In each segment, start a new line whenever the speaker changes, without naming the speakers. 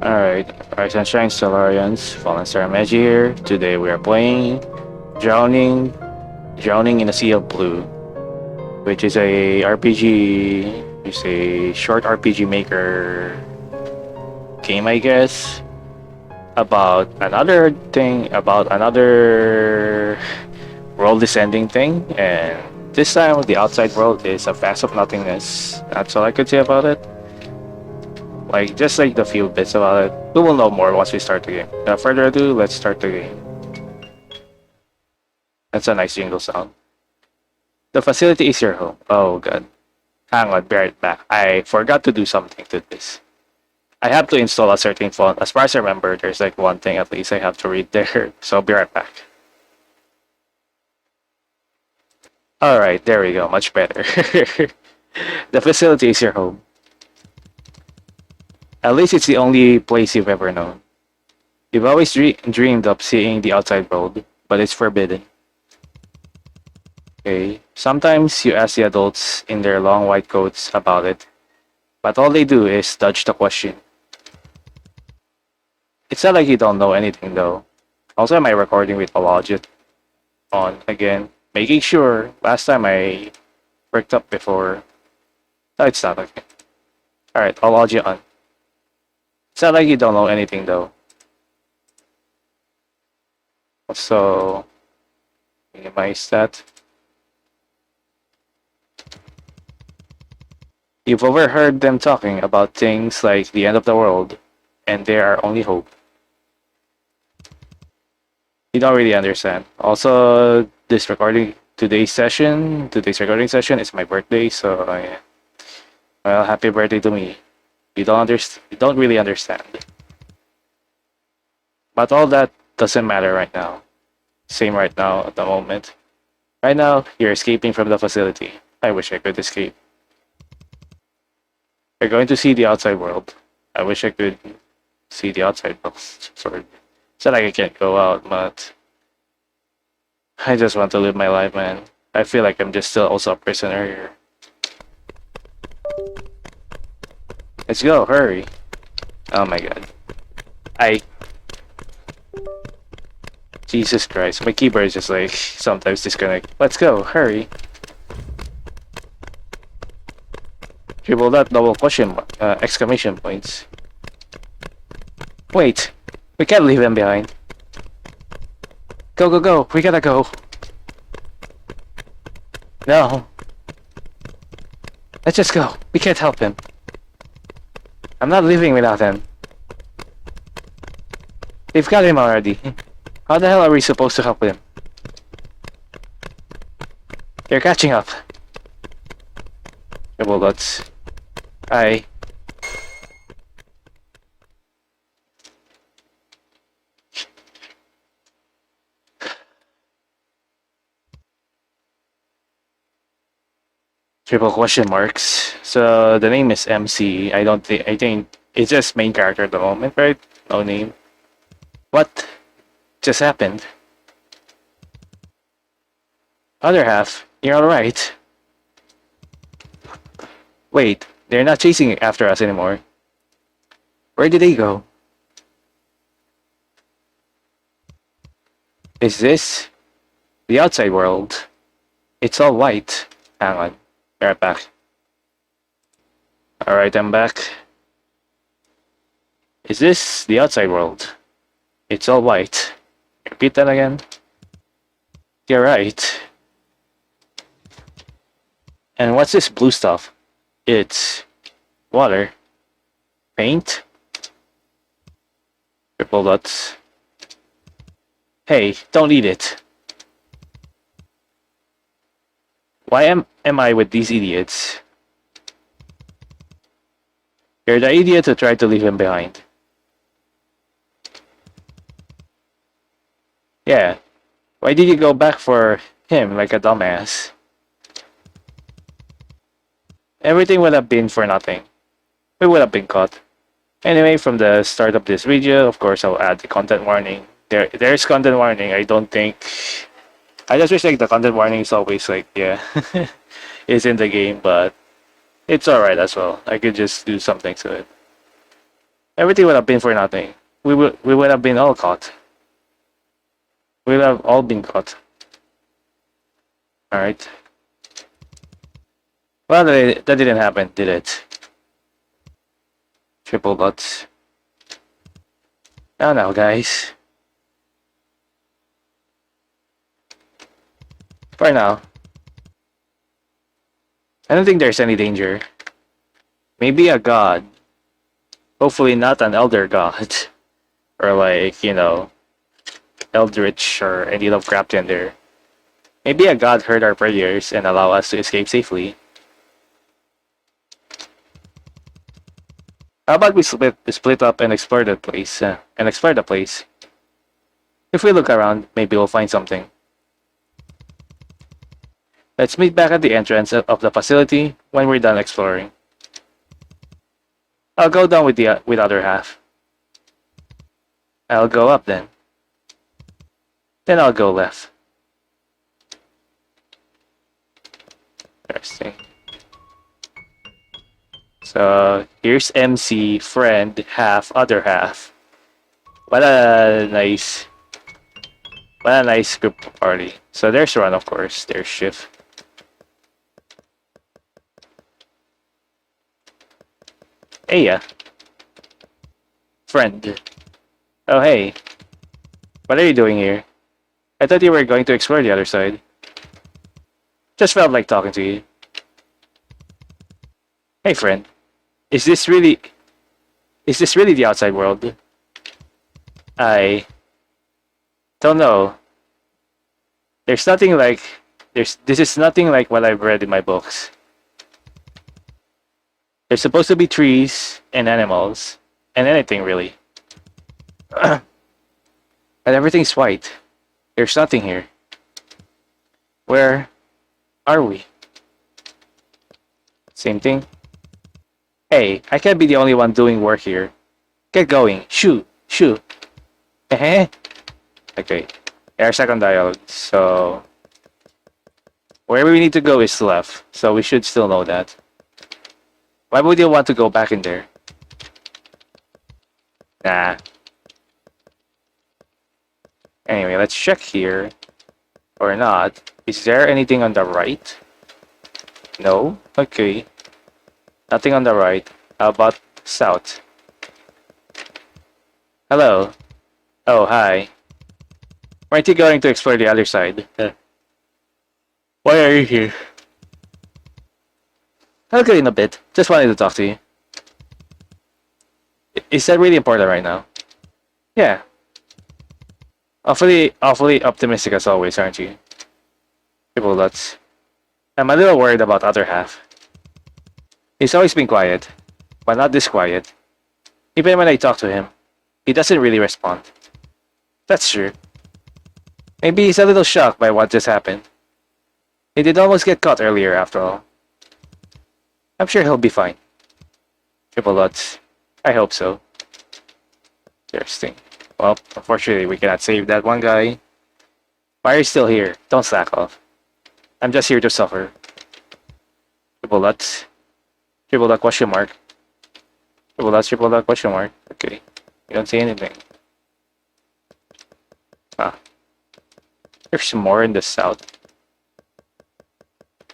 Alright, Rise and Shine Stellarians, Fallen Star Magi here. Today we are playing Drowning Drowning in a Sea of Blue, which is a RPG, it's a short RPG maker game, I guess, about another world descending thing, and this time the outside world is a vast of nothingness. That's all I could say about it. Like, just like the few bits about it. We will know more once we start the game. Without further ado, let's start the game. That's a nice jingle sound. The facility is your home. Oh god. Hang on, be right back. I forgot to do something to this. I have to install a certain font. As far as I remember, there's like one thing at least I have to read there. So be right back. Alright, there we go. Much better. The facility is your home. At least it's the only place you've ever known. You've always dreamed of seeing the outside world, but it's forbidden. Okay. Sometimes you ask the adults in their long white coats about it, but all they do is dodge the question. It's not like you don't know anything though. Also, am I recording with Alogit on again? Making sure last time I worked up before. No, it's not okay. Alright, Alogit on. It's not like you don't know anything though. So, minimize that. You've overheard them talking about things like the end of the world, and they are only hope. You don't really understand. Also, today's recording session is my birthday, so well, happy birthday to me. You don't really understand. But all that doesn't matter right now. Same right now at the moment. Right now, you're escaping from the facility. I wish I could escape. You're going to see the outside world. I wish I could see the outside world. Sorry. It's not like I can't go out, but I just want to live my life, man. I feel like I'm just still also a prisoner here. Let's go, hurry. Oh my god. Jesus Christ, my keyboard is just like sometimes disconnect. Let's go, hurry. Triple that double question exclamation points. Wait, we can't leave him behind. Go, go, go, we gotta go. No. Let's just go, we can't help him. I'm not leaving without him. They've got him already. How the hell are we supposed to help him? They're catching up. Triple dots. Hi. Triple question marks. So the name is MC. I think it's just main character at the moment, right? No name. What just happened? Other half, you're alright. Wait, they're not chasing after us anymore. Where did they go? Is this the outside world? It's all white. Hang on. Be right back. Alright, I'm back. Is this the outside world? It's all white. Repeat that again. You're right. And what's this blue stuff? It's water. Paint? Triple dots. Hey, don't eat it. Why am I with these idiots? You're the idiot who tried to leave him behind. Yeah. Why did you go back for him like a dumbass? Everything would have been for nothing. We would have been caught. Anyway, from the start of this video, of course, I'll add the content warning. There's content warning. I don't think... I just wish like the content warning is always like, yeah, is in the game, but it's alright as well. I could just do something to it. Everything would have been for nothing. We would have been all caught. We would have all been caught. All right. Well, that didn't happen, did it? Triple butts. Oh no, guys. For now, I don't think there's any danger. Maybe a god. Hopefully not an elder god. Or like, eldritch or any Lovecraftian there. Maybe a god heard our prayers and allow us to escape safely. How about we split up and explore the place? If we look around, maybe we'll find something. Let's meet back at the entrance of the facility when we're done exploring. I'll go down with the other half. I'll go up then. Then I'll go left. Interesting. So here's MC, friend, half, other half. What a nice group party. So there's Ron, of course. There's Shift. Hey, friend. Oh, hey. What are you doing here? I thought you were going to explore the other side. Just felt like talking to you. Hey, friend. Is this really the outside world? I don't know. This is nothing like what I've read in my books. There's supposed to be trees and animals and anything really. But everything's white. There's nothing here. Where are we? Same thing. Hey, I can't be the only one doing work here. Get going. Shoo. Okay. Our second dialogue. So where we need to go is left. So we should still know that. Why would you want to go back in there? Nah. Anyway, let's check here. Or not. Is there anything on the right? No? Okay. Nothing on the right. How about south? Hello. Oh, hi. Aren't you going to explore the other side? Why are you here? I'll get in a bit. Just wanted to talk to you. Is that really important right now? Yeah. Awfully optimistic as always, aren't you? People nuts. I'm a little worried about other half. He's always been quiet, but not this quiet. Even when I talk to him, he doesn't really respond. That's true. Maybe he's a little shocked by what just happened. He did almost get caught earlier, after all. I'm sure he'll be fine. Triple Lutz. I hope so. Interesting. Well, unfortunately, we cannot save that one guy. Why are you still here? Don't slack off. I'm just here to suffer. Triple Lutz. Triple dot question mark. Triple dot question mark. Okay. You don't say anything. Ah. There's more in the south.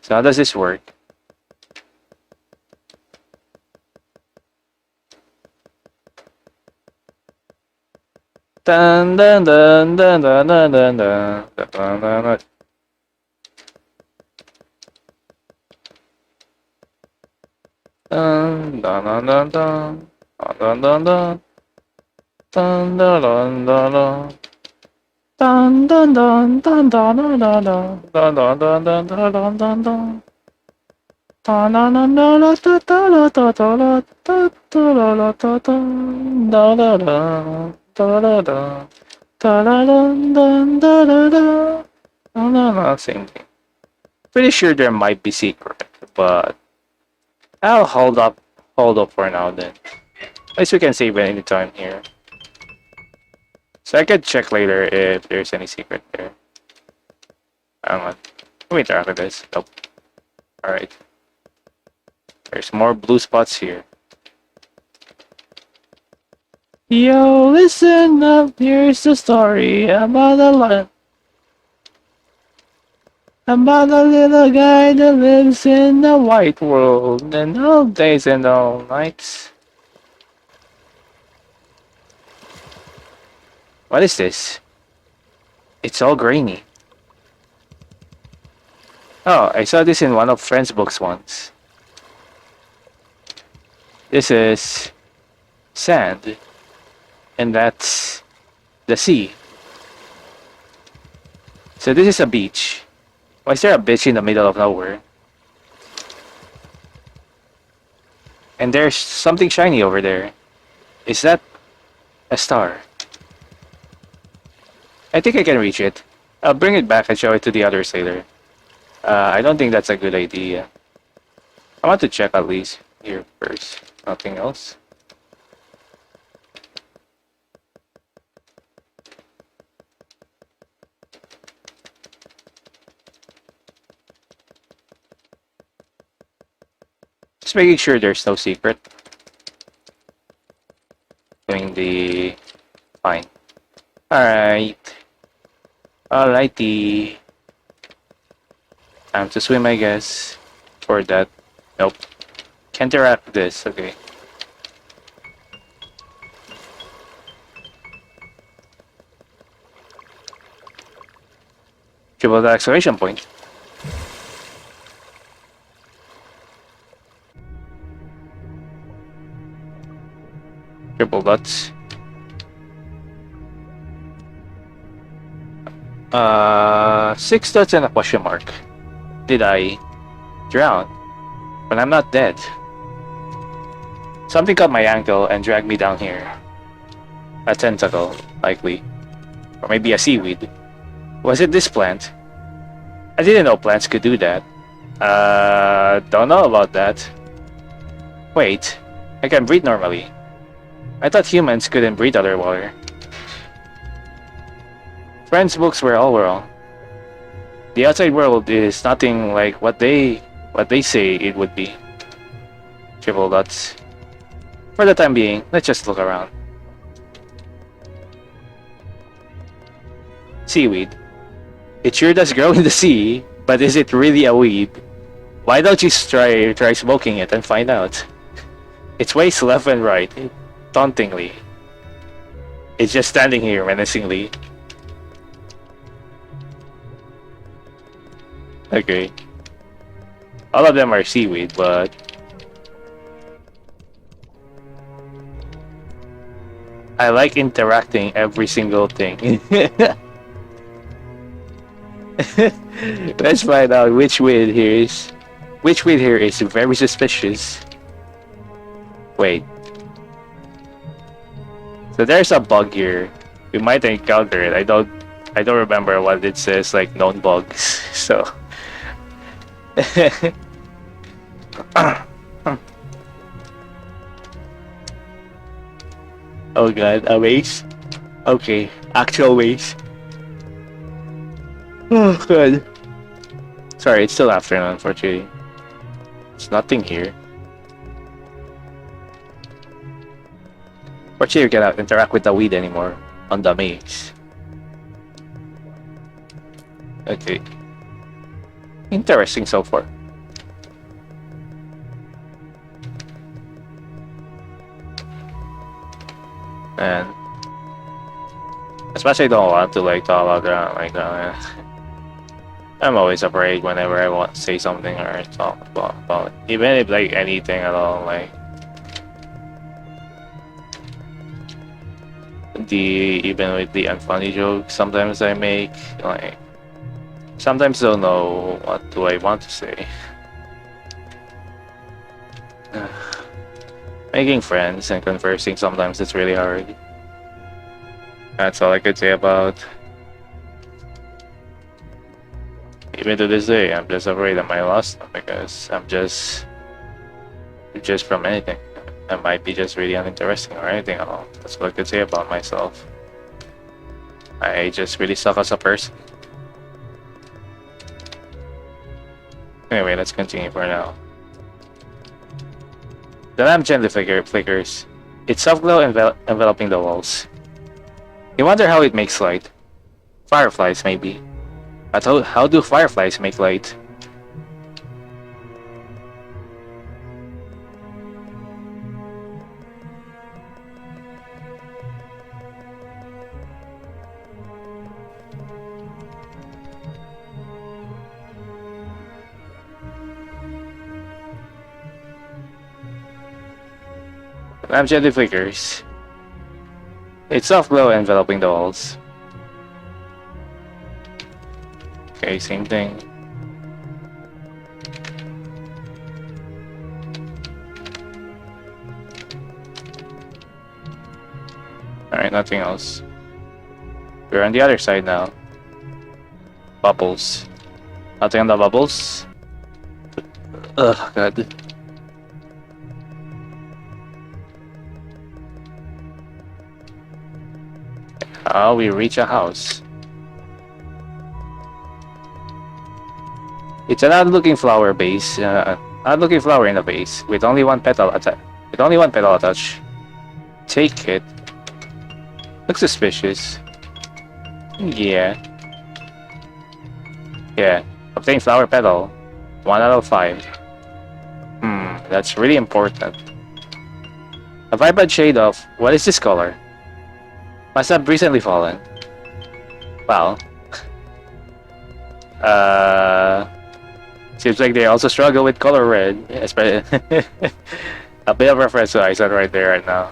So how does this work? Dun dun dun dun dun dun dun dun dun dun dun. Dun dun dun dun dun dun dun dun dun dun dun dun dun. Dun dun dun dun dun dun dun dun dun dun dun dun dun dun dun. Dun dun dun dun dun dun dun dun dun dun dun dun dun. Same thing. Pretty sure there might be secret, but I'll hold up for now then. At least we can save any time here. So I can check later if there's any secret there. Hang on. Let me interact with this. Nope. Alright. There's more blue spots here. Yo, listen up, here's the story about a little guy that lives in a white world, and all days and all nights. What is this? It's all grainy. Oh, I saw this in one of friend's books once. This is sand, and that's the sea. So this is a beach. Why is there a beach in the middle of nowhere? And there's something shiny over there. Is that a star? I think I can reach it. I'll bring it back and show it to the other sailor. I don't think that's a good idea. I want to check at least here first. Nothing else. Just making sure there's no secret. Doing the fine. Alright. Alrighty. Time to swim, I guess. For that. Nope. Can't interact with this. Okay. Triple the exclamation point. Triple dots. 6 dots and a question mark. Did I drown? But I'm not dead. Something caught my ankle and dragged me down here. A tentacle, likely. Or maybe a seaweed. Was it this plant? I didn't know plants could do that. Don't know about that. Wait, I can breathe normally. I thought humans couldn't breathe underwater. Friends' books were all wrong. The outside world is nothing like what they say it would be. Triple dots. For the time being, let's just look around. Seaweed. It sure does grow in the sea, but is it really a weed? Why don't you try smoking it and find out? It sways left and right, tauntingly. It's just standing here menacingly. Okay. All of them are seaweed, but I like interacting every single thing. Let's find out which weed here is very suspicious. Wait. So there's a bug here. We might encounter it. I don't remember what it says, like known bugs. So oh god, a vase? Okay, actual vase. Oh god. Sorry, it's still afternoon, unfortunately. There's nothing here. Fortunately, you cannot interact with the weed anymore on the maze. Okay. Interesting so far. And especially don't want to like talk around like that. I'm always afraid whenever I want to say something or talk about it. Even if like anything at all, like even with the unfunny jokes sometimes I make, like sometimes don't know what do I want to say. Making friends and conversing sometimes it's really hard. That's all I could say about. Even to this day, I'm just afraid I might lost them because I'm just from anything. I might be just really uninteresting or anything at all. That's what I could say about myself. I just really suck as a person. Anyway, let's continue for now. The lamp gently flickers. It's soft glow enveloping the walls. You wonder how it makes light. Fireflies, maybe. But how do fireflies make light? Lamp gently flickers. It's soft glow enveloping the walls. Okay, same thing. Alright, nothing else. We're on the other side now. Bubbles. Nothing on the bubbles. Ugh, God. How we reach a house. It's an odd-looking flower base. Odd-looking flower in a vase with only one petal attached. Take it. Looks suspicious. Yeah. Yeah. Obtain flower petal. 1 out of 5. That's really important. A vibrant shade of what is this color? Must have recently fallen. Well. Seems like they also struggle with color red. Especially a bit of reference to Iceland right there right now.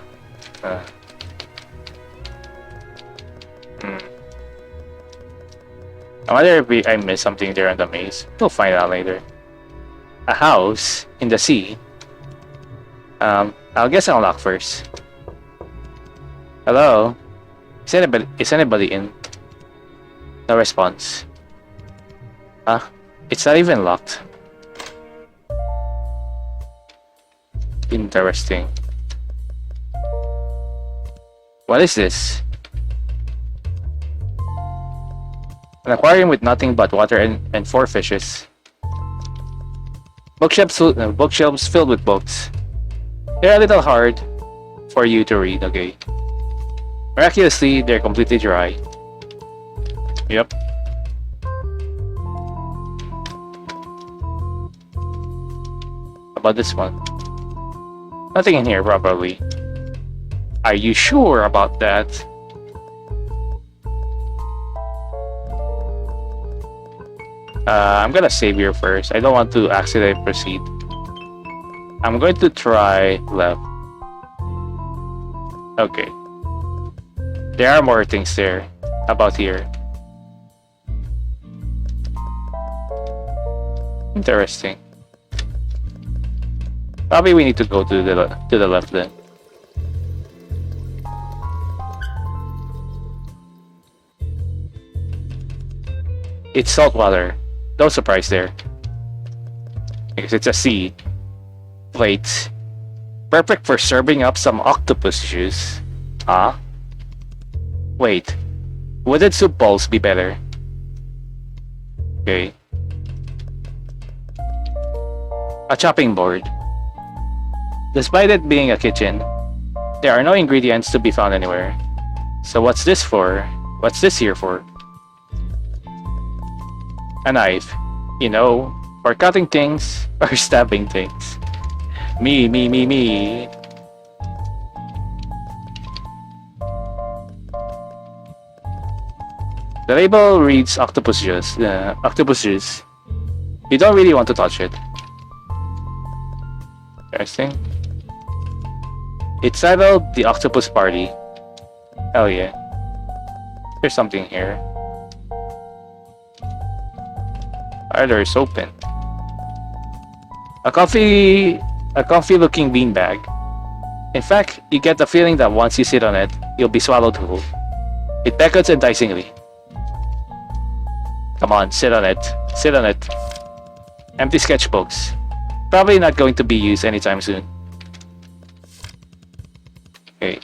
I wonder if I missed something there in the maze. We'll find out later. A house in the sea. I'll guess I'll knock first. Hello? Is anybody in? No response. Huh? It's not even locked. Interesting. What is this? An aquarium with nothing but water and 4 fishes. Bookshelves filled with books. They're a little hard for you to read, okay? Miraculously, they're completely dry. Yep. How about this one? Nothing in here, probably. Are you sure about that? I'm gonna save here first. I don't want to accidentally proceed. I'm going to try left. Okay. There are more things there. About here. Interesting. Probably we need to go to the left then. It's salt water. No surprise there. Because it's a sea. Plates. Perfect for serving up some octopus juice. Huh? Wait. Wouldn't soup bowls be better? Okay. A chopping board. Despite it being a kitchen, there are no ingredients to be found anywhere. So what's this for? What's this here for? A knife. You know, for cutting things or stabbing things. Me. The label reads octopus juice. Octopus juice. You don't really want to touch it. Interesting. It's titled The Octopus Party. Hell yeah. There's something here. Our door is open. A comfy looking beanbag. In fact, you get the feeling that once you sit on it, you'll be swallowed whole. It beckons enticingly. Come on, sit on it. Sit on it. Empty sketchbooks. Probably not going to be used anytime soon. Okay.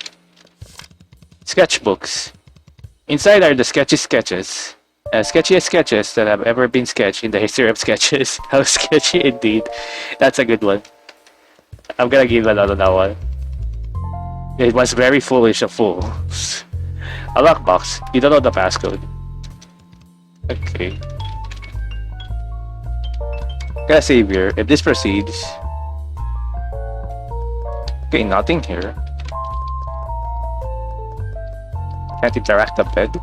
Sketchbooks. Inside are the sketchiest sketches that have ever been sketched in the history of sketches. How sketchy indeed. That's a good one. I'm gonna give a lot on that one. It was very foolish of fools. A lockbox. You don't know the passcode. Okay. Gotta save here. If this proceeds. Okay, nothing here. Can't interact the bed.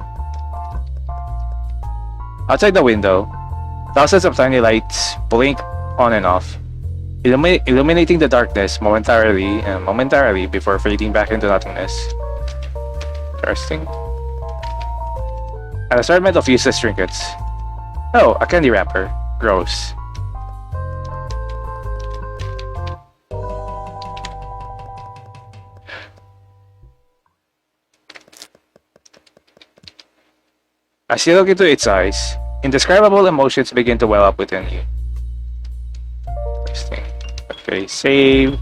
Outside the window, thousands of tiny lights blink on and off, illuminating the darkness momentarily before fading back into nothingness. Interesting. An assortment of useless trinkets. Oh, a candy wrapper. Gross. As you look into its eyes, indescribable emotions begin to well up within you. Interesting. Okay, save.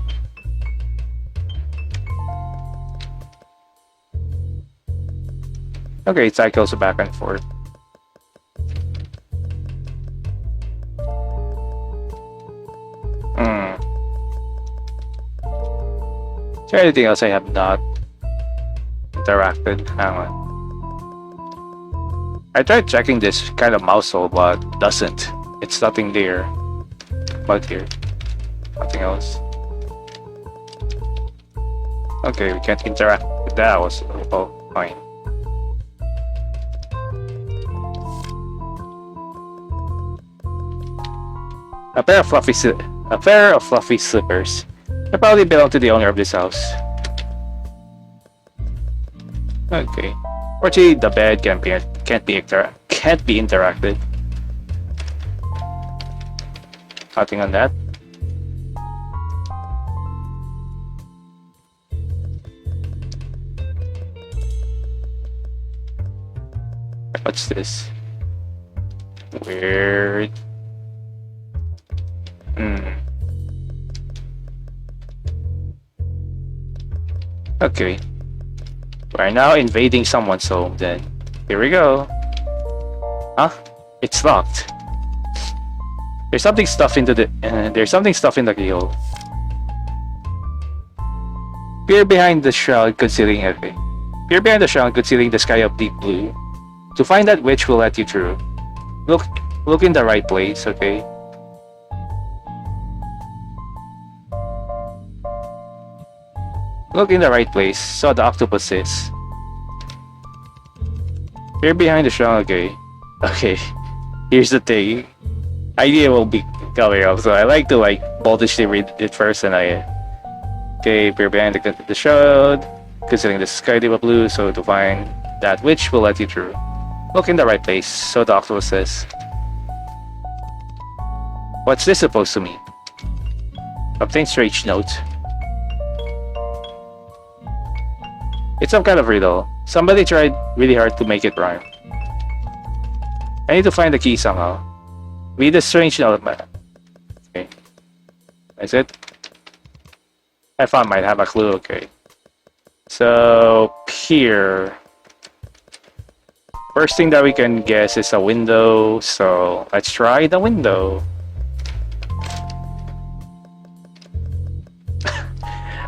Okay, it cycles back and forth. Is there anything else I have not interacted? Hang on. I tried checking this kind of mouse hole, but doesn't. It's nothing there. But here. Nothing else. Okay, we can't interact with that. Was oh, fine. A pair of fluffy slippers. They probably belong to the owner of this house. Okay. Fortunately, the bed can't be interacted. Nothing on that. What's this? Weird. Okay. We're now invading someone's home then. Here we go. Huh? It's locked. There's something stuffed into the keyhole. Peer behind the shroud concealing the sky of deep blue. To find that which will let you through. Look in the right place, okay? Look in the right place, so the octopus is. Here behind the shroud, okay. Okay, here's the thing. Idea will be coming up, so I like to boldishly read it first and okay, peer behind the shroud, considering the sky deep blue, so to find that which will let you through. Look in the right place, so the octopus says. What's this supposed to mean? Obtain strange note. It's some kind of riddle. Somebody tried really hard to make it rhyme. I need to find the key somehow. Read the strange note. Okay. That's it. I found might have a clue, okay. So, here. First thing that we can guess is a window, so let's try the window.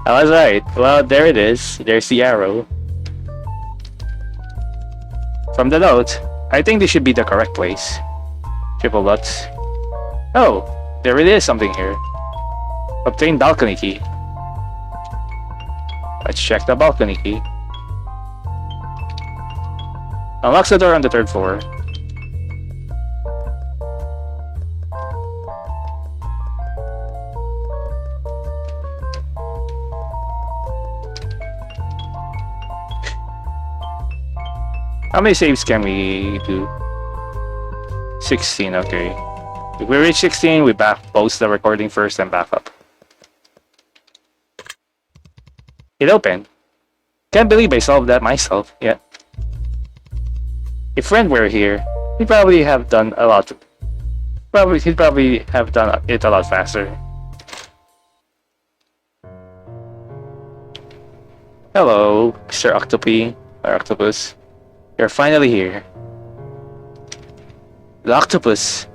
I was right. Well, there it is. There's the arrow. From the note, I think this should be the correct place. Triple dots. Oh, there really is something here. Obtain balcony key. Let's check the balcony key. Unlocks the door on the 3rd floor. How many saves can we do? 16, okay. If we reach 16, we post the recording first and back up. It opened. Can't believe I solved that myself. Yeah. If friend were here, he'd probably have done a lot. He'd probably have done it a lot faster. Hello, Mr. Octopus. You're finally here. The octopus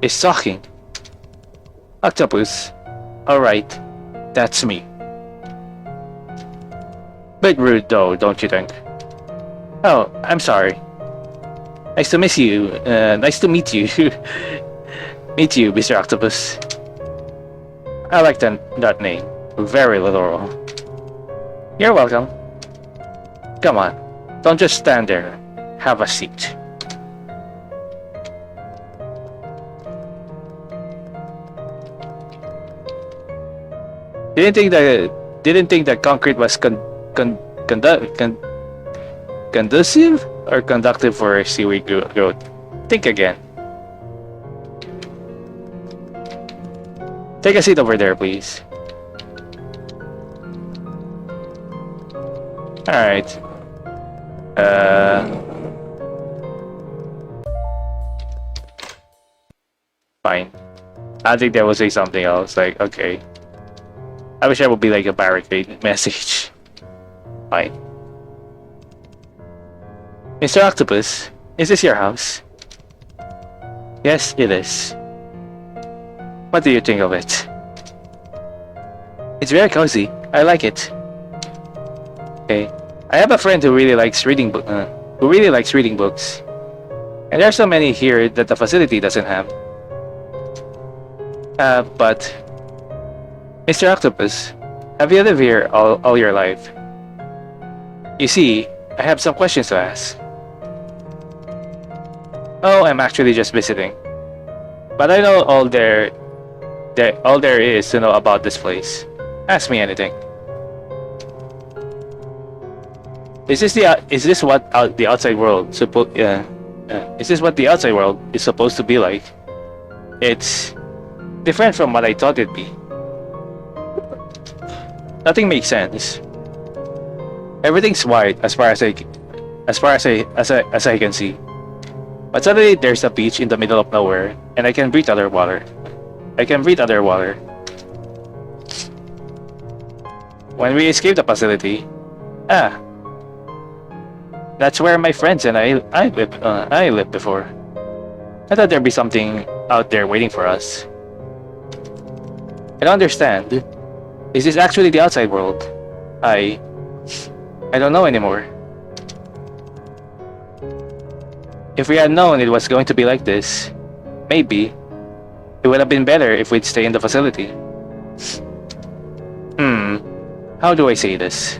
is talking. Octopus. Alright, that's me. Bit rude though, don't you think? Oh, I'm sorry. Nice to miss you. Nice to meet you. Meet you, Mr. Octopus. I like that name. Very literal. You're welcome. Come on. Don't just stand there. Have a seat. Didn't think that concrete was conducive or conductive for seaweed growth. Think again. Take a seat over there, please. Alright. Fine. I think that will say something else. Like, okay. I wish I would be like a barricade message. Fine. Mr. Octopus, is this your house? Yes, it is. What do you think of it? It's very cozy. I like it. Okay. I have a friend who really likes reading books. And there are so many here that the facility doesn't have. But Mr. Octopus, have you lived here all your life? You see, I have some questions to ask. Oh, I'm actually just visiting. But I know all there is to know about this place. Ask me anything. Is this what the outside world is this what the outside world is supposed to be like? It's different from what I thought it'd be. Nothing makes sense. Everything's white as far as I can see. But suddenly there's a beach in the middle of nowhere, and I can breathe underwater. When we escaped the facility, that's where my friends and I lived before. I thought there'd be something out there waiting for us. I don't understand. Is this actually the outside world? I don't know anymore. If we had known it was going to be like this, maybe it would have been better if we'd stay in the facility. How do I say this?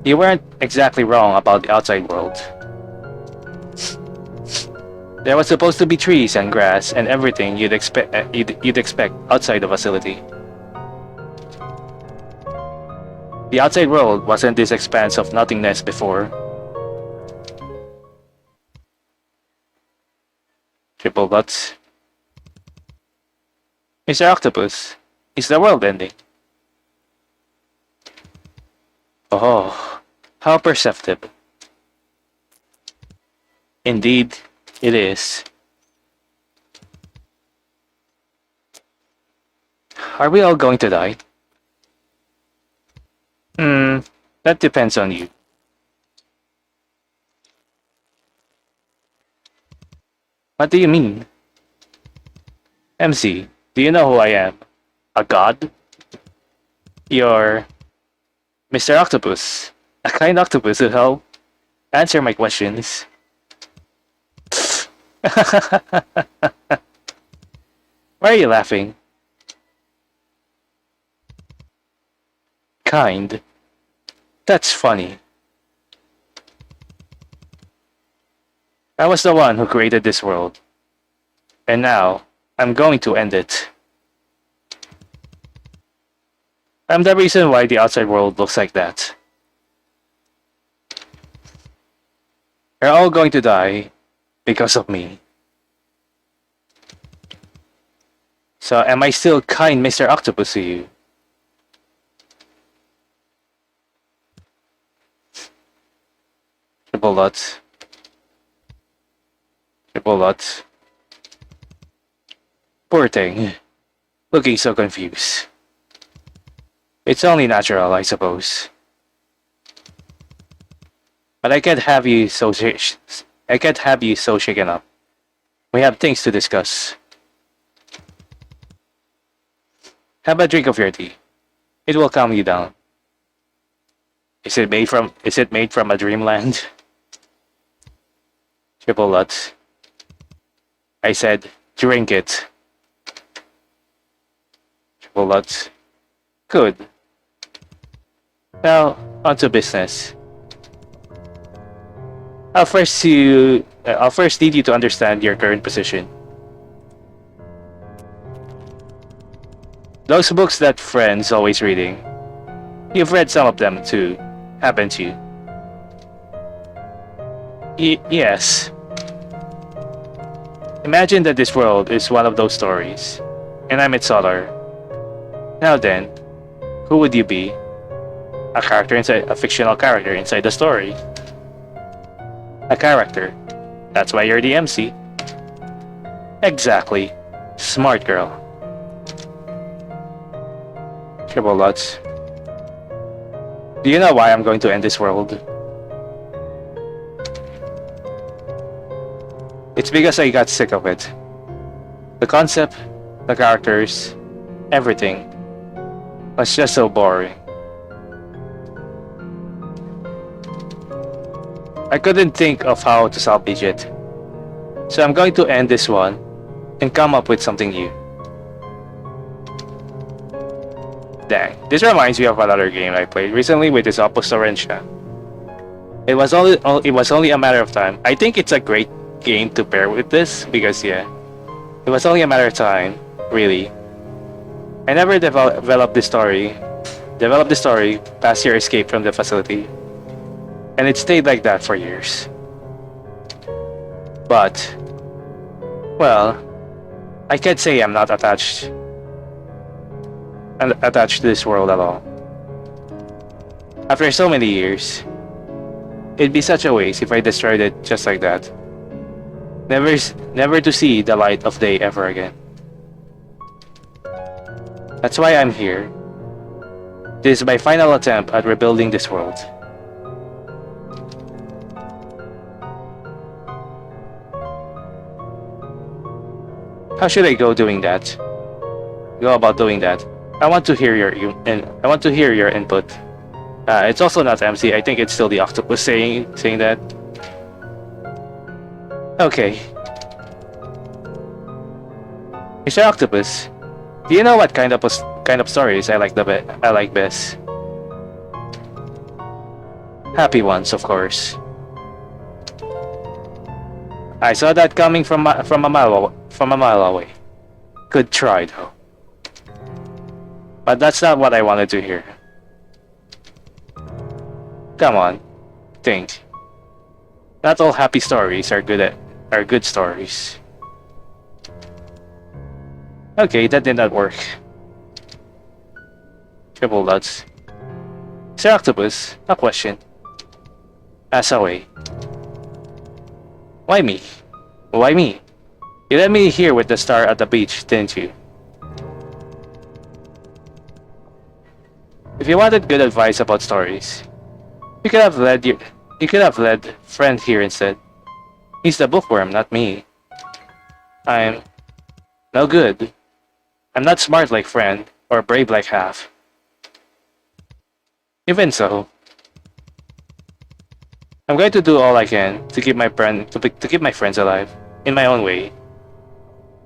You weren't exactly wrong about the outside world. There was supposed to be trees and grass and everything you'd expect outside the facility. The outside world wasn't this expanse of nothingness before. Triple dots. Mr. Octopus, is the world ending? Oh, how perceptive. Indeed, it is. Are we all going to die? That depends on you. What do you mean? MC, do you know who I am? A god? You're Mr. Octopus, a kind octopus who help answer my questions. Why are you laughing? Kind? That's funny. I was the one who created this world. And now, I'm going to end it. I'm the reason why the outside world looks like that. You're all going to die because of me. So am I still kind, Mr. Octopus, to you? Triple dots. Triple dots. Poor thing. Looking so confused. It's only natural, I suppose. But I can't have you so shaken up. We have things to discuss. Have a drink of your tea. It will calm you down. Is it made from a dreamland? Triple Lutz. I said, drink it. Triple Lutz. Good. Now, on to business. I'll first need you to understand your current position. Those books that friends always reading. You've read some of them too, haven't you? Yes. Imagine that this world is one of those stories, and I'm its author. Now then, who would you be? A fictional character inside the story. A character. That's why you're the MC. Exactly. Smart girl. Triple Lutz. Do you know why I'm going to end this world? It's because I got sick of it. The concept, the characters, everything was just so boring. I couldn't think of how to salvage it. So I'm going to end this one and come up with something new. Dang, this reminds me of another game I played recently with this Opus Torrentia. It was only a matter of time. I think it's a great game to pair with this because yeah, it was only a matter of time, really. I never developed the story past your escape from the facility, and it stayed like that for years. But, well, I can't say I'm not attached to this world at all. After so many years, it'd be such a waste if I destroyed it just like that. Never to see the light of day ever again. That's why I'm here. This is my final attempt at rebuilding this world. How should I go about doing that? I want to hear your input. It's also not MC. I think it's still the octopus saying that. Okay. Mr. Octopus, do you know what kind of stories I like best? Happy ones, of course. I saw that coming from a mile away. Good try, though. But that's not what I wanted to hear. Come on, think. Not all happy stories are good stories. Okay, that did not work. Triple Lutz. Sir Octopus, a question. Ask away. Why me? Why me? You let me here with the star at the beach, didn't you? If you wanted good advice about stories, you could have led friend here instead. He's the bookworm, not me. I'm no good. I'm not smart like friend or brave like half. Even so, I'm going to do all I can to keep my friends alive in my own way.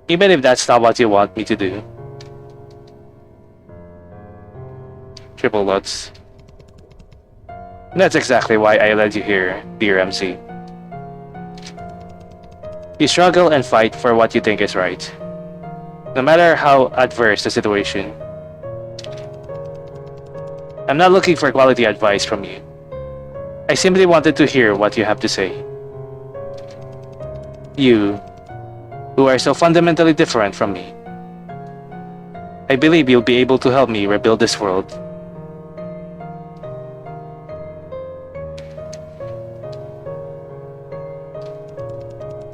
Even if that's not what you want me to do. Triple Lutz. That's exactly why I led you here, dear MC. You struggle and fight for what you think is right, no matter how adverse the situation. I'm not looking for quality advice from you. I simply wanted to hear what you have to say. You, who are so fundamentally different from me. I believe you'll be able to help me rebuild this world.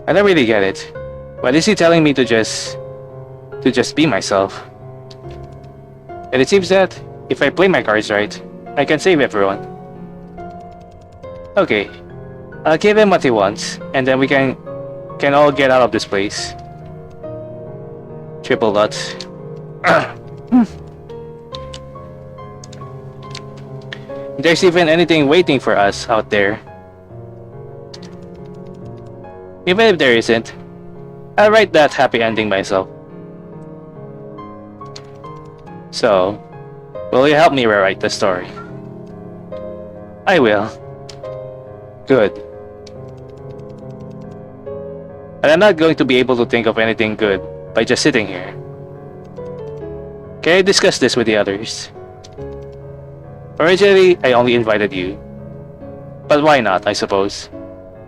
I don't really get it. Why is he telling me to just be myself? And it seems that if I play my cards right, I can save everyone. Okay, I'll give him what he wants, and then we can all get out of this place. Triple Lutz. There's even anything waiting for us out there. Even if there isn't, I'll write that happy ending myself. So, will you help me rewrite the story? I will. Good. And I'm not going to be able to think of anything good by just sitting here. Can I discuss this with the others? Originally, I only invited you. But why not, I suppose?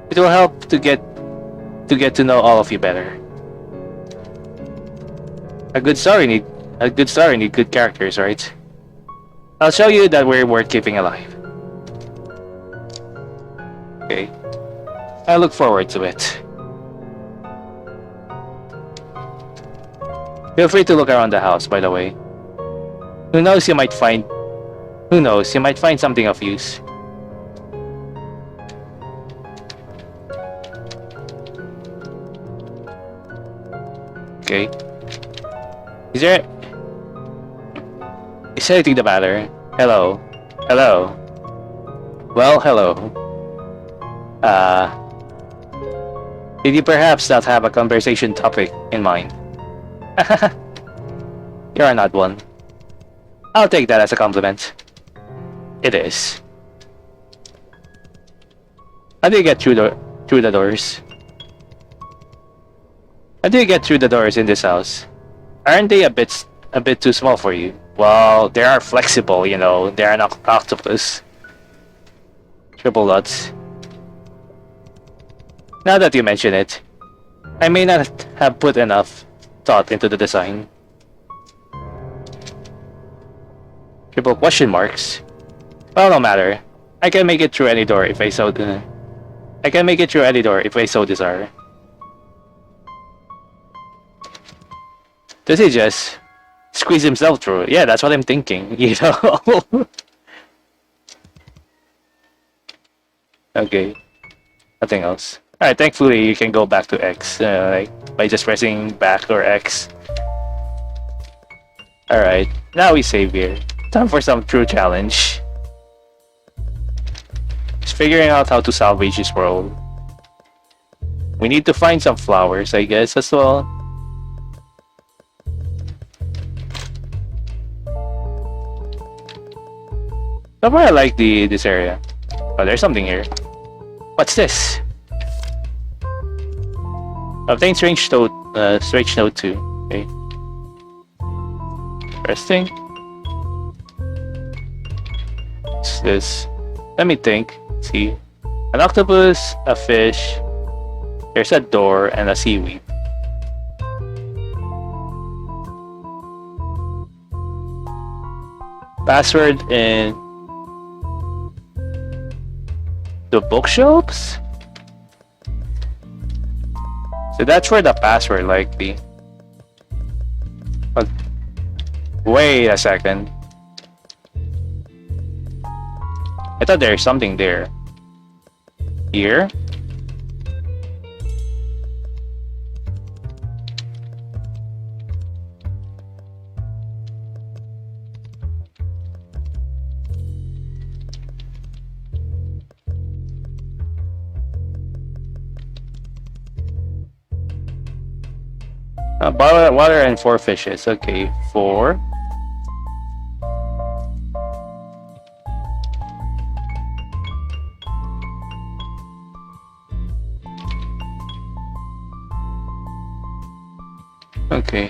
It will help to get to know all of you better. A good story need good characters, right? I'll show you that we're worth keeping alive. Okay. I look forward to it. Feel free to look around the house, by the way. Who knows, you might find something of use. Okay. Is anything the matter? Hello. Hello. Well, hello. Did you perhaps not have a conversation topic in mind? You're an odd one. I'll take that as a compliment. It is. How do you get through the doors? How do you get through the doors in this house? Aren't they a bit too small for you? Well, they are flexible, you know. They are an octopus. Triple dots. Now that you mention it, I may not have put enough thought into the design. Triple question marks. Well, no matter. I can make it through any door if I so desire. Does he just squeeze himself through? Yeah, that's what I'm thinking, you know? Okay. Nothing else. Alright, thankfully you can go back to X, like, by just pressing back or X. Alright, now we save here. Time for some true challenge. Just figuring out how to salvage this world. We need to find some flowers, I guess, as well. Somewhere I like this area. Oh, there's something here. What's this? Obtain strange note 2. Okay. Interesting. What's this? Let me think. Let's see. An octopus, a fish. There's a door and a seaweed. Password in the bookshelves? So that's where the password likely. But wait a second. I thought there's something there. Here? Water and 4 fishes. Okay, 4. Okay.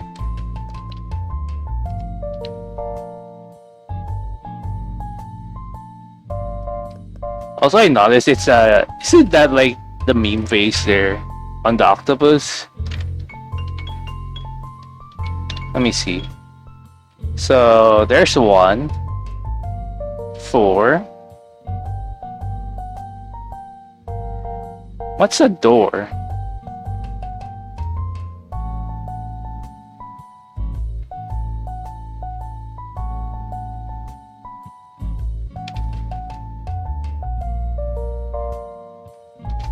Also, I noticed isn't that like the meme face there on the octopus? Let me see. So there's 1, 4. What's a door?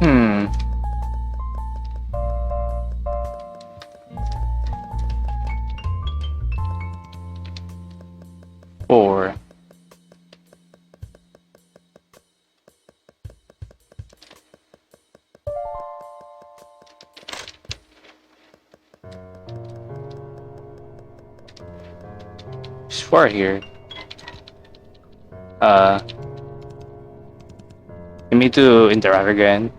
Hmm. Four. There's 4 here. Uh, you need to interact again.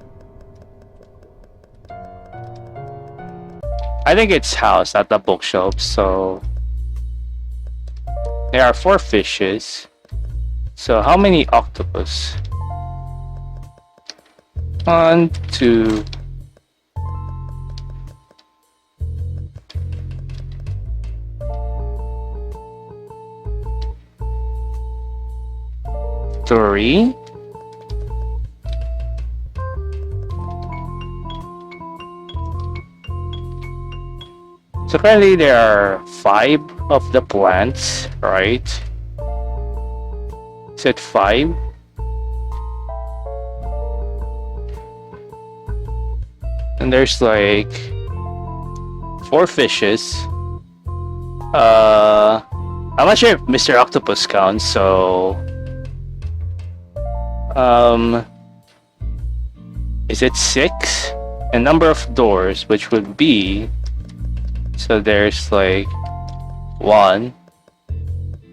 I think it's house, not the bookshelf. So there are 4 fishes. So how many octopus? 1, 2. 3. So currently there are 5 of the plants, right? Is it 5? And there's like 4 fishes. I'm not sure if Mr. Octopus counts, so is it 6? And number of doors, which would be, so there's like 1,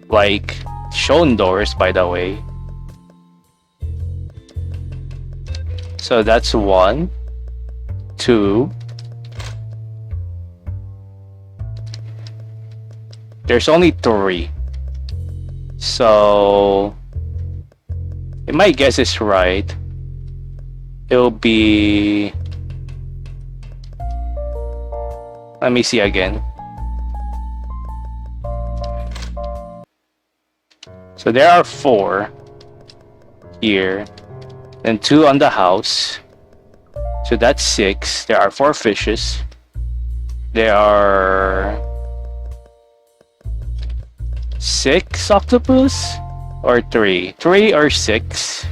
like shown doors, by the way. So that's 1, 2. There's only 3. So if my guess is right, it'll be, let me see again. So there are 4 here, then 2 on the house. So that's 6. There are 4 fishes. There are 6 octopus or 3? 3 or 6?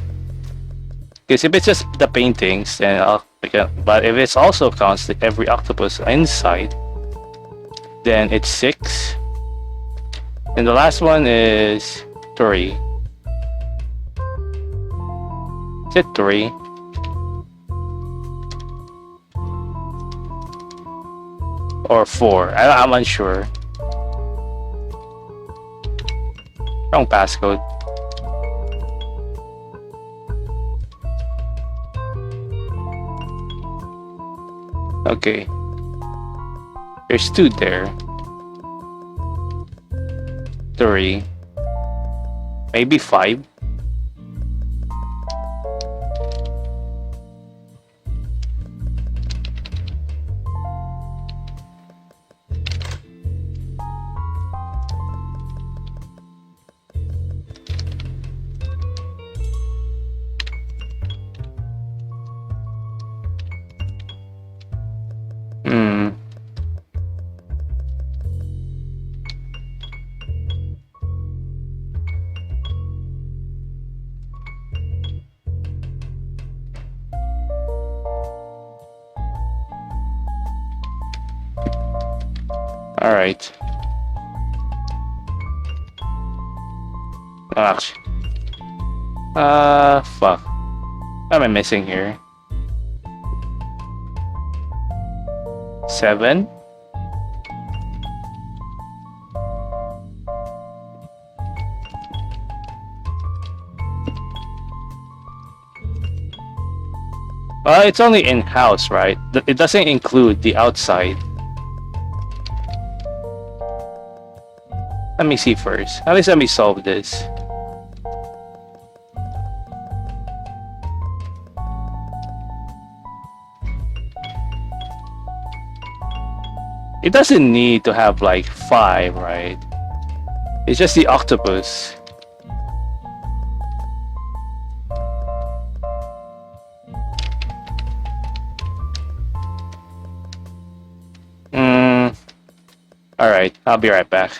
Because if it's just the paintings, then but if it also counts every octopus inside, then it's 6. And the last one is 3. Is it 3? Or 4? I'm unsure. Wrong passcode. Okay. There's 2 there. 3. Maybe 5. All right. Oh, actually, fuck. What am I missing here? 7. It's only in-house, right? It doesn't include the outside. Let me see first. At least let me solve this. It doesn't need to have like 5, right? It's just the octopus. Alright, I'll be right back.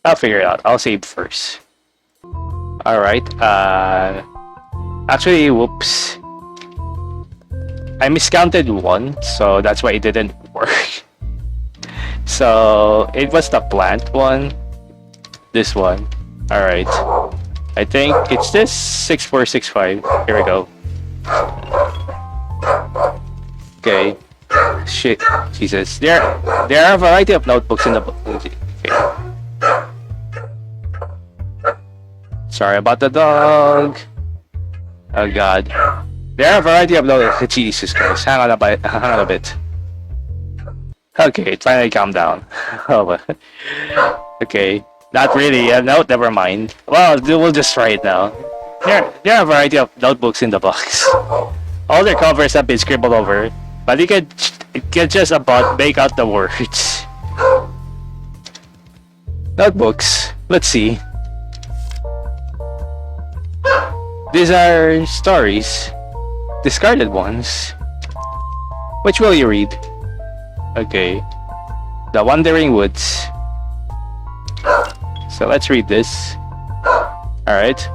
I'll figure it out. I'll save first. Alright, actually, whoops. I miscounted 1, so that's why it didn't work. So, it was the plant one. This one. Alright. I think it's this 6465. Here we go. Okay. Shit. Jesus. There are a variety of notebooks in the book. Okay. Sorry about the dog. Oh god. There are a variety of those. Jesus Christ. Hang on a bit. Hang on a bit. Okay, it finally calmed down. Oh, okay. Not really. No, never mind. Well, we'll just try it now. There are a variety of notebooks in the box. All their covers have been scribbled over, but you can just about make out the words. Notebooks. Let's see. These are stories. Discarded ones. Which will you read? Okay. The Wandering Woods. So let's read this. Alright.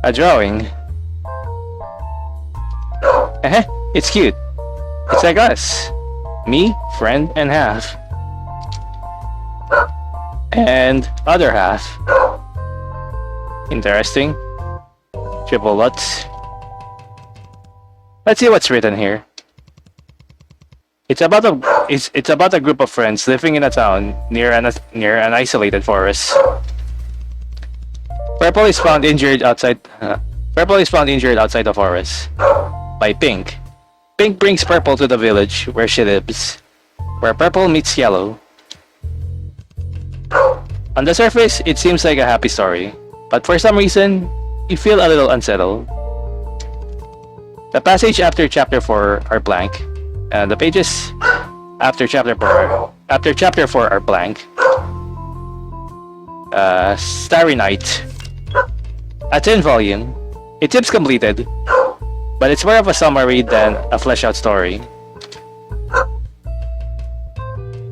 A drawing. It's cute. It's like us. Me, friend, and half. And other half. Interesting. Triple lots. Let's see what's written here. It's about a group of friends living in a town near an isolated forest. Purple is found injured outside the forest by Pink. Pink brings Purple to the village where she lives, where Purple meets Yellow. On the surface, it seems like a happy story, but for some reason, you feel a little unsettled. The passage after chapter 4 are blank, and the pages after chapter 4 are blank. Starry Night. A 10 volume. It seems completed, but it's more of a summary than a fleshed out story.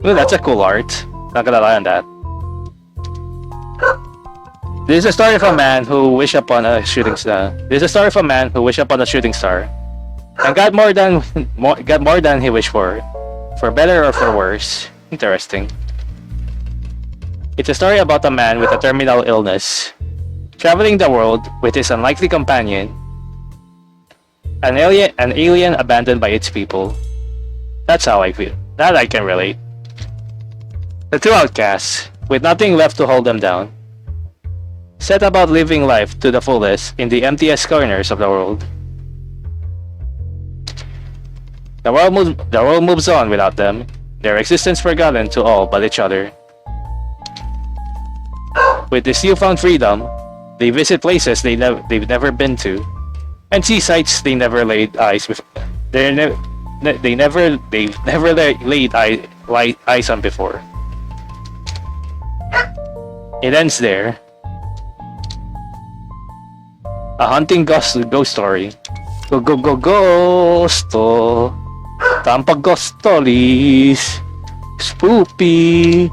Ooh, that's a cool art. Not gonna lie on that. This is a story of a man who wished upon a shooting star. And got more than he wished for better or for worse. Interesting. It's a story about a man with a terminal illness, traveling the world with his unlikely companion, an alien abandoned by its people. That's how I feel. That I can relate. The two outcasts, with nothing left to hold them down, set about living life to the fullest in the emptiest corners of the world. The world moves on without them, their existence forgotten to all but each other. With this newfound freedom, they visit places they've never been to, and see sights they never laid eyes before. They never laid eyes on before. It ends there. A hunting ghost story. Gusto. Tampa ghost stories. Spoopy.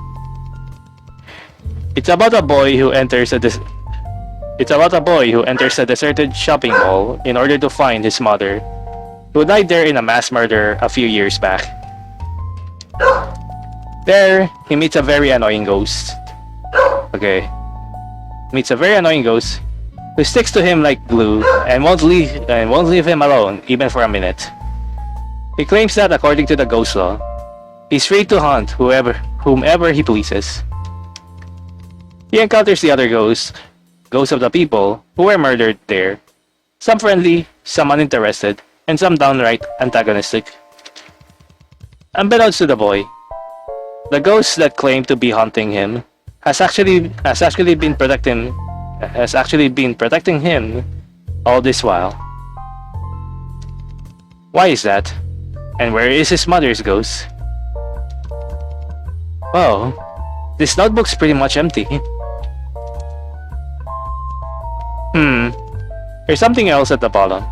It's about a boy who enters a deserted shopping mall in order to find his mother, who died there in a mass murder a few years back. There, he meets a very annoying ghost. Who sticks to him like glue and won't leave him alone even for a minute. He claims that according to the ghost law, he's free to hunt whomever he pleases. He encounters the other ghosts of the people who were murdered there, some friendly, some uninterested, and some downright antagonistic. Unbeknownst to the boy, the ghost that claimed to be haunting him has actually been protecting him all this while. Why is that? And where is his mother's ghost? Oh, this notebook's pretty much empty. There's something else at the bottom.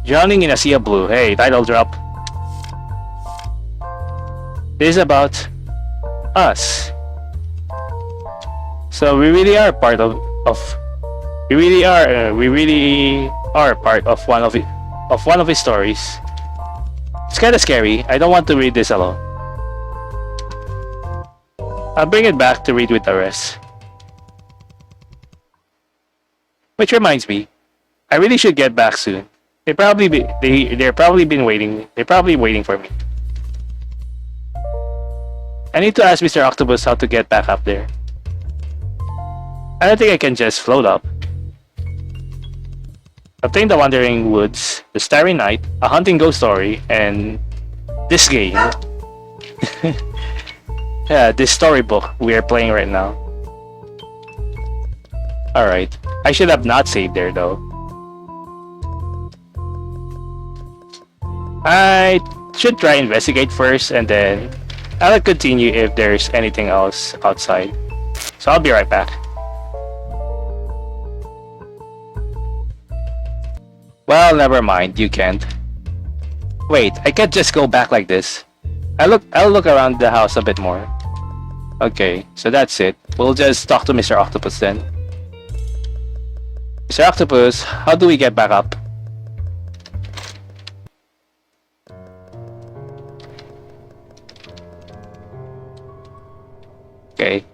Drowning in a sea of blue. Hey, title drop. This is about us. So we really are part of one of his stories. It's kind of scary. I don't want to read this alone. I'll bring it back to read with the rest. Which reminds me, I really should get back soon. They're probably waiting for me. I need to ask Mr. Octopus how to get back up there. I don't think I can just float up. Obtain the Wandering Woods, the Starry Night, a Hunting Ghost Story, and this game. Yeah, this storybook we are playing right now. Alright. I should have not saved there though. I should try investigate first and then I'll continue if there's anything else outside. So I'll be right back. Well, never mind, you can't. Wait, I can't just go back like this. I'll look around the house a bit more. Okay, so that's it. We'll just talk to Mr. Octopus then. Mr. Octopus, how do we get back up? Okay.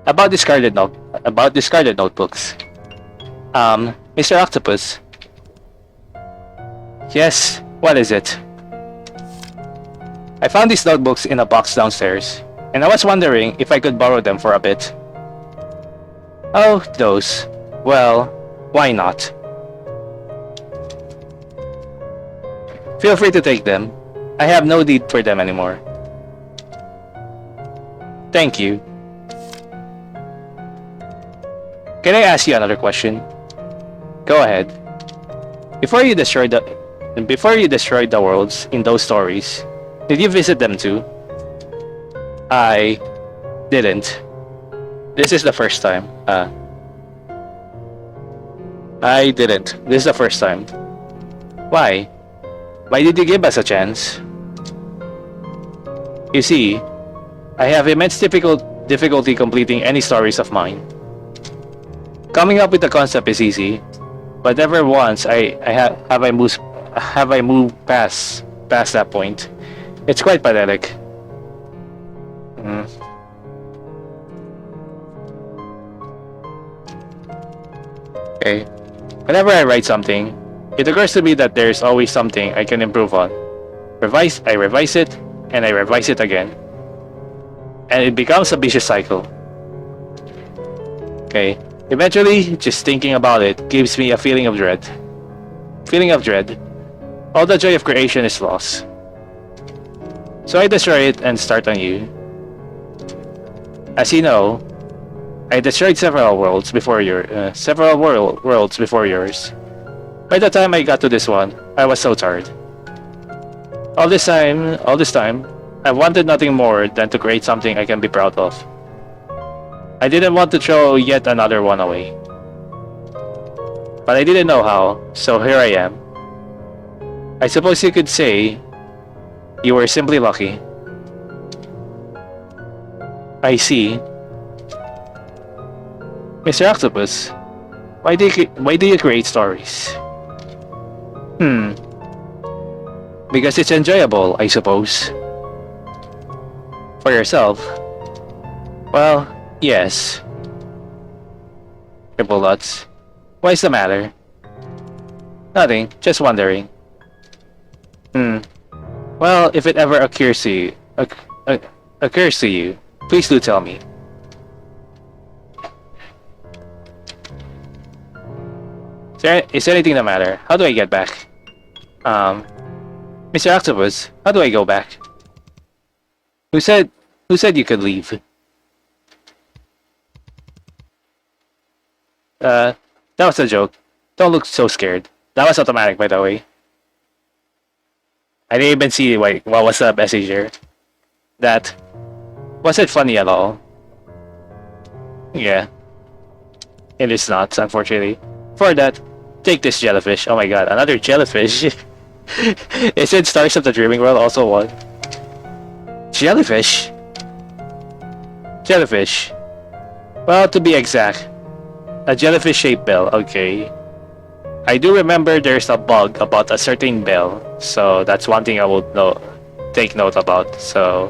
About discarded notebooks. Mr. Octopus. Yes, what is it? I found these notebooks in a box downstairs, and I was wondering if I could borrow them for a bit. Oh, those. Well, why not? Feel free to take them. I have no need for them anymore. Thank you. Can I ask you another question? Go ahead. Before you destroyed the worlds in those stories, did you visit them too? I didn't. This is the first time. I didn't. This is the first time. Why? Why did you give us a chance? You see, I have immense difficulty completing any stories of mine. Coming up with the concept is easy, but never once have I moved past that point. It's quite pathetic. Okay. Whenever I write something, it occurs to me that there's always something I can improve on. I revise it, and I revise it again. And it becomes a vicious cycle. Okay. Eventually, just thinking about it gives me a feeling of dread. All the joy of creation is lost. So I destroy it and start anew. As you know, I destroyed several worlds before yours. By the time I got to this one, I was so tired. All this time, I wanted nothing more than to create something I can be proud of. I didn't want to throw yet another one away. But I didn't know how, so here I am. I suppose you could say you were simply lucky. I see. Mr. Octopus, why do you create stories? Because it's enjoyable, I suppose. For yourself? Well, yes. Triple Lutz. What's the matter? Nothing, just wondering. Well, if it ever occurs to you, please do tell me. Is anything the matter? How do I get back? Mr. Octopus, how do I go back? Who said you could leave? That was a joke. Don't look so scared. That was automatic, by the way. I didn't even see what was the message here. That wasn't funny at all. Yeah. It is not, unfortunately. For that, take this jellyfish. Oh my god, another jellyfish. Isn't Stars of the Dreaming World also one? Jellyfish? Jellyfish. Well, to be exact, a jellyfish-shaped bell, okay. I do remember there's a bug about a certain bell, so that's one thing I would take note about. So,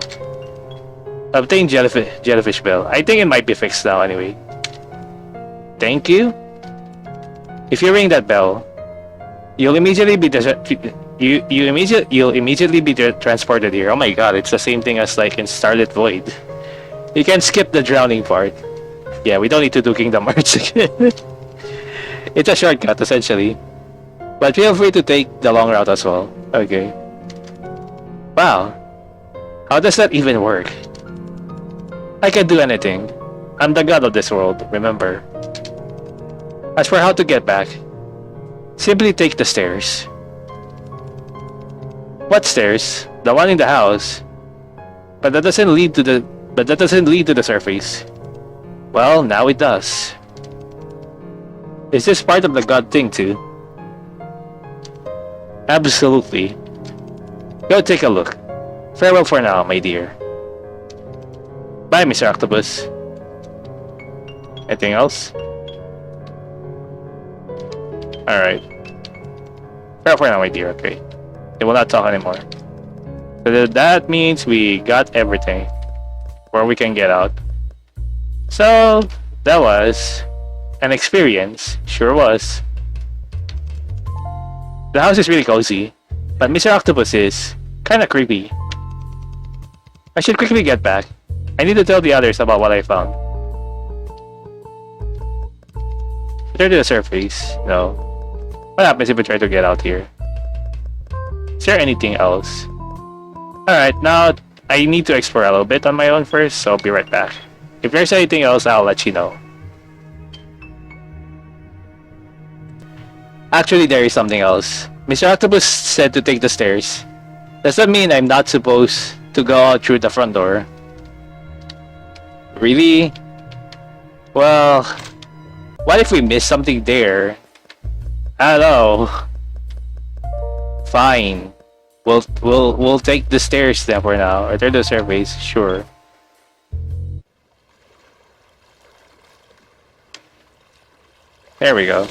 obtain jellyfish bell. I think it might be fixed now anyway. Thank you. If you ring that bell, you'll immediately be transported here. Oh my god, it's the same thing as like in Starlit Void. You can skip the drowning part. Yeah, we don't need to do Kingdom Hearts again. It's a shortcut, essentially. But feel free to take the long route as well. Okay. Wow. How does that even work? I can do anything. I'm the god of this world, remember? As for how to get back, simply take the stairs. What stairs? The one in the house. But that doesn't lead to the surface. Well, now it does. Is this part of the god thing too? Absolutely. Go take a look. Farewell for now, my dear. Bye, Mr. Octopus. Anything else? Alright. Farewell for now, my dear, okay. They will not talk anymore. So that means we got everything. Where we can get out. So, that was an experience. Sure was. The house is really cozy. But Mr. Octopus is kinda creepy. I should quickly get back. I need to tell the others about what I found. Return to the surface. No. What happens if we try to get out here? Is there anything else? Alright, now I need to explore a little bit on my own first, so I'll be right back. If there's anything else, I'll let you know. Actually, there is something else. Mr. Octopus said to take the stairs. Does that mean I'm not supposed to go out through the front door? Really? Well, what if we miss something there? I don't know. Fine. We'll take the stairs then for now. Or the surveys, sure. There we go.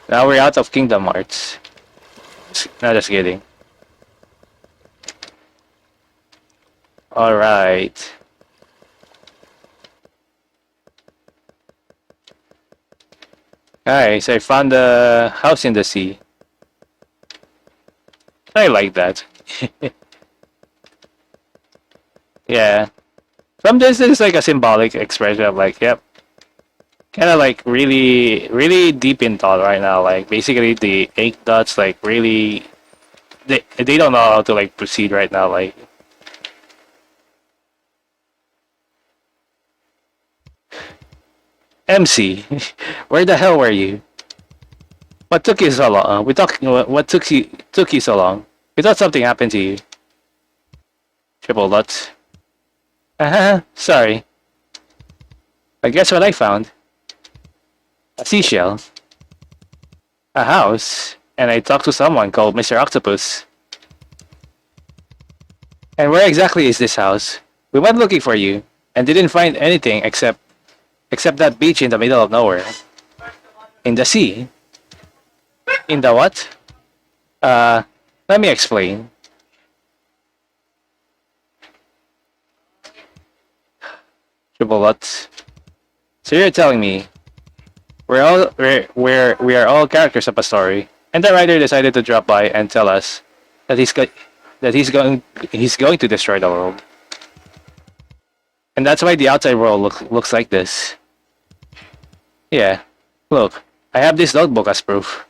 Now we're out of Kingdom Hearts. No, just kidding. Alright. Alright, so I found the house in the sea. I like that. Yeah. From this is like a symbolic expression of like, yep. Kind of like really deep in thought right now. Like basically the ink dots like really they don't know how to like proceed right now. Like MC, where the hell were you? What took you so long? What took you so long? We thought something happened to you. Triple dots. Sorry. But guess what I found? A seashell. A house. And I talked to someone called Mr. Octopus. And where exactly is this house? We went looking for you and didn't find anything except that beach in the middle of nowhere. In the sea. In the what? Let me explain. Triple dots. So you're telling me we are all characters of a story, and the writer decided to drop by and tell us that he's going to destroy the world, and that's why the outside world looks like this. Yeah, look, I have this notebook as proof.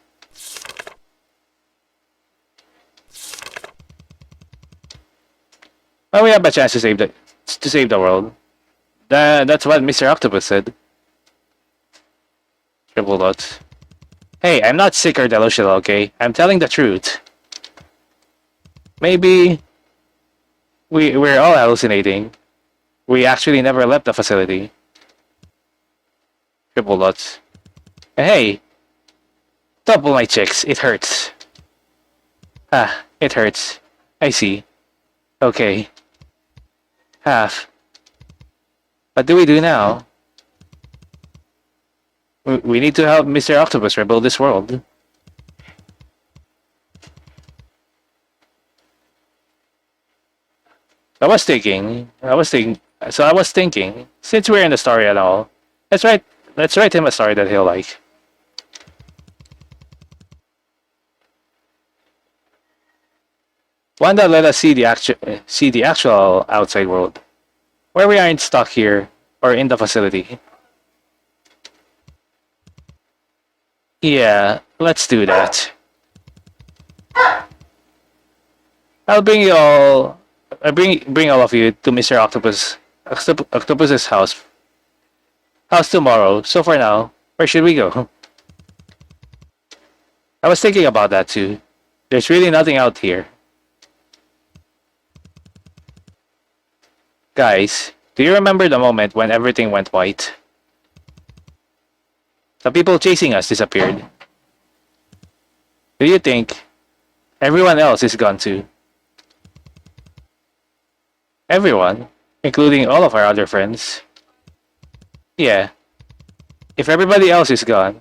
Well, we have a chance to save the world. That's what Mr. Octopus said. Triple dots. Hey, I'm not sick or delusional, okay? I'm telling the truth. Maybe we're all hallucinating. We actually never left the facility. Triple dots. Hey, don't pull my chicks. It hurts. Ah, it hurts. I see. Okay. Half. What do we do now? We need to help Mr. Octopus rebuild this world. I was thinking, since we're in the story and all, let's write him a story that he'll like. One that let us see the actual outside world, where we aren't stuck here or in the facility. Yeah, let's do that. I'll bring you all. I bring all of you to Mr. Octopus's house tomorrow. So for now, where should we go? I was thinking about that too. There's really nothing out here. Guys, do you remember the moment when everything went white? The people chasing us disappeared. Do you think everyone else is gone too? Everyone, including all of our other friends. Yeah, if everybody else is gone,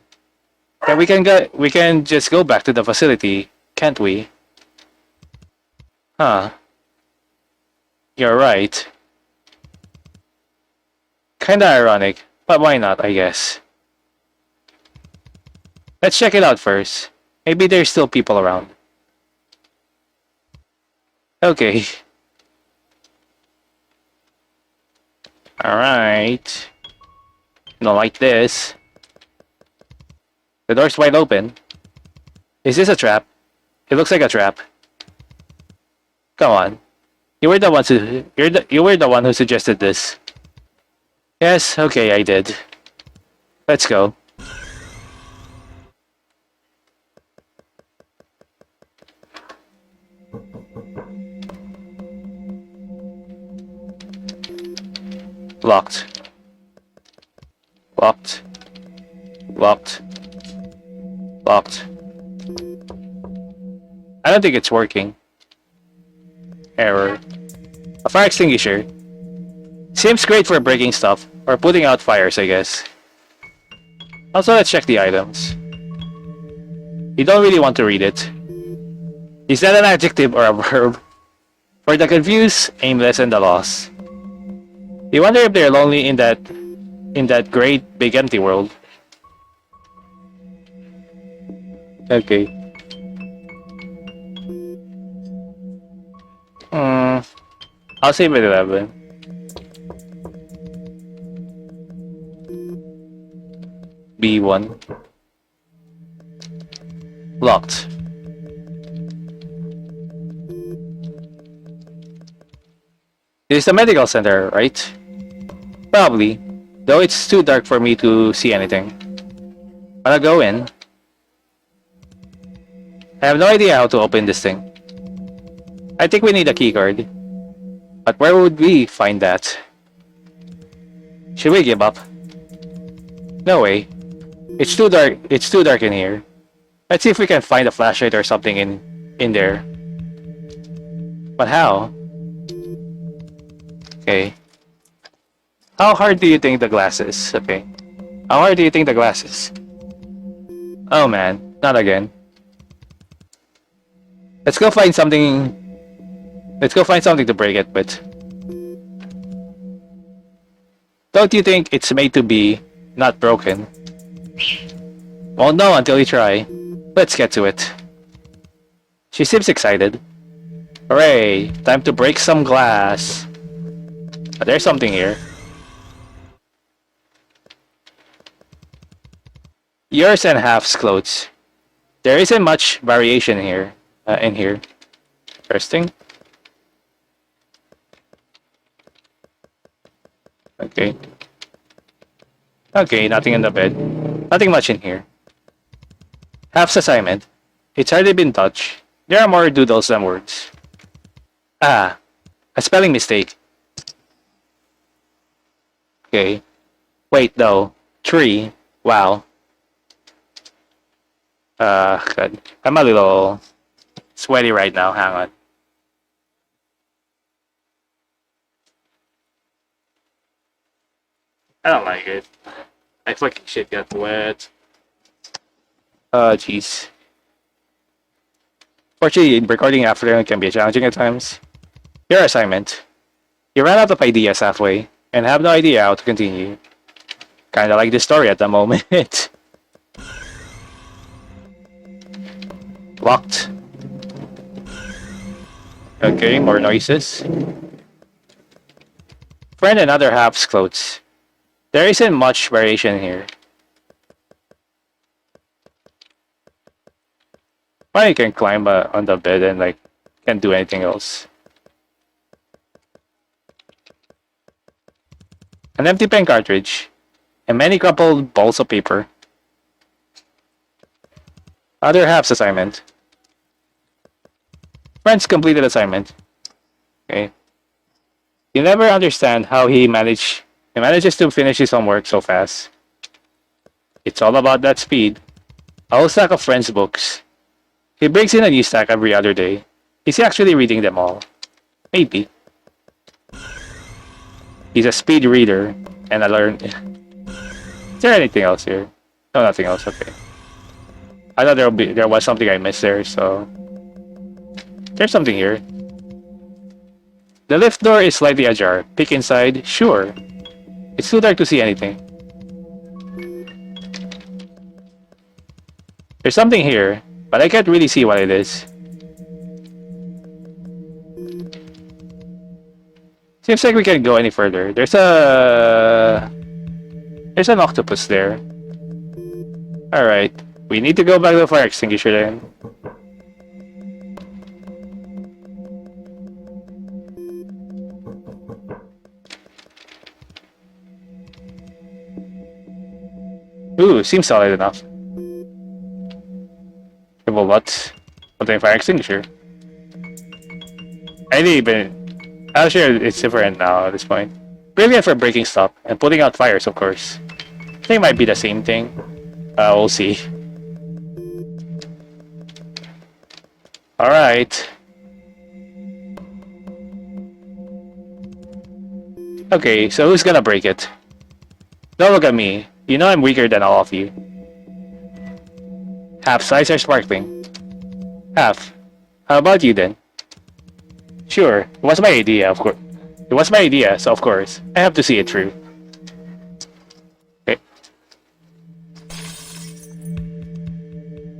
then we can just go back to the facility, can't we? Huh, you're right. Kinda ironic, but why not, I guess. Let's check it out first. Maybe there's still people around. Okay. Alright. Not like this. The door's wide open. Is this a trap? It looks like a trap. Come on. You were the one who suggested this. Yes, okay, I did. Let's go. Locked. Locked. Locked. Locked. I don't think it's working. Error. A fire extinguisher. Seems great for breaking stuff, or putting out fires, I guess. Also, let's check the items. You don't really want to read it. Is that an adjective or a verb? For the confused, aimless, and the lost. You wonder if they're lonely in that great big empty world. Okay. I'll save it 11. B1. Locked. This is the medical center, right? Probably. Though it's too dark for me to see anything. Wanna go in? I have no idea how to open this thing. I think we need a keycard. But where would we find that? Should we give up? No way. It's too dark. It's too dark in here. Let's see if we can find a flashlight or something in there. But how? Okay. How hard do you think the glass is? Okay. How hard do you think the glass is? Oh man, not again. Let's go find something. Let's go find something to break it with. Don't you think it's made to be not broken? Won't know until you try. Let's get to it. She seems excited. Hooray! Time to break some glass. But there's something here. Yours and Half's clothes. There isn't much variation here. In here. Interesting. Okay. Okay, nothing in the bed. Nothing much in here. Half's assignment. It's hardly been touched. There are more doodles than words. Ah, a spelling mistake. Okay. Wait, though. Tree. Wow. God. I'm a little sweaty right now. Hang on. I don't like it. My fucking shit got wet. Jeez. Fortunately, recording afternoon can be challenging at times. Your assignment. You ran out of ideas halfway, and have no idea how to continue. Kinda like this story at the moment. Locked. Okay, more noises. Friend and other half's clothes. There isn't much variation here. Why you can climb on the bed and like can't do anything else. An empty pen cartridge and many crumpled balls of paper. Other half's assignment. Friend's completed assignment. Okay. You never understand how he manages to finish his homework so fast. It's all about that speed. A whole stack of friends' books. He brings in a new stack every other day. Is he actually reading them all? Maybe. He's a speed reader and I learned. Is there anything else here? No, nothing else. Okay. I thought there was something I missed there, so there's something here. The lift door is slightly ajar. Peek inside. Sure. It's too dark to see anything. There's something here, but I can't really see what it is. Seems like we can't go any further. There's an octopus there. Alright. We need to go back to the fire extinguisher then. Ooh, seems solid enough. Well, what? Something fire extinguisher. I didn't even. I'm sure it's different now at this point. Brilliant for breaking stuff and putting out fires, of course. I think it might be the same thing. We'll see. Alright. Okay, so who's gonna break it? Don't look at me. You know I'm weaker than all of you. Half's eyes are sparkling. Half. How about you then? Sure, it was my idea, of course. It was my idea, so of course, I have to see it through. Okay.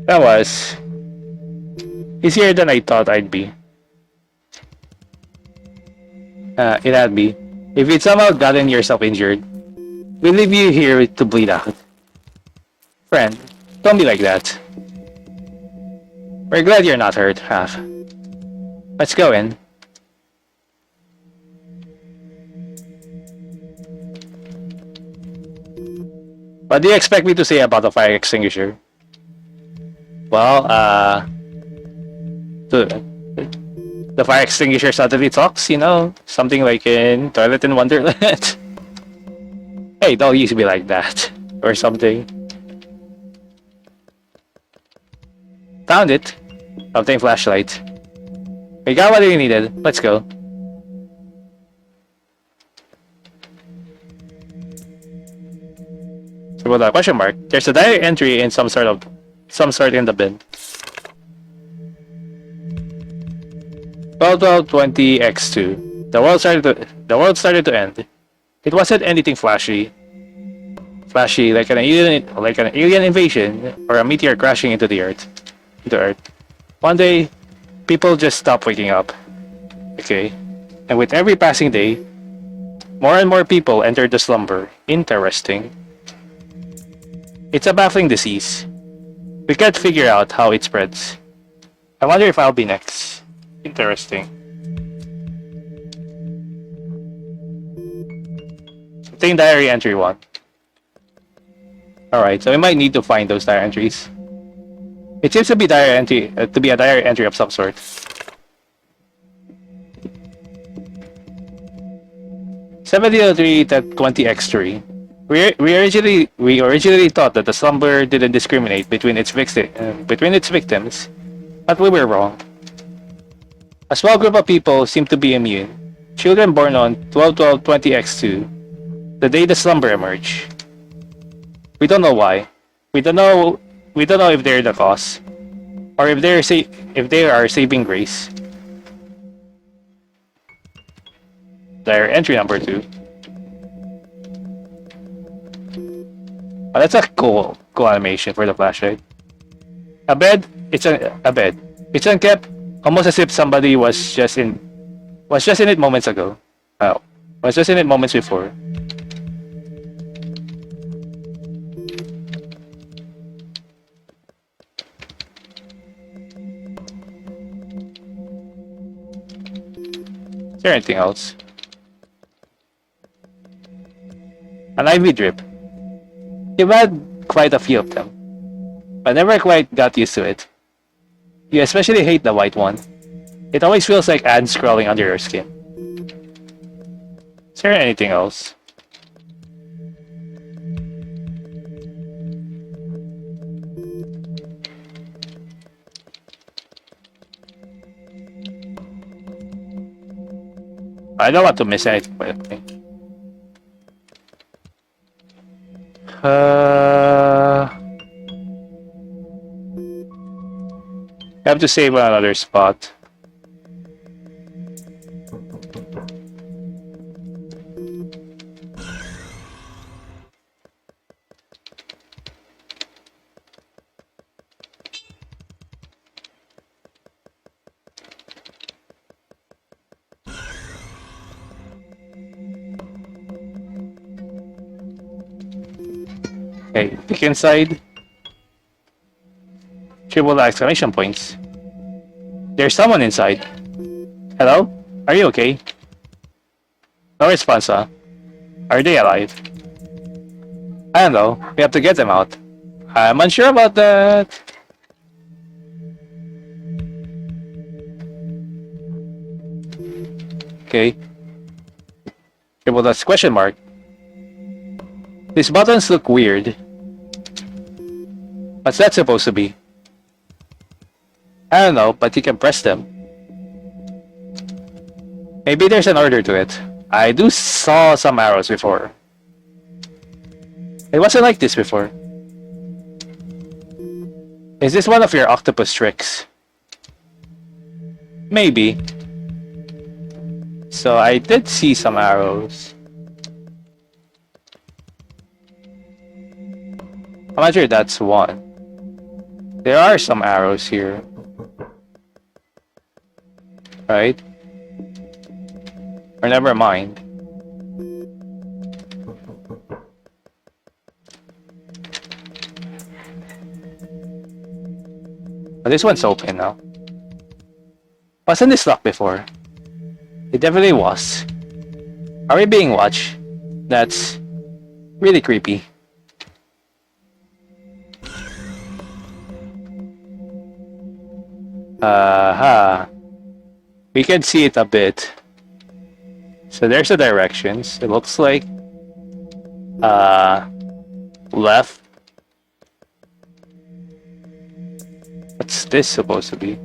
That was easier than I thought I'd be. It had be. If you'd somehow gotten yourself injured, we'll leave you here to bleed out. Friend, don't be like that. We're glad you're not hurt, Half. Let's go in. What do you expect me to say about the fire extinguisher? Well, the fire extinguisher suddenly talks, you know? Something like in Toilet in Wonderland. Hey, don't use me like that. Or something. Found it. Something flashlight. We got what we needed. Let's go. So with a question mark, there's a diary entry in some sort in the bin. 12-12-20x2. The world started to end. It wasn't anything flashy like an alien invasion or a meteor crashing into Earth. One day, people just stopped waking up. Okay, and with every passing day, more and more people entered the slumber. Interesting. It's a baffling disease. We can't figure out how it spreads. I wonder if I'll be next. Interesting. Obtain diary entry 1. Alright, so we might need to find those diary entries. It seems to be a diary entry of some sort. (7003-20x3). We originally thought that the slumber didn't discriminate between its victims, but we were wrong. A small group of people seem to be immune. Children born on 12-12-20x2, the day the slumber emerged. We don't know why. We don't know if they're the cause, or if they are saving grace. Diary entry number 2. Oh, that's a cool animation for the flashlight. A bed. It's unkept. Almost as if somebody was just in it moments ago. Oh, was just in it moments before. Is there anything else? An IV drip. You've had quite a few of them, but never quite got used to it. You especially hate the white one. It always feels like ants crawling under your skin. Is there anything else? I don't want to miss anything, by the way. I have to save another spot. Okay, pick inside. Triple exclamation points. There's someone inside. Hello? Are you okay? No response, huh? Are they alive? I don't know. We have to get them out. I'm unsure about that. Okay. Triple that's question mark. These buttons look weird. What's that supposed to be? I don't know, but you can press them. Maybe there's an order to it. I do saw some arrows before. It wasn't like this before. Is this one of your octopus tricks? Maybe. So I did see some arrows. I'm not sure that's one. There are some arrows here. Right? Or never mind. But this one's open now. Wasn't this locked before? It definitely was. Are we being watched? That's really creepy. We can see it a bit. So there's the directions. It looks like left. What's this supposed to be?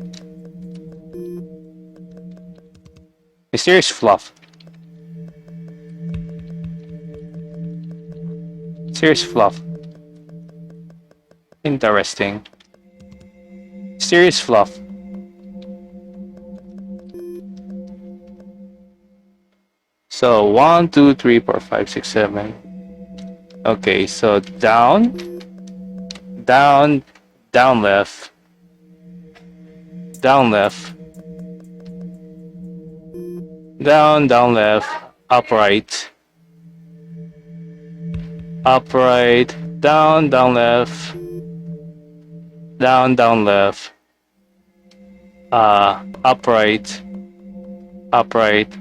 Mysterious fluff. Mysterious fluff. Interesting. Mysterious fluff. So 1, 2, 3, 4, 5, 6, 7. Okay, so down, down, down left, down left, down, down left, upright, upright, down, down left, down, down left, upright, upright,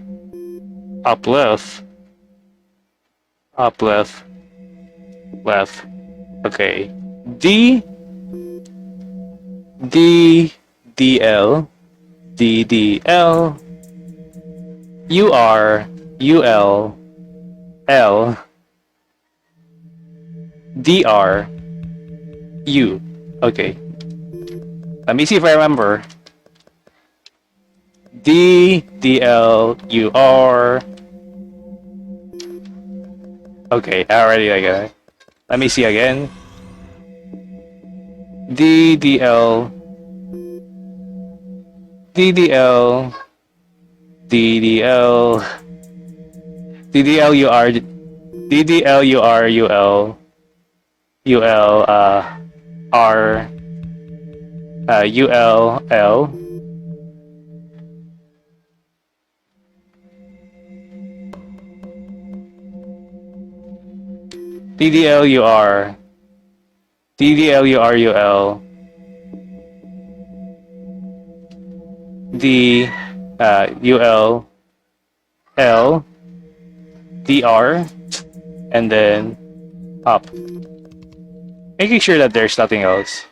up left, left. Okay. D, D, D, L, D, D, L, U, R, U, L, L, D, R, U. Okay. Let me see if I remember. D, D, L, U, R. Okay, already I get it. Let me see again. D, D, L, D, D, L, D, D, L, D, D, L, U, R, D, D, L, U, R, U, L, U, L, R, U, L, L, DDLUR, DDLURUL, D UL L DR, and then up. Making sure that there's nothing else.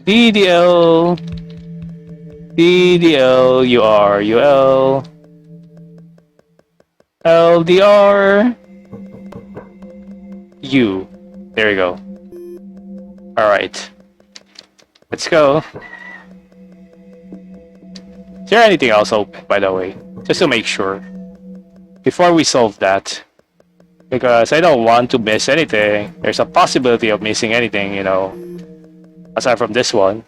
DDL DDLURUL LDR U. There we go. Alright. Let's go. Is there anything else open, by the way? Just to make sure. Before we solve that. Because I don't want to miss anything. There's a possibility of missing anything, you know. Aside from this one.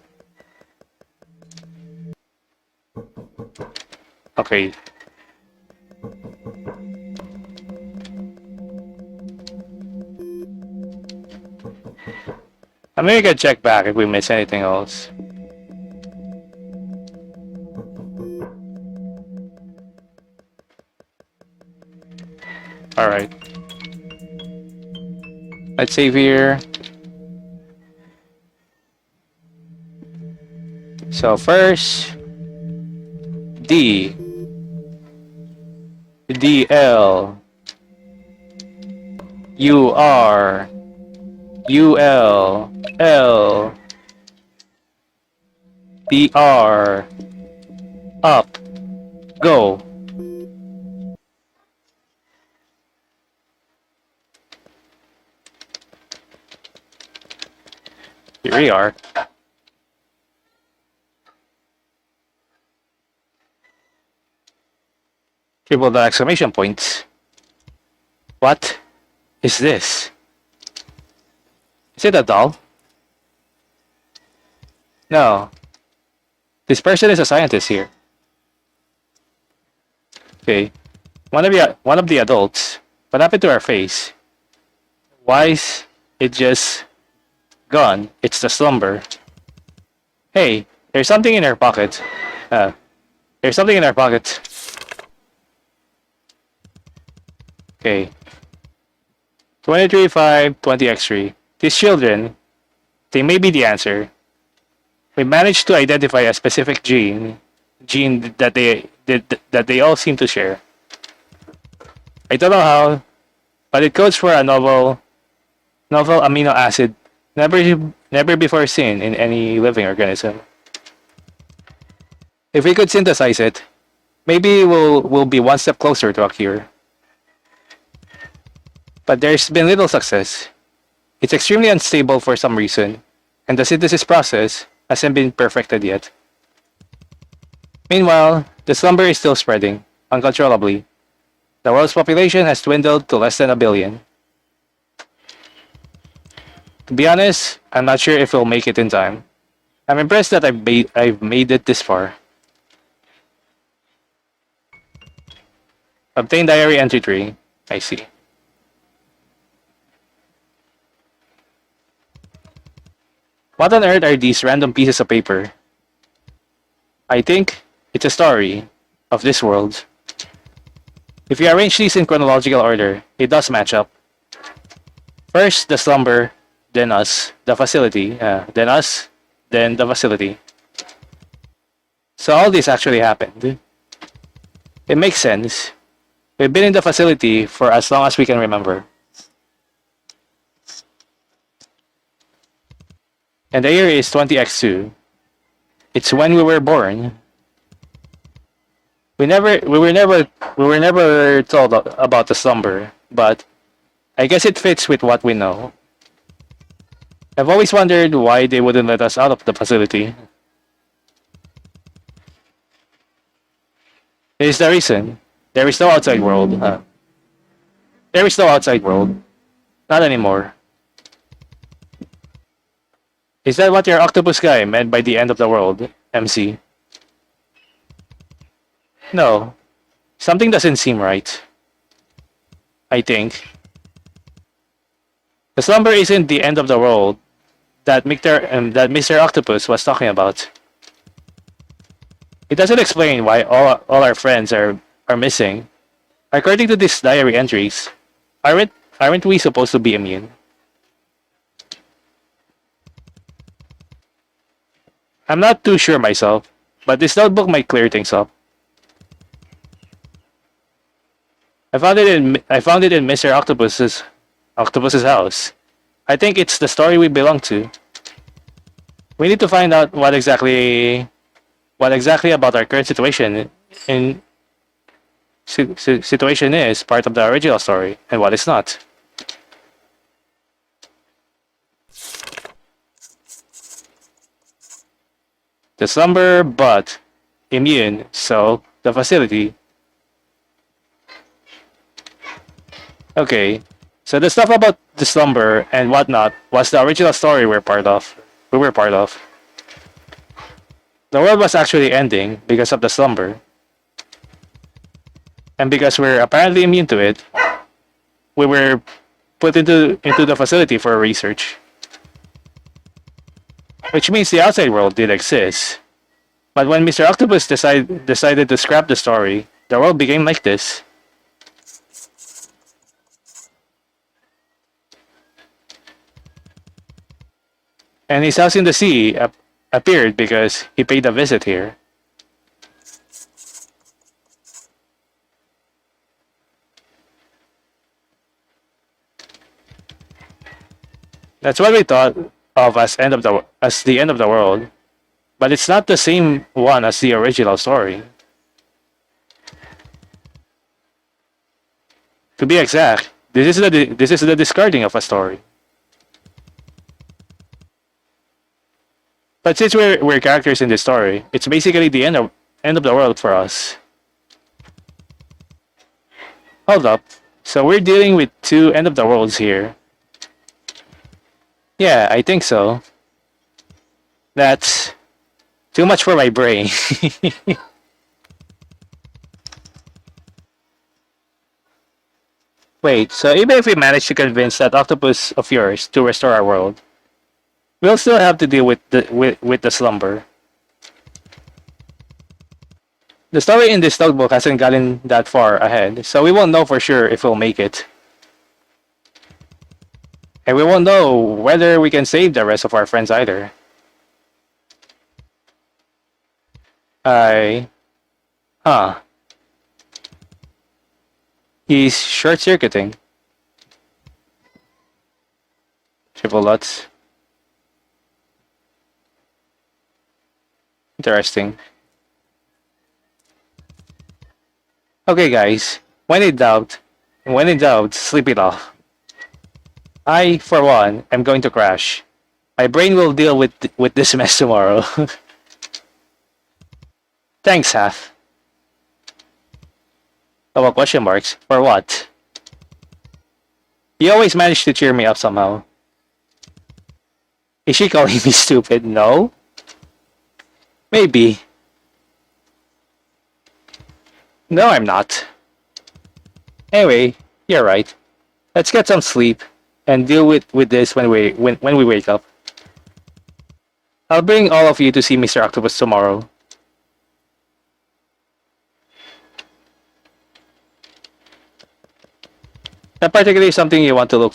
Okay. I'm gonna check back if we miss anything else. Alright. Let's save here. So first, D, DL, UR, UL, L, DR, up, go. Here we are. Triple the exclamation points. What is this? Is it a doll? No. This person is a scientist here. Okay. One of the adults. What happened to her face? Why is it just gone? It's the slumber. Hey, there's something in her pocket. There's something in her pocket. Okay. 23,520x3. These children, they may be the answer. We managed to identify a specific gene that they all seem to share. I don't know how, but it codes for a novel amino acid never before seen in any living organism. If we could synthesize it, maybe we'll be one step closer to a cure. But there's been little success. It's extremely unstable for some reason, and the synthesis process hasn't been perfected yet. Meanwhile, the slumber is still spreading, uncontrollably. The world's population has dwindled to less than 1 billion. To be honest, I'm not sure if we'll make it in time. I'm impressed that I've made it this far. Obtain diary entry tree. I see. What on earth are these random pieces of paper? I think it's a story of this world. If you arrange these in chronological order, it does match up. First, the slumber, then us, the facility, then us, then the facility. So all this actually happened. It makes sense. We've been in the facility for as long as we can remember. And the year is 20x2. It's when we were born. We were never told about the slumber, but I guess it fits with what we know. I've always wondered why they wouldn't let us out of the facility. Here's the reason. There is no outside world. There is no outside world. Not anymore. Is that what your octopus guy meant by the end of the world, MC? No. Something doesn't seem right. I think. The slumber isn't the end of the world that Mr. Octopus was talking about. It doesn't explain why all our friends are missing. According to these diary entries, aren't we supposed to be immune? I'm not too sure myself, but this notebook might clear things up. I found it in Mr. Octopus's house. I think it's the story we belong to. We need to find out what exactly about our current in situation is part of the original story and what is not. The slumber but immune, so the facility. Okay, so the stuff about the slumber and whatnot was the original story we're part of. We were part of. The world was actually ending because of the slumber. And because we're apparently immune to it, we were put into the facility for research. Which means the outside world did exist. But when Mr. Octopus decided to scrap the story, the world became like this. And his house in the sea appeared because he paid a visit here. That's what we thought of as the end of the world, but it's not the same one as the original story. To be exact, this is the discarding of a story. But since we're characters in this story, it's basically the end of the world for us. Hold up. So we're dealing with two end of the worlds here. Yeah, I think so. That's too much for my brain. Wait, so even if we manage to convince that octopus of yours to restore our world, we'll still have to deal with the slumber. The story in this notebook hasn't gotten that far ahead, so we won't know for sure if we'll make it. And we won't know whether we can save the rest of our friends either. Huh. He's short-circuiting. Triple Lutz. Interesting. Okay, guys. When in doubt, sleep it off. I, for one, am going to crash. My brain will deal with this mess tomorrow. Thanks, Half. Oh, well, question marks. For what? You always manage to cheer me up somehow. Is she calling me stupid? No? Maybe. No, I'm not. Anyway, you're right. Let's get some sleep and deal with this when we wake up. I'll bring all of you to see Mr. Octopus tomorrow. Not particularly something you want to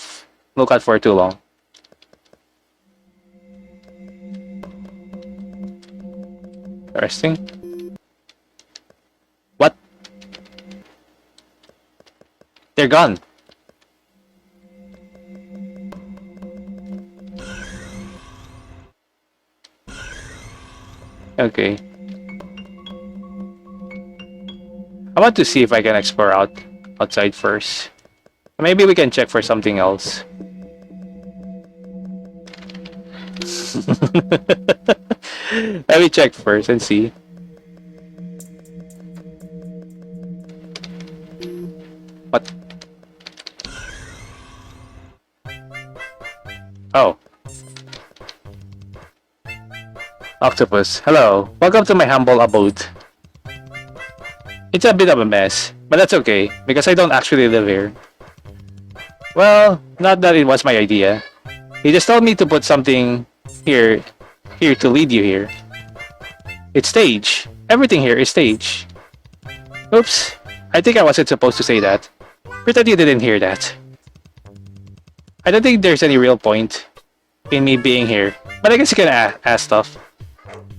look at for too long. Interesting. What? They're gone. Okay. I want to see if I can explore outside first. Maybe we can check for something else. Let me check first and see. What? Oh. Octopus, hello. Welcome to my humble abode. It's a bit of a mess, but that's okay, because I don't actually live here. Well, not that it was my idea. He just told me to put something here to lead you here. It's stage. Everything here is stage. Oops. I think I wasn't supposed to say that. Pretend you didn't hear that. I don't think there's any real point in me being here, but I guess you can ask stuff.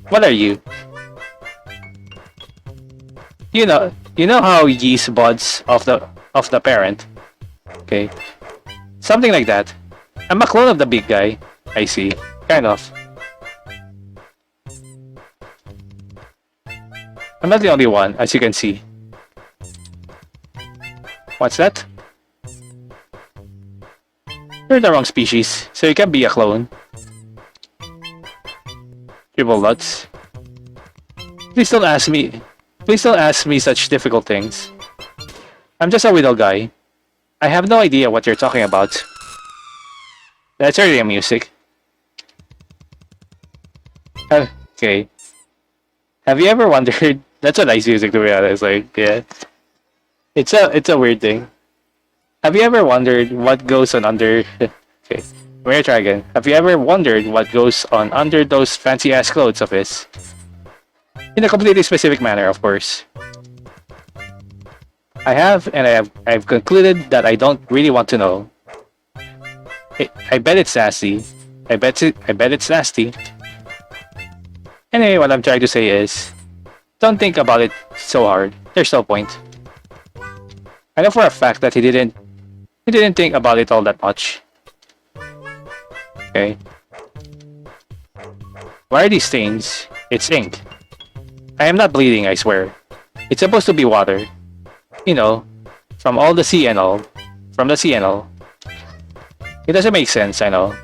What are you? You know how yeast buds of the parent. Okay, something like that. I'm a clone of the big guy. I see. Kind of. I'm not the only one, as you can see. What's that? You're the wrong species, so you can be a clone. Triple nuts. Please don't ask me. Please don't ask me such difficult things. I'm just a little guy. I have no idea what you're talking about. That's really music. Okay. Have you ever wondered? That's a nice music to be honest. Like, yeah, it's a weird thing. Have you ever wondered what goes on under? Okay, we're gonna try again. Have you ever wondered what goes on under those fancy ass clothes of his? In a completely specific manner, of course. I have, and I've concluded that I don't really want to know. I bet it's nasty. I bet it's nasty. Anyway, what I'm trying to say is, don't think about it so hard. There's no point. I know for a fact that he didn't think about it all that much. Okay. Why are these stains? It's ink. I am not bleeding, I swear. It's supposed to be water. You know, from all the sea and all. From the sea and all. It doesn't make sense, I know.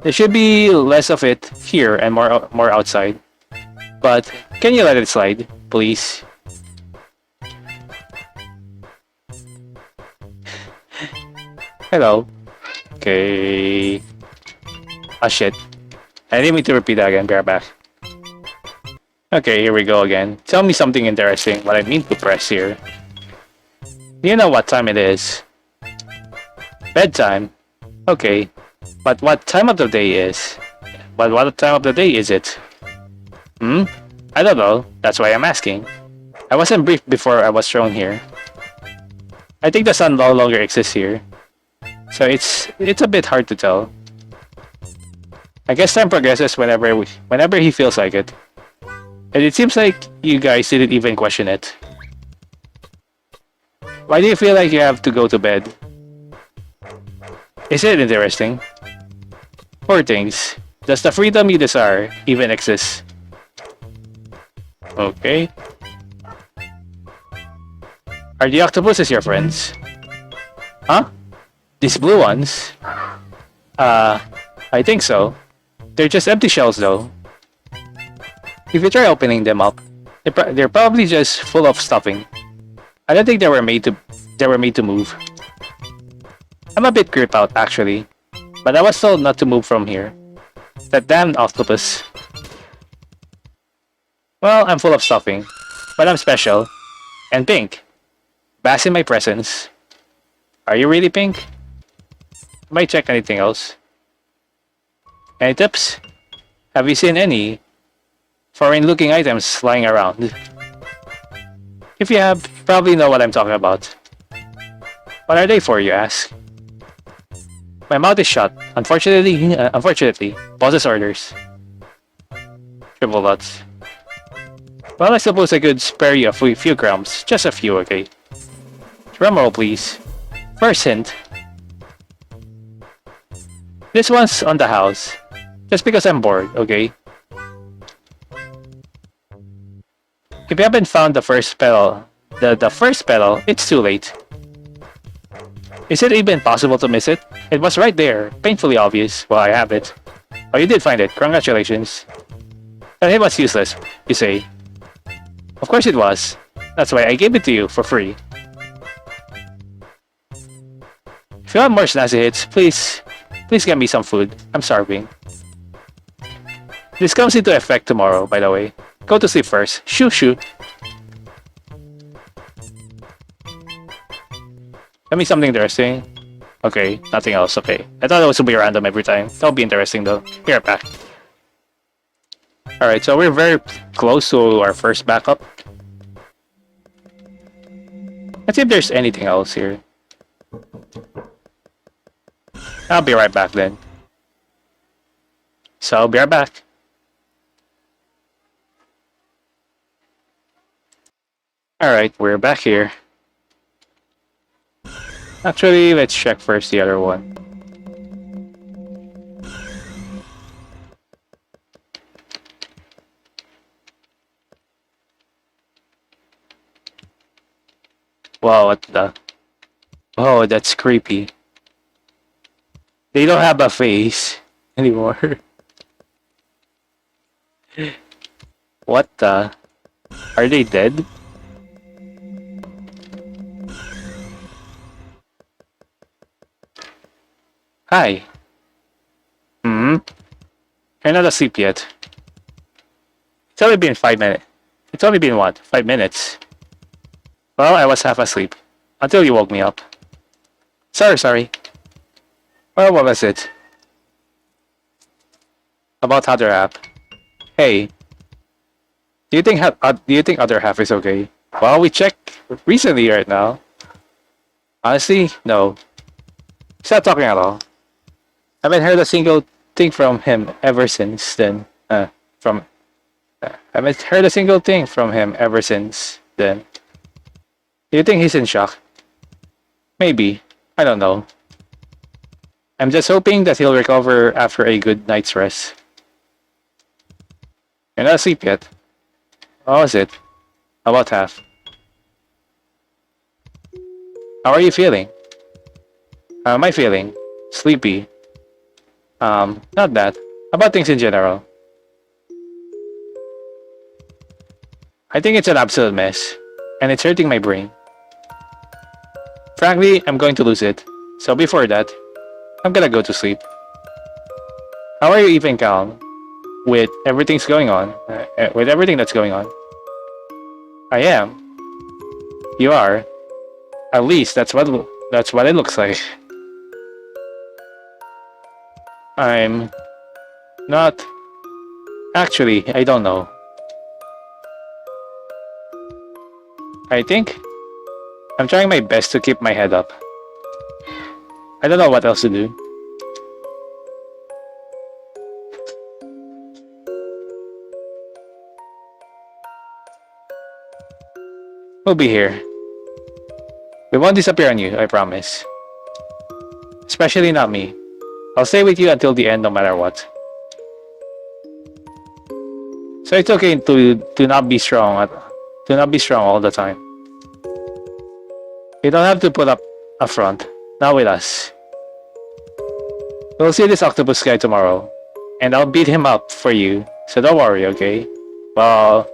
There should be less of it here and more outside. But can you let it slide, please? Hello. Okay. Ah shit. I didn't mean to repeat that again. Be right back. Okay, here we go again. Tell me something interesting. What I mean to press here. Do you know what time it is? Bedtime. Okay. But what time of the day is? But what time of the day is it? I don't know. That's why I'm asking. I wasn't briefed before I was thrown here. I think the sun no longer exists here. So it's a bit hard to tell. I guess time progresses whenever he feels like it. And it seems like you guys didn't even question it. Why do you feel like you have to go to bed? Is it interesting? Poor things. Does the freedom you desire even exist? Okay. Are the octopuses your friends? Huh? These blue ones? I think so. They're just empty shells though. If you try opening them up, they're probably just full of stuffing. I don't think they were made to move. I'm a bit creeped out actually, but I was told not to move from here. That damn octopus. Well, I'm full of stuffing, but I'm special. And pink. Bask in my presence. Are you really pink? Might check anything else. Any tips? Have you seen any foreign looking items lying around? If you have, you probably know what I'm talking about. What are they for, you ask? My mouth is shut. Unfortunately, boss's orders. Triple dots. Well, I suppose I could spare you a few crumbs. Just a few, okay? Drumroll, please. First hint. This one's on the house. Just because I'm bored, okay? If you haven't found the first petal, the first petal, it's too late. Is it even possible to miss it? It was right there, painfully obvious. Well, I have it. Oh, you did find it. Congratulations. And it was useless, you say. Of course it was. That's why I gave it to you for free. If you want more snazzy hits, please get me some food. I'm starving. This comes into effect tomorrow, by the way. Go to sleep first. Shoo shoo. Tell me something interesting. Okay, nothing else. Okay. I thought it was to be random every time. That'll be interesting though. Be right back. Alright, so we're very close to our first backup. Let's see if there's anything else here. I'll be right back then. So I'll be right back. Alright, we're back here. Actually, let's check first the other one. Wow, what the? Oh, that's creepy. They don't have a face anymore. What the? Are they dead? Hi. Hmm? You're not asleep yet. It's only been 5 minutes. It's only been what? 5 minutes? Well, I was half asleep. Until you woke me up. Sorry. Well, what was it? About other half. Hey, do you think other half is okay? Well, we checked recently right now. Honestly, no. He's not talking at all. I haven't heard a single thing from him ever since then. From I haven't heard a single thing from him ever since then. Do you think he's in shock? Maybe. I don't know. I'm just hoping that he'll recover after a good night's rest. You're not asleep yet. How was it? About half. How are you feeling? How am I feeling? Sleepy. Not that. About things in general. I think it's an absolute mess. And it's hurting my brain. Frankly, I'm going to lose it. So before that, I'm gonna go to sleep. How are you even calm? With everything's going on. With everything that's going on. I am. You are. At least that's what it looks like. I'm not. Actually, I don't know. I think I'm trying my best to keep my head up. I don't know what else to do. We'll be here. We won't disappear on you, I promise. Especially not me. I'll stay with you until the end no matter what. So it's okay to not be strong all the time. You don't have to put up a front. Not with us. We'll see this octopus guy tomorrow. And I'll beat him up for you. So don't worry, okay? Well,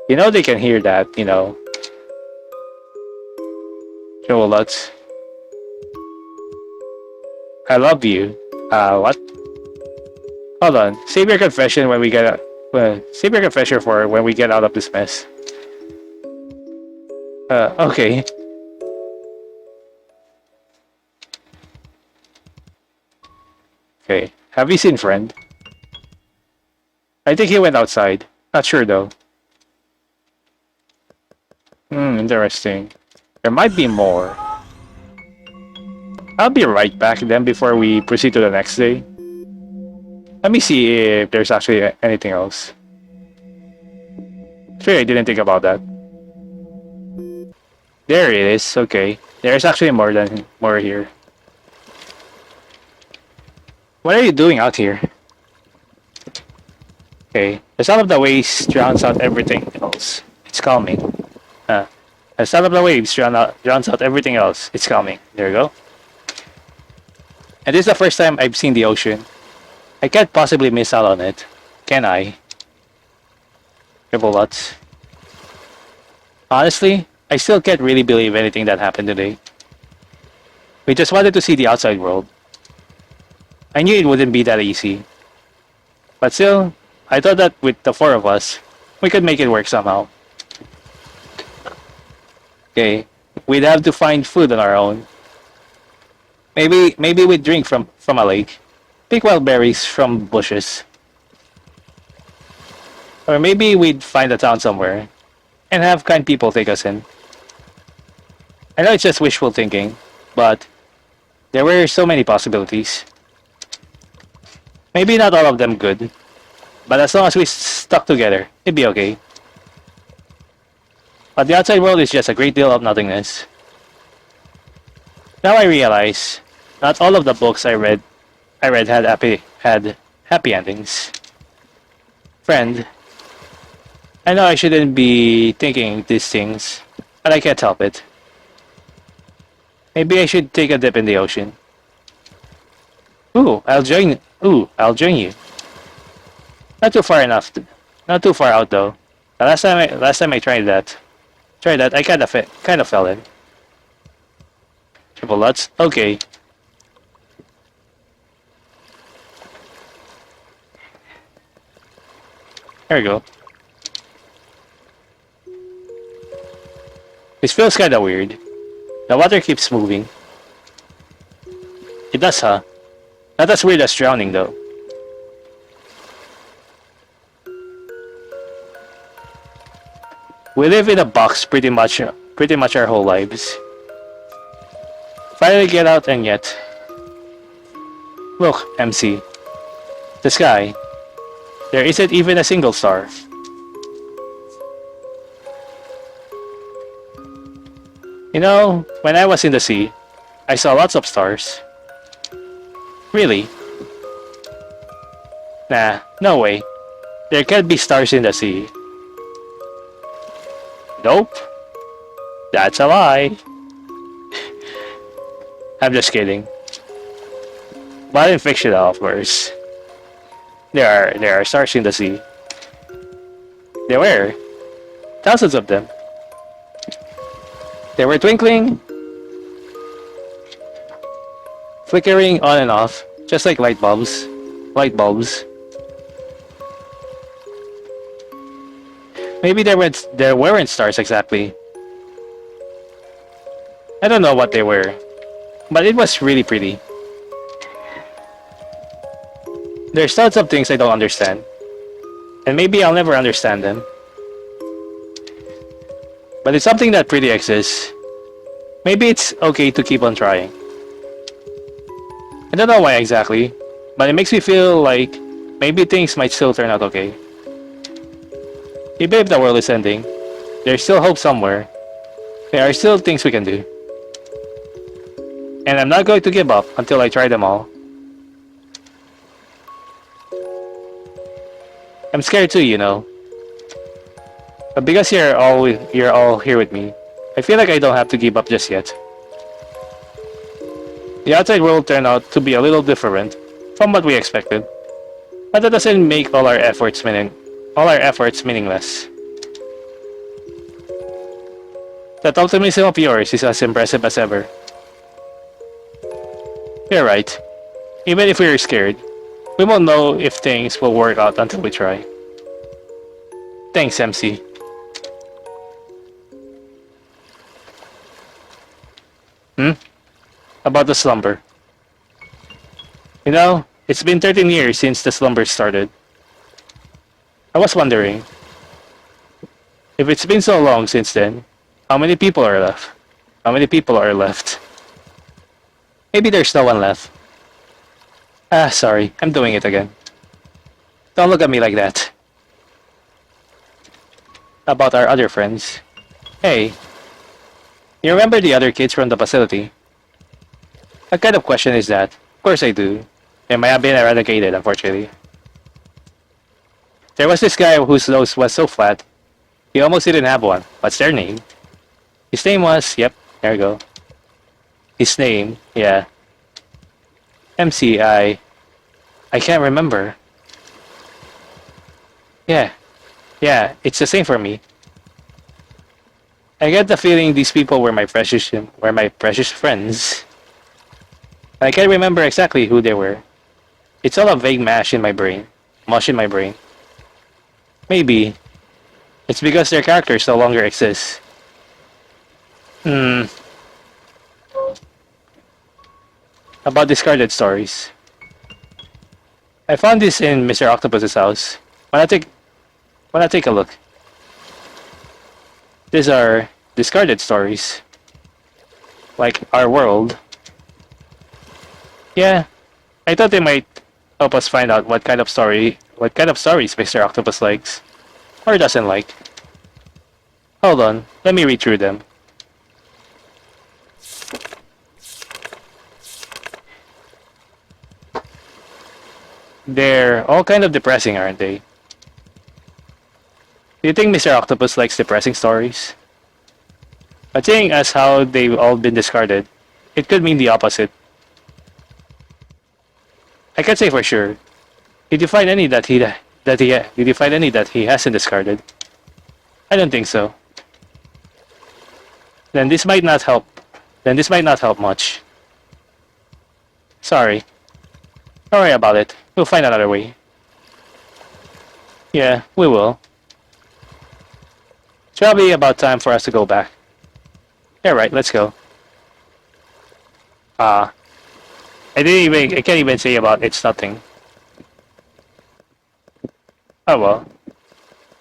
you know they can hear that, you know. Lots. I love you. What? Hold on. Save your confession when we get out. Save your confession for when we get out of this mess. Okay. Okay. Have you seen friend? I think he went outside. Not sure though. Interesting. There might be more. I'll be right back then before we proceed to the next day. Let me see if there's actually anything else. Sure, I didn't think about that. There it is. Okay. There's actually more here. What are you doing out here? Okay. The sound of the waves drowns out everything else. It's calming. The sound of the waves drowns out everything else. It's calming. There you go. And this is the first time I've seen the ocean. I can't possibly miss out on it. Can I? Triple lots. Honestly, I still can't really believe anything that happened today. We just wanted to see the outside world. I knew it wouldn't be that easy. But still, I thought that with the four of us, we could make it work somehow. Okay, we'd have to find food on our own. Maybe we'd drink from a lake. Pick wild berries from bushes. Or maybe we'd find a town somewhere and have kind people take us in. I know it's just wishful thinking, but there were so many possibilities. Maybe not all of them good, but as long as we stuck together, it'd be okay. But the outside world is just a great deal of nothingness. Now I realize, not all of the books I read had happy endings. Friend, I know I shouldn't be thinking these things, but I can't help it. Maybe I should take a dip in the ocean. I'll join you. Not too far enough. Not too far out though. The last time I tried that I kind of fell in. Triple Lutz. Okay. There we go. This feels kinda weird. The water keeps moving. It does, huh? Not as weird as drowning, though. We live in a box pretty much our whole lives. Finally get out and yet. Look, MC. The sky. There isn't even a single star. You know, when I was in the sea, I saw lots of stars. Really? Nah, no way. There can't be stars in the sea. Nope. That's a lie. I'm just kidding. But in fiction, of course. There are stars in the sea. There were thousands of them. They were twinkling, flickering on and off, just like light bulbs. Light bulbs. Maybe there weren't stars exactly. I don't know what they were, but it was really pretty. There's tons of things I don't understand, and maybe I'll never understand them. But it's something that pretty exists. Maybe it's okay to keep on trying. I don't know why exactly, but it makes me feel like maybe things might still turn out okay. Even if the world is ending, there's still hope somewhere. There are still things we can do. And I'm not going to give up until I try them all. I'm scared too, you know. But because you're all here with me, I feel like I don't have to give up just yet. The outside world turned out to be a little different from what we expected, but that doesn't make all our efforts meaningless. That optimism of yours is as impressive as ever. You're right. Even if we're scared, we won't know if things will work out until we try. Thanks, MC. About the slumber. You know, it's been 13 years since the slumber started. I was wondering, if it's been so long since then, how many people are left? How many people are left? Maybe there's no one left. Ah, sorry, I'm doing it again. Don't look at me like that. About our other friends. Hey, you remember the other kids from the facility? What kind of question is that? Of course I do. They might have been eradicated, unfortunately. There was this guy whose nose was so flat, he almost didn't have one. What's their name? His name was, yep, there we go. His name, yeah. MC, I can't remember. Yeah, it's the same for me. I get the feeling these people were my precious friends. I can't remember exactly who they were. It's all a vague mush in my brain. Maybe it's because their characters no longer exist. About discarded stories. I found this in Mr. Octopus's house. Wanna take a look? These are discarded stories. Like our world. Yeah, I thought they might help us find out what kind of stories Mr. Octopus likes or doesn't like. Hold on, let me read through them. They're all kind of depressing, aren't they? Do you think Mr. Octopus likes depressing stories? But seeing as how they've all been discarded, it could mean the opposite. I can't say for sure. Did you find any did you find any that he hasn't discarded? I don't think so. Then this might not help. Then this might not help much. Sorry. Don't worry about it. We'll find another way. Yeah, we will. It's probably about time for us to go back. Yeah, right, let's go. I can't even say about it's nothing. Oh well.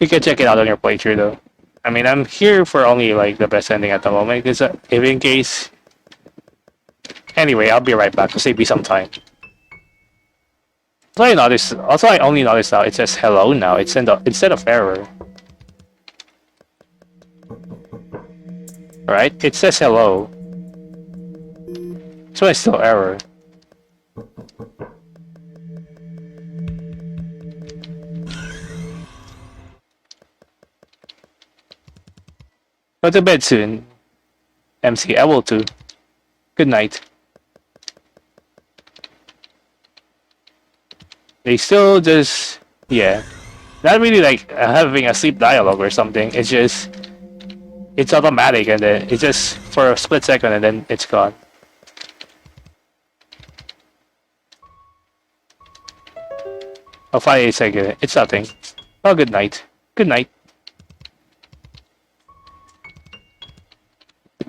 You can check it out on your playthrough though. I mean, I'm here for only like the best ending at the moment, because if in case... Anyway, I'll be right back to save me some time. Also I only noticed now it says hello now instead of error. Right? It says hello. So it's still error. Go to bed soon. MC, I will too. Good night. They still just... yeah. Not really like having a sleep dialogue or something. It's just... it's automatic and then it's just for a split second and then it's gone. Oh, 5 seconds. It's nothing. Oh, good night. Good night.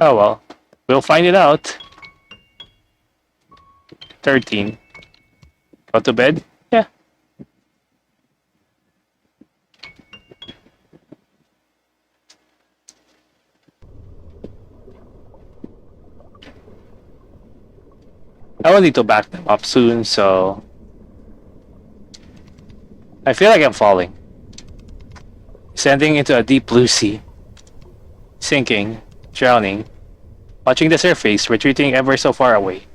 Oh well. We'll find it out. 13. Go to bed? Yeah. I will need to back them up soon, so... I feel like I'm falling. Descending into a deep blue sea. Sinking. Drowning. Watching the surface, retreating ever so far away.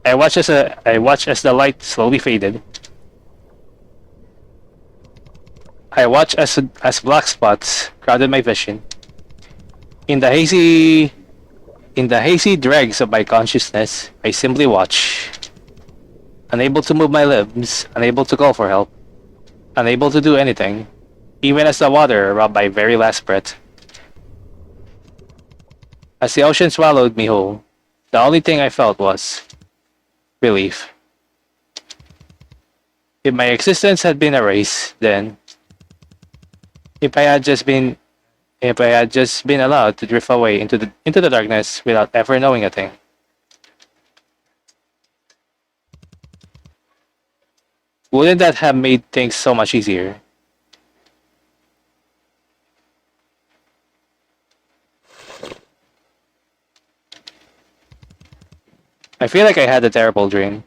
I watched as the light slowly faded. I watched as black spots crowded my vision. In the hazy dregs of my consciousness, I simply watch. Unable to move my limbs, unable to call for help, unable to do anything, even as the water robbed my very last breath. As the ocean swallowed me whole, the only thing I felt was relief. If my existence had been erased, then if I had just been allowed to drift away into the darkness without ever knowing a thing. Wouldn't that have made things so much easier? I feel like I had a terrible dream.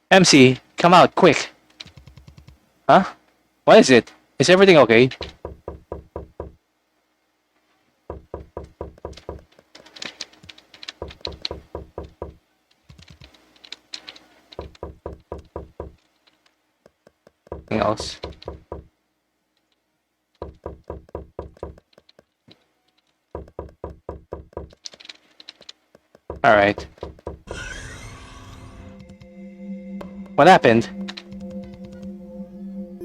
MC, come out, quick! Huh? What is it? Is everything okay? Anything else? Alright. What happened?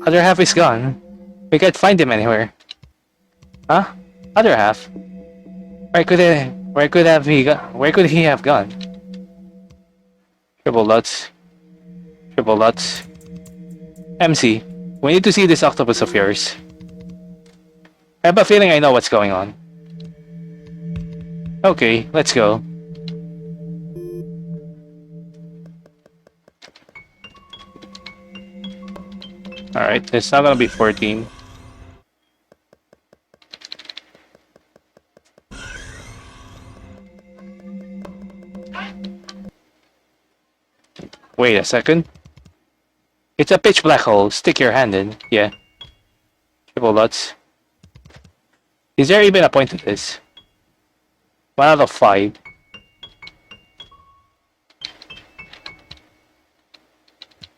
Other half is gone. We can't find him anywhere. Huh? Other half? Where could he have gone? Triple dots. Triple dots. MC, we need to see this octopus of yours. I have a feeling I know what's going on. Okay, let's go. Alright, it's not gonna be 14. Wait a second. It's a pitch black hole. Stick your hand in. Yeah. Triple dots. Is there even a point to this? 1 out of 5.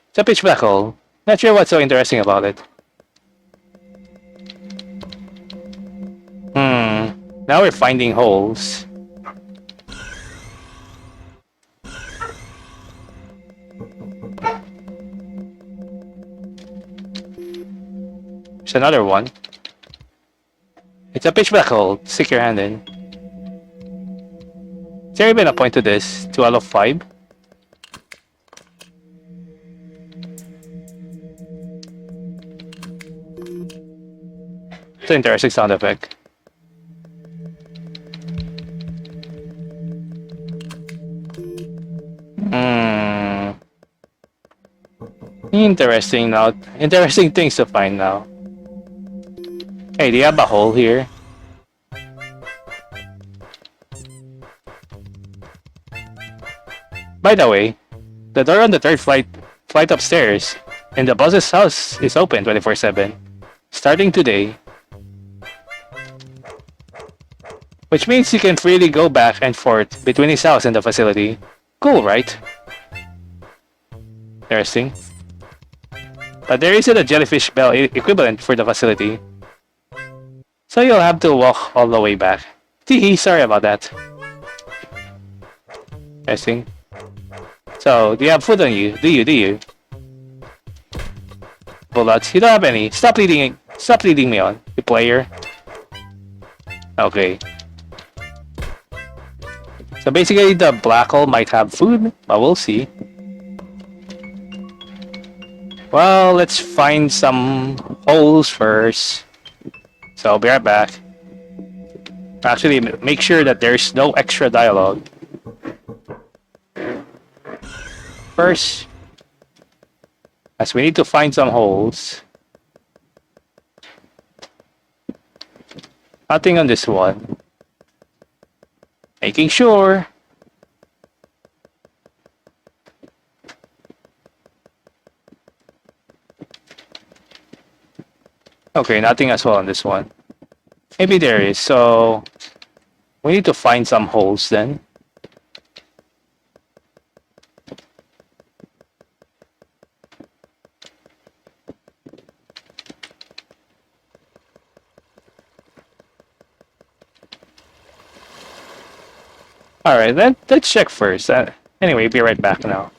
It's a pitch black hole. Not sure what's so interesting about it. Now we're finding holes. There's another one. It's a pitch black hole. Stick your hand in. Is there even a point to this? 2 out of 5? It's an interesting sound effect. Interesting now. Interesting things to find now. Hey, do you have a hole here? By the way, the door on the third flight upstairs in the boss's house is open 24/7, starting today. Which means you can freely go back and forth between his house and the facility. Cool, right? Interesting. But there isn't a jellyfish bell equivalent for the facility. So you'll have to walk all the way back. Teehee, sorry about that. Interesting. So, do you have food on you? Do you? Bullets, you don't have any. Stop leading me on, you player. Okay. So basically the black hole might have food, but we'll see. Well, let's find some holes first. So I'll be right back. Actually, make sure that there's no extra dialogue. First, as we need to find some holes. Nothing on this one. Making sure. Okay, nothing as well on this one. Maybe there is, so we need to find some holes then. Alright, let's check first. Anyway, be right back now.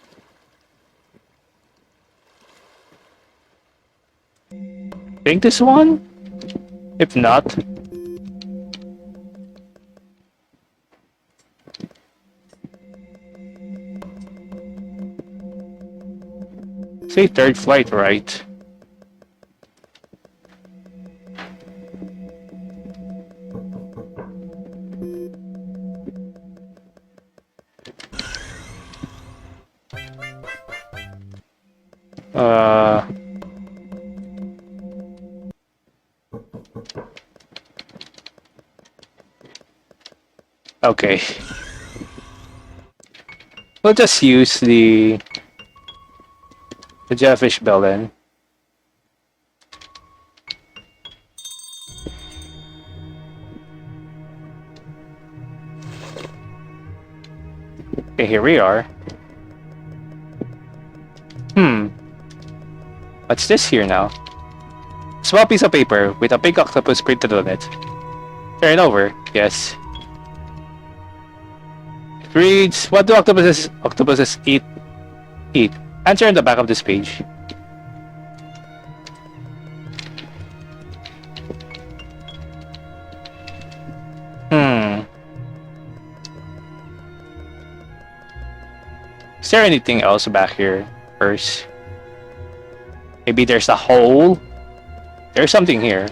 Think this one? If not... Say third flight, right? Okay. We'll just use the jellyfish bell then. Okay, here we are. What's this here now? Small piece of paper with a big octopus printed on it. Turn it over. Yes. It reads, what do octopuses eat? Answer on the back of this page. Is there anything else back here first? Maybe there's a hole? There's something here.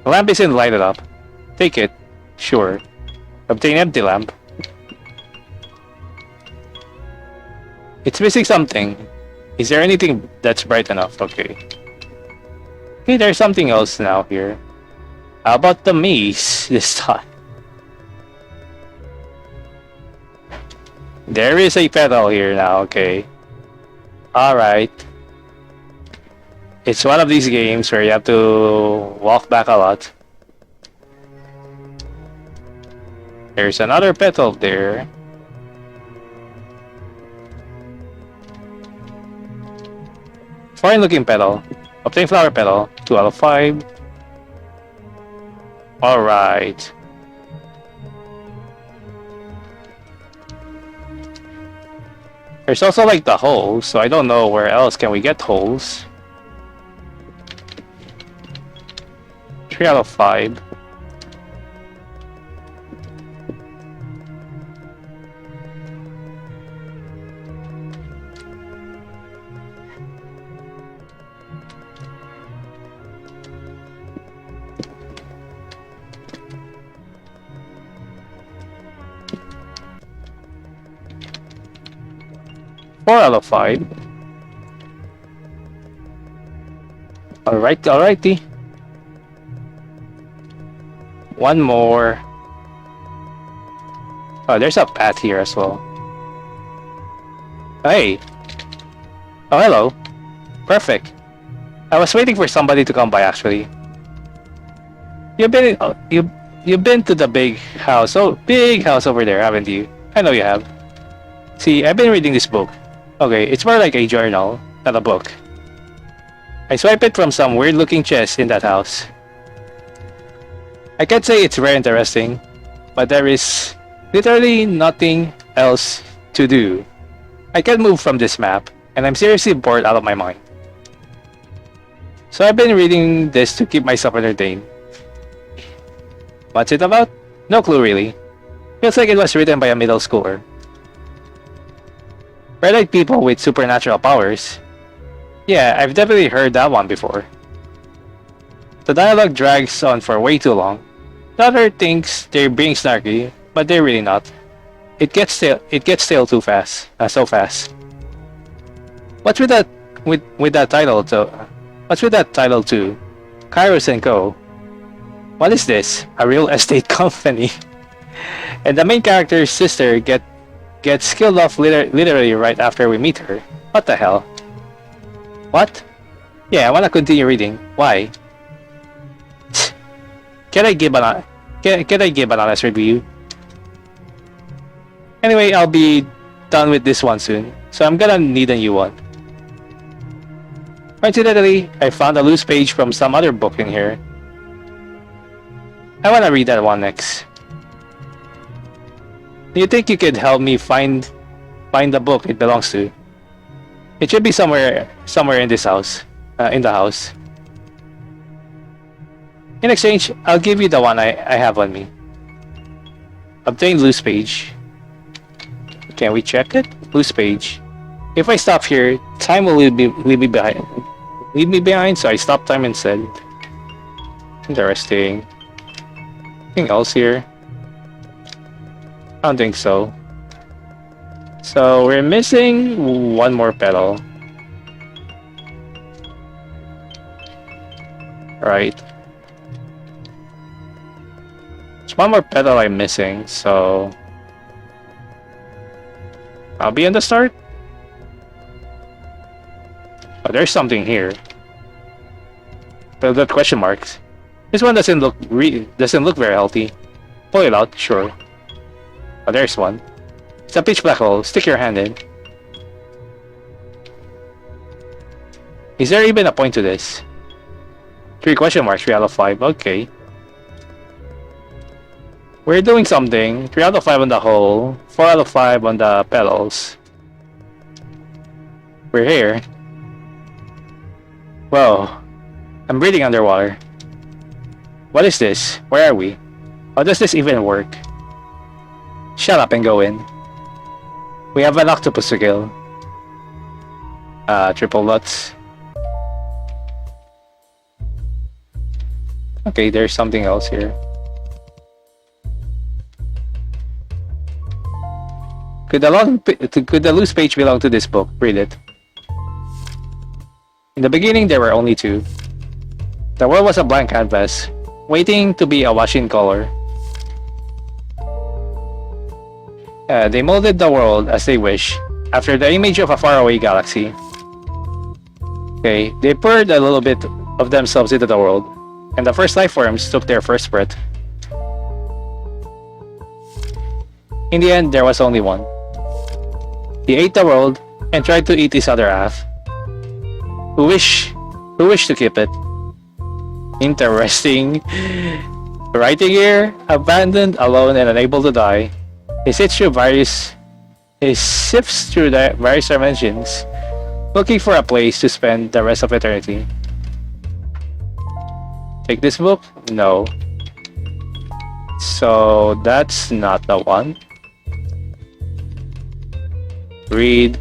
The lamp isn't lighted up. Take it. Sure. Obtain empty lamp. It's missing something. Is there anything that's bright enough? Okay. Okay, there's something else now here. How about the maze this time? There is a pedal here now, okay. Alright. It's one of these games where you have to walk back a lot. There's another petal there. Foreign looking petal. Obtain flower petal. 2 out of 5. Alright. There's also like the holes, so I don't know where else can we get holes. 3 out of 5. Four out of 5. Alrighty. One more. Oh, there's a path here as well. Hey. Oh, hello. Perfect. I was waiting for somebody to come by actually. You've been to the big house. Oh, big house over there, haven't you? I know you have. See, I've been reading this book. Okay, it's more like a journal, not a book. I swipe it from some weird-looking chest in that house. I can't say it's very interesting, but there is literally nothing else to do. I can't move from this map, and I'm seriously bored out of my mind. So I've been reading this to keep myself entertained. What's it about? No clue really. Feels like it was written by a middle schooler. We're like people with supernatural powers. Yeah, I've definitely heard that one before. The dialogue drags on for way too long. The author thinks they're being snarky, but they're really not. It gets stale too fast. So fast. What's with that with that title too? What's with that title too? Kairos and Co. What is this? A real estate company? And the main character's sister gets killed off literally right after we meet her. What the hell? What? Yeah, I wanna continue reading. Why? Can I give an honest review? Anyway, I'll be done with this one soon, so I'm gonna need a new one. Coincidentally, I found a loose page from some other book in here. I wanna read that one next. Do you think you could help me find the book it belongs to? It should be somewhere in this house, in the house. In exchange, I'll give you the one I have on me. Obtain loose page. Can we check it? Loose page. If I stop here, time will leave me behind. Leave me behind, so I stop time instead. Interesting. Anything else here? I don't think so. So we're missing one more petal. Right. There's one more petal I'm missing, so I'll be in the start. Oh, there's something here. Well, that question marks. This one doesn't look very healthy. Pull it out, sure. Oh, there's one. It's a pitch black hole. Stick your hand in. Is there even a point to this? 3 question marks, 3 out of 5. Okay. We're doing something. 3 out of 5 on the hole. 4 out of 5 on the petals. We're here. Whoa. I'm breathing underwater. What is this? Where are we? How does this even work? Shut up and go in. We have an octopus to kill. Triple nuts. Okay, there's something else here. Could the loose page belong to this book? Read it. In the beginning, there were only 2. The world was a blank canvas, waiting to be awash in color. They molded the world as they wish, after the image of a faraway galaxy. Okay, they poured a little bit of themselves into the world, and the first life forms took their first breath. In the end, there was only one. He ate the world and tried to eat his other half, who wished to keep it. Interesting. Writing here, abandoned, alone, and unable to die, he sifts through the various dimensions, looking for a place to spend the rest of eternity. Take this book? No. So that's not the one. Read.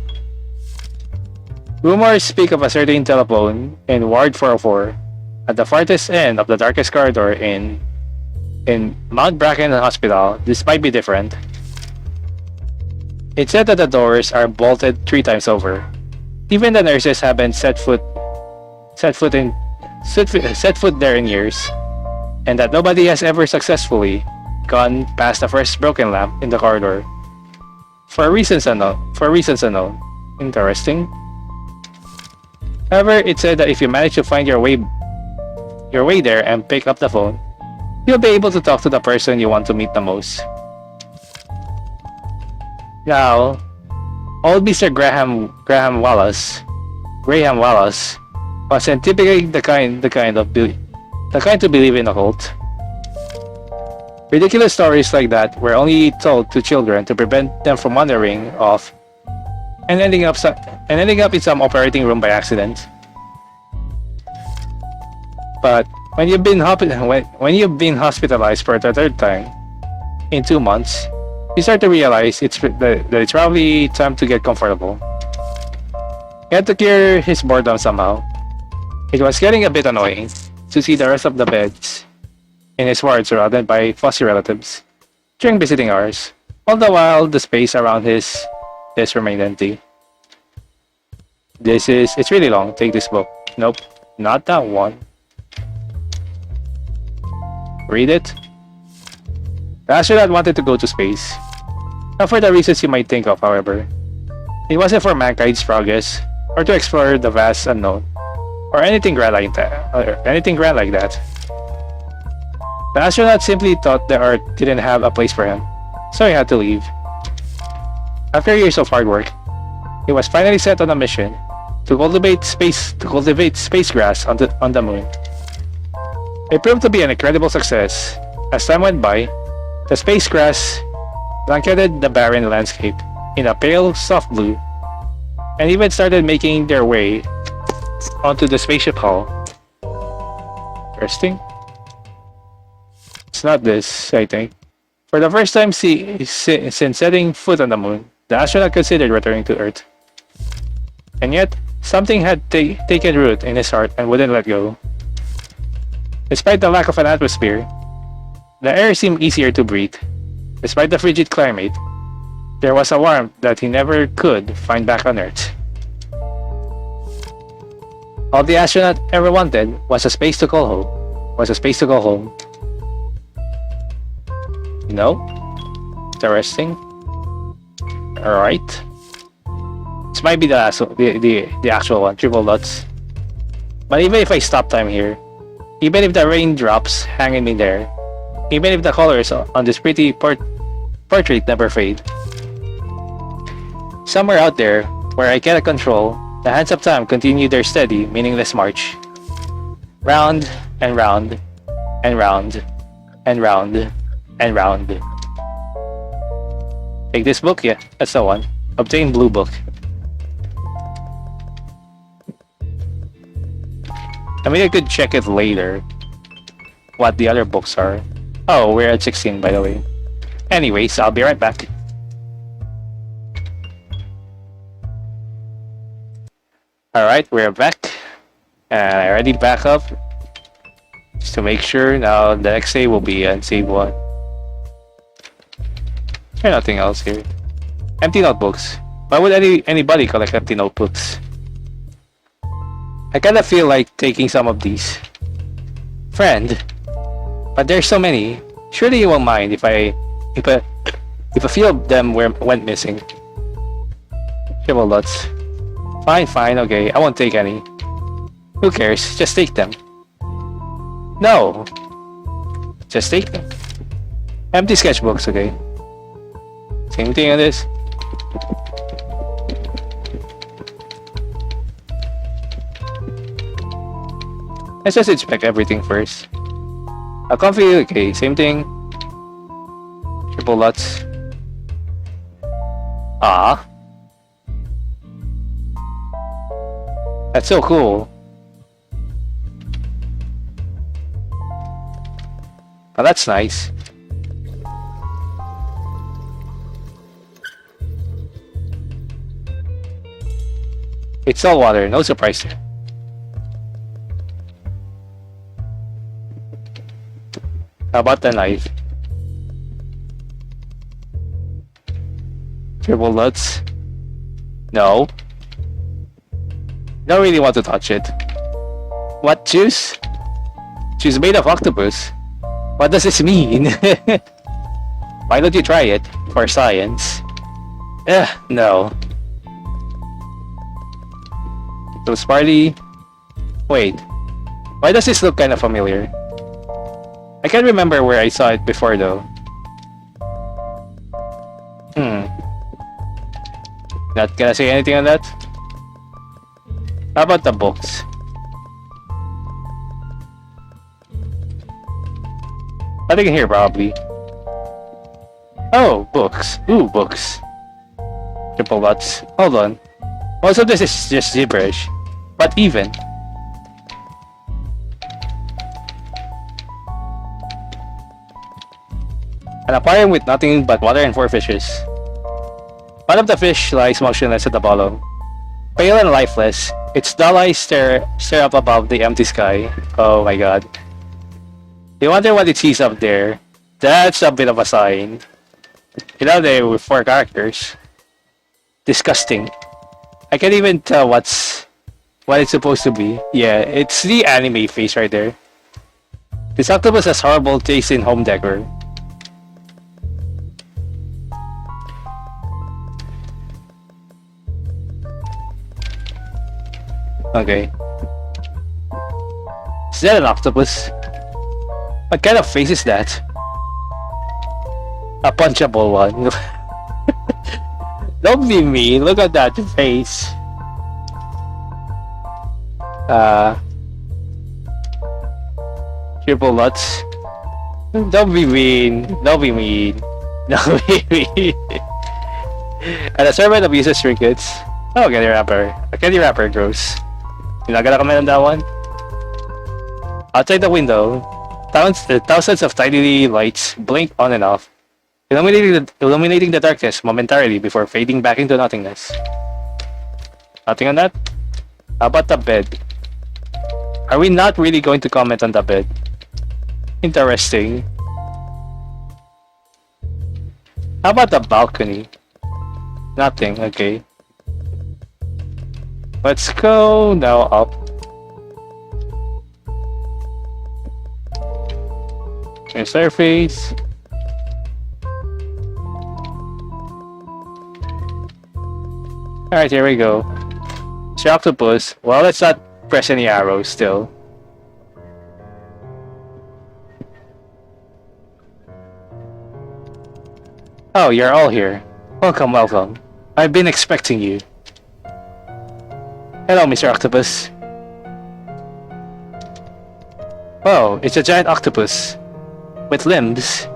Rumors speak of a certain telephone in Ward 404 at the farthest end of the darkest corridor in Mount Bracken Hospital. This might be different. It said that the doors are bolted 3 times over. Even the nurses haven't set foot there in years, and that nobody has ever successfully gone past the first broken lamp in the corridor. For reasons unknown. Interesting. However, it said that if you manage to find your way there and pick up the phone, you'll be able to talk to the person you want to meet the most. Now, old Mr. Graham Wallace wasn't typically the kind to believe in a cult. Ridiculous stories like that were only told to children to prevent them from wandering off and ending up in some operating room by accident. But when you've been hospitalized for the 3rd time in 2 months, you start to realize that it's probably time to get comfortable. He had to cure his boredom somehow. It was getting a bit annoying to see the rest of the beds in his ward surrounded by fussy relatives during visiting hours, all the while the space around his remained empty. It's really long. Take this book. Nope, not that one. Read it. The astronaut wanted to go to space. Not for the reasons you might think of, however. It wasn't for mankind's progress, or to explore the vast unknown, or anything grand like that. The astronaut simply thought the Earth didn't have a place for him, so he had to leave. After years of hard work, he was finally set on a mission to cultivate space grass on the moon. It proved to be an incredible success. As time went by, the space grass blanketed the barren landscape in a pale, soft blue, and even started making their way onto the spaceship hull. Interesting. It's not this, I think. For the first time since setting foot on the moon, the astronaut considered returning to Earth. And yet, something had taken root in his heart and wouldn't let go. Despite the lack of an atmosphere, the air seemed easier to breathe. Despite the frigid climate, there was a warmth that he never could find back on Earth. All the astronaut ever wanted was a space to call home. No? Interesting. Alright. This might be the actual one, triple dots. But even if I stop time here, even if the raindrops hang in me there, even if the colors on this pretty portrait never fade, somewhere out there, where I cannot control, the hands of time continue their steady, meaningless march. Round and round and round and round and round. Take this book? Yeah, that's the one. Obtain blue book. I mean, I could check it later, what the other books are. Oh, we're at 16, by the way. Anyways, I'll be right back. Alright, we're back. And I already back up. Just to make sure, now the next save will be save 1. There's nothing else here. Empty notebooks. Why would anybody collect empty notebooks? I kinda feel like taking some of these. Friend, but there's so many. Surely you won't mind if a few of them went missing. Triple dots. Fine, okay. I won't take any. Who cares? Just take them. No! Just take them. Empty sketchbooks, okay? Same thing on this. Let's just inspect everything first. A coffee, okay, same thing. Triple lots. Ah. That's so cool. Oh, that's nice. It's all water, no surprise there. How about the knife? Triple nuts? No. Don't really want to touch it. What juice? Juice made of octopus? What does this mean? Why don't you try it? For science. No. Toast Party. Wait. Why does this look kind of familiar? I can't remember where I saw it before though. Not gonna say anything on that? How about the books? Nothing here probably. Oh, books. Ooh, books. Triple lots. Hold on. Most of this is just gibberish. But even. An aquarium with nothing but water and 4 fishes. One of the fish lies motionless at the bottom. Pale and lifeless, its dull eyes stare up above the empty sky. Oh my god. You wonder what it sees up there. That's a bit of a sign. You know, they were 4 characters. Disgusting. I can't even tell what it's supposed to be. Yeah, it's the anime face right there. This octopus has horrible taste in home decor. Okay. Is that an octopus? What kind of face is that? A punchable one. Don't be mean, look at that face. Triple nuts. Don't be mean. Don't be mean. Don't be mean. And a servant abuses trinkets. Oh, candy wrapper. A candy wrapper gross. You're not gonna comment on that one? Outside the window, thousands of tiny lights blink on and off, illuminating the darkness momentarily before fading back into nothingness. Nothing on that? How about the bed? Are we not really going to comment on the bed? Interesting. How about the balcony? Nothing, okay. Let's go now up. Surface. Alright, here we go. It's octopus. Well, let's not press any arrows still. Oh, you're all here. Welcome, welcome. I've been expecting you. Hello, Mr. Octopus. Oh, it's a giant octopus. With limbs.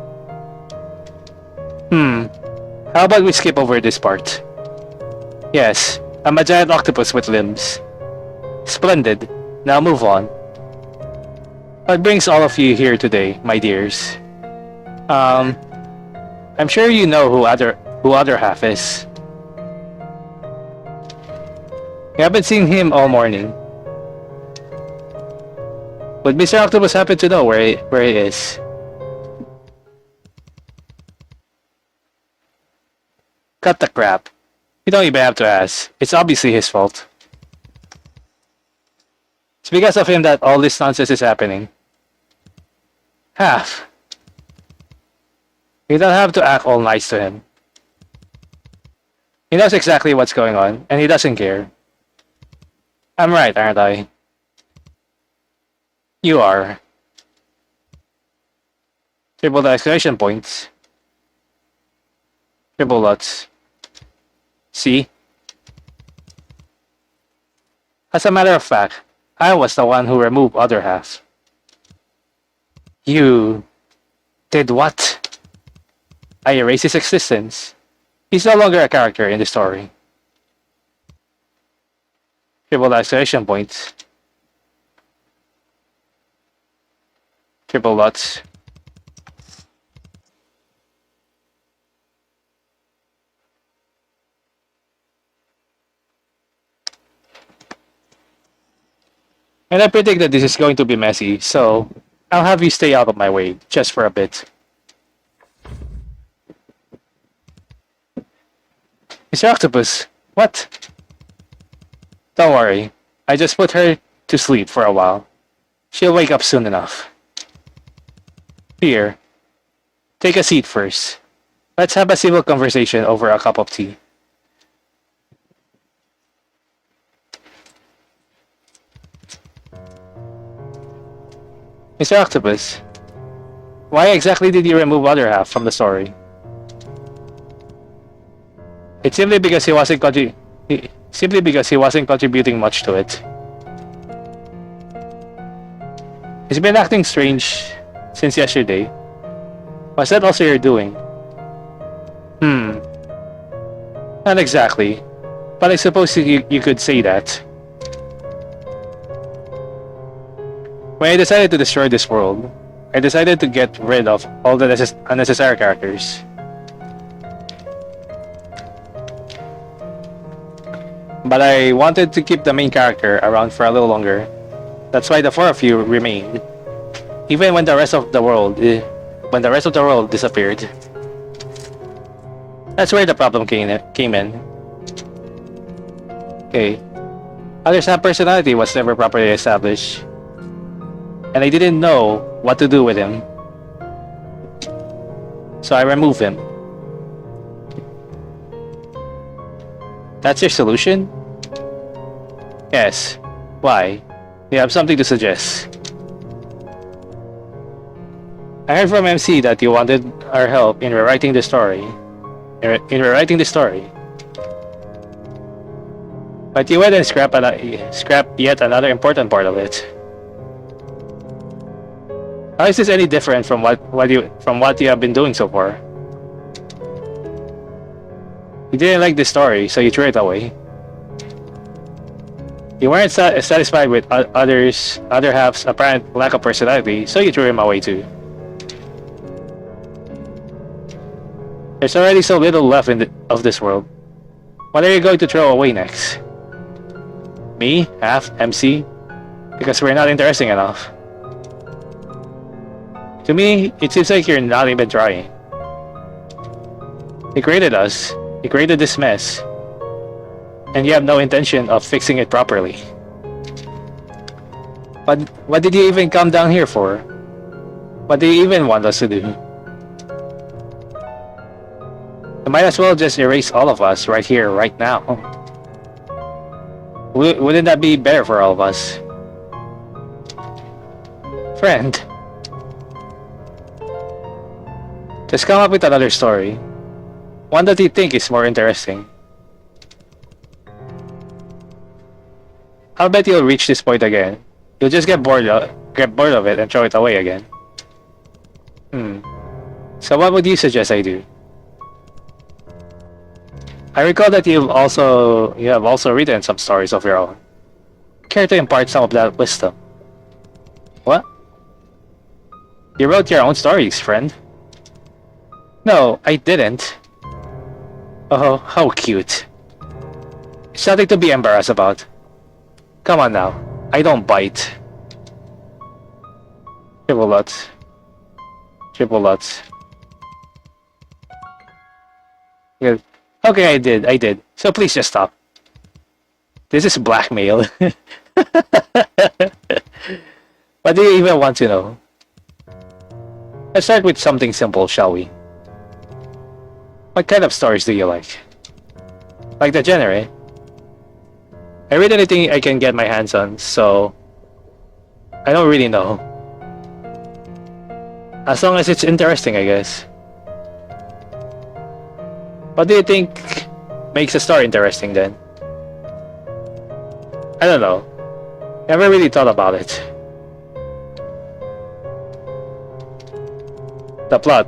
How about we skip over this part? Yes, I'm a giant octopus with limbs. Splendid. Now move on. What brings all of you here today, my dears? I'm sure you know who other half is. You haven't seen him all morning. Would Mr. Octopus happen to know where he is? Cut the crap. You don't even have to ask. It's obviously his fault. It's because of him that all this nonsense is happening. Half. You don't have to act all nice to him. He knows exactly what's going on, and he doesn't care. I'm right, aren't I? You are. Triple the exclamation points. Triple dots. See? As a matter of fact, I was the one who removed other half. You did what? I erased his existence. He's no longer a character in the story. Triple the exclamation points. Triple dots. And I predict that this is going to be messy, so I'll have you stay out of my way, just for a bit. Mr. Octopus, what? Don't worry, I just put her to sleep for a while. She'll wake up soon enough. Here, take a seat first. Let's have a civil conversation over a cup of tea. Mr. Octopus, why exactly did you remove other half from the story? It's simply because he wasn't contributing much to it. He's been acting strange since yesterday. Was that also your doing? Not exactly, but I suppose you could say that. When I decided to destroy this world, I decided to get rid of all the unnecessary characters. But I wanted to keep the main character around for a little longer. That's why the four of you remained, even when the rest of the world disappeared. That's where the problem came in. Okay, Others' personality was never properly established, and I didn't know what to do with him. So I removed him. That's your solution? Yes. Why? You have something to suggest. I heard from MC that you wanted our help in rewriting the story. But you went and scrapped yet another important part of it. How is this any different from what you have been doing so far? You didn't like the story, so you threw it away. You weren't satisfied with other half's apparent lack of personality, so you threw him away too. There's already so little left of this world. What are you going to throw away next? Me? Half? MC? Because we're not interesting enough. To me, it seems like you're not even trying. You created us. You created this mess. And you have no intention of fixing it properly. But what did you even come down here for? What do you even want us to do? You might as well just erase all of us right here, right now. Wouldn't that be better for all of us? Friend. Just come up with another story. One that you think is more interesting. I'll bet you'll reach this point again. You'll just get bored of it and throw it away again. So what would you suggest I do? I recall that you have also written some stories of your own. Care to impart some of that wisdom? What? You wrote your own stories, friend? No, I didn't. Oh, how cute. It's nothing to be embarrassed about. Come on now, I don't bite. Triple lots. Triple lots. Good. Okay, I did. So please just stop. This is blackmail. What do you even want to know? Let's start with something simple, shall we? What kind of stories do you like? Like the genre? I read anything I can get my hands on, so I don't really know. As long as it's interesting, I guess. What do you think makes a story interesting then? I don't know. Never really thought about it. The plot.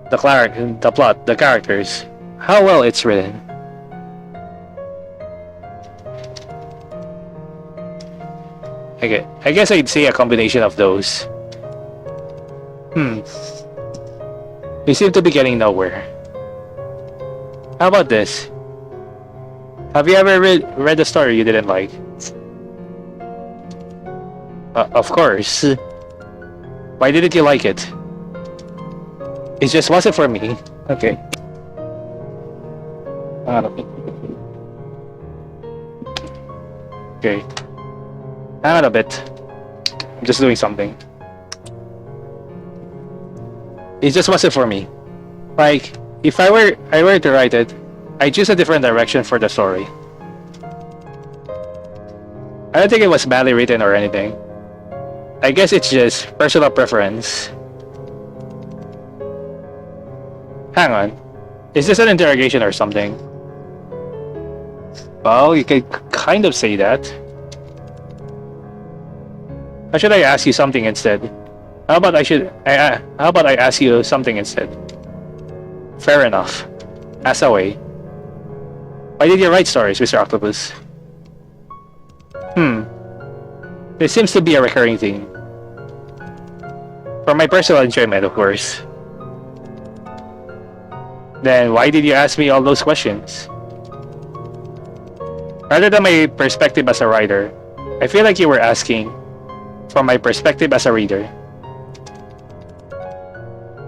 The characters. How well it's written. I guess I'd say a combination of those. We seem to be getting nowhere. How about this? Have you ever read a story you didn't like? Of course. Why didn't you like it? It just wasn't for me. Okay. Okay. Hang on a bit. I'm just doing something. It just wasn't for me. Like, if I were to write it, I'd choose a different direction for the story. I don't think it was badly written or anything. I guess it's just personal preference. Hang on. Is this an interrogation or something? Well, you could kind of say that. Or should I ask you something instead? How about I ask you something instead? Fair enough. Ask away. Why did you write stories, Mr. Octopus? There seems to be a recurring theme. For my personal enjoyment, of course. Then why did you ask me all those questions? Rather than my perspective as a writer, I feel like you were asking from my perspective as a reader.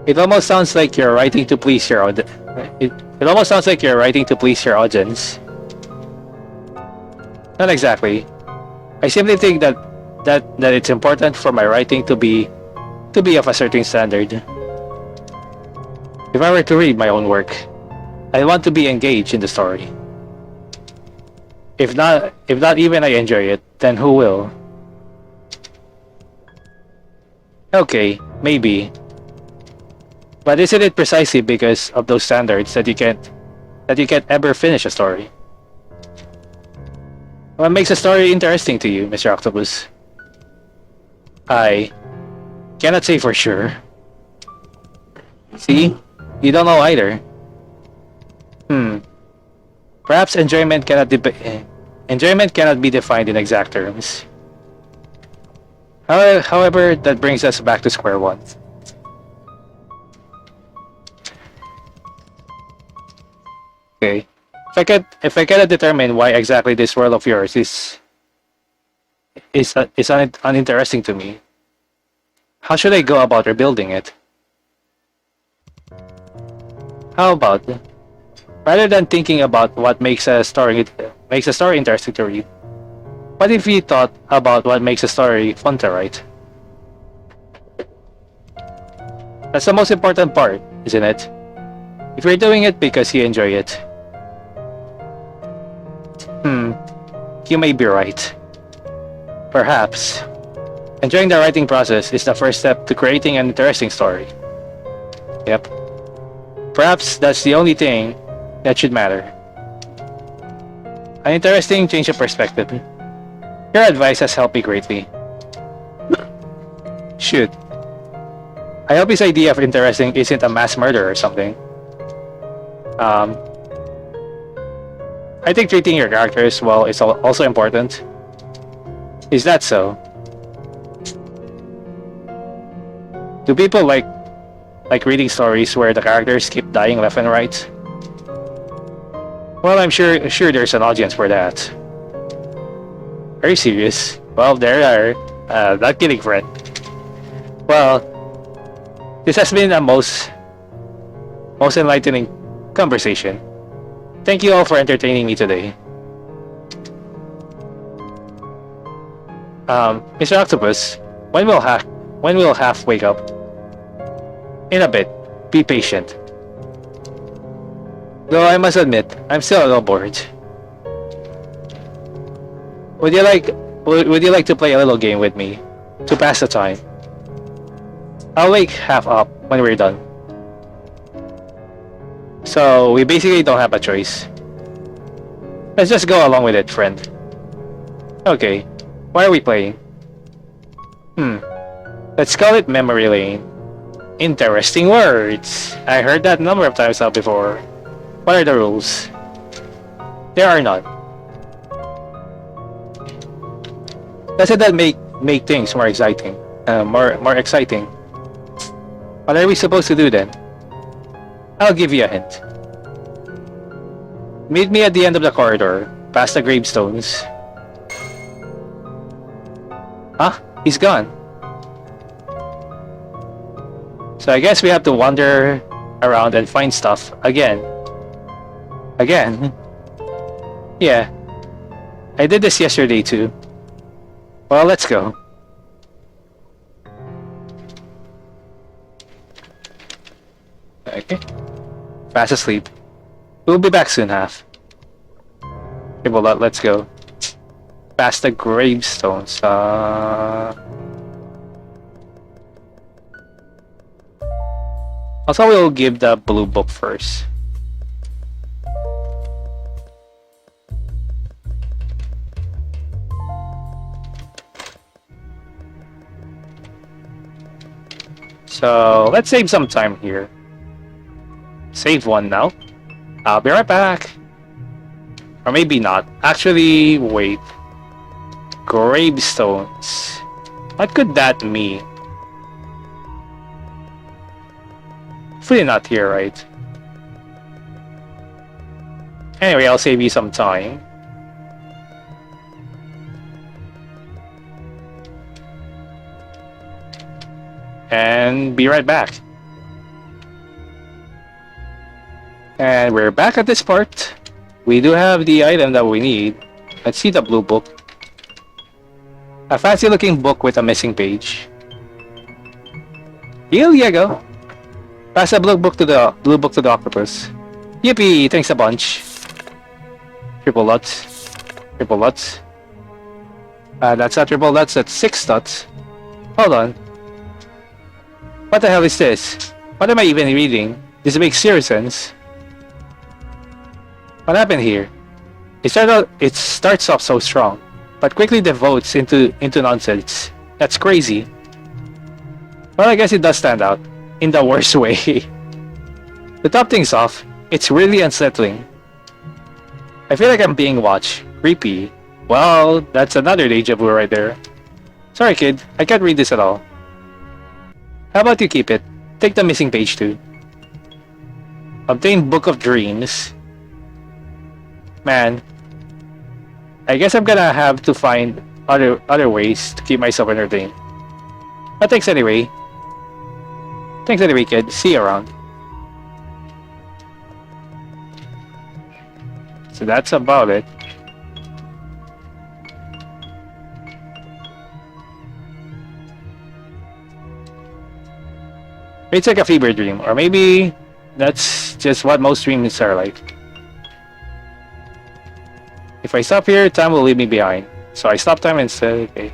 It almost sounds like you're writing to please your it almost sounds like you're writing to please your audience. Not exactly. I simply think that it's important for my writing to be of a certain standard. If I were to read my own work, I want to be engaged in the story. If not even I enjoy it, then who will? Okay, maybe. But isn't it precisely because of those standards that you can't ever finish a story? What makes a story interesting to you, Mr. Octopus? I cannot say for sure. See? You don't know either. Perhaps enjoyment cannot be defined in exact terms. However, that brings us back to square one. Okay. If I cannot determine why exactly this world of yours is uninteresting to me, how should I go about rebuilding it? How about, rather than thinking about what makes a story interesting to read, what if you thought about what makes a story fun to write? That's the most important part, isn't it? If you're doing it because you enjoy it, you may be right. Perhaps enjoying the writing process is the first step to creating an interesting story. Yep. Perhaps that's the only thing that should matter. An interesting change of perspective. Your advice has helped me greatly. Shoot. I hope his idea of interesting isn't a mass murder or something. I think treating your characters well is also important. Is that so? Do people like reading stories where the characters keep dying left and right? Well, I'm sure there's an audience for that. Are you serious? Well, there are. Not kidding, friend. Well, this has been a most enlightening conversation. Thank you all for entertaining me today. Mr. Octopus, when will Half wake up? In a bit. Be patient. Though I must admit, I'm still a little bored. Would you like Would you like to play a little game with me to pass the time? I'll wake half up when we're done. So we basically don't have a choice. Let's just go along with it, friend. Okay, why are we playing? Let's call it memory lane. Interesting words. I heard that a number of times now before. What are the rules? There are none. Doesn't that make things more exciting? More exciting. What are we supposed to do then? I'll give you a hint. Meet me at the end of the corridor, past the gravestones. Huh? He's gone. So I guess we have to wander around and find stuff again. Again? Yeah. I did this yesterday too. Well, let's go. Okay. Fast asleep. We'll be back soon, half. Okay, well, let's go. Past the gravestones. Also, we'll give the blue book first. So, let's save some time here. Save one now. I'll be right back. Or maybe not. Actually, wait. Gravestones. What could that mean? Hopefully not here, right? Anyway, I'll save you some time. And be right back. And we're back at this part. We do have the item that we need. Let's see the blue book. A fancy looking book with a missing page. Here you go. Pass the blue book to the octopus. Yippee! Thanks a bunch. Triple Lutz. Triple Lutz. That's not triple Lutz, that's 6 dots. Hold on. What the hell is this? What am I even reading? This makes zero sense. What happened here? It starts off so strong, but quickly devotes into nonsense. That's crazy. Well, I guess it does stand out. In the worst way. To top things off, it's really unsettling. I feel like I'm being watched. Creepy. Well, that's another deja vu right there. Sorry kid, I can't read this at all. How about you keep it? Take the missing page too. Obtain Book of Dreams. Man, I guess I'm gonna have to find other ways to keep myself entertained. But thanks anyway. Thanks anyway, kid. See you around. So that's about it. It's like a fever dream, or maybe that's just what most dreams are like. If I stop here, time will leave me behind. So I stop time instead. Okay.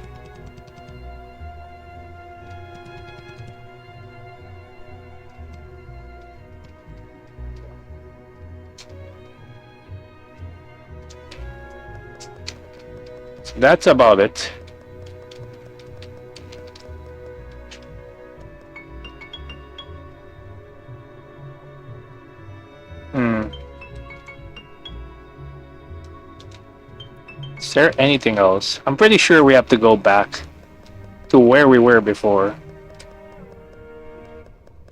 So that's about it. Is there anything else? I'm pretty sure we have to go back to where we were before.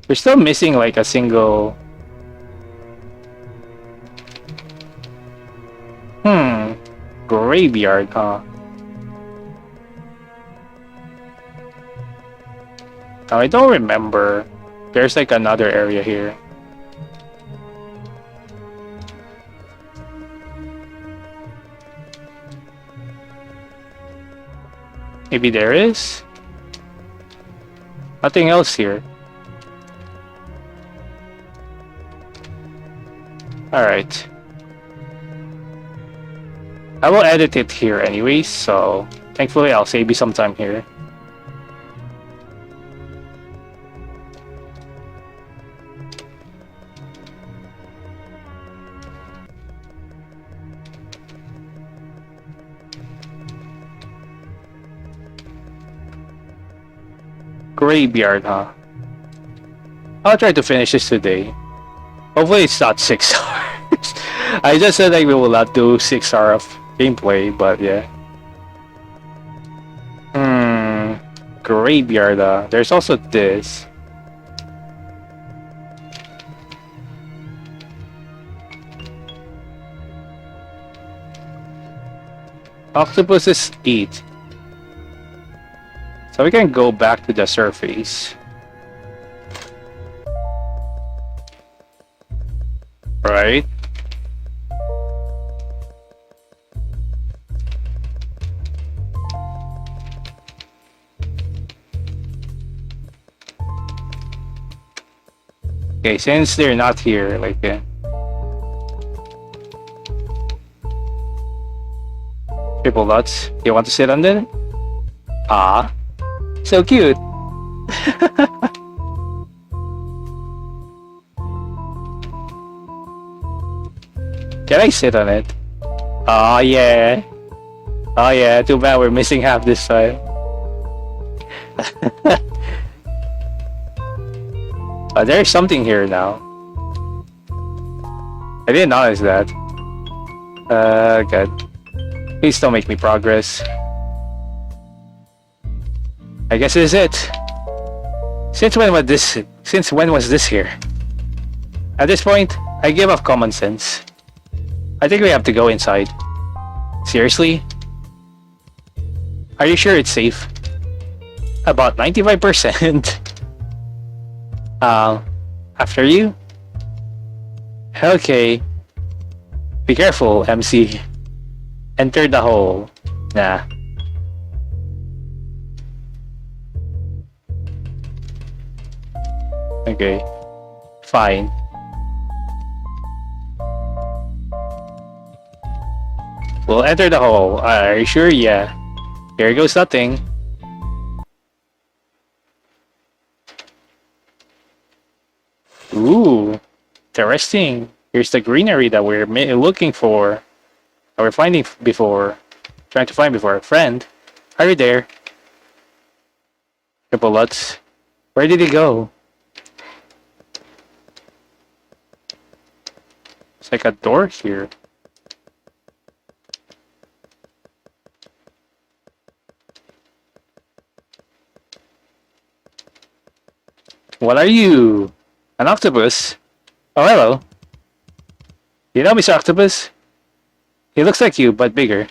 We're still missing like a single... Graveyard, huh? Now, I don't remember. There's like another area here. Maybe there is? Nothing else here. Alright. I will edit it here anyway, so Thankfully, I'll save you some time here. Graveyard, huh? I'll try to finish this today. Hopefully it's not 6 hours. I just said like we will not do 6 hours of gameplay, but yeah. Graveyard, there's also this. Octopuses eat. So we can go back to the surface. Right? Okay, since they're not here, like, triple dots. You want to sit on it? Ah, so cute. Can I sit on it? Oh yeah. Oh yeah, too bad we're missing half this time. There's something here now. I didn't notice that. God. Please don't make me progress. I guess this is it. Since when was this here? At this point, I give up common sense. I think we have to go inside. Seriously? Are you sure it's safe? About 95%. After you? Okay. Be careful, MC. Enter the hole. Nah. Okay. Fine. We'll enter the hole. Are you sure? Yeah. Here goes nothing. Ooh. Interesting. Here's the greenery that we're looking for. That we're finding before. Trying to find before. Friend, are you there? Triple Lutz. Where did he go? It's like a door here. What are you? An octopus? Oh, hello. You know Mr. Octopus? He looks like you, but bigger.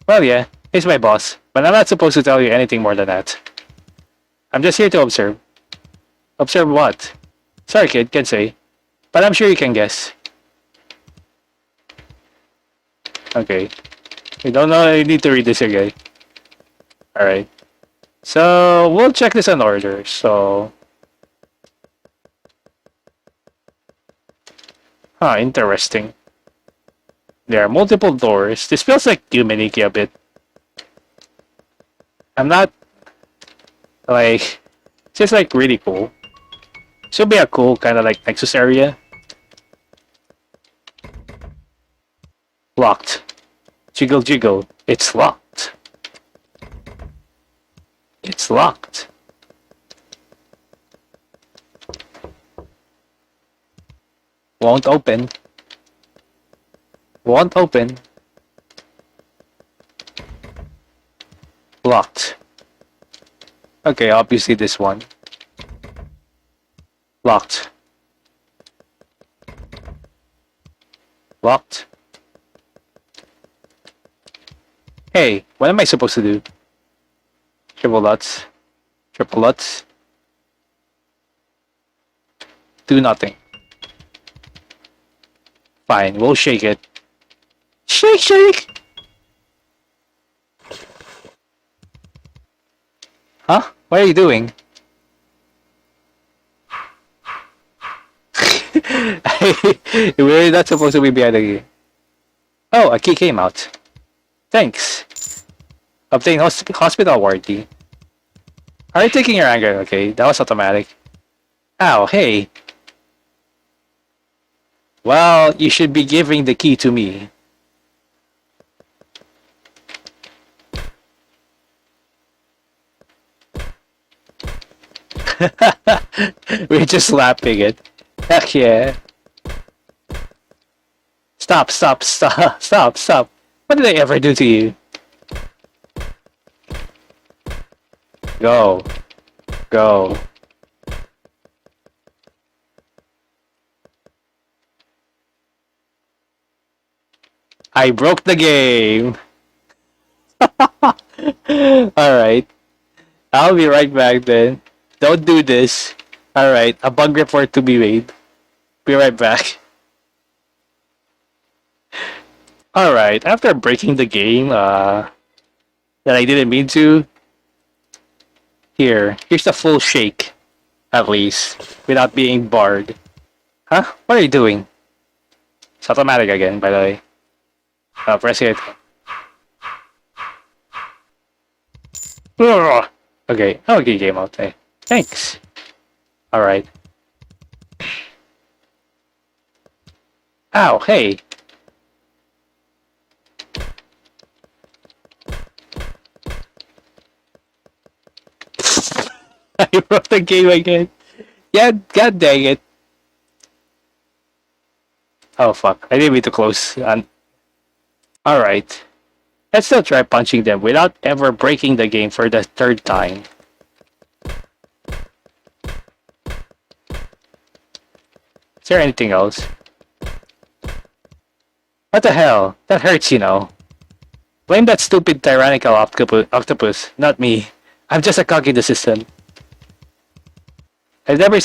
Well, yeah, he's my boss, but I'm not supposed to tell you anything more than that. I'm just here to observe. Observe what? Sorry, kid, can't say. But I'm sure you can guess. Okay. You don't know, you need to read this again. Alright. So, we'll check this in order, so... Huh, interesting. There are multiple doors. This feels like Humaniki a bit. I'm not... Like... It's just like really cool. Should be a cool kind of like Nexus area. Locked. Jiggle jiggle. It's locked. It's locked. Won't open. Won't open. Locked. Okay, obviously this one. Locked. Locked. Hey, what am I supposed to do? Triple Lutz. Triple Lutz. Do nothing. Fine, we'll shake it. Shake, shake! Huh? What are you doing? We're not supposed to be behind the key. Oh, a key came out. Thanks. Obtain hospital warranty. Are you taking your anger? Okay, that was automatic. Ow, hey. Well, you should be giving the key to me. We're just slapping it. Heck yeah. Stop, stop, stop, stop, stop. What did I ever do to you? Go. Go. I broke the game. Alright. I'll be right back then. Don't do this. Alright, a bug report to be made. Be right back. Alright, after breaking the game, that I didn't mean to, here's the full shake, at least, without being barred. Huh? What are you doing? It's automatic again, by the way. Press it. Ugh. Okay, okay, game out there. Thanks. Alright. Ow, hey. I broke the game again. Yeah, god dang it. Oh fuck, I didn't mean to close. Alright. Let's still try punching them without ever breaking the game for the third time. Is there anything else? What the hell? That hurts, you know. Blame that stupid tyrannical octopus, not me. I'm just a cog in the system. I've never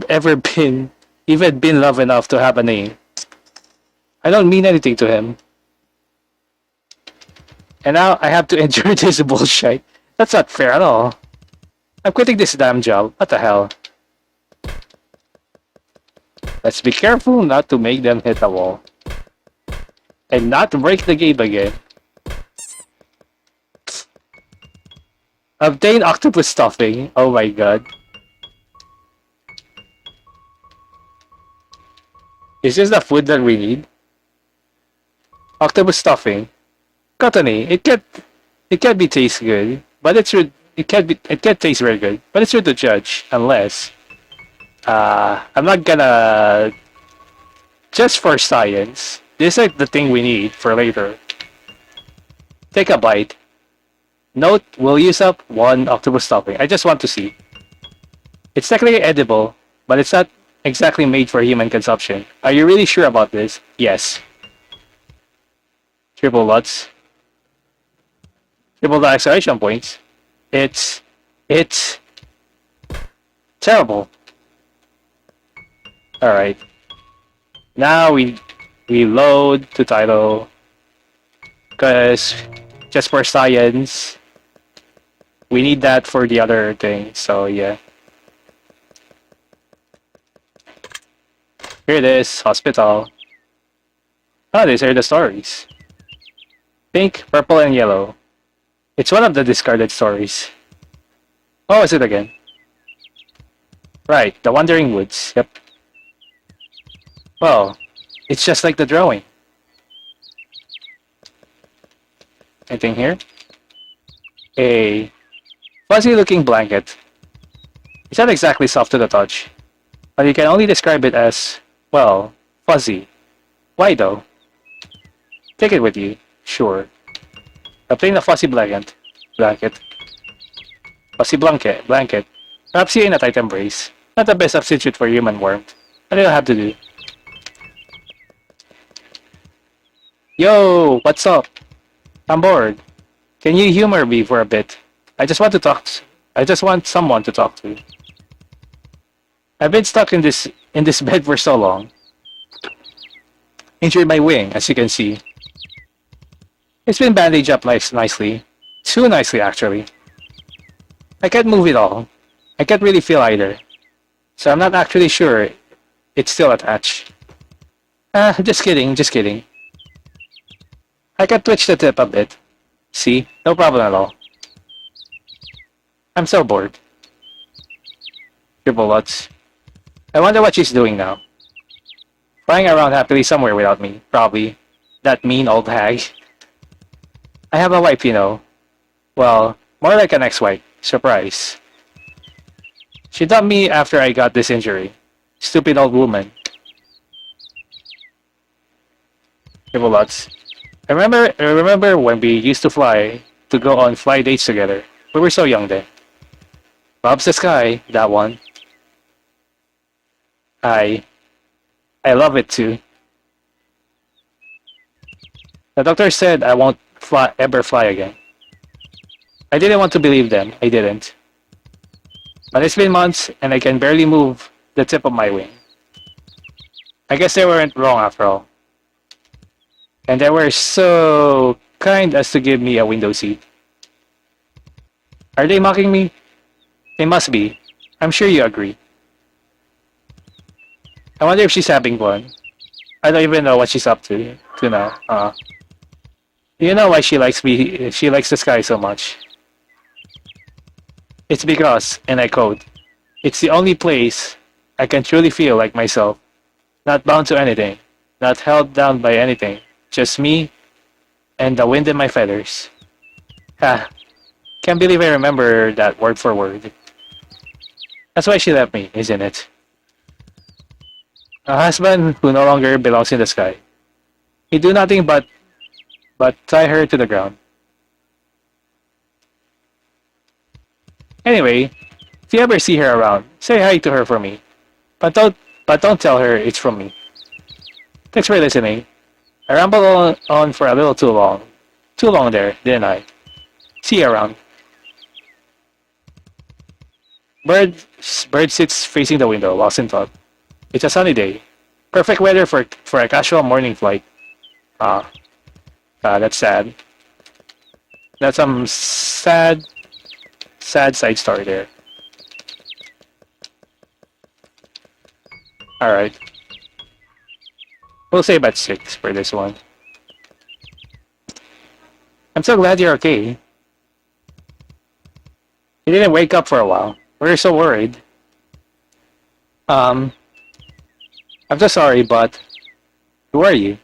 ever been, even been love enough to have a name. I don't mean anything to him. And now I have to endure this bullshit. That's not fair at all. I'm quitting this damn job. What the hell? Let's be careful not to make them hit the wall. And not to break the game again. Obtain octopus stuffing. Oh my god. Is this the food that we need? Octopus stuffing. Cottony. It can't be taste good, but it can't taste very good, but it's rude to judge unless I'm not gonna, just for science. This is like the thing we need for later. Take a bite. Note, we'll use up one octopus stuffing. I just want to see. It's technically edible, but it's not exactly made for human consumption. Are you really sure about this? Yes. Triple lots. Triple the acceleration points. It's terrible. Alright. Now we load to title. Because just for science, we need that for the other thing, so yeah. Here it is, hospital. Oh, these are the stories. Pink, purple, and yellow. It's one of the discarded stories. Oh, is it again? Right, the Wandering Woods, yep. Well, it's just like the drawing. Anything here? A fuzzy looking blanket. It's not exactly soft to the touch, but you can only describe it as, well, fuzzy. Why though? Take it with you, sure. Obtain a fuzzy blanket. Fuzzy blanket. Perhaps you in a tight embrace. Not the best substitute for human warmth. What do you have to do? Yo, what's up? I'm bored. Can you humor me for a bit? I just want to talk. I just want someone to talk to. I've been stuck in this bed for so long. Injured my wing, as you can see. It's been bandaged up nicely. Too nicely, actually. I can't move it all. I can't really feel either. So I'm not actually sure it's still attached. Just kidding. I can twitch the tip a bit. See? No problem at all. I'm so bored. Triple Lutz. I wonder what she's doing now. Flying around happily somewhere without me, probably. That mean old hag. I have a wife, you know. Well, more like an ex-wife. Surprise. She dumped me after I got this injury. Stupid old woman. Triple Lutz. I remember when we used to fly, to go on fly dates together. We were so young then. Bob's the sky, that one. I I love it too. The doctor said I won't ever fly again. I didn't want to believe them. I didn't. But it's been months and I can barely move the tip of my wing. I guess they weren't wrong after all. And they were so kind as to give me a window seat. Are they mocking me? They must be. I'm sure you agree. I wonder if she's having fun. I don't even know what she's up to now. You know why she likes me? She likes the sky so much. It's because, and I quote, it's the only place I can truly feel like myself, not bound to anything, not held down by anything, just me and the wind in my feathers. Ha! Can't believe I remember that word for word. That's why she left me, isn't it? A husband who no longer belongs in the sky. He do nothing but tie her to the ground. Anyway, if you ever see her around, say hi to her for me. But don't tell her it's from me. Thanks for listening. I rambled on for a little too long. Too long there, didn't I? See you around. Bird Bird sits facing the window, lost in thought. It's a sunny day. Perfect weather for a casual morning flight. Ah, that's sad. That's some sad side story there. Alright. We'll say about 6 for this one. I'm so glad you're okay. You didn't wake up for a while. We were so worried. I'm so sorry, but who are you?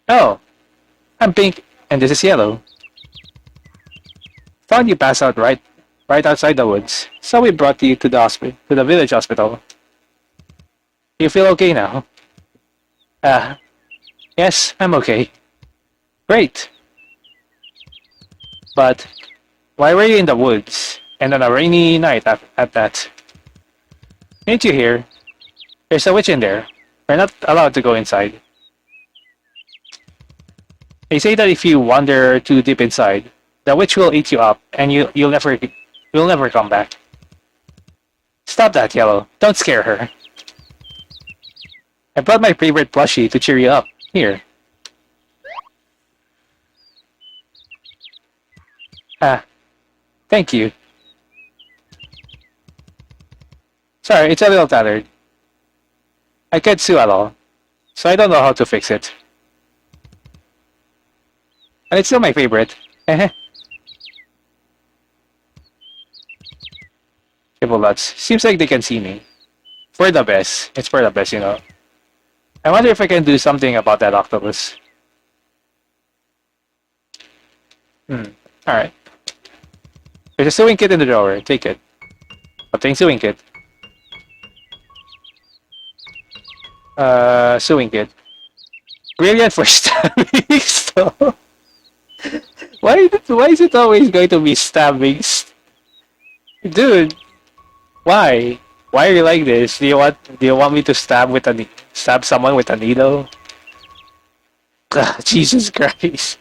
Oh, I'm pink and this is yellow. Found you passed out right outside the woods, so we brought you to the village hospital. You feel okay now? Ah, yes, I'm okay. Great. But why were you in the woods and on a rainy night at that? Didn't you hear? There's a witch in there. We're not allowed to go inside. They say that if you wander too deep inside, the witch will eat you up, and you'll never come back. Stop that, Yellow. Don't scare her. I brought my favorite plushie to cheer you up. Here. Ah, thank you. Sorry, it's a little tattered. I can't sew at all, so I don't know how to fix it. And it's still my favorite. Triple Lutz. Seems like they can see me. For the best. It's for the best, you know. I wonder if I can do something about that octopus. Alright. There's a sewing kit in the drawer. Take it. Obtain sewing kit. Sewing kit. Brilliant for stabbing stuff. Why is it always going to be stabbing? Dude, why? Why are you like this? Do you want me to stab someone with a needle? Ugh, Jesus Christ.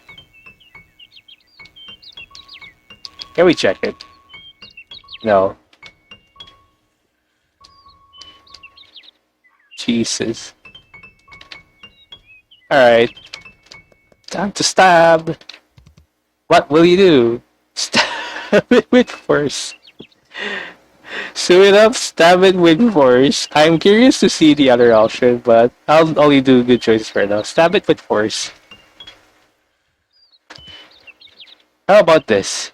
Can we check it? No. Jesus. Alright. Time to stab. What will you do? Stab it with force. Sew it up, stab it with force. I'm curious to see the other option, but I'll only do good choices for now. Stab it with force. How about this?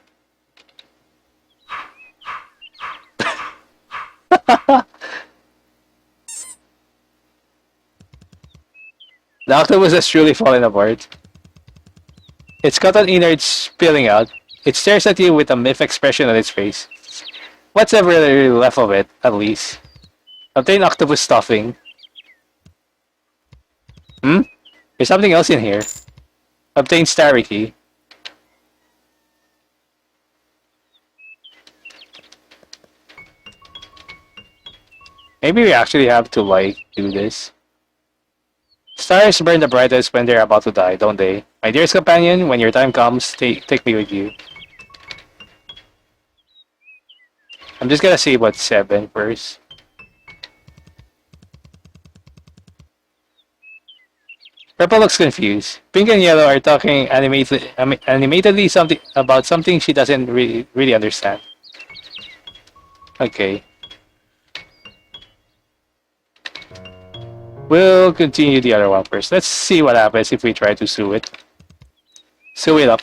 The octopus has truly fallen apart. Its cotton innards spilling out. It stares at you with a miffed expression on its face. What's ever left of it, at least? Obtain octopus stuffing. Hmm? There's something else in here. Obtain starry key. Maybe we actually have to, like, do this. Stars burn the brightest when they're about to die, don't they? My dearest companion, when your time comes, take me with you. I'm just gonna see what's 7 first. Purple looks confused. Pink and yellow are talking animatedly something about something she doesn't really understand. Okay. We'll continue the other one first. Let's see what happens if we try to sew it. Sew it up.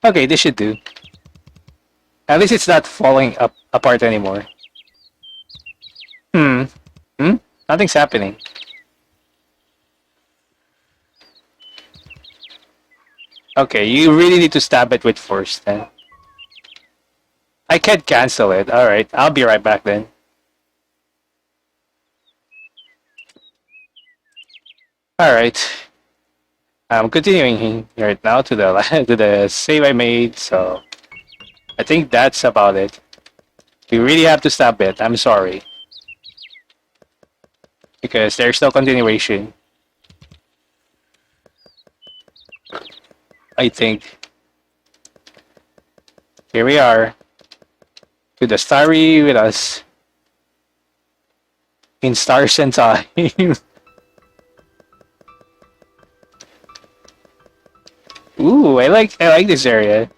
Okay, this should do. At least it's not falling apart anymore. Hmm. Hmm? Nothing's happening. Okay, you really need to stab it with force then. I can't cancel it. Alright, I'll be right back then. Alright. I'm continuing right now to the to the save I made, so I think that's about it. We really have to stop it. I'm sorry. Because there's no continuation. I think. Here we are. To the starry with us. In stars and time. Ooh, I like this area.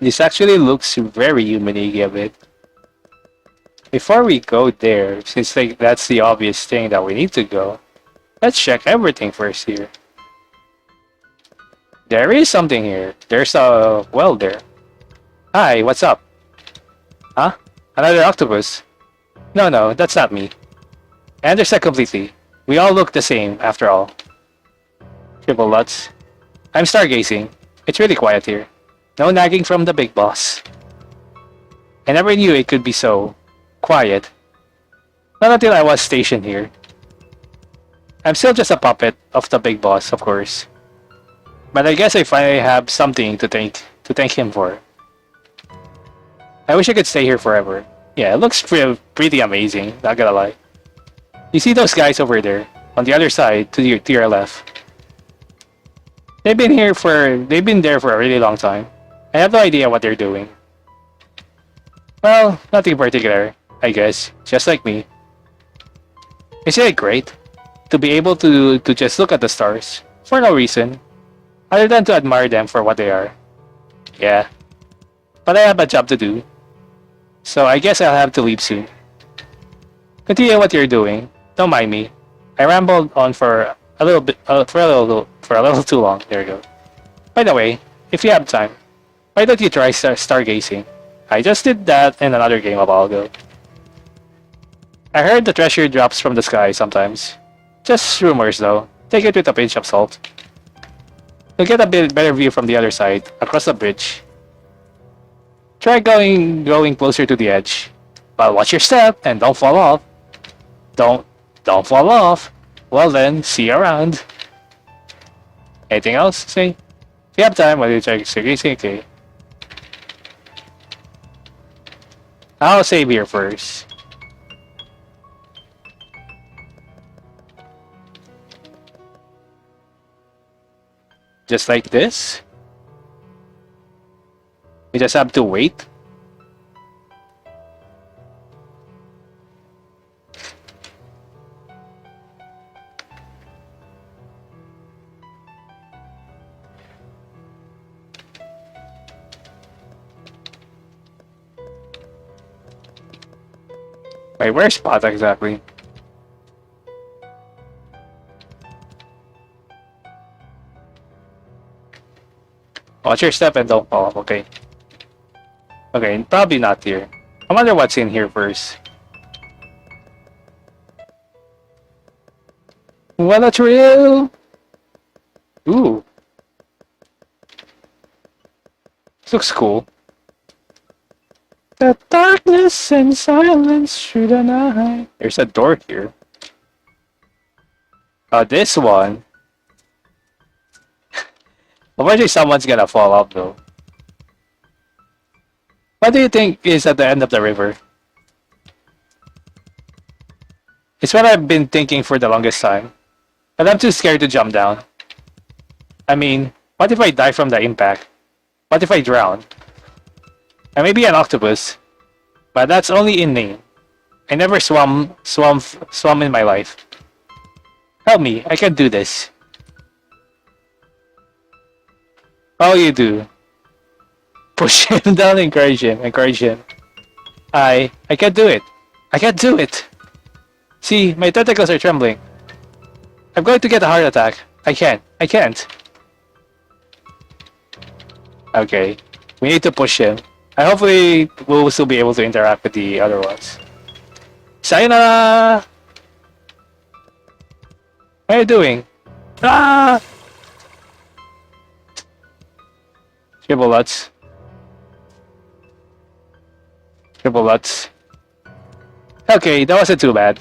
This actually looks very unique a bit. Before we go there, since like that's the obvious thing that we need to go, let's check everything first here. There is something here. There's a well there. Hi, what's up? Huh? Another octopus? No, no, that's not me. I understand completely. We all look the same, after all. Triple Lutz. I'm stargazing. It's really quiet here. No nagging from the big boss. I never knew it could be so quiet. Not until I was stationed here. I'm still just a puppet of the big boss, of course. But I guess I finally have something to thank him for. I wish I could stay here forever. Yeah, it looks pretty amazing, not gonna lie. You see those guys over there, on the other side, to your left. They've been there for a really long time. I have no idea what they're doing. Well, nothing particular, I guess, just like me. Isn't it great? To be able to just look at the stars, for no reason, other than to admire them for what they are. Yeah, but I have a job to do, so I guess I'll have to leave soon. Continue what you're doing. Don't mind me. I rambled on for a little bit, for a little too long. There you go. By the way, if you have time, why don't you try stargazing? I just did that in another game a while ago. I heard the treasure drops from the sky sometimes. Just rumors though. Take it with a pinch of salt. You'll get a bit better view from the other side, across the bridge. Try going closer to the edge. But watch your step and don't fall off. Don't don't fall off. Well then, see you around. Anything else? Say. If you have time, while you check stargazing, okay. I'll save here first. Just like this. We just have to wait. Wait, where's Spot exactly? Watch your step and don't fall. Okay. Okay, probably not here. I wonder what's in here first. What a thrill! Ooh. This looks cool. The darkness and silence through the night. There's a door here. This one. Eventually someone's gonna fall out though. What do you think is at the end of the river? It's what I've been thinking for the longest time. But I'm too scared to jump down. I mean, what if I die from the impact? What if I drown? I may be an octopus, but that's only in name. I never swam in my life. Help me, I can do this. Oh, you do. Push him down, encourage him. I can't do it. I can't do it. See, my tentacles are trembling. I'm going to get a heart attack. I can't. Okay, we need to push him. And hopefully we'll still be able to interact with the other ones. Sayonara! What are you doing? Ah! Triple Lutz. Okay, that wasn't too bad.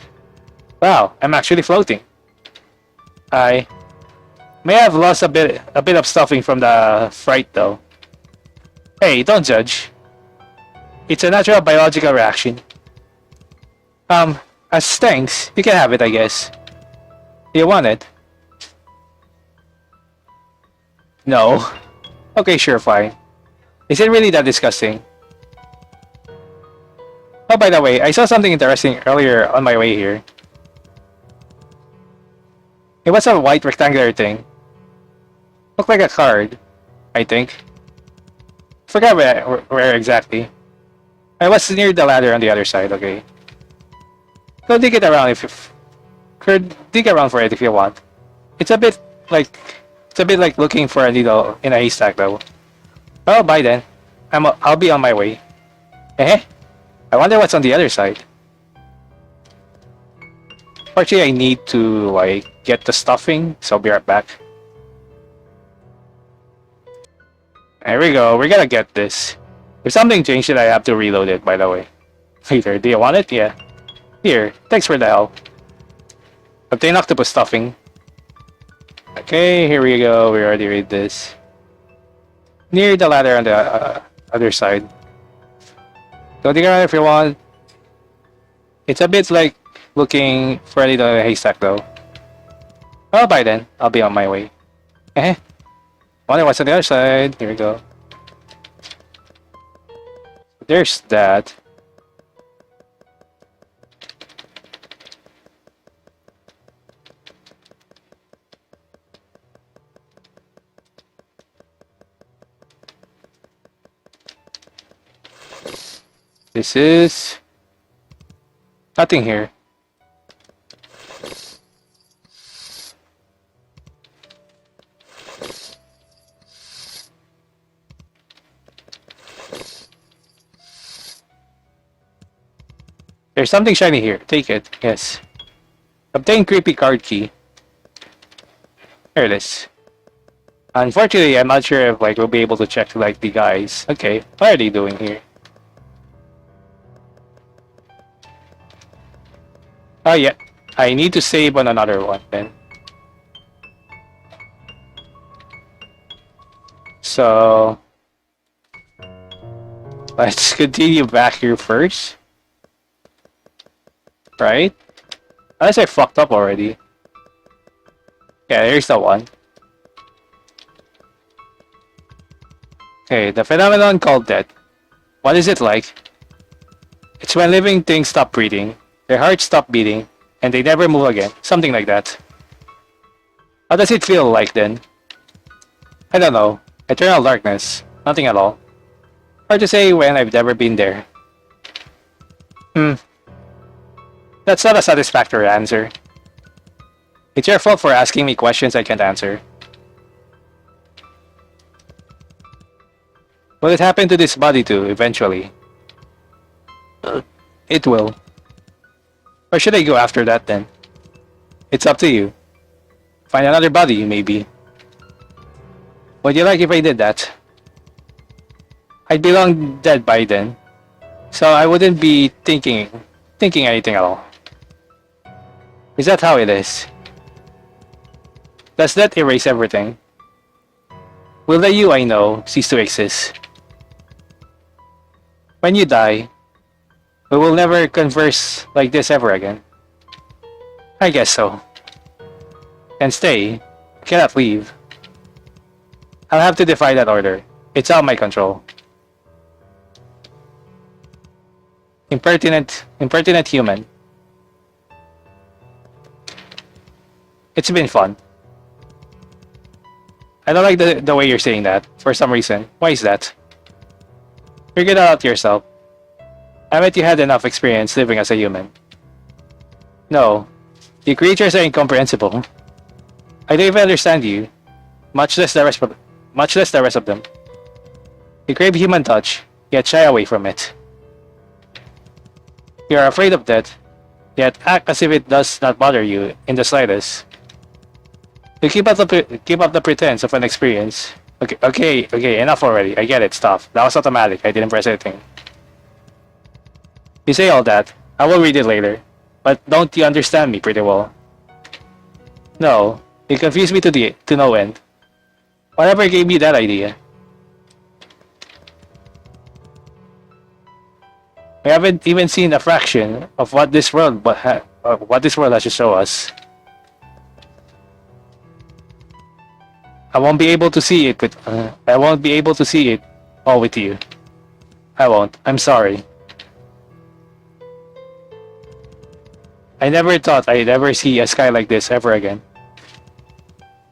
Wow, I'm actually floating. I may have lost a bit of stuffing from the fright though. Hey, don't judge. It's a natural biological reaction. As thanks, you can have it, I guess. You want it? No. Okay, sure, fine. Is it really that disgusting? Oh, by the way, I saw something interesting earlier on my way here. It was a white rectangular thing. Looked like a card, I think. Forgot where exactly. I was near the ladder on the other side, okay. Go dig it around dig around for it if you want. It's a bit like looking for a needle in a haystack though. Oh, bye then. I'll be on my way. Eh? I wonder what's on the other side. Actually, I need to like get the stuffing, so I'll be right back. There we go. We're gonna get this. If something changed it, I have to reload it, by the way. Later. Do you want it? Yeah. Here. Thanks for the help. Obtain octopus stuffing. Okay, here we go. We already read this. Near the ladder on the other side. Go dig around if you want. It's a bit like looking for a little haystack though. Oh, bye then. I'll be on my way. Eh? Wonder what's on the other side. Here we go. There's that. This is nothing here. There's something shiny here. Take it. Yes. Obtain creepy card key. There it is. Unfortunately, I'm not sure if like we'll be able to check like the guys. Okay, what are they doing here? Oh yeah, I need to save on another one then. So let's continue back here first. Right? Unless I fucked up already. Yeah, here's the one. Okay, the phenomenon called death. What is it like? It's when living things stop breathing, their hearts stop beating, and they never move again. Something like that. How does it feel like then? I don't know. Eternal darkness. Nothing at all. Hard to say when I've never been there. That's not a satisfactory answer. It's your fault for asking me questions I can't answer. Will it happen to this body too, eventually? It will. Or should I go after that then? It's up to you. Find another body, maybe. Would you like if I did that? I'd be long dead by then, so I wouldn't be thinking anything at all. Is that how it is? Does that erase everything? Will the you I know cease to exist? When you die, we will never converse like this ever again. I guess so. And stay. Cannot leave. I'll have to defy that order. It's out of my control. Impertinent human. It's been fun. I don't like the way you're saying that, for some reason. Why is that? Figure that out yourself. I bet you had enough experience living as a human. No. You creatures are incomprehensible. I don't even understand you. Much less the rest of them. You crave human touch, yet shy away from it. You are afraid of death, yet act as if it does not bother you in the slightest. You keep up the pretense of an experience. Okay, enough already. I get it, stop. That was automatic, I didn't press anything. You say all that. I will read it later. But don't you understand me pretty well? No, you confuse me to no end. Whatever gave me that idea? We haven't even seen a fraction of what this world has to show us. I won't be able to see it all with you. I won't. I'm sorry. I never thought I'd ever see a sky like this ever again.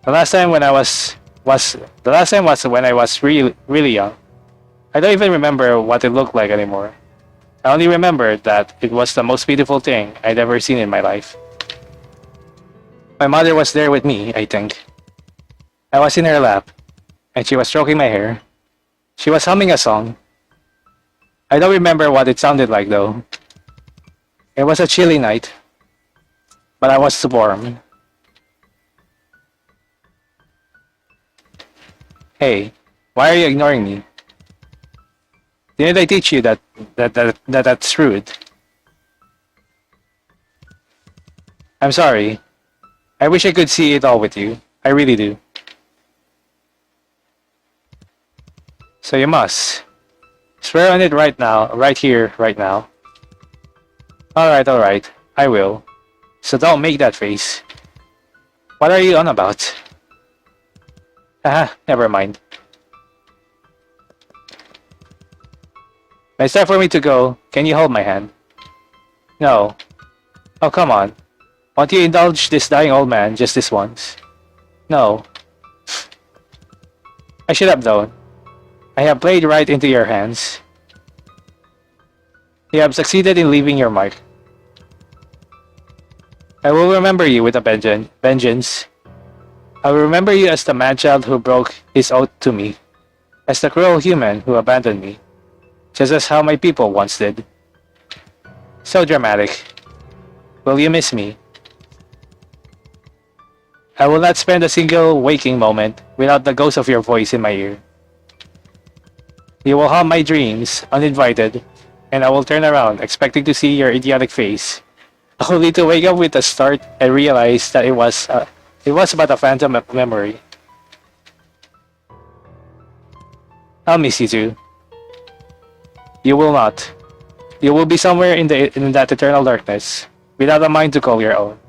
The last time when I was when I was really young. I don't even remember what it looked like anymore. I only remember that it was the most beautiful thing I'd ever seen in my life. My mother was there with me, I think. I was in her lap, and she was stroking my hair. She was humming a song. I don't remember what it sounded like though. It was a chilly night, but I was warm. Hey, why are you ignoring me? Didn't I teach you that's rude? I'm sorry. I wish I could see it all with you. I really do. So you must. Swear on it right now, right here, right now. Alright, I will. So don't make that face. What are you on about? Haha, never mind. When it's time for me to go, can you hold my hand? No. Oh, come on. Won't you indulge this dying old man just this once? No. I should have known. I have played right into your hands. You have succeeded in leaving your mark. I will remember you with a vengeance. I will remember you as the man-child who broke his oath to me, as the cruel human who abandoned me, just as how my people once did. So dramatic. Will you miss me? I will not spend a single waking moment without the ghost of your voice in my ear. You will haunt my dreams, uninvited, and I will turn around expecting to see your idiotic face, only to wake up with a start and realize that it was but a phantom memory. I'll miss you too. You will not. You will be somewhere in that eternal darkness, without a mind to call your own,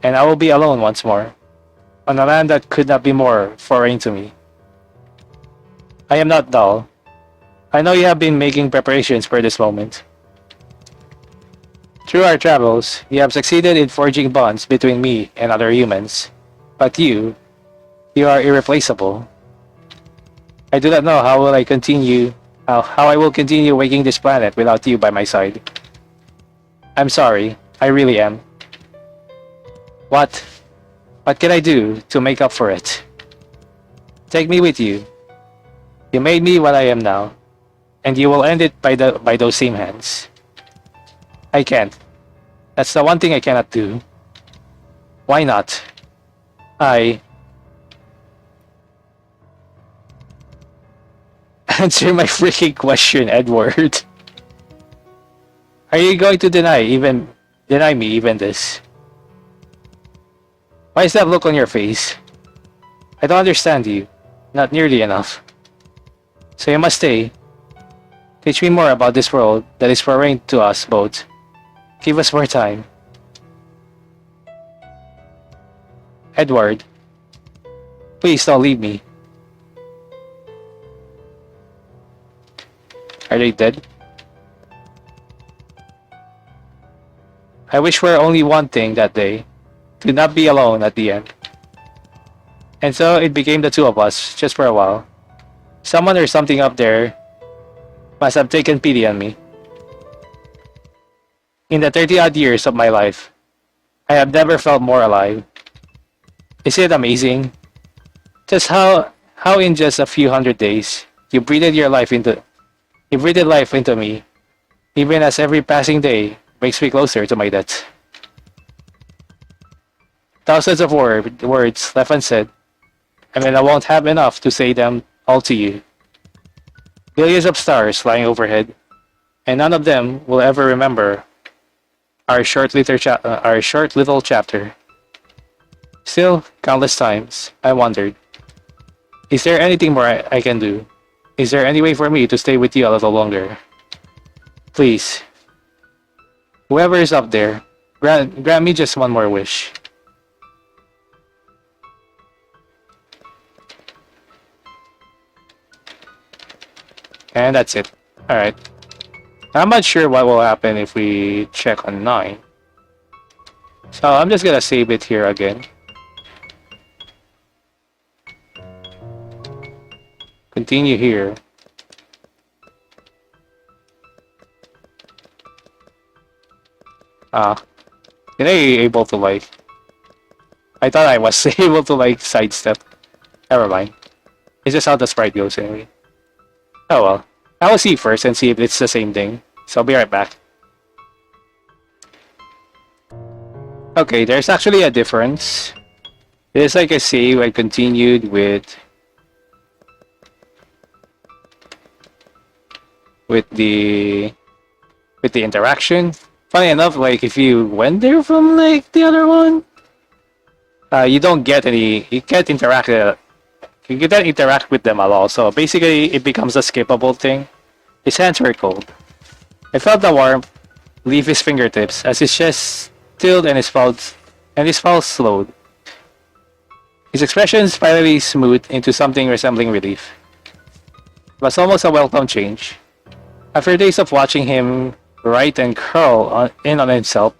and I will be alone once more, on a land that could not be more foreign to me. I am not dull. I know you have been making preparations for this moment. Through our travels, you have succeeded in forging bonds between me and other humans. But you are irreplaceable. I do not know how I will continue waking this planet without you by my side. I'm sorry, I really am. What can I do to make up for it? Take me with you. You made me what I am now, and you will end it by those same hands. I can't. That's the one thing I cannot do. Why not? I answer my freaking question, Edward. Are you going to deny me even this? Why is that look on your face? I don't understand you. Not nearly enough. So you must stay. Teach me more about this world that is foreign to us both. Give us more time. Edward, please don't leave me. Are they dead? I wish for only one thing that day. To not be alone at the end. And so it became the two of us, just for a while. Someone or something up there must have taken pity on me. In the 30 odd years of my life, I have never felt more alive. Is it amazing? Just how in just a few hundred days you breathed life into me, even as every passing day brings me closer to my death. Thousands of words left unsaid, and then I won't have enough to say them all to you. Billions of stars flying overhead, and none of them will ever remember our short little chapter. Still, countless times, I wondered, is there anything more I can do? Is there any way for me to stay with you a little longer? Please, whoever is up there, grant me just one more wish. And that's it. Alright. I'm not sure what will happen if we check on 9. So I'm just gonna save it here again. Continue here. Ah, am I able to like... I thought I was able to like sidestep. Never mind. It's just how the sprite goes anyway. Oh well. I will see first and see if it's the same thing. So I'll be right back. Okay, there's actually a difference. It's like a save I continued with the interaction. Funny enough, like if you went there from like the other one, you don't get any. You can't interact. You can't interact with them at all. So basically, it becomes a skippable thing. His hands were cold. I felt the warmth leave his fingertips as his chest stilled and his pulse slowed. His expression finally smoothed into something resembling relief. It was almost a welcome change. After days of watching him write and in on himself,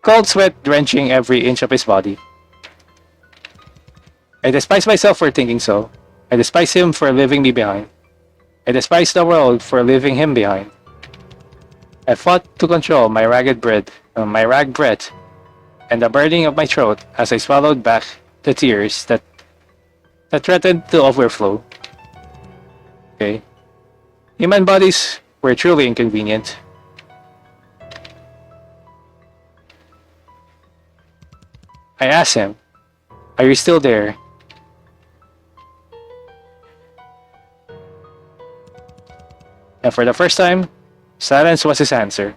cold sweat drenching every inch of his body. I despise myself for thinking so. I despise him for leaving me behind. I despise the world for leaving him behind. I fought to control my rag breath, and the burning of my throat as I swallowed back the tears that threatened to overflow. Okay. Human bodies were truly inconvenient. I asked him, "Are you still there?" And for the first time, silence was his answer.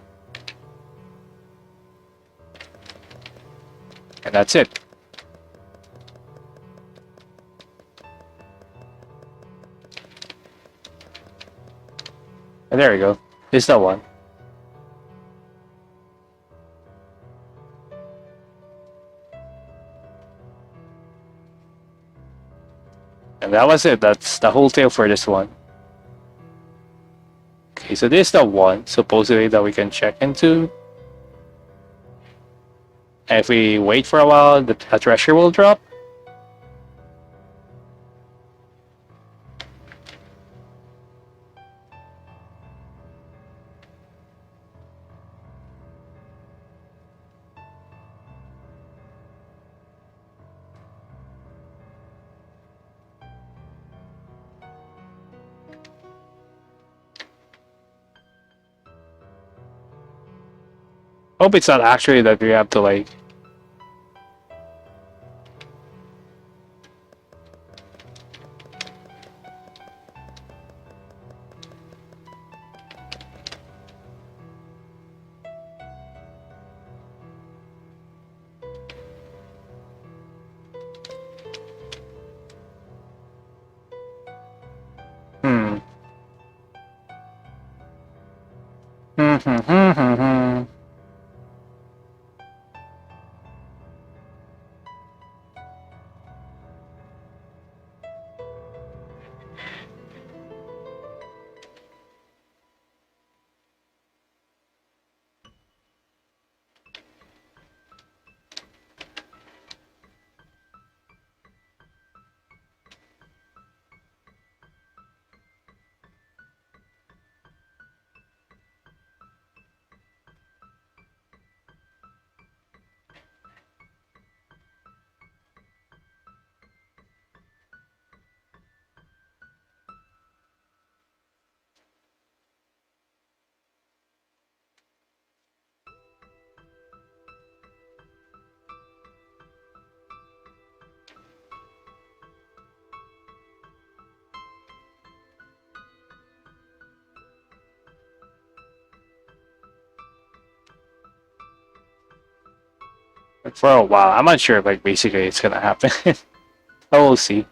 And that's it. And there we go. This is the one. And that was it. That's the whole tale for this one. Okay, so this is the one, supposedly, that we can check into. And if we wait for a while, a treasure will drop. Hope it's not actually that we have to like. Hmm. Hmm. Hmm. Hmm. Hmm. Hmm. For a while, I'm not sure. Like basically, it's gonna happen. Oh, we'll see.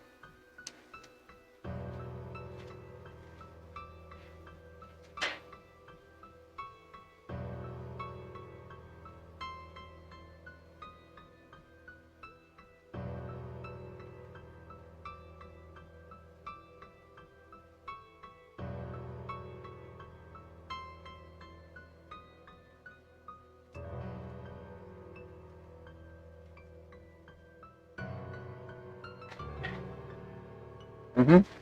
Mm-hmm.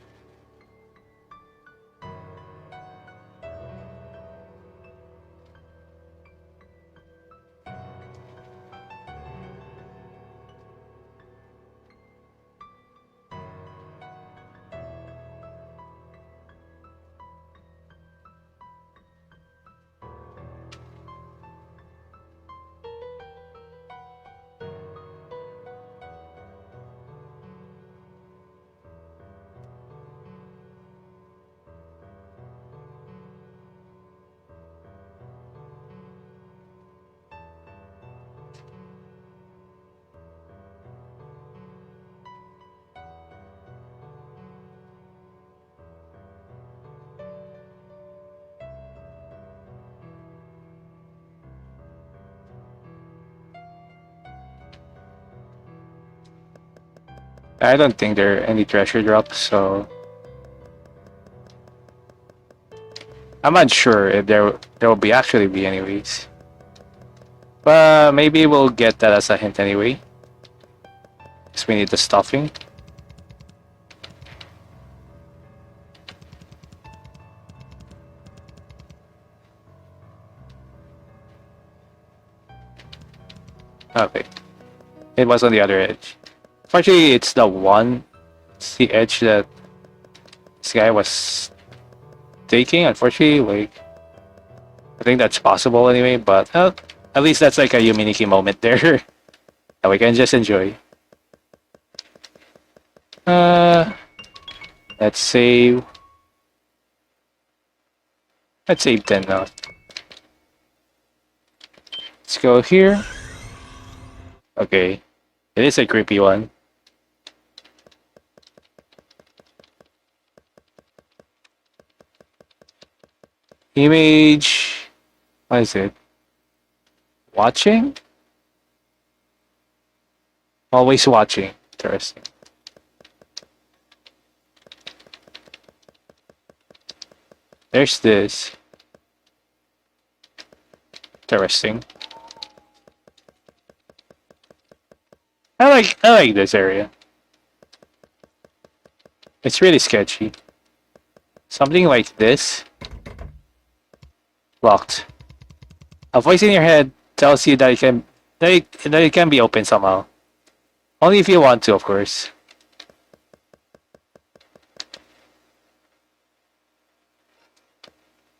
I don't think there are any treasure drops, so I'm not sure if there will be actually be anyways. But maybe we'll get that as a hint anyway. Because we need the stuffing. Okay. It was on the other edge. Fortunately, it's the edge that this guy was taking. Unfortunately, like, I think that's possible anyway, but at least that's like a Yuminiki moment there that we can just enjoy. Uh, let's save. Let's save 10 now. Let's go here. Okay. It is a creepy one. Image. What is it? Watching? Always watching. Interesting. There's this. Interesting. I like this area. It's really sketchy. Something like this. Locked. A voice in your head tells you that it can be open somehow. Only if you want to, of course.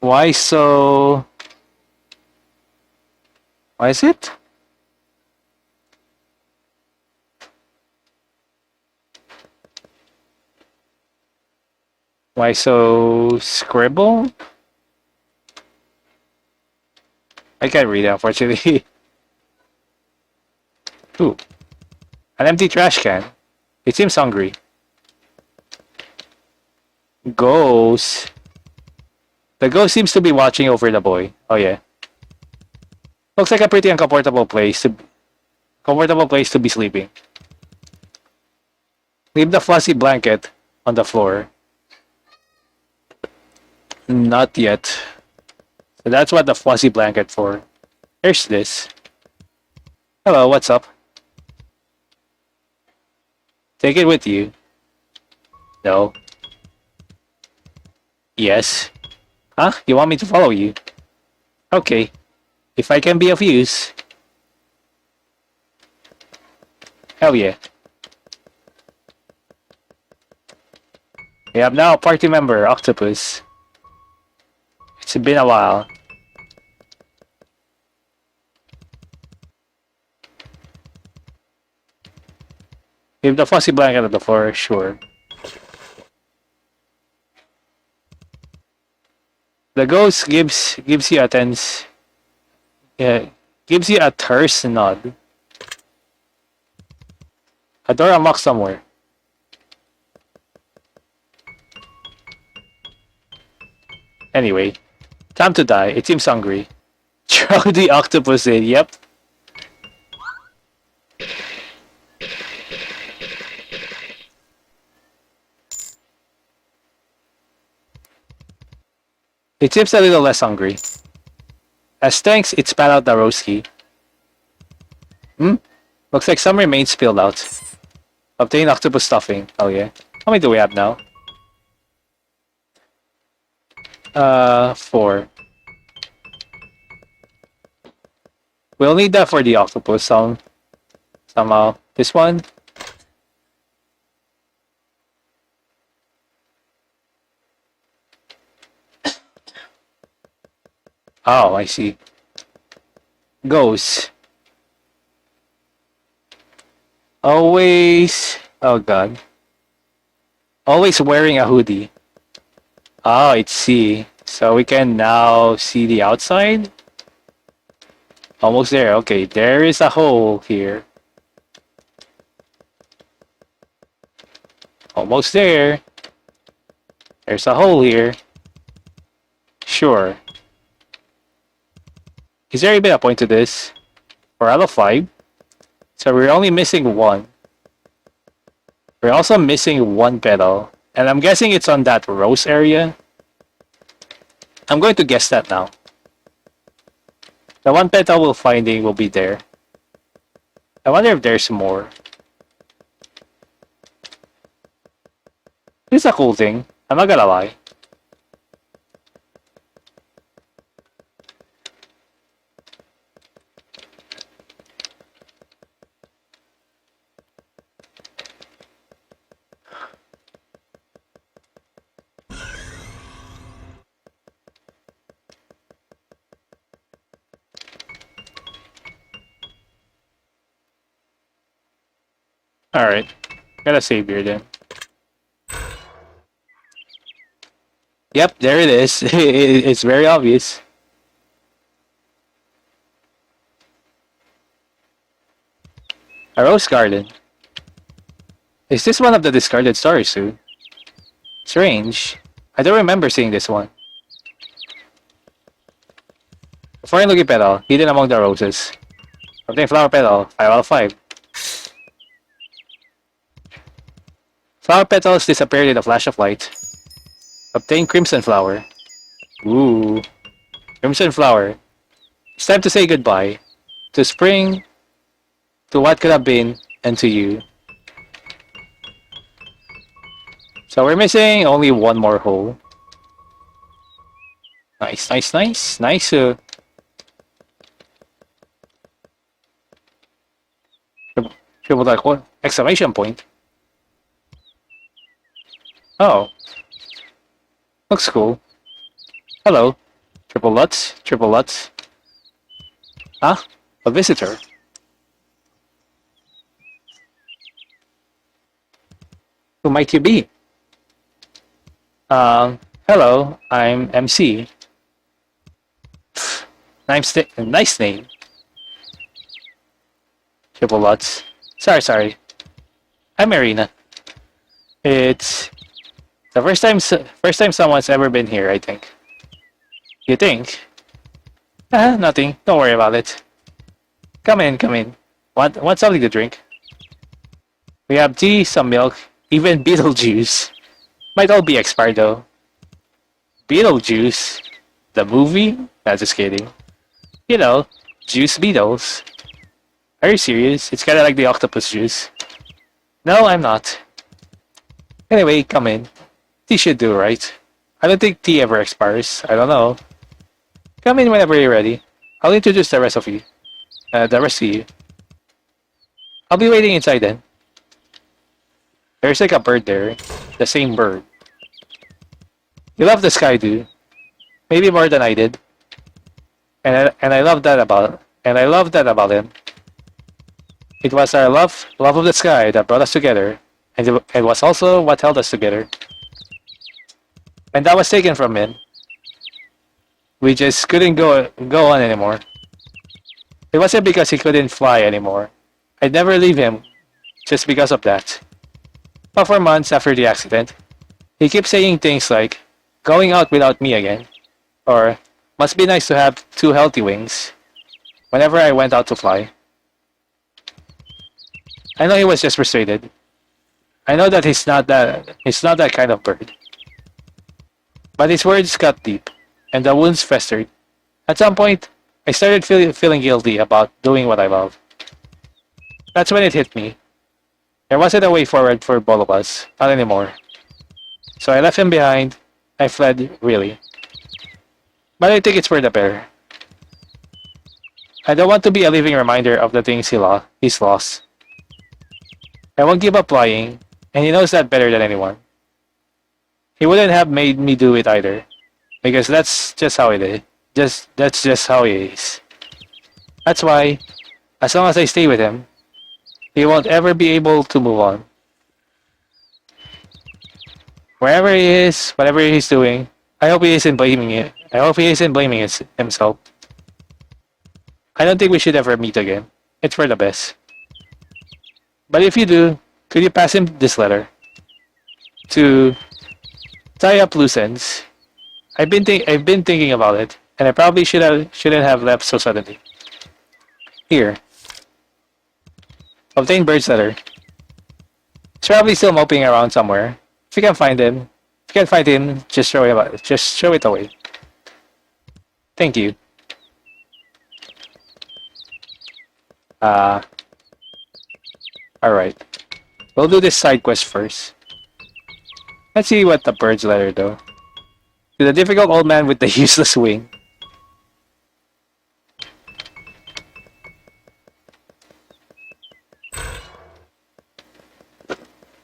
Why so? Why is it? Why so scribble? I can't read it, unfortunately. Ooh, an empty trash can. It seems hungry. Ghost. The ghost seems to be watching over the boy. Oh yeah. Looks like a pretty uncomfortable place to be sleeping. Leave the fuzzy blanket on the floor. Not yet. So that's what the fuzzy blanket for. Here's this. Hello, what's up? Take it with you. No. Yes. Huh? You want me to follow you? Okay. If I can be of use. Hell yeah. We have now a party member, Octopus. It's been a while. Leave the fuzzy blanket on the floor, sure. The ghost gives you a tense, yeah, gives you a terse nod. A door unlocked somewhere. Anyway, time to die. It seems hungry. Throw the octopus in. Yep. It seems a little less hungry. As thanks, it spat out the roasty. Hmm? Looks like some remains spilled out. Obtain octopus stuffing. Oh yeah. How many do we have now? 4. We'll need that for the octopus somehow. This one? Oh, I see. Goes. Always... Oh god. Always wearing a hoodie. Oh, it's C. So we can now see the outside? Almost there. Okay, there is a hole here. Almost there. There's a hole here. Sure. Is there even a point to this? We're out of 5. So we're only missing 1. We're also missing 1 petal. And I'm guessing it's on that rose area. I'm going to guess that now. The 1 petal we're finding will be there. I wonder if there's more. This is a cool thing. I'm not gonna lie. Alright. Gotta save here then. Yep, there it is. It's very obvious. A rose garden. Is this one of the discarded stars, Sue? Strange. I don't remember seeing this one. A foreign looking petal, hidden among the roses. Obtain flower petal, 5 out of 5. Flower petals disappeared in a flash of light. Obtain crimson flower. Ooh. Crimson flower. It's time to say goodbye. To spring, to what could have been, and to you. So we're missing only 1 more hole. Nice, nice, nice. Nice. Triple like what? Exclamation point. Oh. Looks cool. Hello. Triple Lutz. Triple Lutz. Huh? A visitor. Who might you be? Hello, I'm MC. Nice name. Triple Lutz. Sorry. I'm Marina. It's the first time someone's ever been here, I think. You think? Nothing. Don't worry about it. Come in. Want something to drink? We have tea, some milk, even Beetlejuice. Might all be expired though. Beetlejuice? The movie? Nah, just kidding. You know, juice beetles. Are you serious? It's kinda like the octopus juice. No, I'm not. Anyway, come in. Tea should do, right? I don't think tea ever expires. I don't know. Come in whenever you're ready. I'll introduce the rest of you. The rest of you. I'll be waiting inside then. There's like a bird there. The same bird. You love the sky, dude. Maybe more than I did. And I love that about him. It was our love of the sky that brought us together, and it was also what held us together. And that was taken from him. We just couldn't go on anymore. It wasn't because he couldn't fly anymore. I'd never leave him just because of that. But for months after the accident, he kept saying things like, "Going out without me again," or "Must be nice to have two healthy wings," whenever I went out to fly. I know he was just frustrated. I know that he's not that kind of bird. But his words got deep, and the wounds festered. At some point, I started feeling guilty about doing what I love. That's when it hit me. There wasn't a way forward for both of us, not anymore. So I left him behind. I fled, really. But I think it's for the better. I don't want to be a living reminder of the things he's lost. I won't give up flying, and he knows that better than anyone. He wouldn't have made me do it either, because that's just how it is. That's just how he is. That's why, as long as I stay with him, he won't ever be able to move on. Wherever he is, whatever he's doing, I hope he isn't blaming it. I hope he isn't blaming himself. I don't think we should ever meet again. It's for the best. But if you do, could you pass him this letter? To tie up loose ends. I've been thinking about it, and I probably shouldn't have left so suddenly. Here. Obtain Bird's letter. He's probably still moping around somewhere. If you can find him, just show it away. Thank you. Alright. We'll do this side quest first. Let's see what the bird's letter though. To the difficult old man with the useless wing.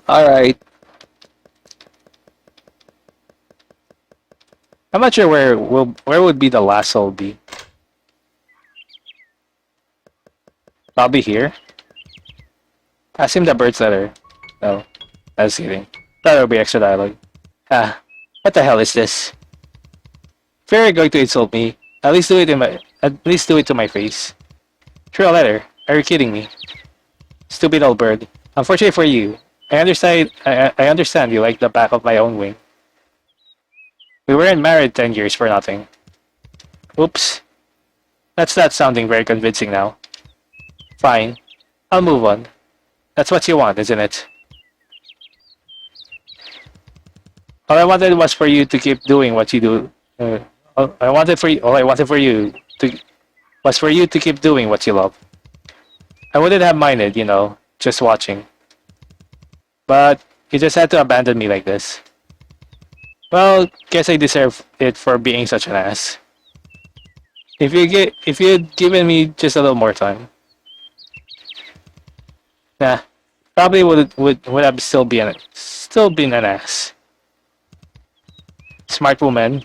Alright. I'm not sure where would be the last soul be. I'll be here. Ask him the bird's letter. No. I was kidding. That'll be extra dialogue. What the hell is this? If you're going to insult me, at least do it to my face. Through a letter. Are you kidding me? Stupid old bird. Unfortunately for you, I understand you like the back of my own wing. We weren't married 10 years for nothing. Oops. That's not sounding very convincing now. Fine. I'll move on. That's what you want, isn't it? All I wanted was for you to keep doing what you do. All I wanted for you to keep doing what you love. I wouldn't have minded, just watching. But you just had to abandon me like this. Well, guess I deserve it for being such an ass. If you'd given me just a little more time. Nah, probably would have still been an ass. Smart woman,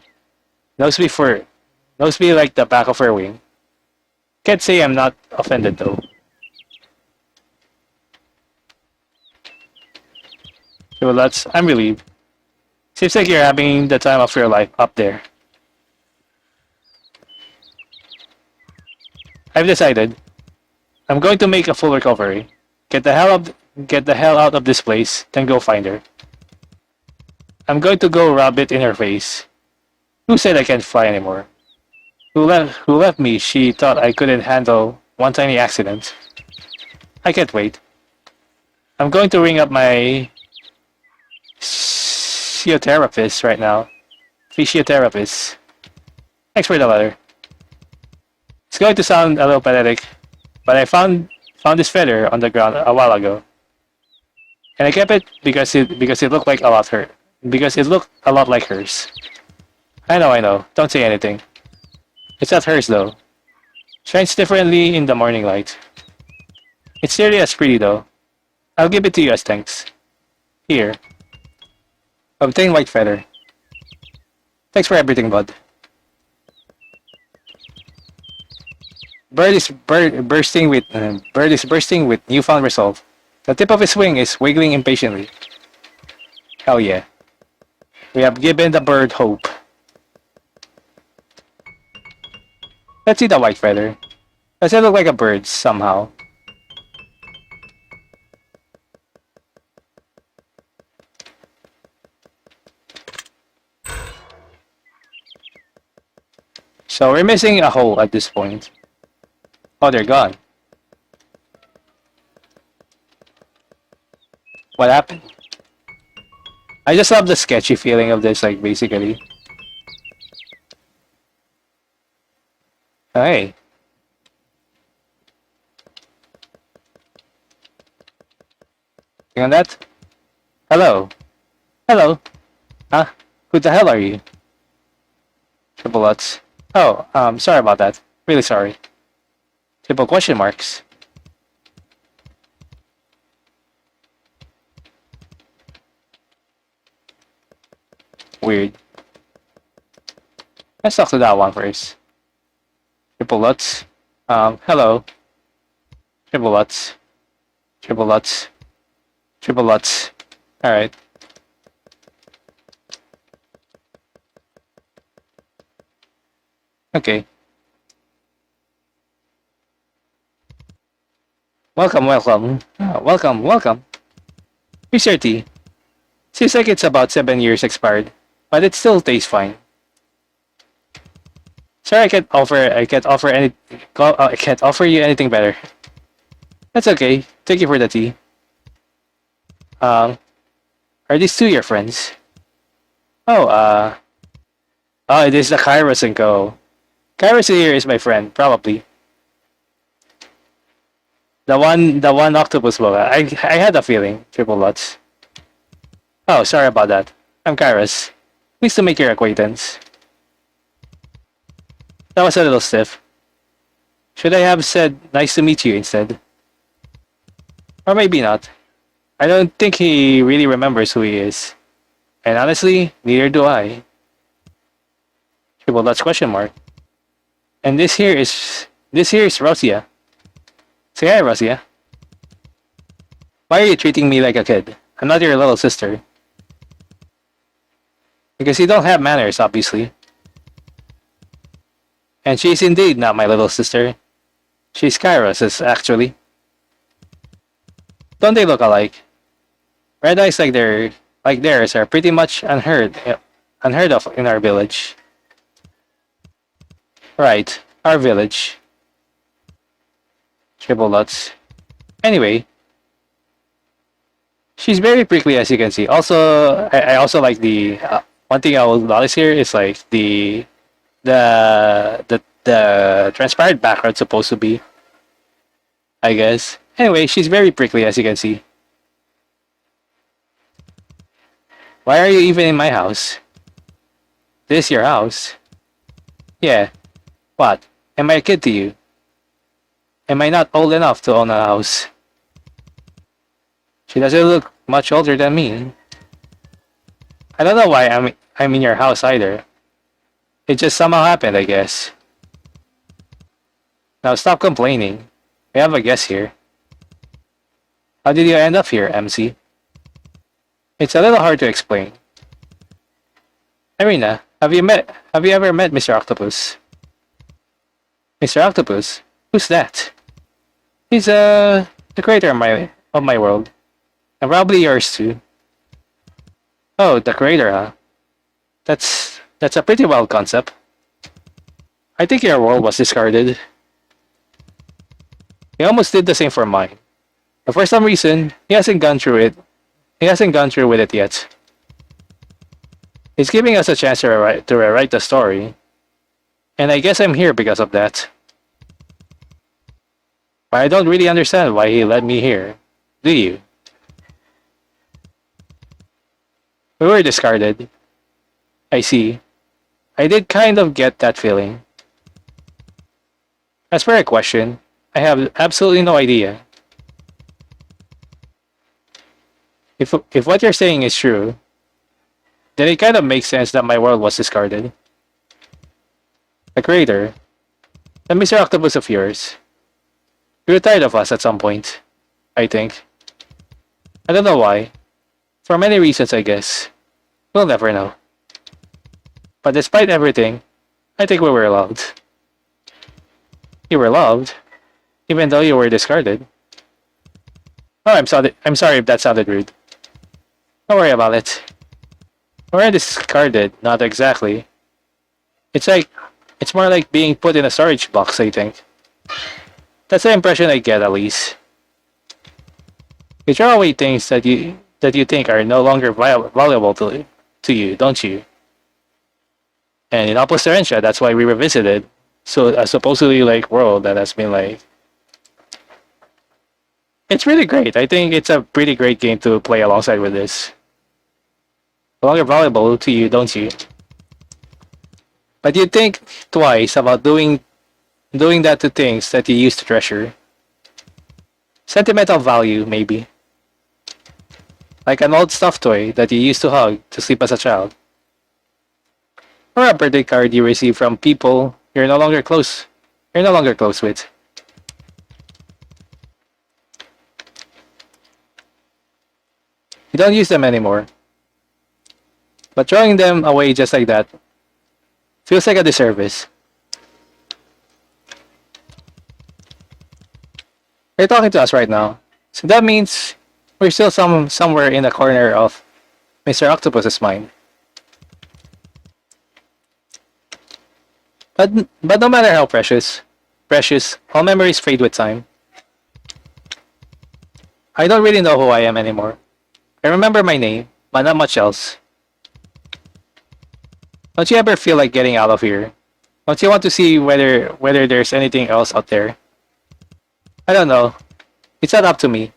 knows me like the back of her wing. Can't say I'm not offended though. So that's I'm relieved. Seems like you're having the time of your life up there. I've decided I'm going to make a full recovery. Get the hell out of this place, then go find her. I'm going to go rub it in her face. Who said I can't fly anymore? Who left me? She thought I couldn't handle one tiny accident. I can't wait. I'm going to ring up my physiotherapist right now. Physiotherapist. Thanks for the letter. It's going to sound a little pathetic, but I found this feather on the ground a while ago, and I kept it because it looked like a lot her because it looked a lot like hers. I know. Don't say anything. It's not hers though. Shines differently in the morning light. It's nearly as pretty though. I'll give it to you as thanks. Here. Obtain white feather. Thanks for everything, bud. Bird is bursting with newfound resolve. The tip of his wing is wiggling impatiently. Hell yeah. We have given the bird hope. Let's see the white feather. Does it look like a bird somehow? So we're missing a hole at this point. Oh, they're gone. What happened? I just love the sketchy feeling of this, like, basically. Hey. Click on that. Hello. Hello. Huh? Who the hell are you? Triple Lutz. Oh, sorry about that. Really sorry. Triple question marks. Weird. Let's talk to that one first. Triple Lutz. Hello. Triple Lutz. Triple Lutz. Triple Lutz. Alright. Okay. Welcome. Welcome. Here's your tea. Seems like it's about 7 years expired, but it still tastes fine. Sorry, I can't offer you anything better. That's okay. Thank you for the tea. Um, are these two your friends? Oh, oh, it is the Kairos and Co. Kairos here is my friend, probably. The one octopus boa. I had a feeling, Triple Lutz. Oh, sorry about that. I'm Kairos. Pleased to make your acquaintance. That was a little stiff. Should I have said nice to meet you instead? Or maybe not. I don't think he really remembers who he is. And honestly, neither do I. Triple Lutz question mark. And this here is Rosia. Say hi, Rosia. Why are you treating me like a kid? I'm not your little sister. Because you don't have manners, obviously. And she's indeed not my little sister. She's Kairos', actually. Don't they look alike? Red eyes like theirs are pretty much unheard of in our village. Right, our village. Triple Lutz. Anyway, she's very prickly as you can see. Also, I also like the one thing I will notice here is like the transparent background supposed to be, I guess. Anyway, she's very prickly as you can see. Why are you even in my house? This your house? Yeah. What? Am I a kid to you? Am I not old enough to own a house? She doesn't look much older than me. I don't know why I'm in your house either. It just somehow happened, I guess. Now stop complaining. We have a guest here. How did you end up here, MC? It's a little hard to explain. Irina, have you ever met Mr. Octopus? Mr. Octopus? Who's that? He's the creator of my world. And probably yours too. Oh, the creator, huh? That's a pretty wild concept. I think your world was discarded. He almost did the same for mine. But for some reason, he hasn't gone through it. He hasn't gone through with it yet. He's giving us a chance to rewrite the story. And I guess I'm here because of that. But I don't really understand why he led me here. Do you? We were discarded. I see. I did kind of get that feeling. As for a question, I have absolutely no idea. If what you're saying is true, then it kind of makes sense that my world was discarded. The creator, the Mr. Octopus of yours, grew tired of us at some point, I think. I don't know why. For many reasons, I guess. We'll never know. But despite everything, I think we were loved. You were loved, even though you were discarded. Oh, I'm sorry if that sounded rude. Don't worry about it. We weren't discarded, not exactly. It's more like being put in a storage box, I think. That's the impression I get, at least. You throw away things that you think are no longer valuable to you, don't you? And in Opus Terentia, that's why we revisited. So a supposedly like world that has been like, it's really great. I think it's a pretty great game to play alongside with this. No longer valuable to you, don't you? But you think twice about doing that to things that you used to treasure. Sentimental value, maybe. Like an old stuffed toy that you used to hug to sleep as a child. Or a birthday card you receive from people you're no longer close with. You don't use them anymore. But throwing them away just like that feels like a disservice. You're talking to us right now. So that means we're still somewhere in the corner of Mr. Octopus's mind. But no matter how precious, all memories fade with time. I don't really know who I am anymore. I remember my name, but not much else. Don't you ever feel like getting out of here? Don't you want to see whether there's anything else out there? I don't know. It's not up to me.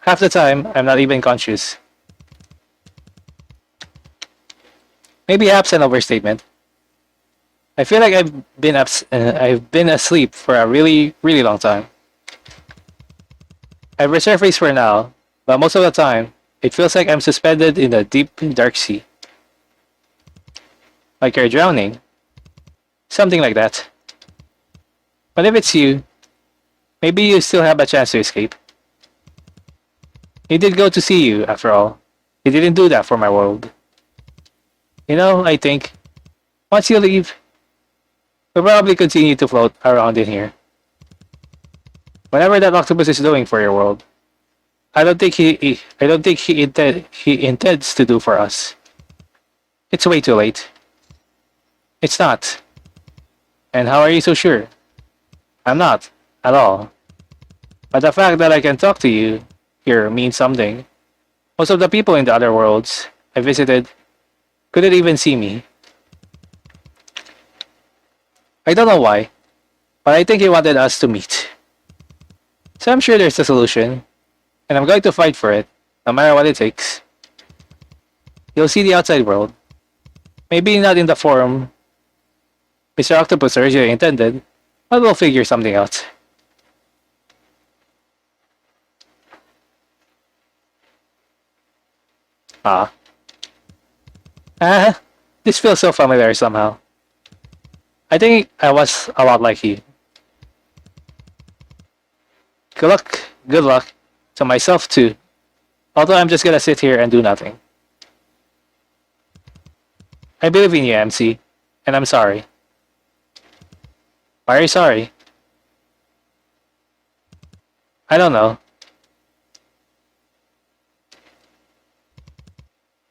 Half the time, I'm not even conscious. Maybe app's an overstatement. I feel like I've been asleep for a really, really long time. I've resurfaced for now, but most of the time, it feels like I'm suspended in a deep, dark sea. Like you're drowning. Something like that. But if it's you, maybe you still have a chance to escape. He did go to see you, after all. He didn't do that for my world. You know, I think, once you leave, we'll probably continue to float around in here. Whatever that octopus is doing for your world, I don't think he intends to do for us. It's way too late. It's not. And how are you so sure? I'm not, at all. But the fact that I can talk to you here means something. Most of the people in the other worlds I visited couldn't even see me. I don't know why, but I think he wanted us to meet. So I'm sure there's a solution, and I'm going to fight for it, no matter what it takes. You'll see the outside world. Maybe not in the form Mr. Octopus originally intended, but we'll figure something out. Ah. This feels so familiar somehow. I think I was a lot like you. Good luck. Good luck. To myself too. Although I'm just gonna sit here and do nothing. I believe in you, MC. And I'm sorry. Why are you sorry? I don't know.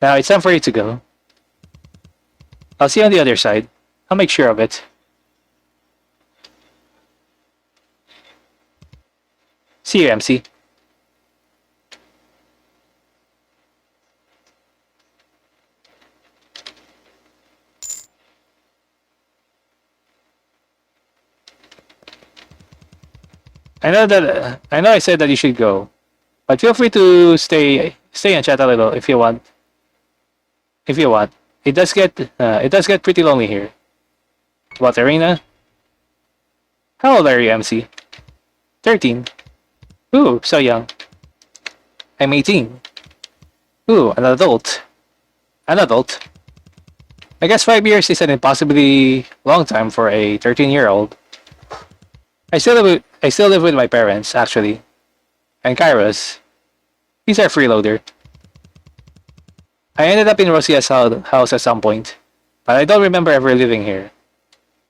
Now it's time for you to go. I'll see you on the other side. I'll make sure of it. See you, MC. I know I said that you should go, but feel free to stay and chat a little if you want. If you want, it does get pretty lonely here. What, Arena? How old are you, MC? 13. Ooh, so young. I'm 18. Ooh, an adult. An adult. I guess 5 years is an impossibly long time for a 13-year-old. I still live with my parents, actually. And Kairos. He's our freeloader. I ended up in Rosia's house at some point, but I don't remember ever living here.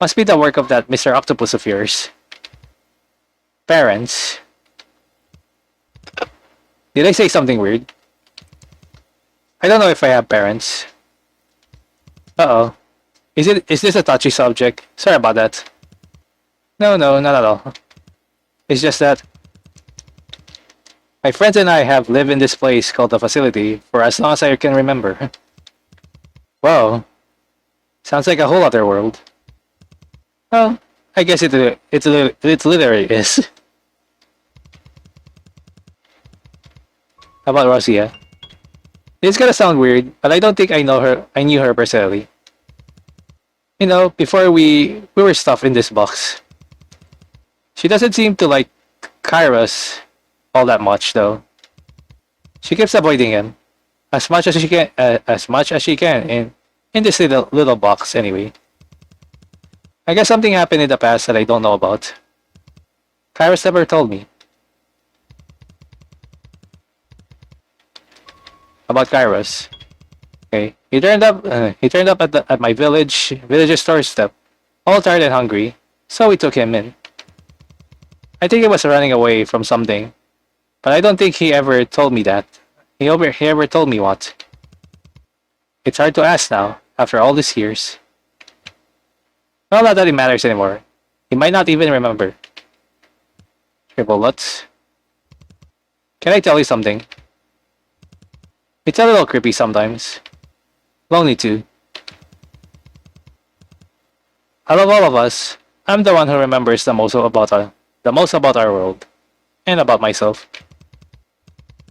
Must be the work of that Mr. Octopus of yours. Parents. Did I say something weird? I don't know if I have parents. Uh-oh. Is this a touchy subject? Sorry about that. No, not at all. It's just that my friends and I have lived in this place called the facility for as long as I can remember. Wow. Sounds like a whole other world. Well, I guess it literally is. How about Rosia? This is gonna sound weird, but I don't think I knew her personally. You know, before we were stuffed in this box. She doesn't seem to like Kairos all that much though. She keeps avoiding him as much as she can in this little box anyway. I guess something happened in the past that I don't know about. Kairos never told me. About Kairos. Okay, he turned up. At my village's doorstep, all tired and hungry. So we took him in. I think he was running away from something, but I don't think he ever told me that. He ever told me what. It's hard to ask now after all these years. Well, not that it matters anymore. He might not even remember. Triple Lutz. Can I tell you something? It's a little creepy sometimes. Lonely too. Out of all of us, I'm the one who remembers the most about our world. And about myself.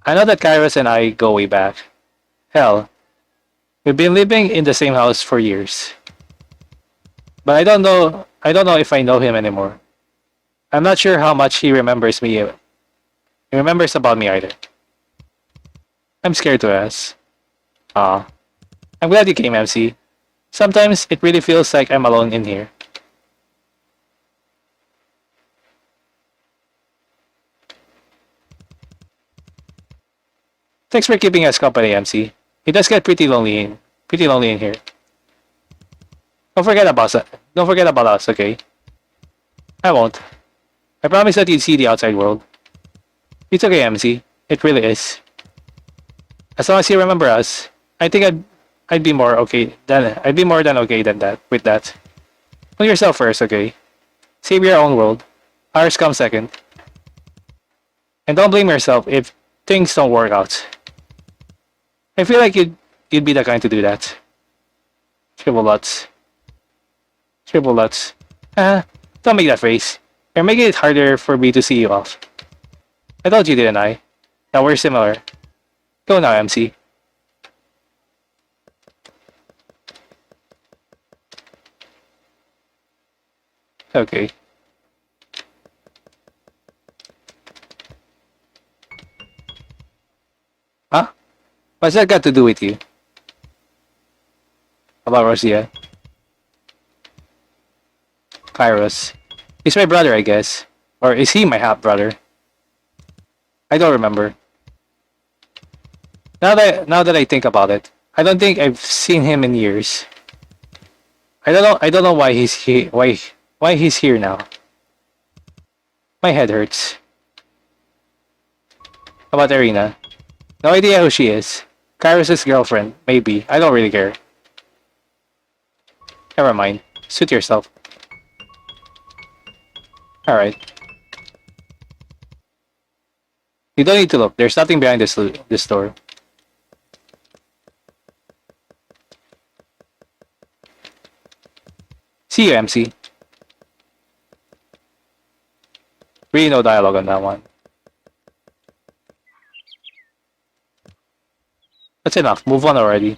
I know that Kairos and I go way back. Hell, we've been living in the same house for years. But I don't know if I know him anymore. I'm not sure how much he remembers me. He remembers about me either. I'm scared to ask. Ah. I'm glad you came, MC. Sometimes it really feels like I'm alone in here. Thanks for keeping us company, MC. It does get pretty lonely in here. Don't forget about us, okay? I won't. I promise that you'd see the outside world. It's okay, MC. It really is. As long as you remember us, I think I'd be more than okay than that with that. Put yourself first, okay? Save your own world. Ours comes second. And don't blame yourself if things don't work out. I feel like you'd be the kind to do that. Triple Lutz. Triple Lutz. Don't make that face. You're making it harder for me to see you off. I told you, didn't I? That we're similar. Go now, MC. Okay. Huh? What's that got to do with you? About Rosia? Kairos. He's my brother, I guess. Or is he my half-brother? I don't remember. Now that I think about it, I don't think I've seen him in years. I don't know why he's here. Why he's here now? My head hurts. How about Arena? No idea who she is. Kairos' girlfriend, maybe. I don't really care. Never mind. Suit yourself. Alright. You don't need to look. There's nothing behind this door. See you, MC. Really no dialogue on that one. That's enough. Move on already.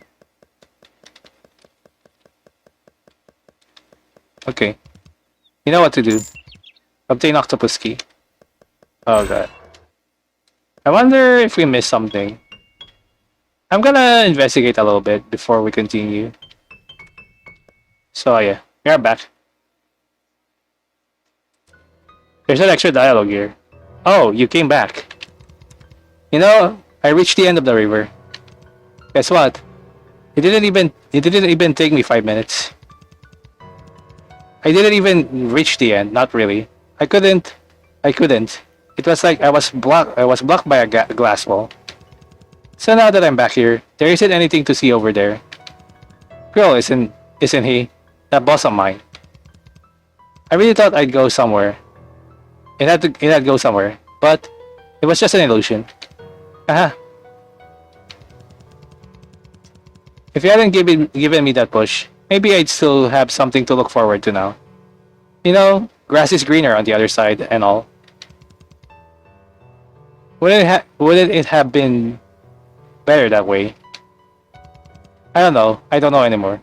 Okay. You know what to do. Obtain octopus key. Oh god. I wonder if we missed something. I'm gonna investigate a little bit before we continue. So yeah, we are back. There's an extra dialogue here. Oh, you came back. You know, I reached the end of the river. Guess what? It didn't even take me 5 minutes. I didn't even reach the end, not really. I couldn't. It was like I was blocked by a glass wall. So now that I'm back here, there isn't anything to see over there. Girl, isn't he? That boss of mine. I really thought I'd go somewhere. It had to go somewhere, but it was just an illusion. Haha. If you hadn't given me that push, maybe I'd still have something to look forward to now. You know, grass is greener on the other side and all. Wouldn't it have been better that way? I don't know. I don't know anymore.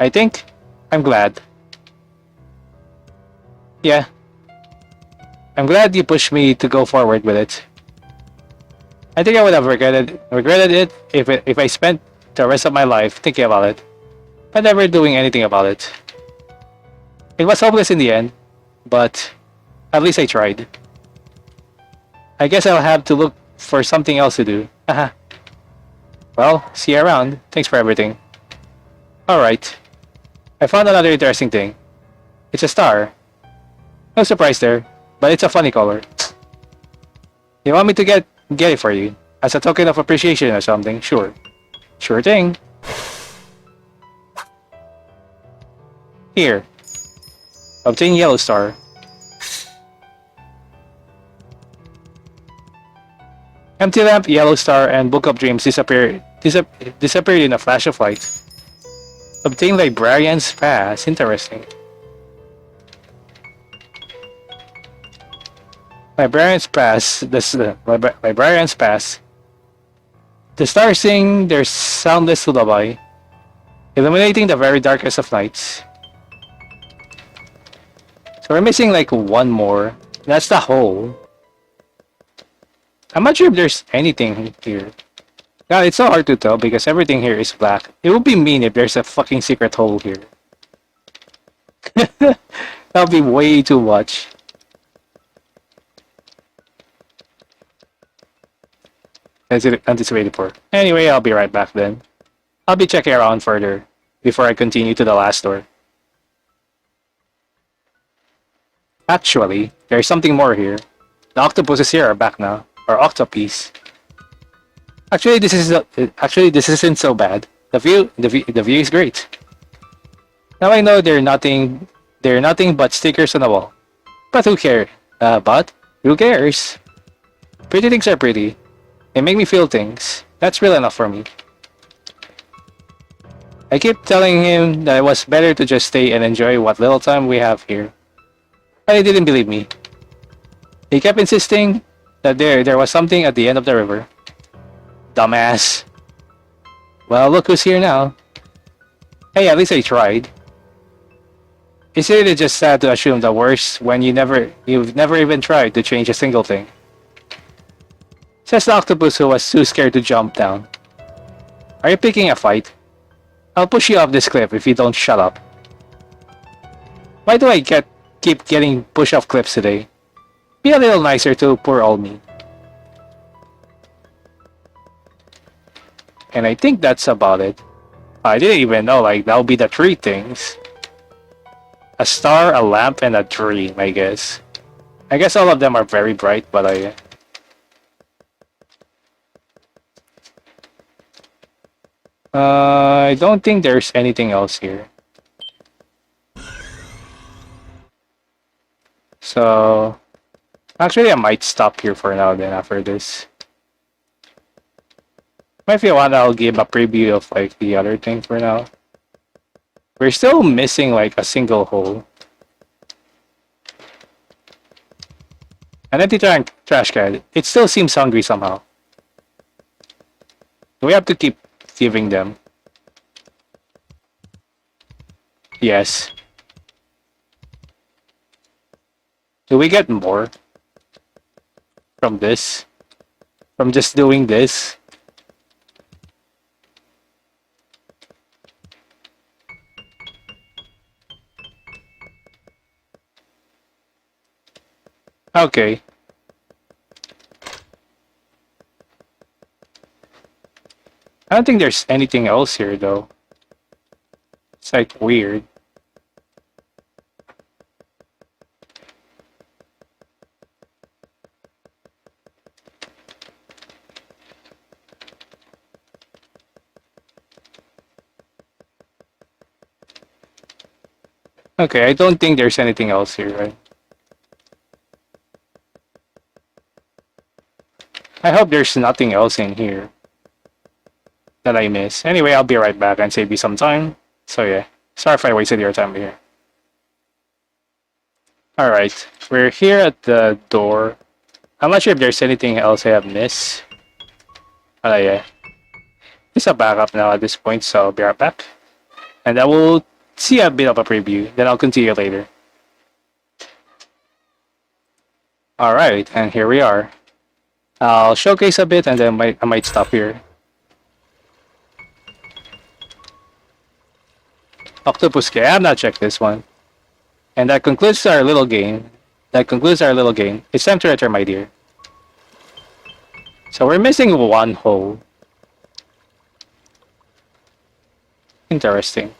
I think I'm glad. Yeah. I'm glad you pushed me to go forward with it. I think I would have regretted it if I spent the rest of my life thinking about it, but never doing anything about it. It was hopeless in the end, but at least I tried. I guess I'll have to look for something else to do. Haha. Well, see you around. Thanks for everything. Alright. I found another interesting thing. It's a star. No surprise there, but it's a funny color. You want me to get it for you? As a token of appreciation or something? Sure. Sure thing. Here. Obtain yellow star. Empty lamp, yellow star, and book of dreams disappeared in a flash of light. Obtain librarian's pass. Interesting. Librarian's pass. Librarian's pass. The stars sing their soundless lullaby, illuminating the very darkest of nights. So we're missing like one more. That's the hole. I'm not sure if there's anything here. God, it's so hard to tell because everything here is black. It would be mean if there's a fucking secret hole here. That would be way too much. As it anticipated for. Anyway, I'll be right back then. I'll be checking around further before I continue to the last door. Actually, there's something more here. The octopuses here are back now. Or octopus. Actually, this isn't so bad. The view is great. Now I know they're nothing but stickers on the wall. But who cares? Who cares? Pretty things are pretty. They make me feel things. That's real enough for me. I keep telling him that it was better to just stay and enjoy what little time we have here. But he didn't believe me. He kept insisting that there was something at the end of the river. Dumbass. Well, look who's here now. Hey, at least I tried. It's really just sad to assume the worst when you've never even tried to change a single thing. Says the octopus who was too scared to jump down. Are you picking a fight? I'll push you off this cliff if you don't shut up. Why do I get keep getting push-off clips today. Be a little nicer to poor old me. And I think that's about it. I didn't even know, like, that'll be the three things. A star, a lamp, and a dream, I guess. I guess all of them are very bright, but I don't think there's anything else here. So, actually, I might stop here for now then after this. If you want, I'll give a preview of like the other thing for now. We're still missing like a single hole. An empty trash can. It still seems hungry somehow. We have to keep giving them. Yes. Do we get more from this? From just doing this? Okay. I don't think there's anything else here though. It's like weird. Okay, I don't think there's anything else here, right? I hope there's nothing else in here that I miss. Anyway, I'll be right back and save you some time. So yeah, sorry if I wasted your time here. Alright, we're here at the door. I'm not sure if there's anything else I have missed. Yeah. It's a backup now at this point, so I'll be right back. And I will see a bit of a preview, then I'll continue later. Alright, and here we are. I'll showcase a bit and then I might stop here. Octopus Key, I have not checked this one. And that concludes our little game. It's time to return, my dear. So we're missing one hole. Interesting.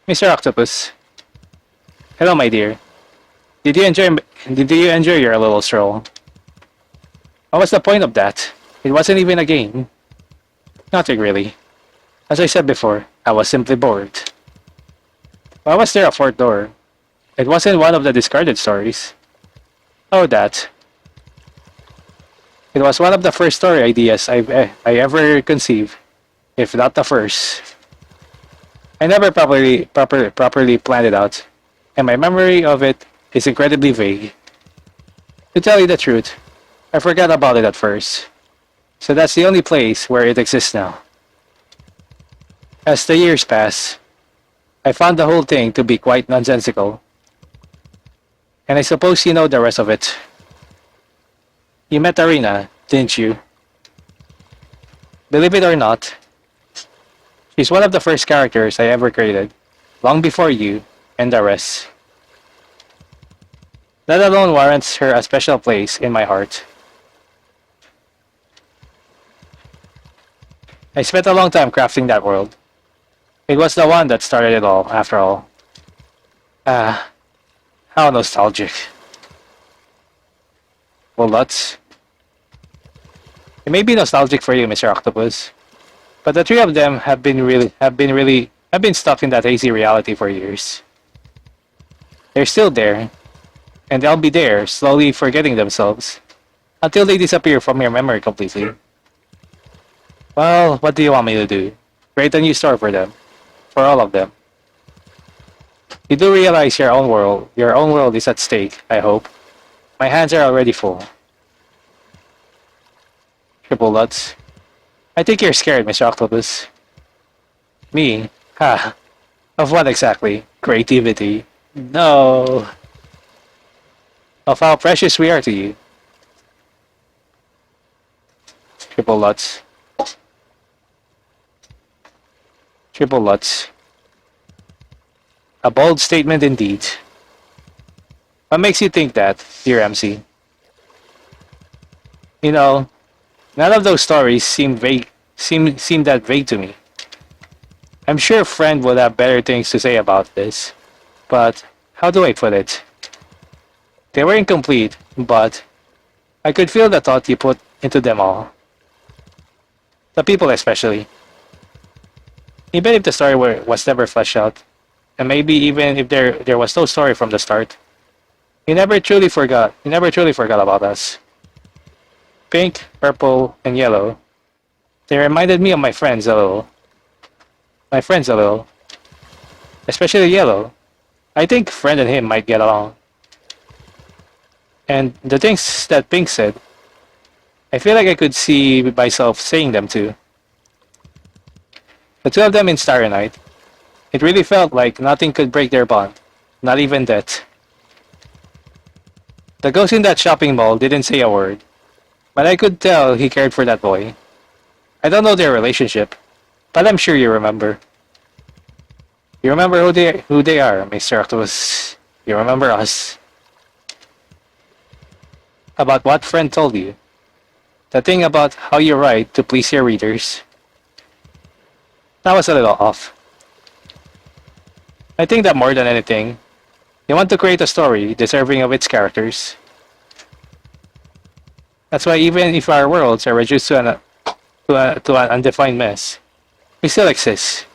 Mr. Octopus. Hello, my dear. Did you enjoy your little stroll? What was the point of that? It wasn't even a game. Nothing really. As I said before, I was simply bored. Why was there a fourth door? It wasn't one of the discarded stories. Oh, that. It was one of the first story ideas I ever conceived, if not the first. I never properly planned it out, and my memory of it is incredibly vague. To tell you the truth, I forgot about it at first. So that's the only place where it exists now. As the years pass, I found the whole thing to be quite nonsensical. And I suppose you know the rest of it. You met Arena, didn't you? Believe it or not, she's one of the first characters I ever created, long before you and the rest. That alone warrants her a special place in my heart. I spent a long time crafting that world. It was the one that started it all, after all. How nostalgic. Well, that's... It may be nostalgic for you, Mr. Octopus, but the three of them have been stuck in that hazy reality for years. They're still there, and they'll be there, slowly forgetting themselves, until they disappear from your memory completely. Well, what do you want me to do? Create a new story for them. For all of them. You do realize your own world is at stake, I hope. My hands are already full. Triple Lutz. I think you're scared, Mr. Octopus. Me? Ha. Of what exactly? Creativity. No. Of how precious we are to you. Triple Lutz. Triple Lutz. A bold statement indeed. What makes you think that, dear MC? You know, none of those stories seem vague. Seem that vague to me. I'm sure a friend would have better things to say about this, but how do I put it? They were incomplete, but I could feel the thought you put into them all. The people especially. Even if the story was never fleshed out, and maybe even if there was no story from the start, you never truly forgot. You never truly forgot about us. Pink, purple, and yellow. They reminded me of my friends a little. My friends a little. Especially yellow. I think friend and him might get along. And the things that Pink said, I feel like I could see myself saying them too. The two of them in Starry Night, it really felt like nothing could break their bond, not even death. The ghost in that shopping mall didn't say a word, but I could tell he cared for that boy. I don't know their relationship, but I'm sure you remember. You remember who they are, Mr. Octopus. You remember us. About what friend told you. The thing about how you write to please your readers. That was a little off. I think that more than anything, you want to create a story deserving of its characters. That's why even if our worlds are reduced to an undefined mess, we still exist.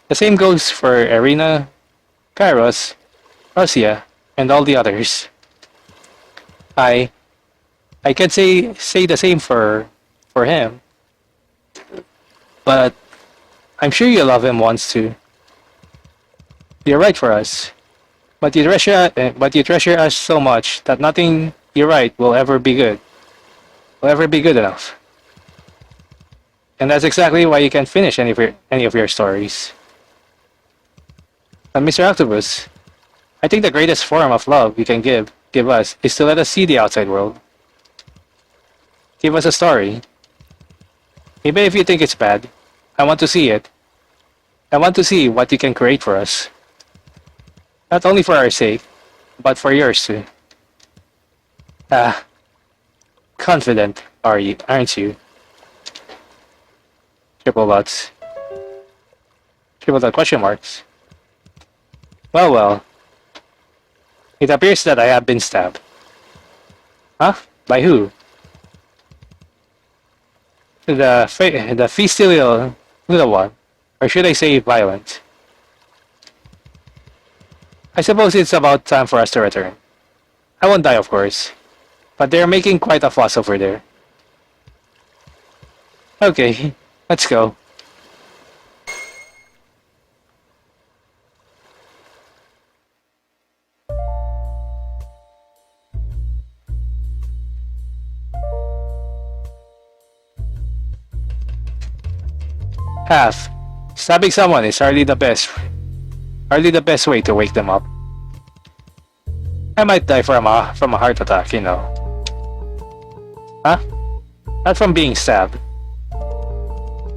The same goes for Arena, Kairos, Rosia, and all the others. I can say the same for him, but I'm sure you love him once too. You're right for us, but you treasure us so much that nothing you write will ever be good enough. And that's exactly why you can't finish any of your stories. And Mr. Octopus, I think the greatest form of love you can give us is to let us see the outside world. Give us a story. Even if you think it's bad, I want to see it. I want to see what you can create for us. Not only for our sake, but for yours too. Confident are you, aren't you? Triple dots. Triple dot question marks. Well. It appears that I have been stabbed. Huh? By who? The feisty little one. Or should I say violent? I suppose it's about time for us to return. I won't die, of course. But they're making quite a fuss over there. Okay, let's go. Half. Stabbing someone is hardly the best way to wake them up. I might die from a heart attack, you know. Huh? Not from being stabbed.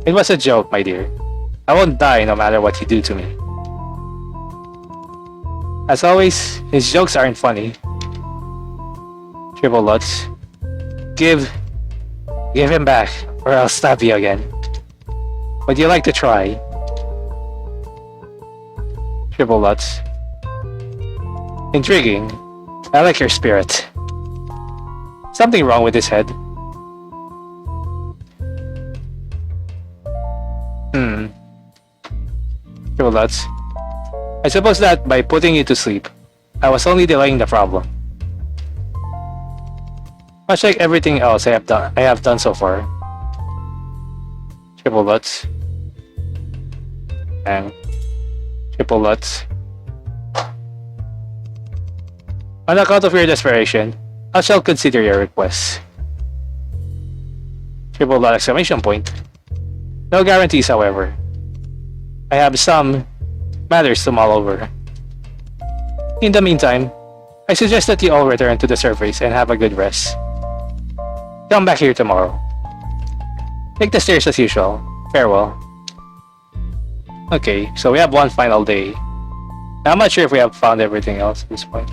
It was a joke, my dear. I won't die no matter what you do to me. As always, his jokes aren't funny. Triple Lutz. Give him back, or I'll stab you again. Would you like to try? Triple Lutz. Intriguing. I like your spirit. Something wrong with his head. Triple Lutz. I suppose that by putting you to sleep, I was only delaying the problem. Much like everything else I have done so far. Triple Lutz. And Triple Lutz. On account of your desperation, I shall consider your request. Triple dot exclamation point. No guarantees, however. I have some matters to mull over. In the meantime, I suggest that you all return to the surface and have a good rest. Come back here tomorrow. Take the stairs as usual. Farewell. Okay, so we have one final day. I'm not sure if we have found everything else at this point.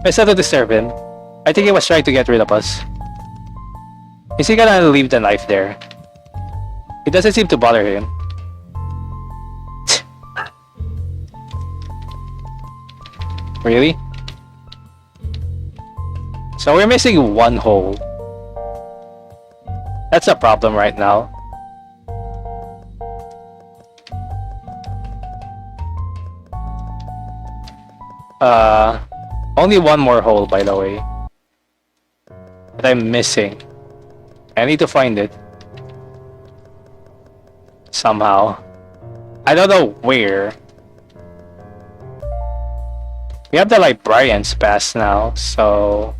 Let's not to disturb him. I think he was trying to get rid of us. Is he gonna leave the knife there? It doesn't seem to bother him. Really? So we're missing one hole. That's a problem right now. Only one more hole, by the way, that I'm missing. I need to find it somehow. I don't know where. We have the librarian's pass now, so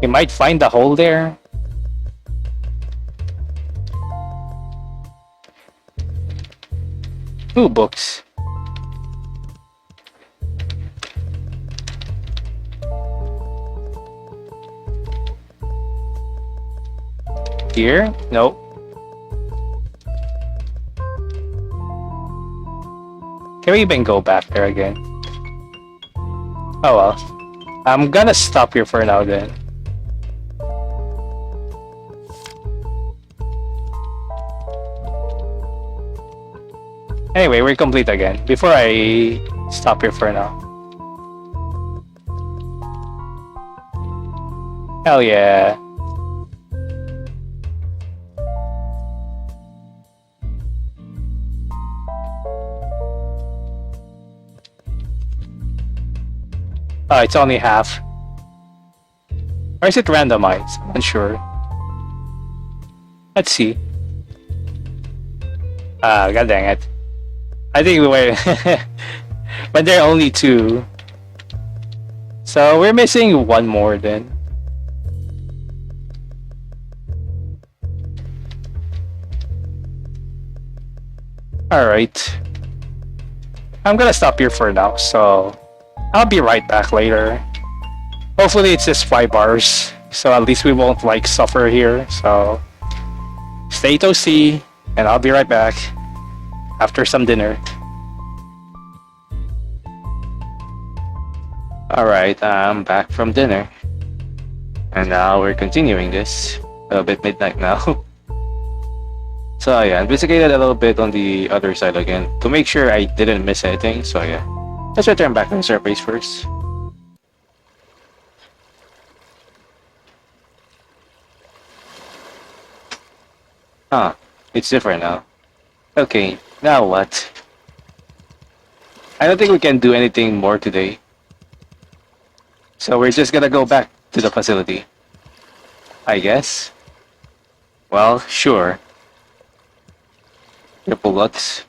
we might find the hole there. Ooh, books. Here? Nope. Can we even go back there again? Oh well. I'm gonna stop here for now then. Anyway, we're complete again. Before I stop here for now. Hell yeah. Oh, it's only half. Or is it randomized? I'm unsure. Let's see. Ah, god dang it. I think we were... but there are only two. So we're missing one more then. Alright. I'm gonna stop here for now, so... I'll be right back later. Hopefully it's just 5 bars, so at least we won't like suffer here. So stay toasty, and I'll be right back after some dinner. Alright, I'm back from dinner. And now we're continuing this. A bit midnight now. So yeah, investigated a little bit on the other side again to make sure I didn't miss anything, so yeah. Let's return back to the surface first. Huh, it's different now. Okay, now what? I don't think we can do anything more today. So we're just gonna go back to the facility, I guess. Well, sure. Triple Lutz.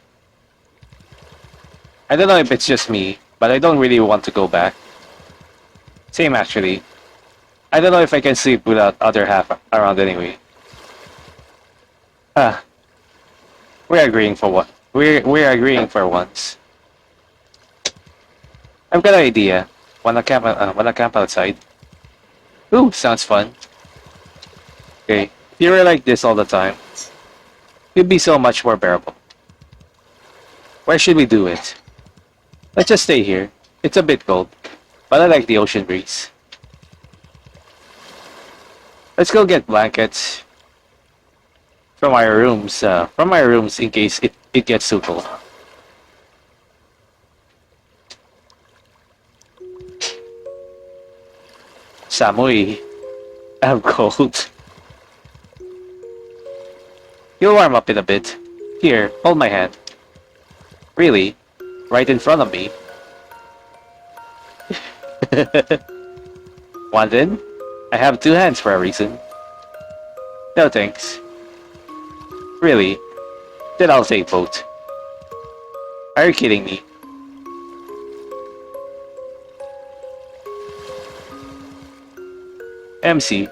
I don't know if it's just me, but I don't really want to go back. Same actually. I don't know if I can sleep without other half around anyway. Ah. We're agreeing for what? We're agreeing for once. I've got an idea. Wanna camp outside? Ooh, sounds fun. Okay, if you were like this all the time, it'd be so much more bearable. Where should we do it? Let's just stay here. It's a bit cold, but I like the ocean breeze. Let's go get blankets from our rooms in case it gets too cold. Samui, I'm cold. You'll warm up in a bit. Here, hold my hand. Really? Right in front of me? Want in? I have 2 hands for a reason. No thanks. Really? Then I'll take both. Are you kidding me? MC,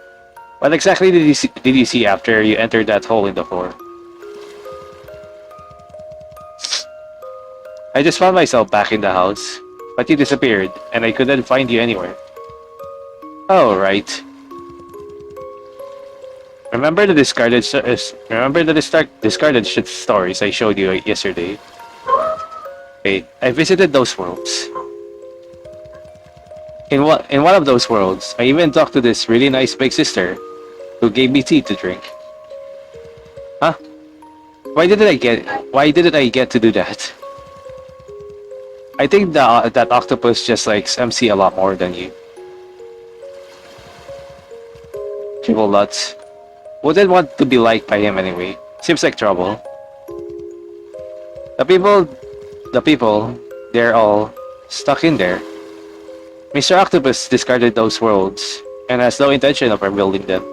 what exactly did you see after you entered that hole in the floor? I just found myself back in the house, but you disappeared, and I couldn't find you anywhere. Oh, right. Remember the discarded shit stories I showed you yesterday? Wait, I visited those worlds. In one of those worlds, I even talked to this really nice big sister who gave me tea to drink. Huh? Why didn't I get to do that? I think that octopus just likes MC a lot more than you. Triple Lutz. Wouldn't want to be liked by him anyway. Seems like trouble. The people, they're all stuck in there. Mr. Octopus discarded those worlds and has no intention of rebuilding them.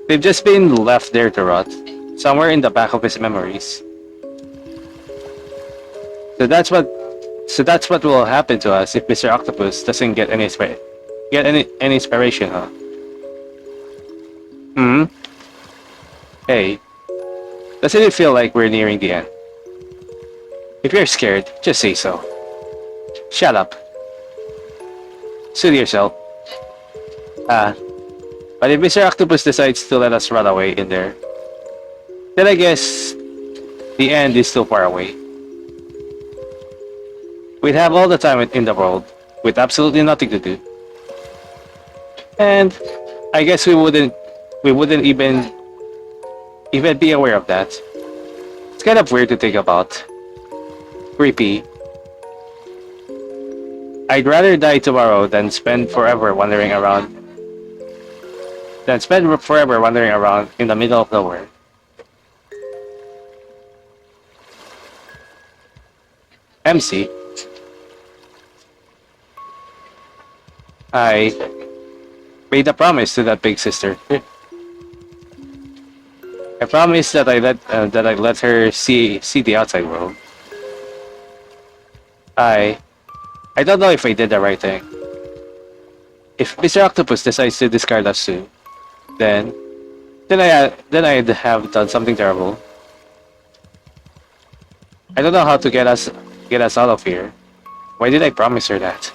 They've just been left there to rot, somewhere in the back of his memories. So that's what will happen to us if Mr. Octopus doesn't get any inspiration, huh? Hmm? Hey, doesn't it feel like we're nearing the end? If you're scared, just say so. Shut up. Soothe yourself. But if Mr. Octopus decides to let us run away in there, then I guess the end is still far away. We'd have all the time in the world, with absolutely nothing to do. And I guess we wouldn't even be aware of that. It's kind of weird to think about. Creepy. I'd rather die tomorrow than spend forever wandering around in the middle of nowhere. MC. I made a promise to that big sister. I promised that I'd let her see the outside world. I don't know if I did the right thing. If Mr. Octopus decides to discard us soon, then I'd have done something terrible. I don't know how to get us out of here. Why did I promise her that?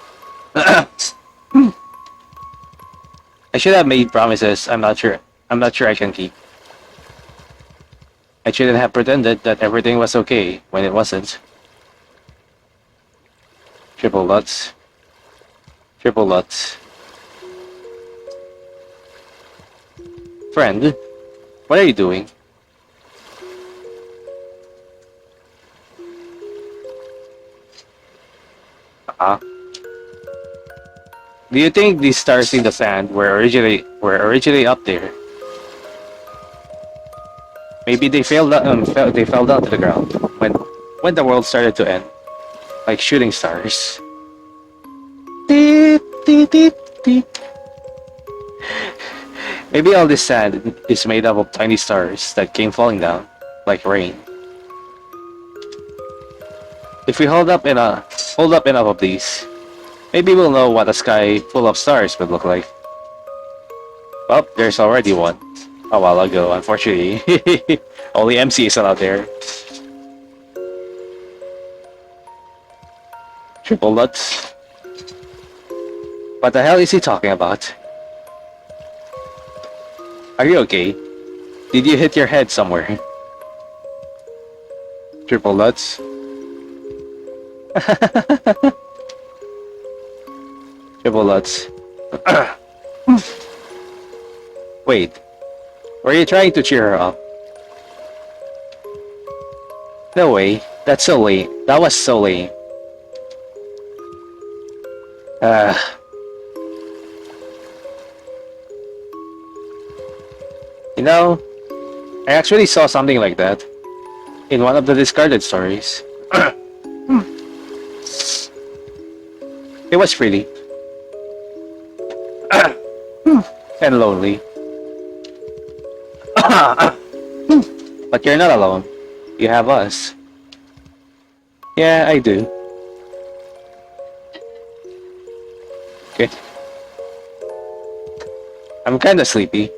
I should have made promises I'm not sure I can keep. I shouldn't have pretended that everything was okay when it wasn't. Triple Lutz. Triple Lutz. Friend, what are you doing? Uh-huh. Do you think these stars in the sand were originally up there? Maybe they fell down to the ground when the world started to end, like shooting stars. Beep, beep, beep, beep. Maybe all this sand is made up of tiny stars that came falling down, like rain. If we hold up enough of these, maybe we'll know what a sky full of stars would look like. Well, there's already one. A while ago, unfortunately. Only MC is allowed there. Triple Lutz. What the hell is he talking about? Are you okay? Did you hit your head somewhere? Triple Lutz. Triple Lutz. Wait. Were you trying to cheer her up? No way. That's so lame. That was so lame. You know, I actually saw something like that in one of the discarded stories. It was pretty. And lonely. But you're not alone. You have us. Yeah, I do. Okay. I'm kinda sleepy.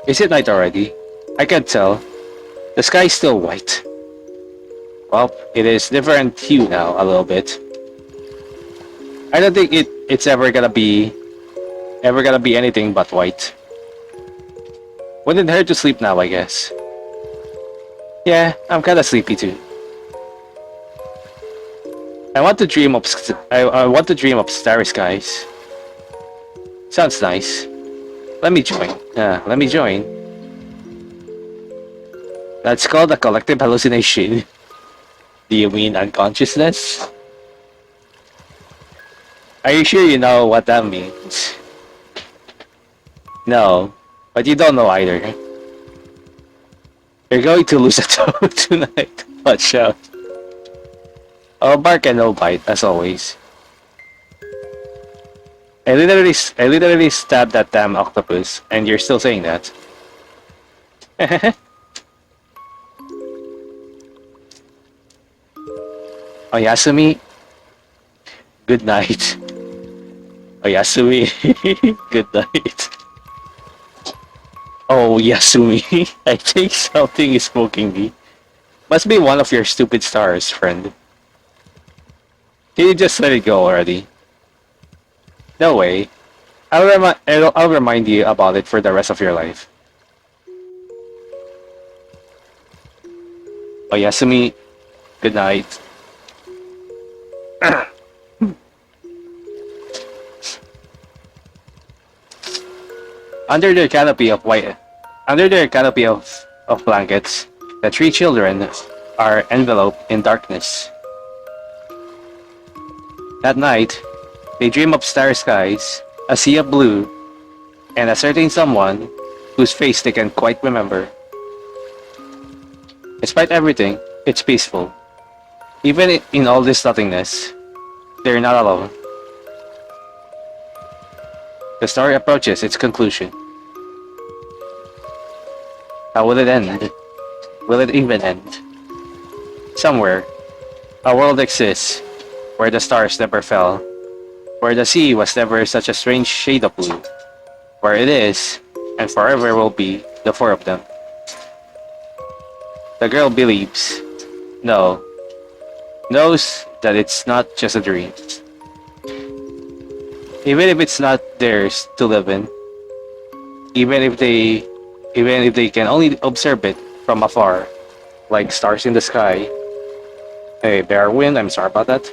Is it night already? I can't tell. The sky's still white. Well, it is different hue now, a little bit. I don't think it's ever gonna be ever gonna be anything but white. Wouldn't hurt to sleep now, I guess. Yeah, I'm kinda sleepy too. I want to dream of I want to dream of starry skies. Sounds nice. Let me join. Let me join. That's called a collective hallucination. Do you mean unconsciousness? Are you sure you know what that means? No, but you don't know either. You're going to lose a toe tonight. Watch out. Oh, bark and no bite, as always. I literally stabbed that damn octopus, and you're still saying that. Oh, Yasumi, good night. Oh, Yasumi, good night. Oh, Yasumi, I think something is poking me. Must be one of your stupid stars, friend. Can you just let it go already? No way. I'll remind you about it for the rest of your life. Oh, Yasumi, good night. Under their canopy of white, under their canopy of blankets, the three children are enveloped in darkness. At night, they dream of starry skies, a sea of blue, and a certain someone whose face they can quite remember. Despite everything, it's peaceful. Even in all this nothingness, they're not alone. The story approaches its conclusion. How will it end? Will it even end? Somewhere, a world exists where the stars never fell, where the sea was never such a strange shade of blue, where it is, and forever will be, the four of them. The girl believes, no, knows that it's not just a dream. Even if it's not theirs to live in, even if they can only observe it from afar, like stars in the sky. Hey, Bearwind, I'm sorry about that.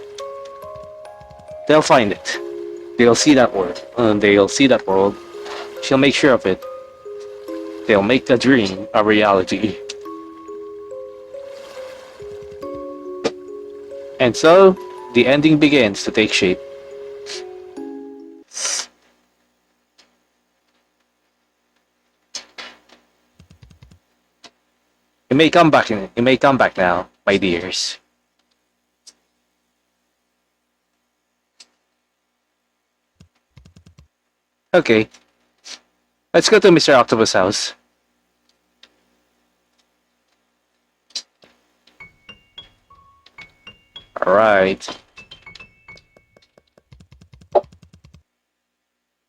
They'll find it. They'll see that world. They'll see that world. She'll make sure of it. They'll make the dream a reality. And so, the ending begins to take shape. You may come back. You may come back now, my dears. Okay, let's go to Mr. Octopus' house. All right.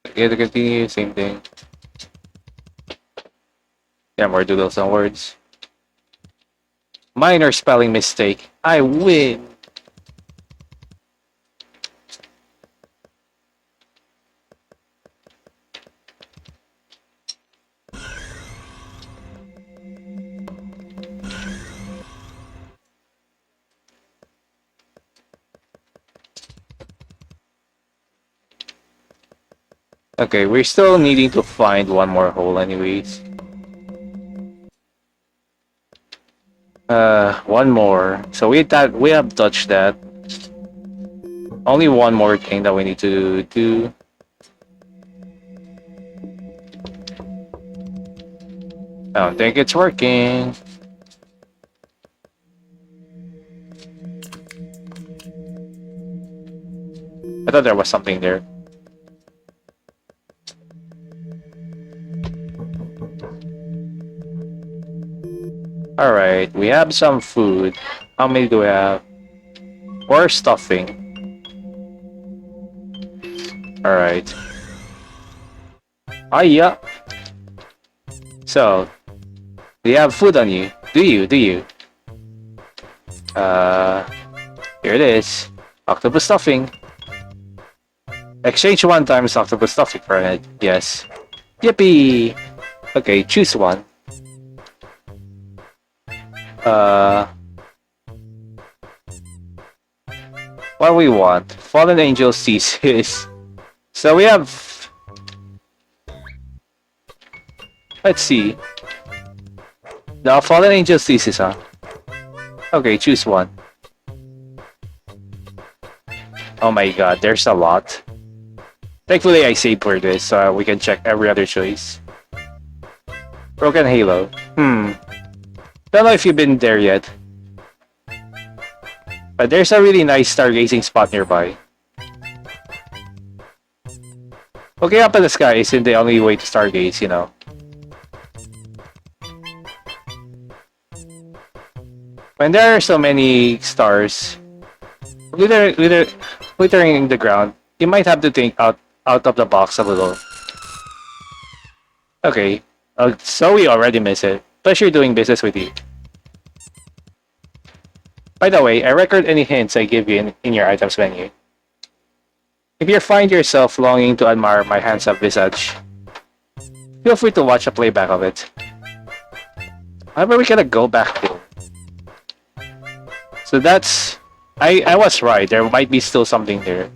Okay, to continue, same thing. Yeah, more doodles and words. Minor spelling mistake. I win. Okay, we're still needing to find one more hole anyways. One more. So we have touched that. Only one more thing that we need to do. I don't think it's working. I thought there was something there. Alright, we have some food. How many do we have? 4 stuffing. Alright. Ah, yeah. So, do you have food on you? Do you? Do you? Here it is. Octopus stuffing. Exchange one times octopus stuffing for it. Yes. Yippee! Okay, choose one. Uh, what we want? Fallen Angel Thesis. So we have. Let's see. The Fallen Angel Thesis, huh? Okay, choose one. Oh my god, there's a lot. Thankfully, I saved for this, so we can check every other choice. Broken Halo. Don't know if you've been there yet. But there's a really nice stargazing spot nearby. Looking up at the sky isn't the only way to stargaze, you know. When there are so many stars glittering the ground, you might have to think out of the box a little. Okay, so we already miss it. Pleasure doing business with you. By the way, I record any hints I give you in your items menu. If you find yourself longing to admire my handsome visage, feel free to watch a playback of it. However, we gotta go back to. So that's... I was right, there might be still something there.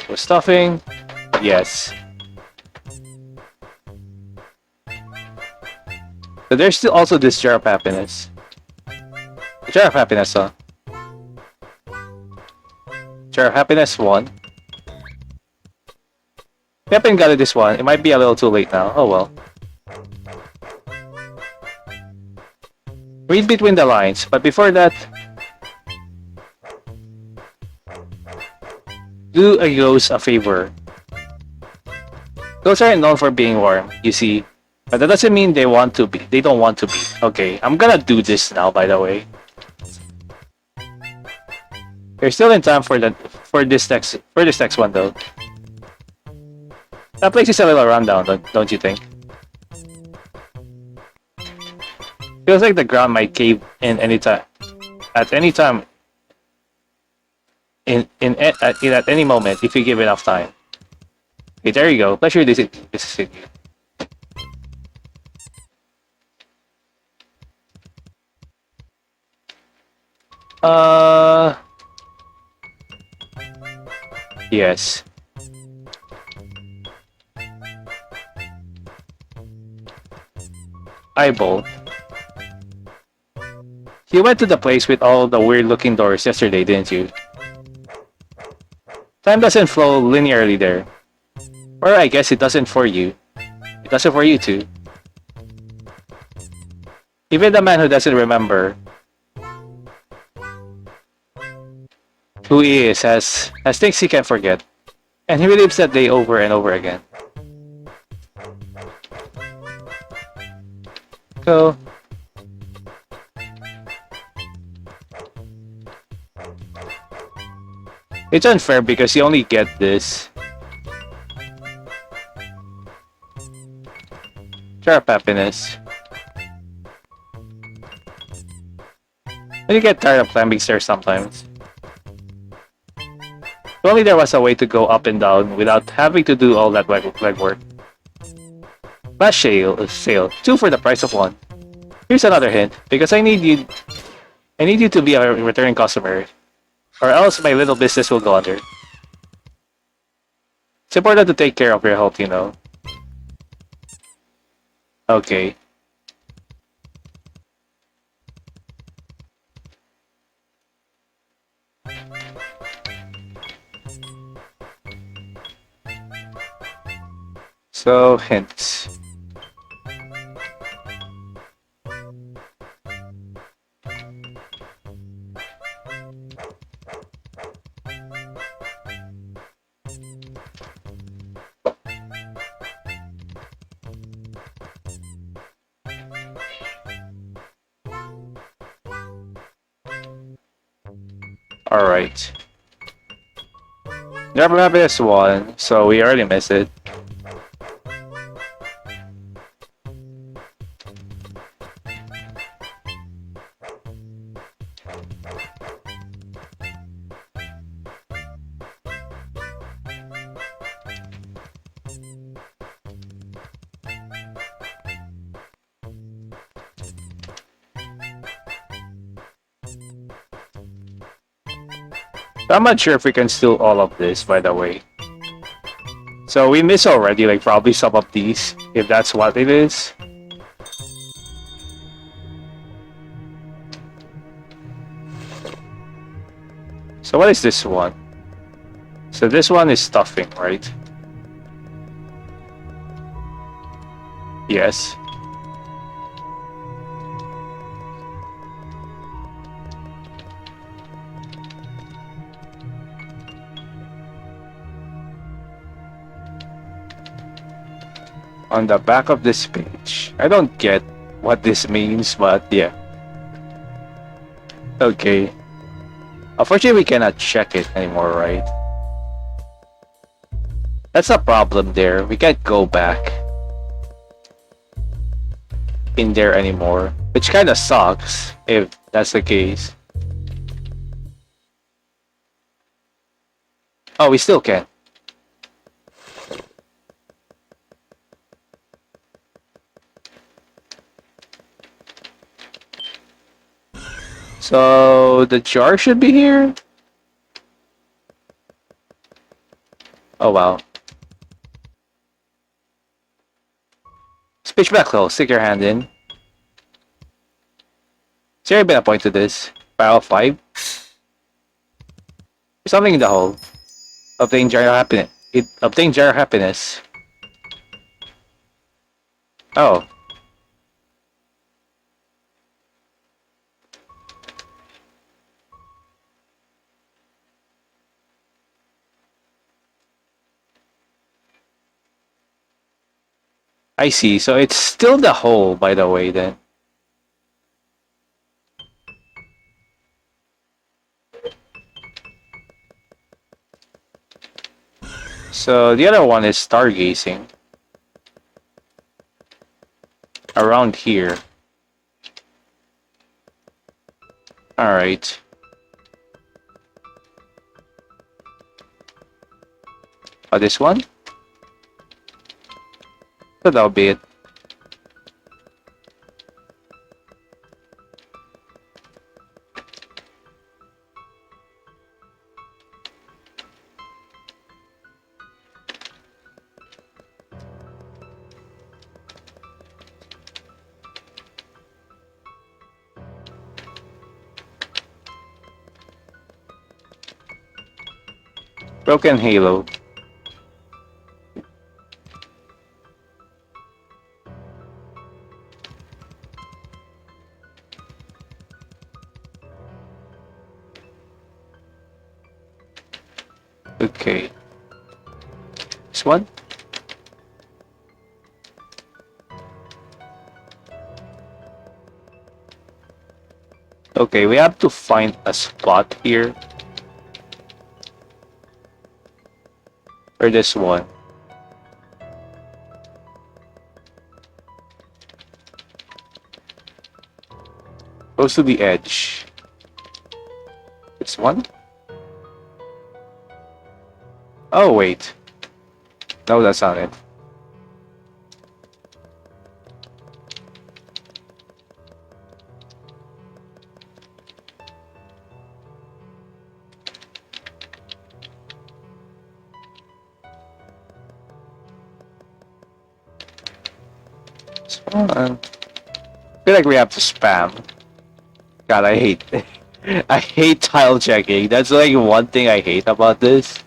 So stuffing, yes. So there's still also this jar of happiness. Jar of happiness, huh? Jar of happiness 1. We haven't got this one. It might be a little too late now. Oh well. Read between the lines, but before that, do a ghost a favor. Ghosts aren't known for being warm, you see, but that doesn't mean they want to be. They don't want to be. Okay, I'm gonna do this now. By the way, you're still in time for this next one though. That place is a little rundown, don't you think? Feels like the ground might cave in any time. At any time. At any moment, if you give enough time. Okay, there you go. Pleasure visiting you. Yes. Eyeball. You went to the place with all the weird-looking doors yesterday, didn't you? Time doesn't flow linearly there. Or I guess it doesn't for you. It doesn't for you too. Even the man who doesn't remember who he is has things he can't forget. And he relives that day over and over again. Go. It's unfair because you only get this. Jar of happiness. And you get tired of climbing stairs sometimes. If only there was a way to go up and down without having to do all that legwork. Last sale, 2 for the price of 1. Here's another hint, because I need you to be a returning customer, or else my little business will go under. It's important to take care of your health, you know. Okay. So, hints. Alright. Never have this one, so we already missed it. I'm not sure if we can steal all of this, by the way. So we miss already, like, probably some of these, if that's what it is. So what is this one? So this one is stuffing, right? Yes. On the back of this page. I don't get what this means, but yeah. Okay. Unfortunately, we cannot check it anymore, right? That's a problem there. We can't go back in there anymore, which kind of sucks if that's the case. Oh, we still can. So the jar should be here. Oh wow. Speech back close. Stick your hand in. Is there been a point to this? File 5? There's something in the hole. Obtain jar of happiness. Obtain jar of happiness. Oh. I see. So it's still the hole, by the way, then. So the other one is stargazing. Around here. Alright. Oh, this one? So that'll be it. Broken Halo. Okay. This one? Okay, we have to find a spot here. Or this one. Goes to the edge. This one? Oh, wait. No, that's not it. I feel like we have to spam. God, I hate I hate tile checking. That's like one thing I hate about this.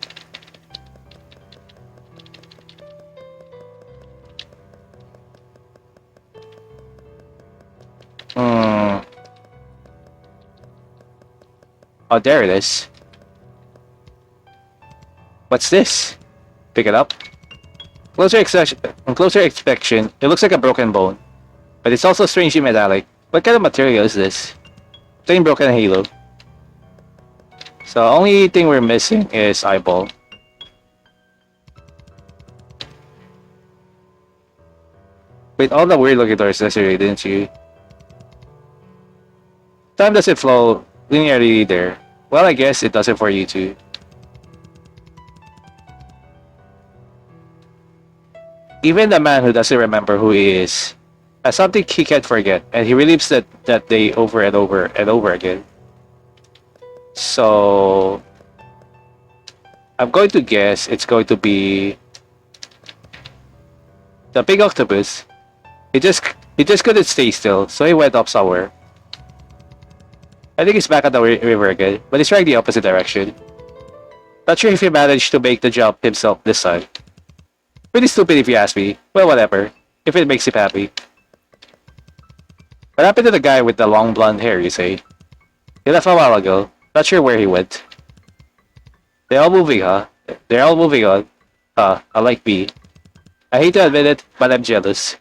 Hmm. Oh, there it is. What's this? Pick it up. On closer inspection, it looks like a broken bone, but it's also strangely metallic. What kind of material is this? Plain broken halo. So only thing we're missing is eyeball. With all the weird looking doors necessary, didn't you? Time doesn't flow linearly there. Well, I guess it doesn't for you too. Even the man who doesn't remember who he is has something he can't forget, and he relives that day over and over and over again. So I'm going to guess it's going to be the big octopus. He just couldn't stay still, so he went up somewhere. I think he's back at the river again, but he's trying the opposite direction. Not sure if he managed to make the jump himself this time. Pretty stupid if you ask me. Well, whatever. If it makes him happy. What happened to the guy with the long blonde hair, you say? He left a while ago. Not sure where he went. They're all moving, huh? They're all moving on. I like me. I hate to admit it, but I'm jealous.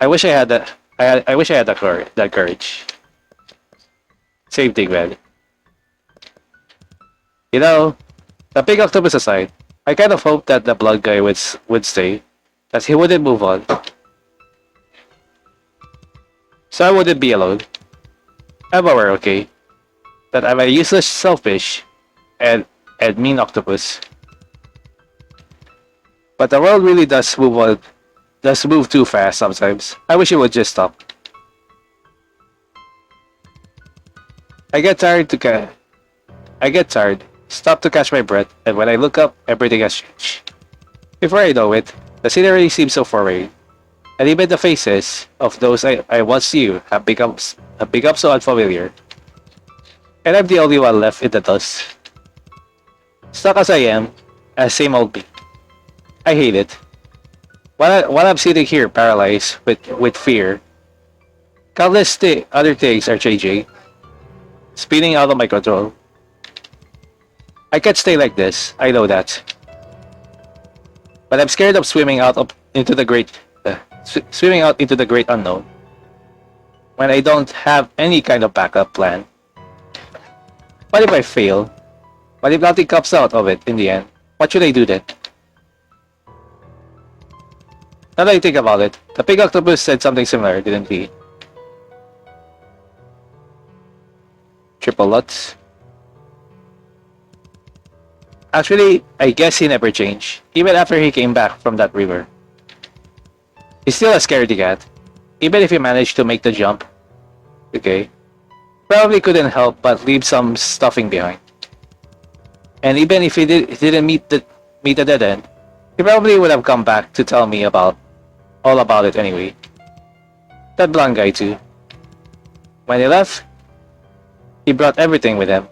I wish I had that. I wish I had that courage. Same thing, man. You know, the big octopus aside, I kind of hoped that the blood guy would stay, that he wouldn't move on, so I wouldn't be alone. I'm aware, okay, that I'm a useless, selfish, and mean octopus. But the world really does move too fast sometimes. I wish it would just stop. I get tired to ca- I get tired, stop to catch my breath, and when I look up, everything has changed. Before I know it, the scenery seems so foreign, and even the faces of those I once knew have become so unfamiliar. And I'm the only one left in the dust. Stuck as I am, as same old me. I hate it. While I'm sitting here paralyzed with fear, countless other things are changing, spinning out of my control. I can't stay like this, I know that. But I'm scared of swimming out into the great unknown when I don't have any kind of backup plan. What if I fail? What if nothing comes out of it in the end? What should I do then? Now that I think about it, the big octopus said something similar, didn't he? Triple Lutz. Actually, I guess he never changed, even after he came back from that river. He's still a scaredy cat, even if he managed to make the jump. Okay. Probably couldn't help but leave some stuffing behind. And even if he didn't meet the dead end, he probably would have come back to tell me all about it anyway. That blonde guy too. When he left, he brought everything with him,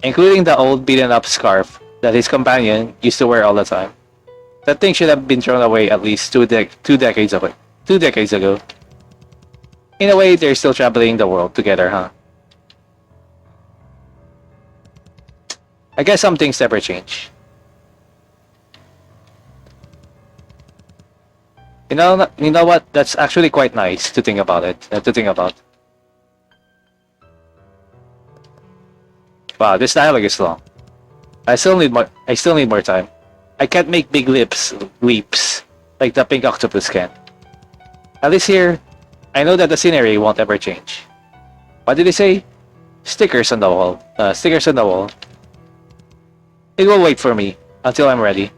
including the old beaten up scarf that his companion used to wear all the time. That thing should have been thrown away at least two decades ago. 2 decades ago. In a way, they're still traveling the world together, huh? I guess some things never change. You know what? That's actually quite nice to think about it. To think about. Wow, this dialogue is long. I still need more. I still need more time. I can't make big leaps like the pink octopus can. At least here, I know that the scenery won't ever change. What did he say? Stickers on the wall. Stickers on the wall. It will wait for me until I'm ready.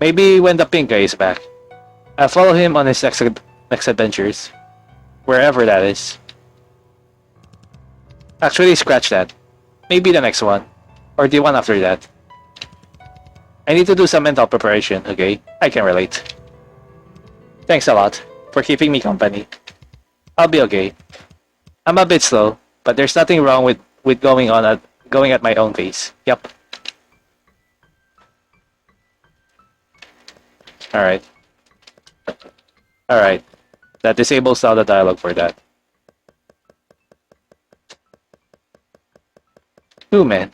Maybe when the pink guy is back, I'll follow him on his next adventures, wherever that is. Actually, scratch that. Maybe the next one, or the one after that. I need to do some mental preparation, okay? I can relate. Thanks a lot for keeping me company. I'll be okay. I'm a bit slow, but there's nothing wrong with going at my own pace. Yep. Alright. Alright. That disables all the dialogue for that. Ooh, man.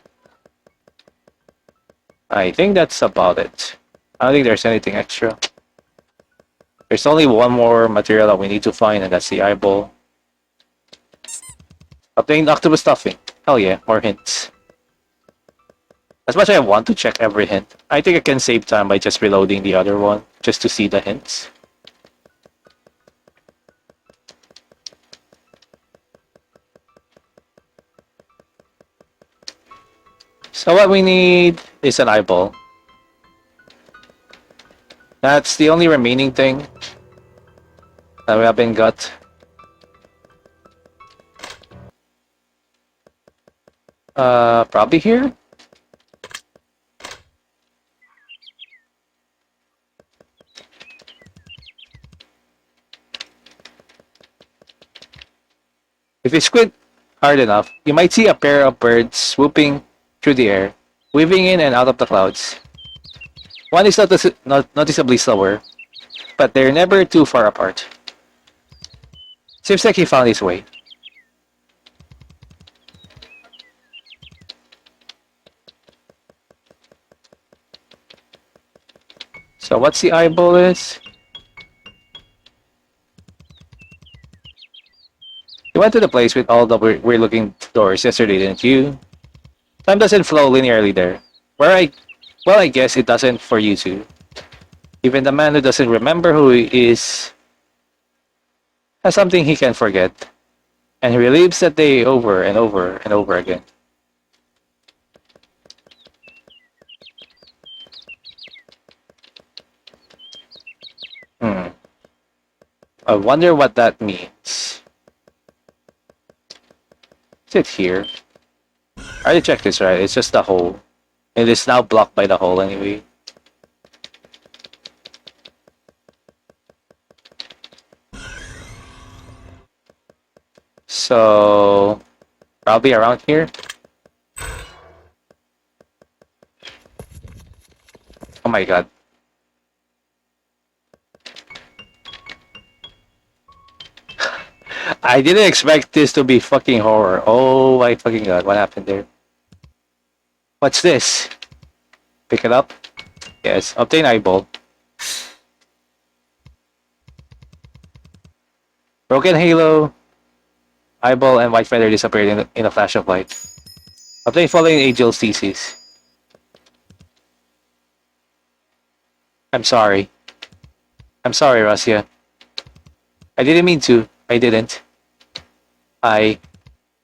I think that's about it. I don't think there's anything extra. There's only one more material that we need to find, and that's the eyeball. Obtain octopus stuffing. Hell yeah, more hints. As much as I want to check every hint, I think I can save time by just reloading the other one, just to see the hints. So what we need is an eyeball. That's the only remaining thing that we haven't got. Probably here? If you squint hard enough, you might see a pair of birds swooping through the air, weaving in and out of the clouds. One is noticeably slower, but they're never too far apart. Seems like he found his way. So what's the eyeball is? You went to the place with all the weird-looking doors yesterday, didn't you? Time doesn't flow linearly there. Well, I guess it doesn't for you too. Even the man who doesn't remember who he is has something he can't forget, and he relives that day over and over and over again. Hmm. I wonder what that means. Is it here? I already checked this, right? It's just the hole. It is now blocked by the hole anyway. So, probably around here. Oh my god. I didn't expect this to be fucking horror. Oh my fucking god, what happened there? What's this? Pick it up. Yes, obtain eyeball. Broken halo. Eyeball and white feather disappeared in a flash of light. Obtain fallen angel's thesis. I'm sorry. I'm sorry, Russia. I didn't mean to. I didn't. I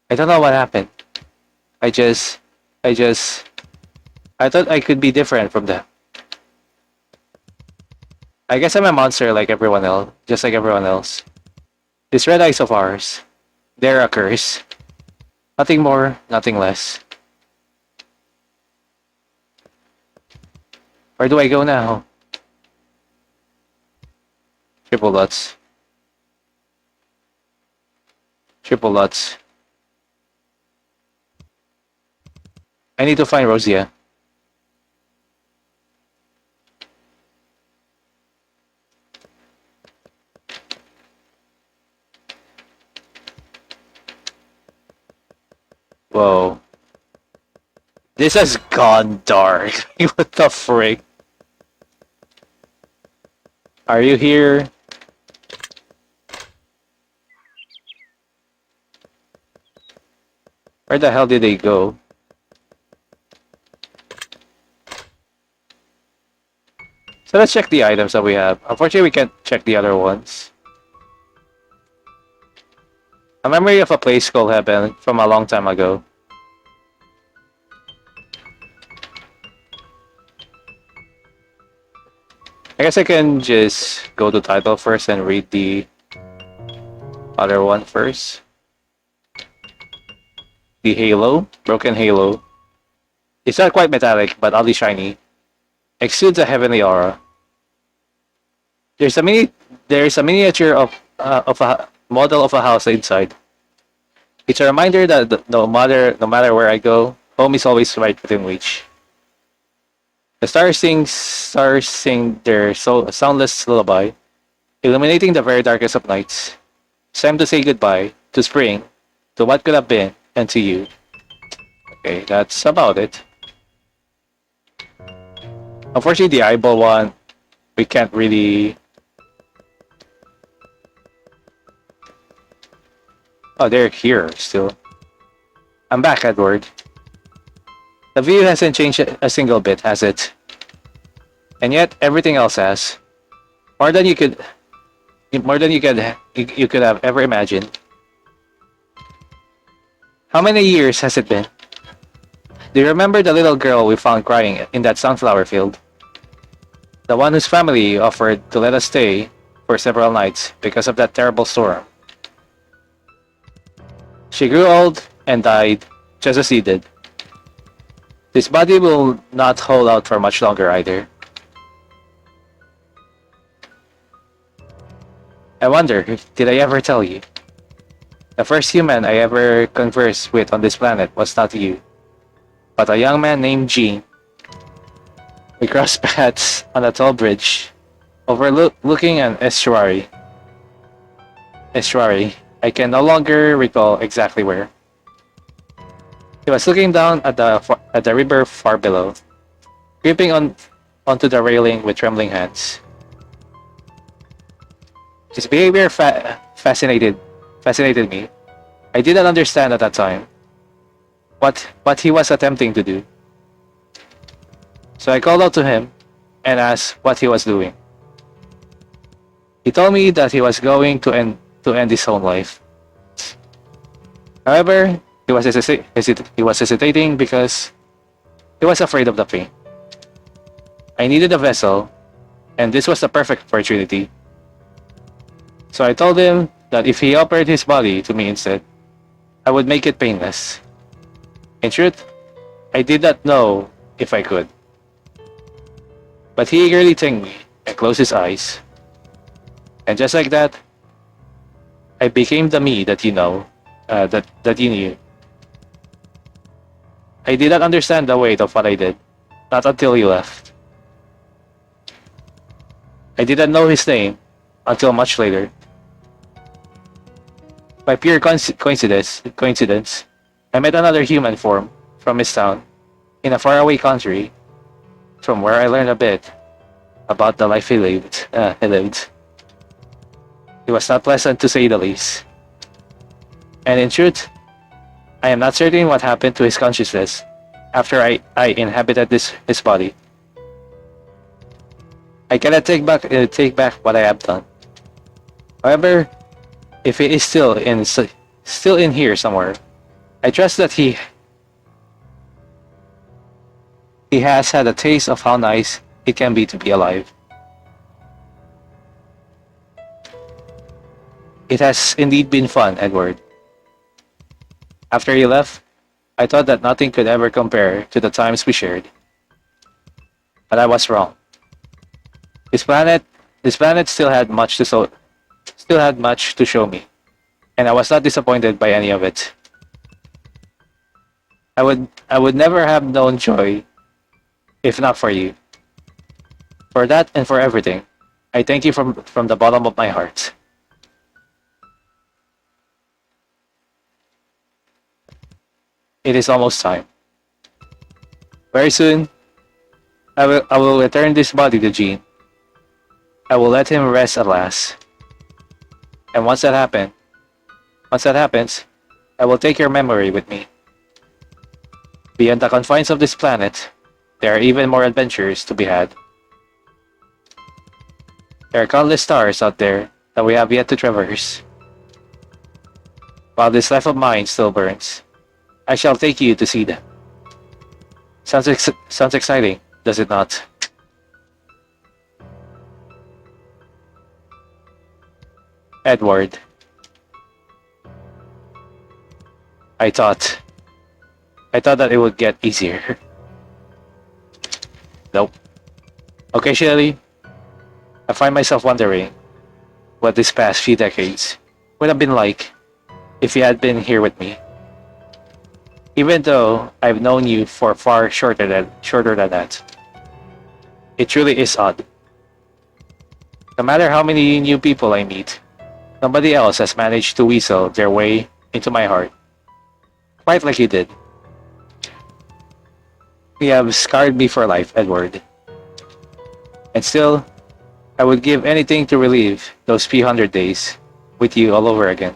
don't know what happened. I thought I could be different from them. I guess I'm a monster like everyone else, just like everyone else. These red eyes of ours, they're a curse. Nothing more, nothing less. Where do I go now? Triple dots. Triple dots. I need to find Rosia. Whoa. This has gone dark. What the frick? Are you here? Where the hell did they go? So let's check the items that we have. Unfortunately, we can't check the other ones. A memory of a place called Heaven from a long time ago. I guess I can just go to title first and read the other one first. The halo, broken halo. It's not quite metallic, but oddly shiny. Exudes a heavenly aura. There's a miniature of a model of a house inside. It's a reminder that no matter where I go, home is always right within reach. The stars sing their soundless lullaby, illuminating the very darkest of nights. It's time to say goodbye to spring, to what could have been, and to you. Okay, that's about it. Unfortunately, the eyeball one, we can't really... Oh, they're here still. I'm back, Edward. The view hasn't changed a single bit, has it? And yet, everything else has. More than you could have ever imagined. How many years has it been? Do you remember the little girl we found crying in that sunflower field? The one whose family offered to let us stay for several nights because of that terrible storm. She grew old and died, just as he did. This body will not hold out for much longer either. I wonder, did I ever tell you? The first human I ever conversed with on this planet was not you, but a young man named Gene. We crossed paths on a tall bridge, overlooking an estuary. Estuary. I can no longer recall exactly where. He was looking down at the river far below, gripping onto the railing with trembling hands. His behavior fascinated me. I did not understand at that time what he was attempting to do. So I called out to him and asked what he was doing. He told me that he was going to end his own life. However, he was hesitating because he was afraid of the pain. I needed a vessel, and this was the perfect opportunity. So I told him that if he offered his body to me instead, I would make it painless. In truth, I did not know if I could. But he eagerly thanked me and closed his eyes. And just like that, I became the me that you know, that you knew. I did not understand the weight of what I did, not until he left. I did not know his name until much later. By pure coincidence, I met another human form from his town in a faraway country, from where I learned a bit about the life he lived. It was not pleasant to say the least. And in truth, I am not certain what happened to his consciousness after I inhabited his body. I cannot take back what I have done. However, if he is still in here somewhere, I trust that he has had a taste of how nice it can be to be alive. It has indeed been fun, Edward. After he left, I thought that nothing could ever compare to the times we shared. But I was wrong. This planet still had much to show me, and I was not disappointed by any of it. I would never have known joy if not for you. For that and for everything, I thank you from the bottom of my heart. It is almost time. Very soon, I will return this body to Jean. I will let him rest at last. And once that happens, I will take your memory with me. Beyond the confines of this planet, there are even more adventures to be had. There are countless stars out there that we have yet to traverse. While this life of mine still burns, I shall take you to see them. Sounds exciting, does it not? Edward. I thought that it would get easier. Nope. Occasionally, I find myself wondering what this past few decades would have been like if you had been here with me. Even though I've known you for far shorter than that. It truly is odd. No matter how many new people I meet, nobody else has managed to weasel their way into my heart. Quite like you did. You have scarred me for life, Edward. And still, I would give anything to relive those few hundred days with you all over again.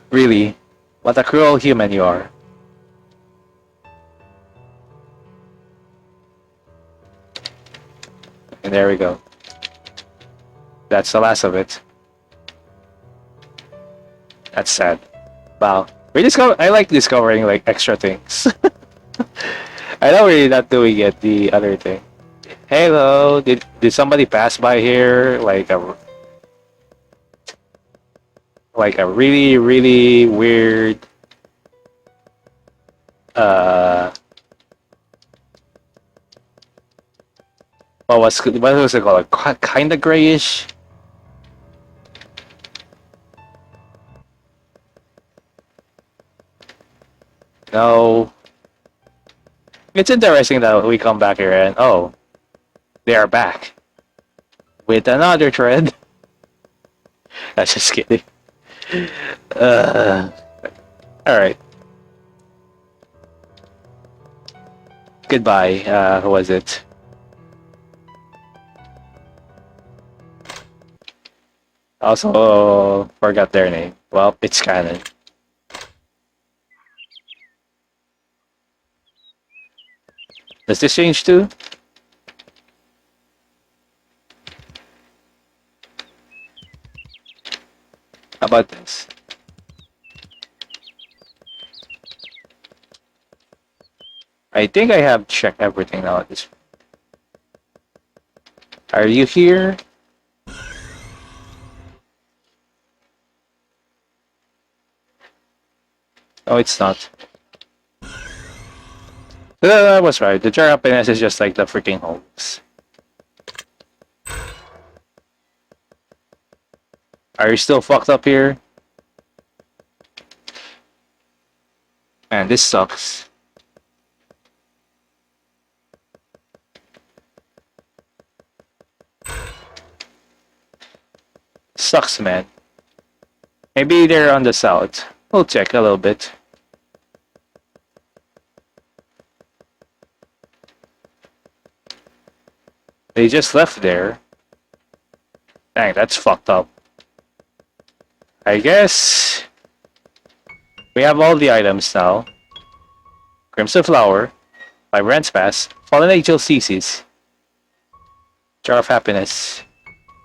Really, what a cruel human you are. And there we go. That's the last of it. That's sad. Wow. I like discovering like extra things. I know we're not doing yet the other thing. Hello, did somebody pass by here like a really weird what was it called? Kind of grayish. No. It's interesting that we come back here and oh, they are back with another thread. That's just kidding. Uh, all right. Goodbye. Who was it? Also forgot their name. Well, it's canon. Does this change too? How about this? I think I have checked everything now at this. Are you here? No, it's not. I was right. The jar happiness is just like the freaking holes. Are you still fucked up here? Man, this sucks. Sucks, man. Maybe they're on the south. We'll check a little bit. They just left there. Dang, that's fucked up. I guess we have all the items now. Crimson Flower, Vibrance Pass, Fallen Angel Thesis, Jar of Happiness.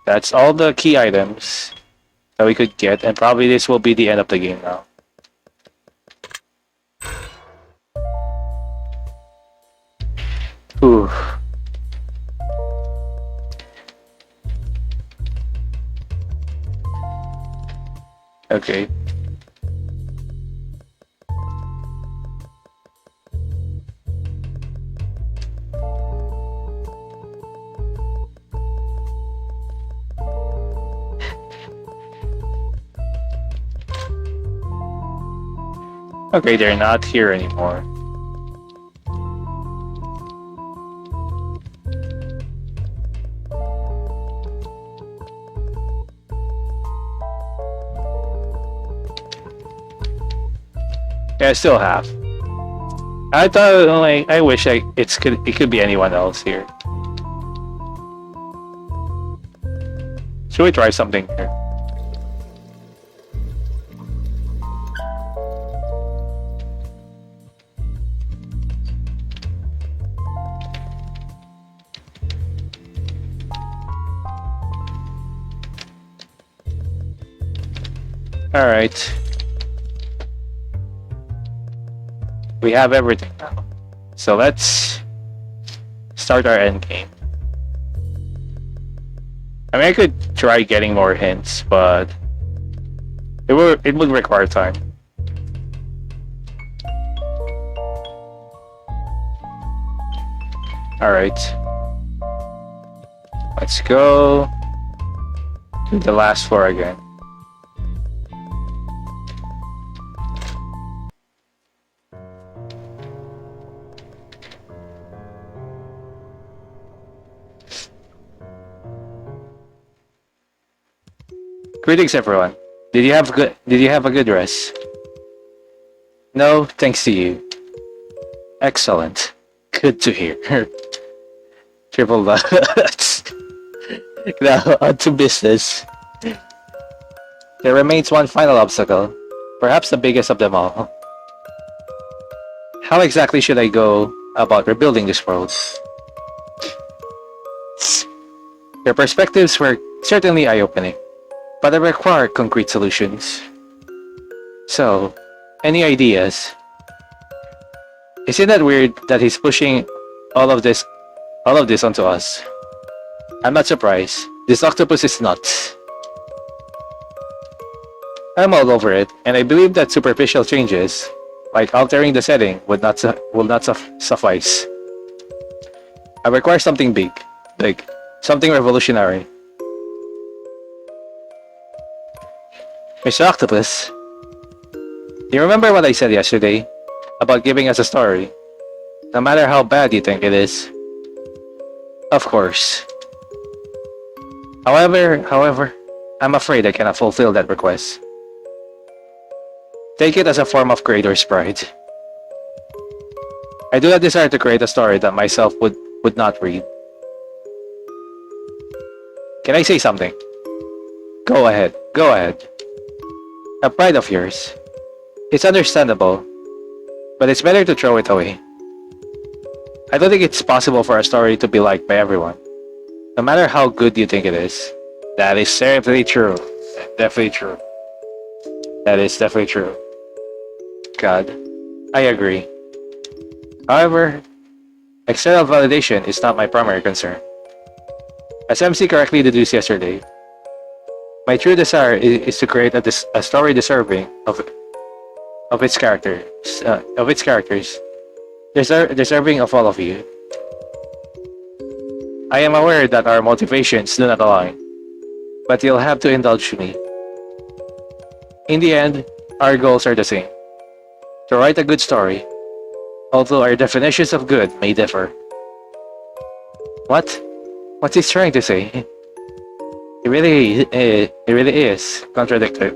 That's all the key items that we could get, and probably this will be the end of the game now. Ooh. Okay. Okay, they're not here anymore. Yeah, I still have. I thought like I wish it could be anyone else here. Should we try something here? All right. We have everything now. So let's start our end game. I mean, I could try getting more hints, but it would require time. All right. Let's go to the last floor again. Greetings, everyone. Did you have a good rest? No, thanks to you. Excellent. Good to hear. Triple dots. Now on to business. There remains one final obstacle, perhaps the biggest of them all. How exactly should I go about rebuilding this world? Your perspectives were certainly eye-opening, but I require concrete solutions. So, any ideas? Isn't that weird that he's pushing all of this onto us? I'm not surprised. This octopus is nuts. I'm all over it, and I believe that superficial changes, like altering the setting, will not suffice. I require something big, something revolutionary. Mr. Octopus, do you remember what I said yesterday? about giving us a story, no matter how bad you think it is. Of course. However, I'm afraid I cannot fulfill that request. Take it as a form of creator's pride. I do not desire to create a story that myself would not read. Can I say something? Go ahead, go ahead. A pride of yours. It's understandable, but it's better to throw it away. I don't think it's possible for a story to be liked by everyone, no matter how good you think it is. That is definitely true. Definitely true. That is definitely true. God, I agree. However, external validation is not my primary concern. As MC correctly deduced yesterday, my true desire is to create a story deserving of its characters, deserving of all of you. I am aware that our motivations do not align, but you'll have to indulge me. In the end, our goals are the same: to write a good story, although our definitions of good may differ. What? What's he trying to say? It really is contradictory.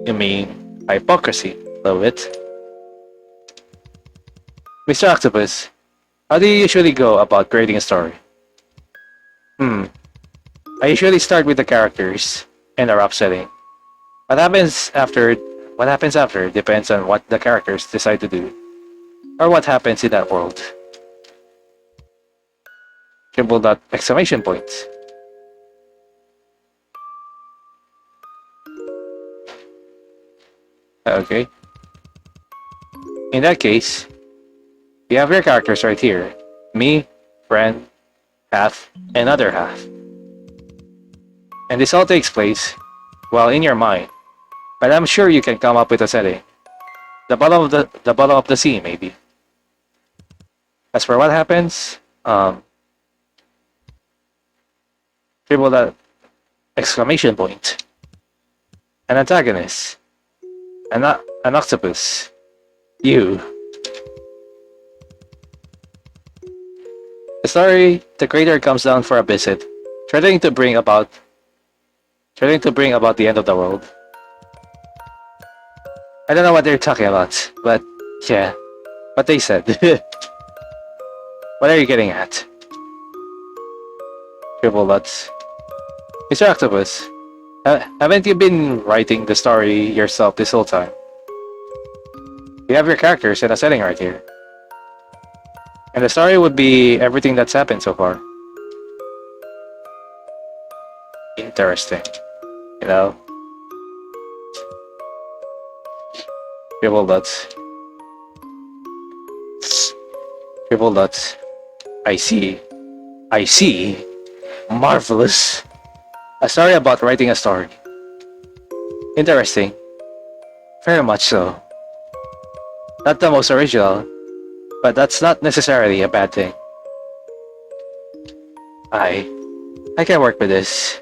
You mean hypocrisy, love it. Mr. Octopus, how do you usually go about creating a story? I usually start with the characters and a rough setting. What happens after depends on what the characters decide to do, or what happens in that world. Triple dot exclamation points. Okay. In that case, you have your characters right here. Me, friend, half, and other half. And this all takes place, well, in your mind. But I'm sure you can come up with a setting. The bottom of the sea, maybe. As for what happens, triple that exclamation point. An antagonist. An octopus. You. The story, the creator comes down for a visit, threatening to bring about the end of the world. I don't know what they're talking about, but yeah, what they said. What are you getting at? Triple dots. Mr. Octopus, haven't you been writing the story yourself this whole time? You have your characters and a setting right here. And the story would be everything that's happened so far. Interesting. You know? Triple dots. Triple dots. I see. I see. Marvelous. A story about writing a story. Interesting. Very much so. Not the most original, but that's not necessarily a bad thing. I can work with this.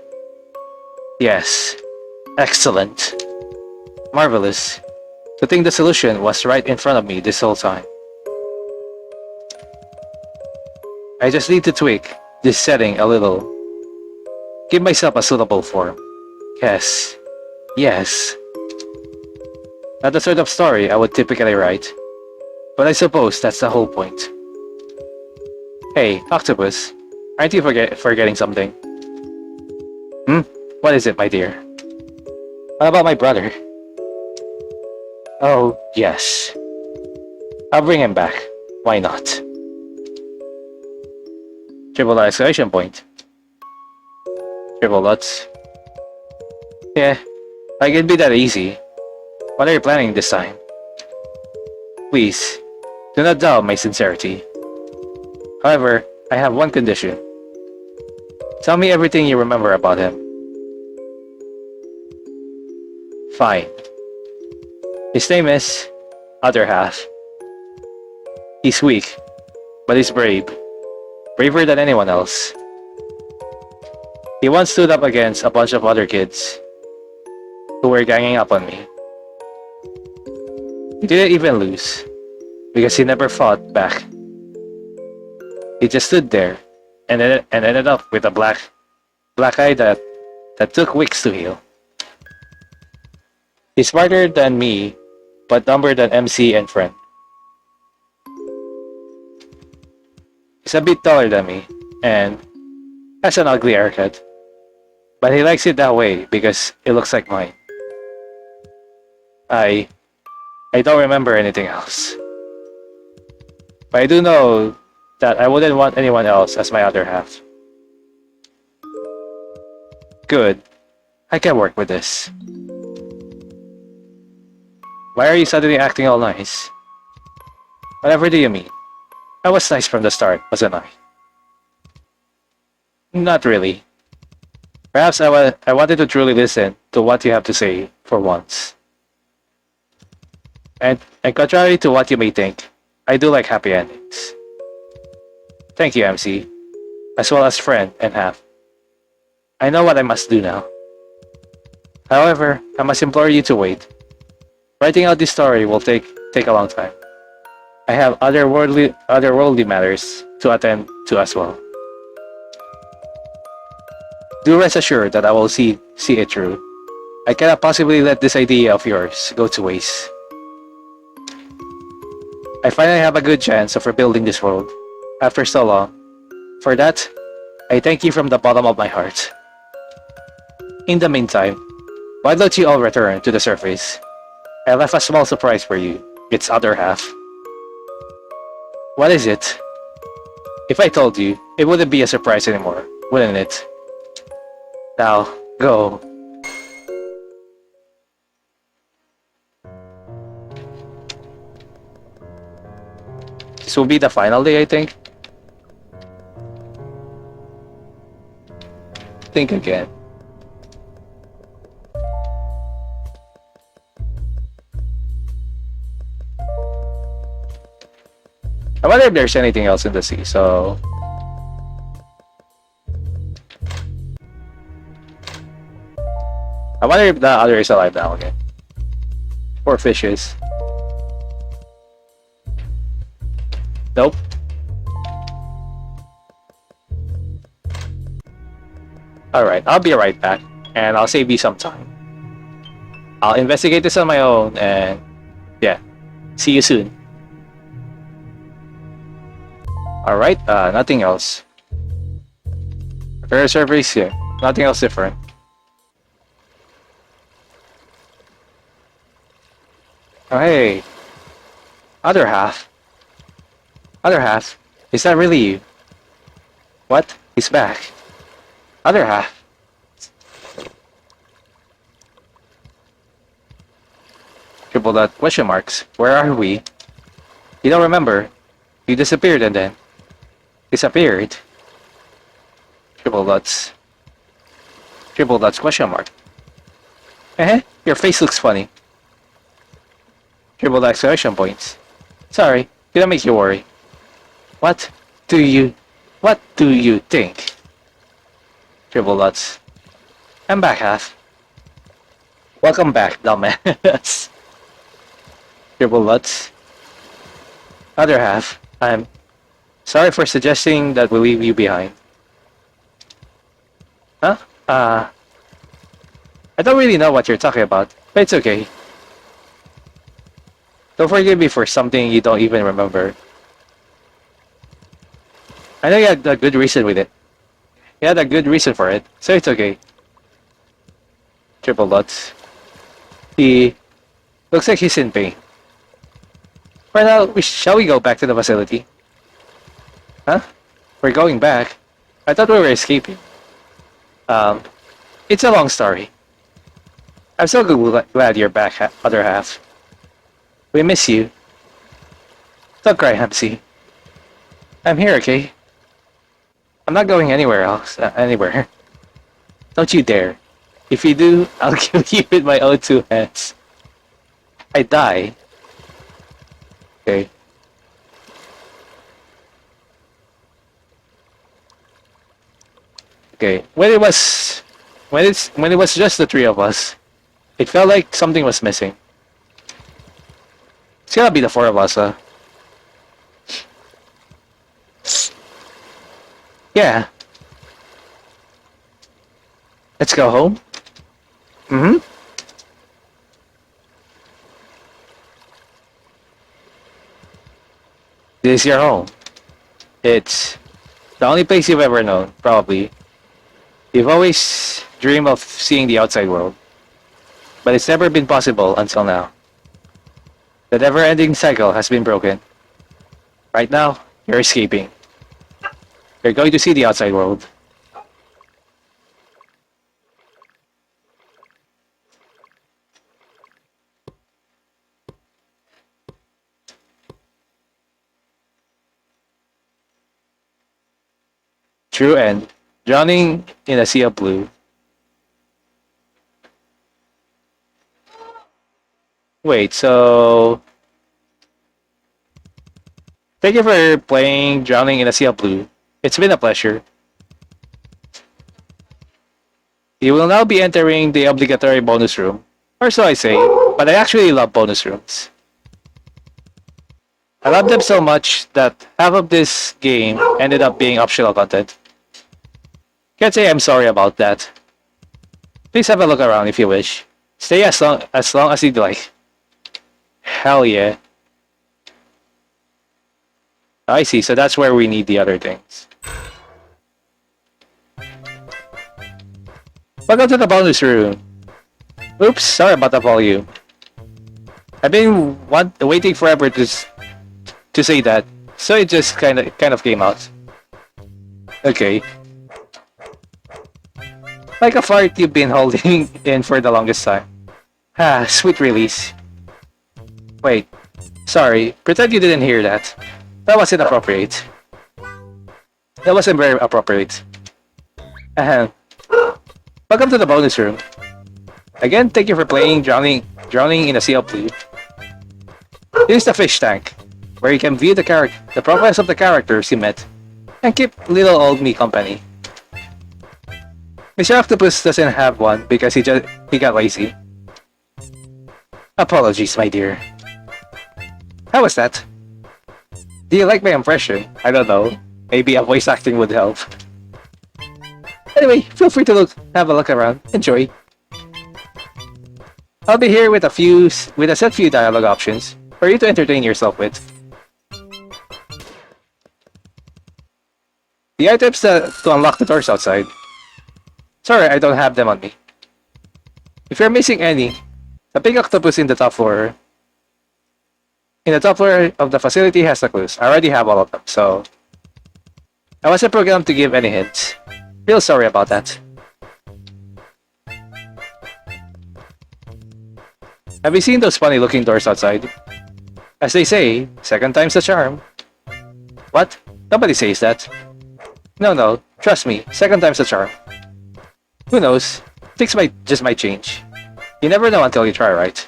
Yes. Excellent. Marvelous. To think the solution was right in front of me this whole time. I just need to tweak this setting a little. Give myself a suitable form. Yes. Yes. Not the sort of story I would typically write. But I suppose that's the whole point. Hey, Octopus. Aren't you forgetting something? What is it, my dear? What about my brother? Oh, yes. I'll bring him back. Why not? Triple dot exclamation point. Triple dots. Yeah, I can be that easy. What are you planning this time? Please, do not doubt my sincerity. However, I have one condition. Tell me everything you remember about him. Fine. His name is Other Half. He's weak, but he's brave. Braver than anyone else. He once stood up against a bunch of other kids who were ganging up on me. He didn't even lose because he never fought back. He just stood there and ended up with a black eye that took weeks to heal. He's smarter than me, but dumber than MC and friend. He's a bit taller than me and has an ugly haircut, but he likes it that way because it looks like mine. I I don't remember anything else. But I do know that I wouldn't want anyone else as my other half. Good. I can work with this. Why are you suddenly acting all nice? Whatever do you mean? I was nice from the start, wasn't I? Not really. Perhaps I wanted to truly listen to what you have to say for once. And contrary to what you may think, I do like happy endings. Thank you, MC, as well as friend and half. I know what I must do now. However, I must implore you to wait. Writing out this story will take a long time. I have otherworldly matters to attend to as well. Do rest assured that I will see it through. I cannot possibly let this idea of yours go to waste. I finally have a good chance of rebuilding this world after so long. For that, I thank you from the bottom of my heart. In the meantime, why don't you all return to the surface? I left a small surprise for you, its other half. What is it? If I told you, it wouldn't be a surprise anymore, wouldn't it? Now, go. This will be the final day, I think. Think again. I wonder if there's anything else in the sea, so... I wonder if the other is alive now again. Or fishes. Nope. Alright, I'll be right back, and I'll save you some time. I'll investigate this on my own, and yeah, see you soon. Alright, nothing else. Repair surveys here, nothing else different. Oh hey, other half. Other half, is that really you? What? He's back. Other half. Triple dot question marks. Where are we? You don't remember. You disappeared and then disappeared. Triple dots. Triple dots question mark. Your face looks funny. Triple dot exclamation points. Sorry, didn't make you worry. What do you think? Triple dots. I'm back, half. Welcome back, dumbass. Triple dots. Other half. I'm sorry for suggesting that we leave you behind. Huh? I don't really know what you're talking about, but it's okay. Don't forgive me for something you don't even remember. I know you had a good reason with it. You had a good reason for it, so it's okay. Triple dots. He looks like he's in pain. For now, shall we go back to the facility? Huh? We're going back? I thought we were escaping. It's a long story. I'm so glad you're back, other half. We miss you. Don't cry, Hamsi. I'm here, okay? I'm not going anywhere else. Anywhere. Don't you dare. If you do, I'll kill you with my own two hands. I die. Okay. Okay. When it was just the three of us, it felt like something was missing. It's gonna be the four of us, Yeah. Let's go home. Mm-hmm. This is your home. It's the only place you've ever known, probably. You've always dreamed of seeing the outside world, but it's never been possible until now. The never-ending cycle has been broken. Right now, you're escaping. You're going to see the outside world. True end. Drowning in a sea of blue. Wait, so... Thank you for playing Drowning in a Sea of Blue. It's been a pleasure. You will now be entering the obligatory bonus room. Or so I say, but I actually love bonus rooms. I love them so much that half of this game ended up being optional content. Can't say I'm sorry about that. Please have a look around if you wish. Stay as long as you'd like. Hell yeah. I see, so that's where we need the other things. Welcome to the bonus room. Oops, sorry about the volume. I've been waiting forever to say that, so it just kind of came out. Okay. Like a fart you've been holding in for the longest time. Ah, sweet release. Wait, sorry, pretend you didn't hear that. That was inappropriate. That wasn't very appropriate. Ahem. Welcome to the bonus room. Again, thank you for playing Drowning in a Sea of Blue. This is the fish tank, where you can view the profiles of the characters you met, and keep little old me company. Mr. Octopus doesn't have one because he got lazy. Apologies, my dear. How was that? Do you like my impression? I don't know. Maybe a voice acting would help. Anyway, feel free to have a look around. Enjoy. I'll be here with a set few dialogue options for you to entertain yourself with. The items to unlock the doors outside. Sorry, I don't have them on me. If you're missing any, the big octopus in the top floor of the facility has the clues. I already have all of them, so I wasn't programmed to give any hints. Real sorry about that. Have you seen those funny looking doors outside? As they say, second time's the charm. What? Nobody says that. No, trust me, second time's the charm. Who knows? Things just might change. You never know until you try, right?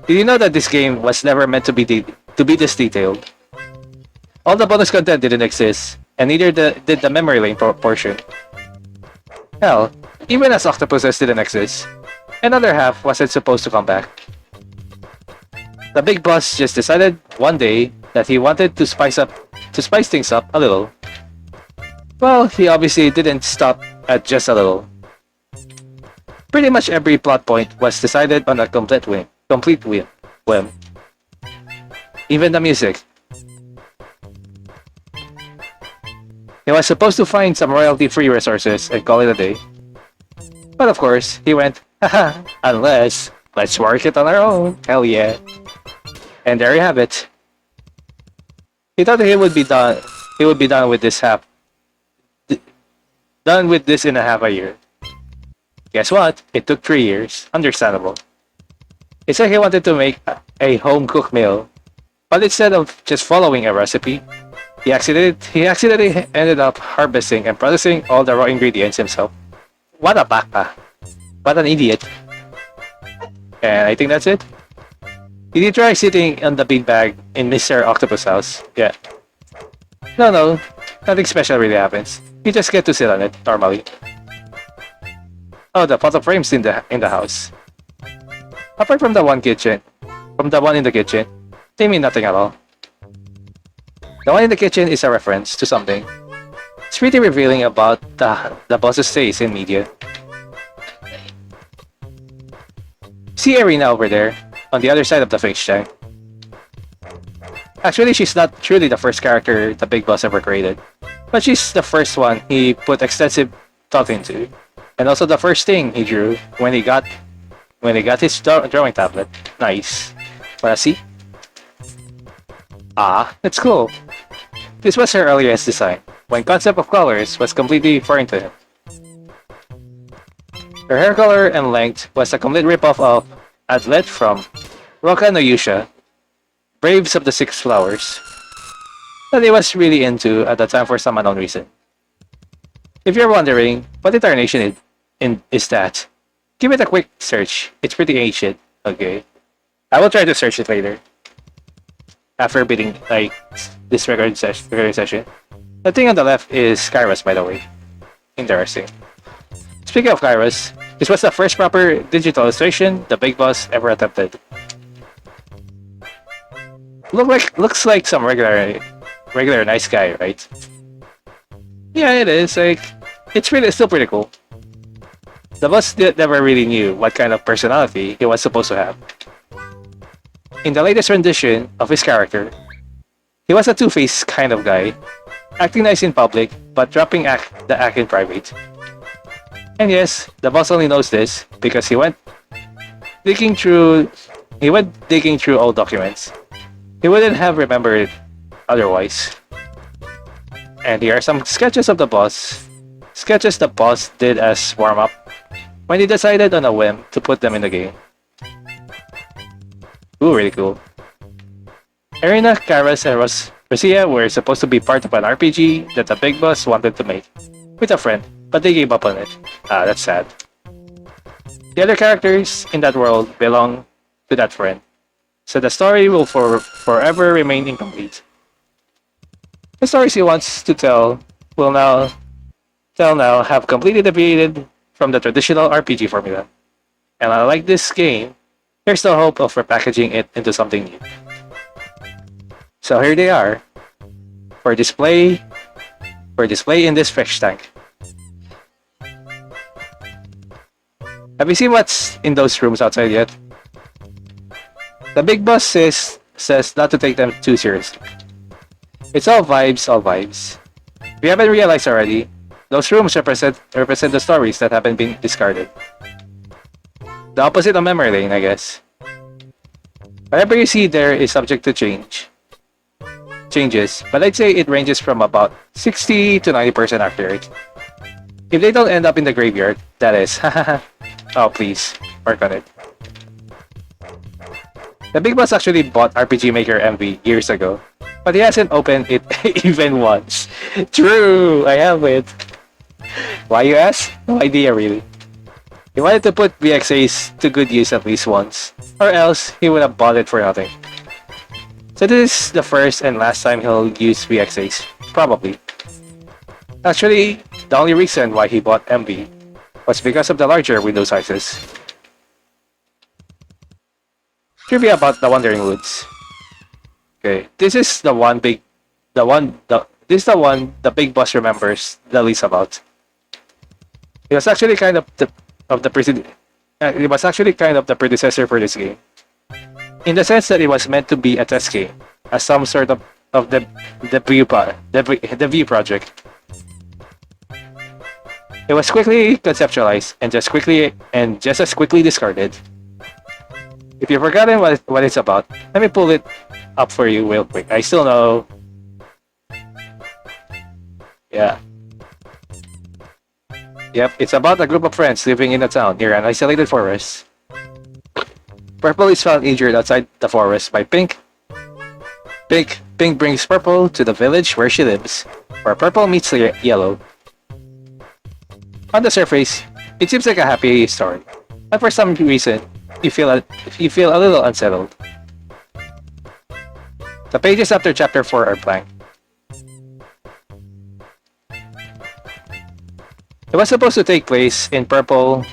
Did you know that this game was never meant to be this detailed? All the bonus content didn't exist, and neither did the memory lane portion. Hell, even as octopuses didn't exist, another half wasn't supposed to come back. The big boss just decided one day that he wanted to spice things up a little. Well, he obviously didn't stop at just a little. Pretty much every plot point was decided on a complete whim. Even the music. He was supposed to find some royalty-free resources and call it a day. But of course, he went, haha, unless, let's work it on our own, hell yeah. And there you have it. He thought he would be done with this in a half a year. Guess what? It took 3 years. Understandable. He said he wanted to make a home-cooked meal, but instead of just following a recipe, he accidentally ended up harvesting and processing all the raw ingredients himself. What a baka. What an idiot. And I think that's it. Did you try sitting on the beanbag in Mr. Octopus' house? Yeah. No, nothing special really happens. You just get to sit on it, normally. Oh, the photo frames in the house. Apart from the one kitchen, from the one in the kitchen, they mean nothing at all. The one in the kitchen is a reference to something. It's pretty revealing about the boss's taste in media. See Arena over there, on the other side of the fish tank. Actually, she's not truly the first character the Big Boss ever created, but she's the first one he put extensive thought into, and also the first thing he drew when he got his drawing tablet. Nice. Wanna see? Ah, that's cool. This was her earliest design, when concept of colors was completely foreign to him. Her hair color and length was a complete ripoff of Adlet from Roka no Yusha, Braves of the Six Flowers, that he was really into at the time for some unknown reason. If you're wondering what incarnation is that, give it a quick search. It's pretty ancient. Okay, I will try to search it later after beating like this recording session. The thing on the left is Kairos, by the way. Interesting. Speaking of Kairos, this was the first proper digital illustration the Big Boss ever attempted. Looks like some regular nice guy, right? Yeah, it is. Like, still pretty cool. The boss never really knew what kind of personality he was supposed to have. In the latest rendition of his character, he was a two-faced kind of guy, acting nice in public but dropping the act in private. And yes, the boss only knows this because he went digging through old documents. He wouldn't have remembered otherwise. And here are some sketches of the boss. Sketches the boss did as warm-up when he decided on a whim to put them in the game. Ooh, really cool. Arena, Karas, and Rosia were supposed to be part of an RPG that the Big Boss wanted to make with a friend, but they gave up on it. Ah, that's sad. The other characters in that world belong to that friend, so the story will forever remain incomplete. The stories he wants to tell will now have completely deviated from the traditional RPG formula. And unlike this game, there's no hope of repackaging it into something new. So here they are, for display in this fish tank. Have you seen what's in those rooms outside yet? The Big Boss says not to take them too seriously. It's all vibes, all vibes. If you haven't realized already, those rooms represent the stories that haven't been discarded. The opposite of memory lane, I guess. Whatever you see there is subject to changes, but I'd say it ranges from about 60 to 90% accurate. If they don't end up in the graveyard, that is. Oh, please, work on it. The Big Boss actually bought RPG Maker MV years ago, but he hasn't opened it even once. True, I have it. Why, you ask? No idea, really. He wanted to put VXAs to good use at least once, or else he would have bought it for nothing. So this is the first and last time he'll use VXAs, probably. Actually, the only reason why he bought MV was because of the larger window sizes. Trivia about the Wandering Woods. Okay, this is the one the Big Boss remembers the least about. It was actually kind of the predecessor for this game, in the sense that it was meant to be a test game, as some sort of the View project. It was quickly conceptualized and just as quickly discarded. If you've forgotten what it's about, let me pull it up for you real quick. I still know. Yeah. Yep, it's about a group of friends living in a town near an isolated forest. Purple is found injured outside the forest by Pink. Pink brings Purple to the village where she lives, where Purple meets Yellow. On the surface, it seems like a happy story, but for some reason, you feel a little unsettled. The pages after chapter 4 are blank. It was supposed to take place in Purple's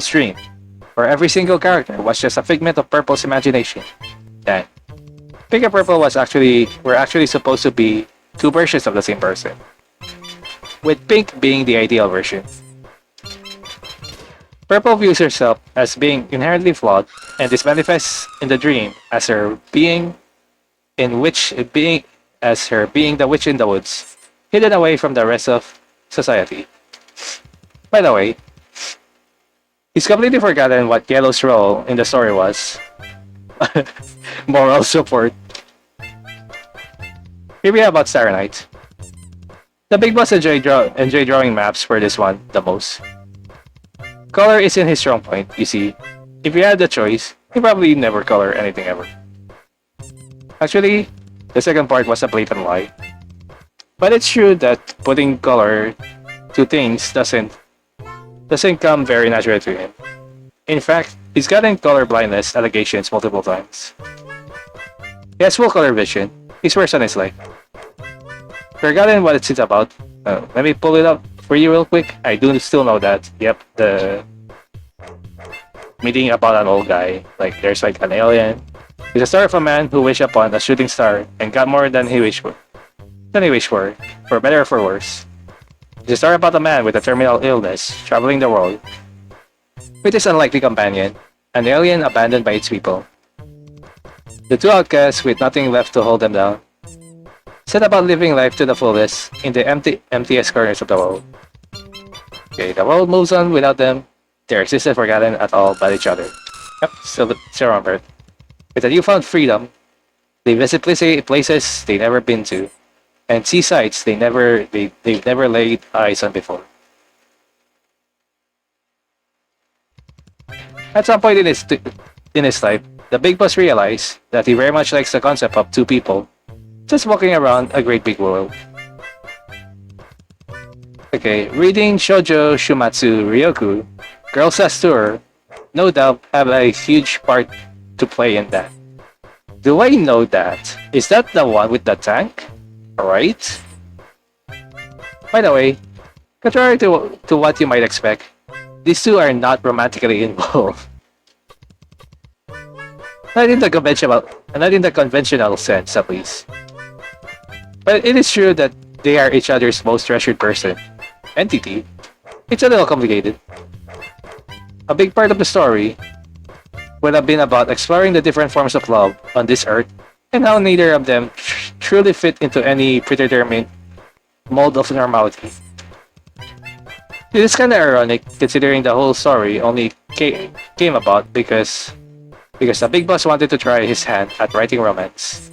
dream, where every single character was just a figment of Purple's imagination. Then, pink and purple were actually supposed to be two versions of the same person, with pink being the ideal version. Purple views herself as being inherently flawed, and this manifests in the dream as her being the witch in the woods, hidden away from the rest of society. By the way, he's completely forgotten what Yellow's role in the story was. Moral support. Here we have about Starry Night. The big boss enjoy drawing maps for this one the most. Color isn't his strong point, you see. If he had the choice, he probably never color anything ever. Actually, the second part was a blatant lie. But it's true that putting color to things doesn't come very naturally to him. In fact, he's gotten color blindness allegations multiple times. He has full color vision. His worst on his life. Forgotten what it's about. Let me pull it up for you real quick. I do still know that. Yep, the meeting about an old guy. Like there's like an alien. It's a story of a man who wished upon a shooting star and got more than he wished for. For better or for worse. It's a story about a man with a terminal illness traveling the world with his unlikely companion, an alien abandoned by its people. The two outcasts with nothing left to hold them down set about living life to the fullest in the emptiest corners of the world. Okay, the world moves on without them. They're existed forgotten at all by each other. Yep, still on Earth. With a newfound freedom, they visit places they've never been to, and see sights they've never laid eyes on before. At some point in his life, the big boss realized that he very much likes the concept of two people just walking around a great big world. Okay, reading Shoujo Shumatsu Ryoku, Girls as Tour, no doubt have a huge part to play in that. Do I know that? Is that the one with the tank? Alright. By the way, contrary to what you might expect, these two are not romantically involved. Not in the conventional sense, at least. But it is true that they are each other's most treasured entity. It's a little complicated. A big part of the story would have been about exploring the different forms of love on this earth and how neither of them truly fit into any predetermined mold of normality. It is kinda ironic considering the whole story only came about because the big boss wanted to try his hand at writing romance.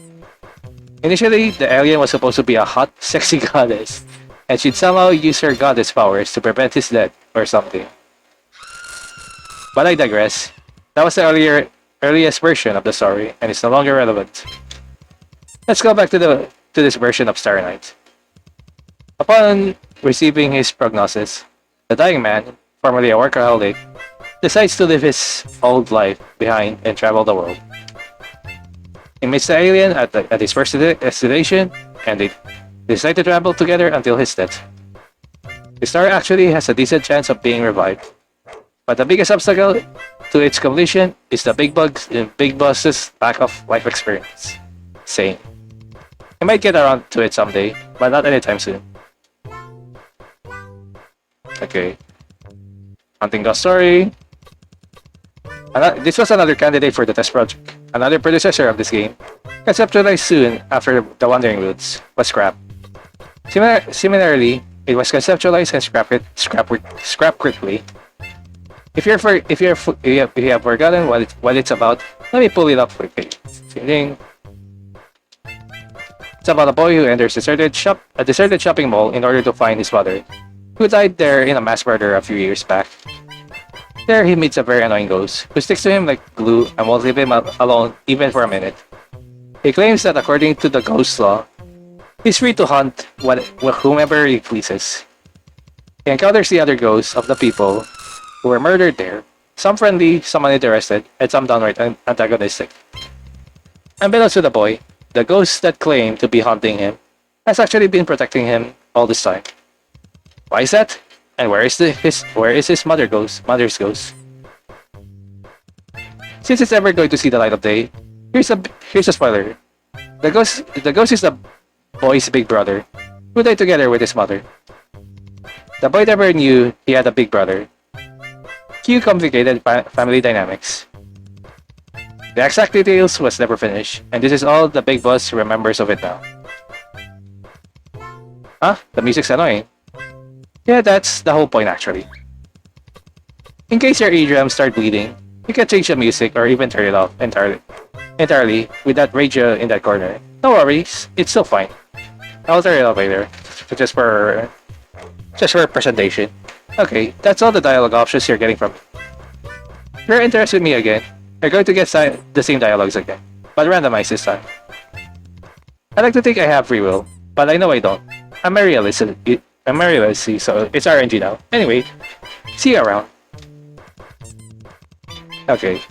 Initially, the alien was supposed to be a hot, sexy goddess, and she'd somehow use her goddess powers to prevent his death or something. But I digress. That was the earliest version of the story, and it's no longer relevant. Let's go back to this version of Starry Night. Upon receiving his prognosis, the dying man, formerly a workaholic, decides to leave his old life behind and travel the world. He meets the alien at his first destination, and they decide to travel together until his death. The story actually has a decent chance of being revived, but the biggest obstacle to its completion is the big boss's lack of life experience. Same. He might get around to it someday, but not anytime soon. Okay. Hunting Ghost Story. This was another candidate for the test project. Another predecessor of this game, conceptualized soon after The Wandering Woods, was scrapped. Similarly, it was conceptualized and scrapped quickly. If you have forgotten what it's about, let me pull it up quickly. It's about a boy who enters a deserted shopping mall in order to find his mother, who died there in a mass murder a few years back. There he meets a very annoying ghost, who sticks to him like glue and won't leave him alone even for a minute. He claims that according to the ghost law, he's free to hunt whomever he pleases. He encounters the other ghosts of the people who were murdered there, some friendly, some uninterested, and some downright antagonistic. Unbeknownst to the boy, the ghost that claimed to be hunting him has actually been protecting him all this time. Why is that? And where is his mother's ghost? Since it's ever going to see the light of day, Here's a spoiler. The ghost is the boy's big brother, who died together with his mother. The boy never knew he had a big brother. Cue complicated family dynamics. The exact details was never finished, and this is all the big boss remembers of it now. Huh? The music's annoying. Yeah, that's the whole point actually. In case your eardrums start bleeding, you can change the music or even turn it off entirely with that radio in that corner. No worries, it's still fine. I'll turn it off later, just for presentation. Okay, that's all the dialogue options you're getting from me. If you're interested in me again, you're going to get the same dialogues again, but randomized this time. I like to think I have free will, but I know I don't. I'm a realist, so it's RNG now. Anyway, see you around. Okay.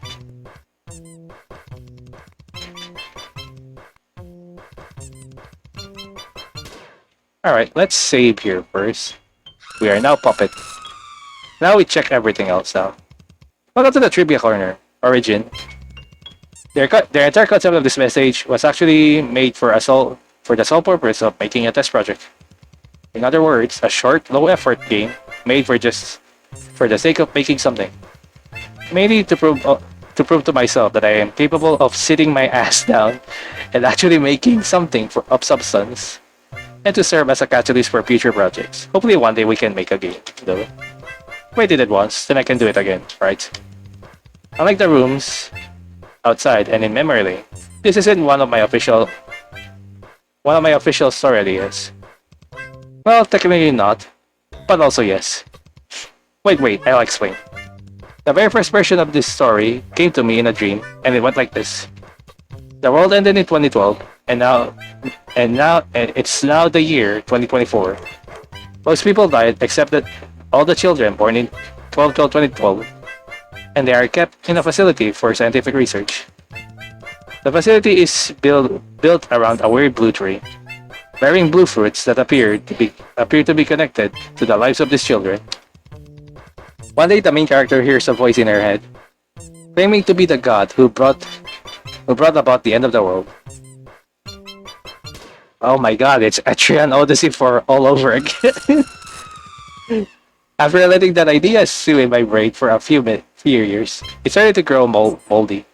Alright, let's save here first. We are now puppet. Now we check everything else now. Welcome to the trivia corner. Origin. Their entire concept of this message was actually made for the sole purpose of making a test project. In other words, a short, low-effort game made for the sake of making something. Mainly to prove to myself that I am capable of sitting my ass down and actually making something of substance, and to serve as a catalyst for future projects. Hopefully one day we can make a game, though. If I did it once, then I can do it again, right? Unlike the rooms outside and in memory lane, this isn't one of my official story ideas. Well, technically not, but also yes. Wait, I'll explain. The very first version of this story came to me in a dream, and it went like this. The world ended in 2012, and it's now the year 2024. Most people died except that all the children born in 2012, and they are kept in a facility for scientific research. The facility is built around a weird blue tree, bearing blue fruits that appear to be connected to the lives of these children. One day, the main character hears a voice in her head, claiming to be the god who brought about the end of the world. Oh my god, it's Etrian Odyssey for all over again. After letting that idea stew in my brain for a few years, it started to grow moldy.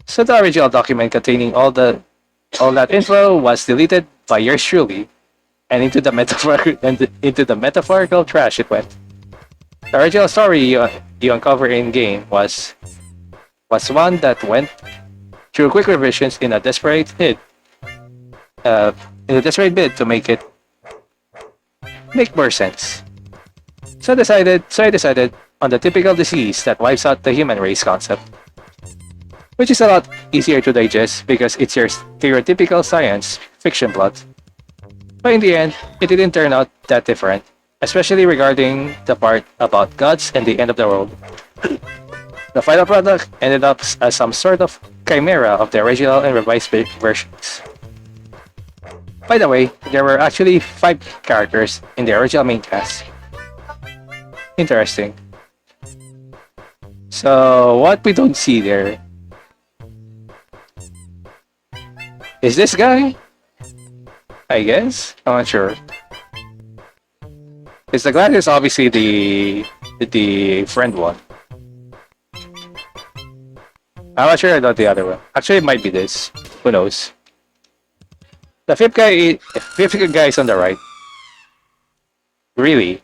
So the original document containing all that info was deleted by yours truly, and into the metaphorical trash it went. The original story you uncover in game was one that went through quick revisions in a desperate bid to make more sense. So I decided on the typical disease that wipes out the human race concept, which is a lot easier to digest because it's your stereotypical science fiction plot. But in the end, it didn't turn out that different, especially regarding the part about gods and the end of the world. The final product ended up as some sort of chimera of the original and revised versions. By the way, there were actually 5 characters in the original main cast. Interesting. So, what we don't see there is this guy? I guess? I'm not sure. Because the glass is obviously the friend one. I'm not sure about the other one. Actually, it might be this. Who knows? The fifth guy is on the right. Really?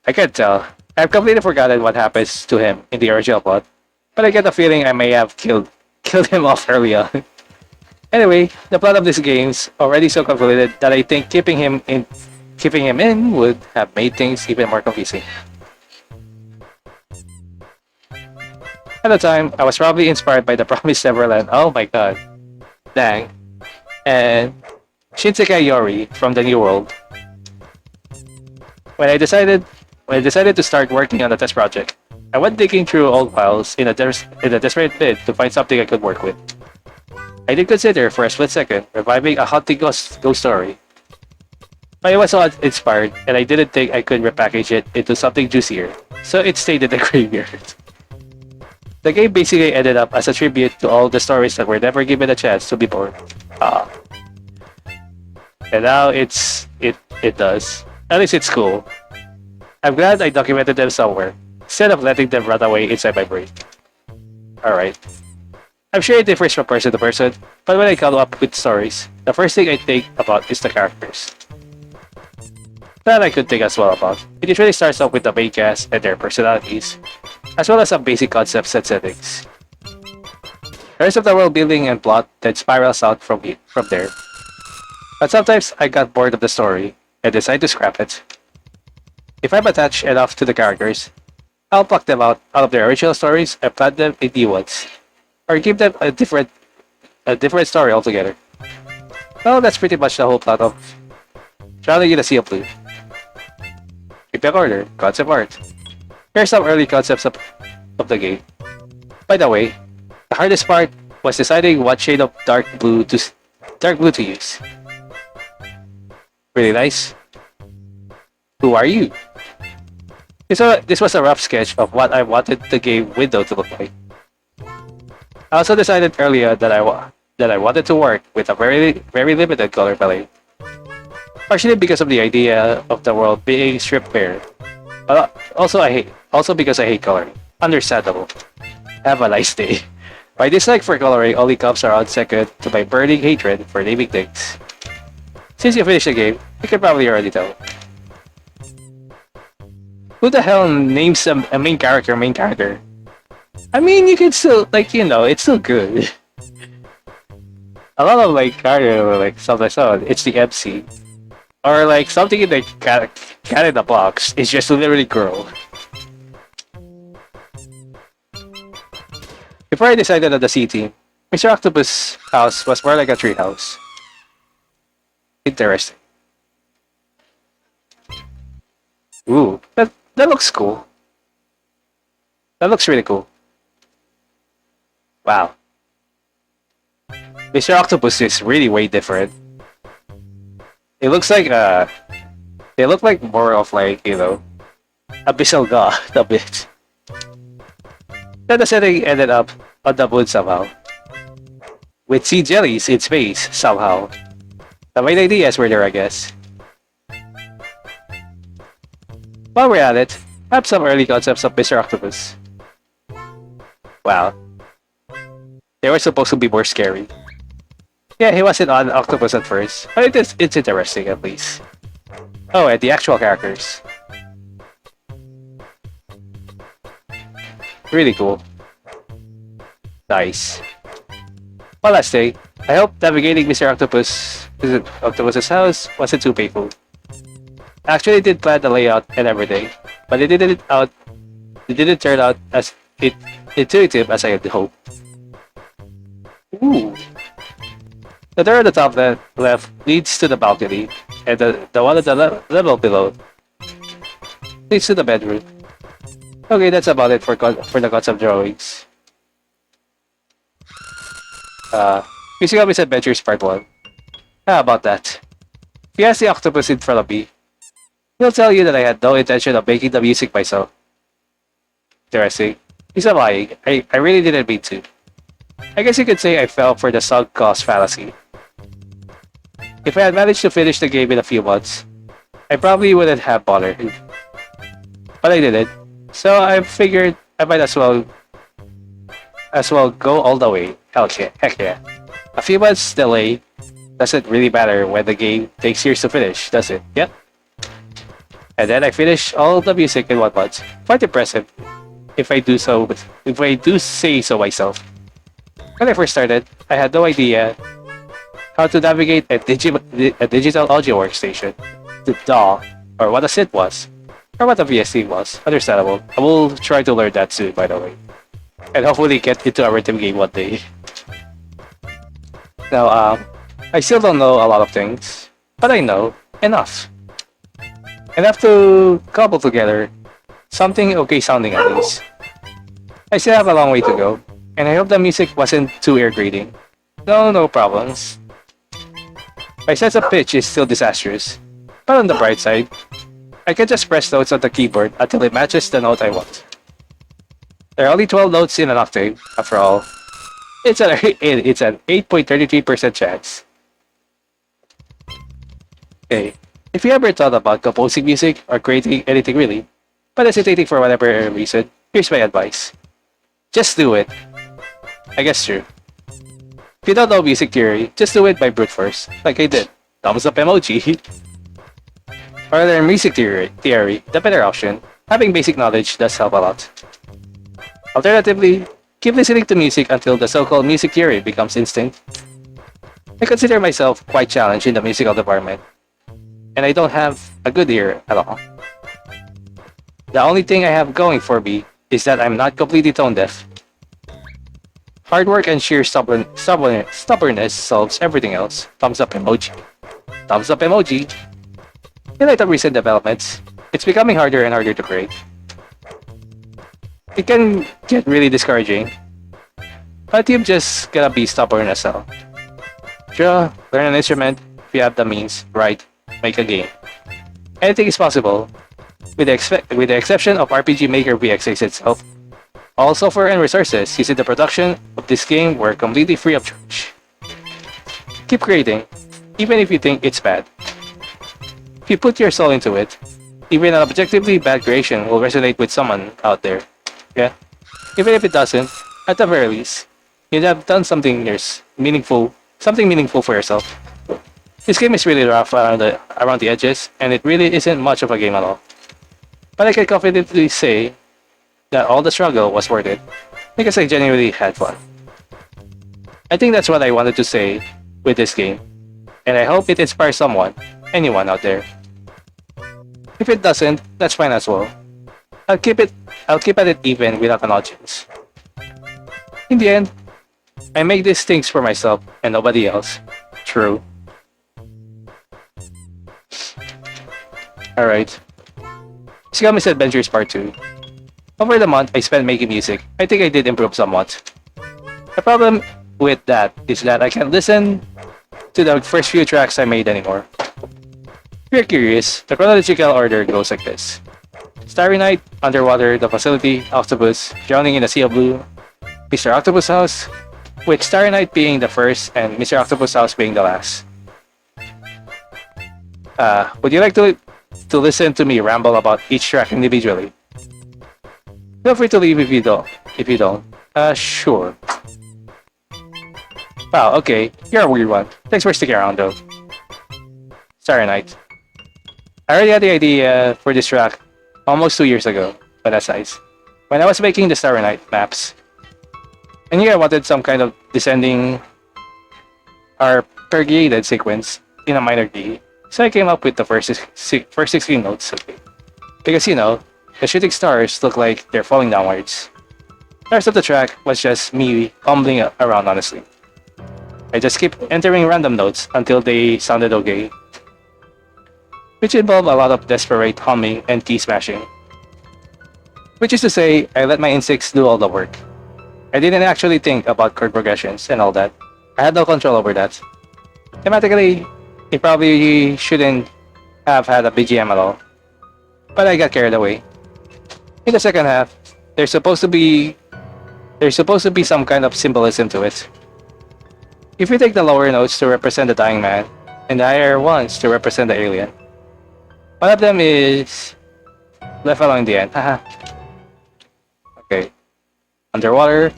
I can't tell. I've completely forgotten what happens to him in the original plot, but I get the feeling I may have killed him off early on. Anyway, the plot of this game's already so convoluted that I think keeping him in would have made things even more confusing. At the time, I was probably inspired by the Promised Neverland. Oh my god. Dang. And Shinsekai Yori from the New World. When I decided to start working on the test project, I went digging through old files in a desperate bid to find something I could work with. I did consider for a split second reviving a haunting ghost story. But I was so inspired, and I didn't think I could repackage it into something juicier, so it stayed in the graveyard. The game basically ended up as a tribute to all the stories that were never given a chance to be born. Uh, and now it does. At least it's cool. I'm glad I documented them somewhere, instead of letting them run away inside my brain. Alright. I'm sure it differs from person to person, but when I come up with stories, the first thing I think about is the characters. That I could think as well about. It usually starts off with the main cast and their personalities, as well as some basic concepts and settings. The rest of the world building and plot then spirals out from there. But sometimes I got bored of the story and decide to scrap it. If I'm attached enough to the characters, I'll pluck them out of their original stories and plant them in new ones, or give them a different story altogether. Well, that's pretty much the whole plot of Drowning in a Sea of Blue. In that order, concept art. Here's some early concepts of the game. By the way, the hardest part was deciding what shade of dark blue to use. Really nice. Who are you? This was a rough sketch of what I wanted the game window to look like. I also decided earlier that I wanted to work with a very limited color palette. Partially because of the idea of the world being stripped bare. But also because I hate coloring. Understandable. Have a nice day. My dislike for coloring only comes around second to my burning hatred for naming things. Since you finished the game, you can probably already tell. Who the hell names a main character main character? I mean, you can still, it's still good. A lot of, character, stuff like that, it's the MC. Or, something in the cat in the box is just literally girl. Before I decided on the C team, Mr. Octopus' house was more like a treehouse. Interesting. Ooh, that looks cool. That looks really cool. Wow. Mr. Octopus is really way different. It looks like they look like more of Abyssal God a bit. Then the setting ended up on the moon somehow. With sea jellies in space somehow. The main ideas were there, I guess. While we're at it, I have some early concepts of Mr. Octopus. Wow. They were supposed to be more scary. Yeah, he wasn't on Octopus at first, but it's interesting at least. Oh, and the actual characters. Really cool. Nice. One last thing, I hope navigating Mr. Octopus's house wasn't too painful. I actually did plan the layout and everything, but it didn't turn out as intuitive as I had hoped. Ooh. The door at the top left leads to the balcony, and the one at the level below leads to the bedroom. Okay, that's about it for the concept drawings. Musical Misadventures Part 1. How about that? If you ask the octopus in front of me, he'll tell you that I had no intention of making the music myself. Interesting. He's not lying. I really didn't mean to. I guess you could say I fell for the sunk cost fallacy. If I had managed to finish the game in a few months, I probably wouldn't have bothered. But I didn't, so I figured I might as well go all the way. Heck yeah. A few months delay doesn't really matter when the game takes years to finish, does it? Yep. And then I finished all the music in 1 month. Quite impressive, if I do say so myself. When I first started, I had no idea how to navigate a digital audio workstation, the DAW, or what a synth was, or what a VST was. Understandable. I will try to learn that soon, by the way, and hopefully get into a rhythm game one day. Now, I still don't know a lot of things, but I know enough. Enough to cobble together something okay sounding at least. I still have a long way to go, and I hope the music wasn't too ear-grating. No problems. My sense of pitch is still disastrous, but on the bright side, I can just press notes on the keyboard until it matches the note I want. There are only 12 notes in an octave, after all. It's an 8.33% chance. Okay. If you ever thought about composing music or creating anything really, but hesitating for whatever reason, here's my advice. Just do it. I guess true. If you don't know music theory, just do it by brute force, like I did. Thumbs up emoji. Or learn music theory, the better option. Having basic knowledge does help a lot. Alternatively, keep listening to music until the so-called music theory becomes instinct. I consider myself quite challenged in the musical department, and I don't have a good ear at all. The only thing I have going for me is that I'm not completely tone deaf. Hard work and sheer stubbornness solves everything else. Thumbs up emoji. Thumbs up emoji. In light of recent developments, it's becoming harder and harder to create. It can get really discouraging, but you've just gotta be stubborn as hell. Draw, learn an instrument if you have the means, write, make a game. Anything is possible, with the exception of RPG Maker VX6 itself. All software and resources used in the production of this game were completely free of charge. Keep creating, even if you think it's bad. If you put your soul into it, even an objectively bad creation will resonate with someone out there. Yeah? Even if it doesn't, at the very least, you'd have done something meaningful for yourself. This game is really rough around the edges, and it really isn't much of a game at all. But I can confidently say that all the struggle was worth it, because I genuinely had fun. I think that's what I wanted to say with this game, and I hope it inspires anyone out there. If it doesn't, that's fine as well. I'll keep at it even without an audience. In the end, I make these things for myself and nobody else. True. Alright. Shigami's Adventures Part 2. Over the month I spent making music, I think I did improve somewhat. The problem with that is that I can't listen to the first few tracks I made anymore. If you're curious, the chronological order goes like this. Starry Night, Underwater, The Facility, Octopus, Drowning in a Sea of Blue, Mr. Octopus House, with Starry Night being the first and Mr. Octopus House being the last. Would you like to listen to me ramble about each track individually? Feel free to leave if you don't. Sure. Wow, okay, you're a weird one. Thanks for sticking around though. Starry Night. I already had the idea for this track almost 2 years ago, but that's nice. When I was making the Starry Night maps, I knew I wanted some kind of descending arpeggiated sequence in a minor key, so I came up with the first 16 notes. Because the shooting stars look like they're falling downwards. The rest of the track was just me fumbling around honestly. I just kept entering random notes until they sounded okay, which involved a lot of desperate humming and key smashing. Which is to say, I let my instincts do all the work. I didn't actually think about chord progressions and all that. I had no control over that. Thematically, it probably shouldn't have had a BGM at all. But I got carried away. In the second half, there's supposed to be some kind of symbolism to it. If you take the lower notes to represent the dying man, and the higher ones to represent the alien, one of them is left alone in the end. Haha. Okay. Underwater.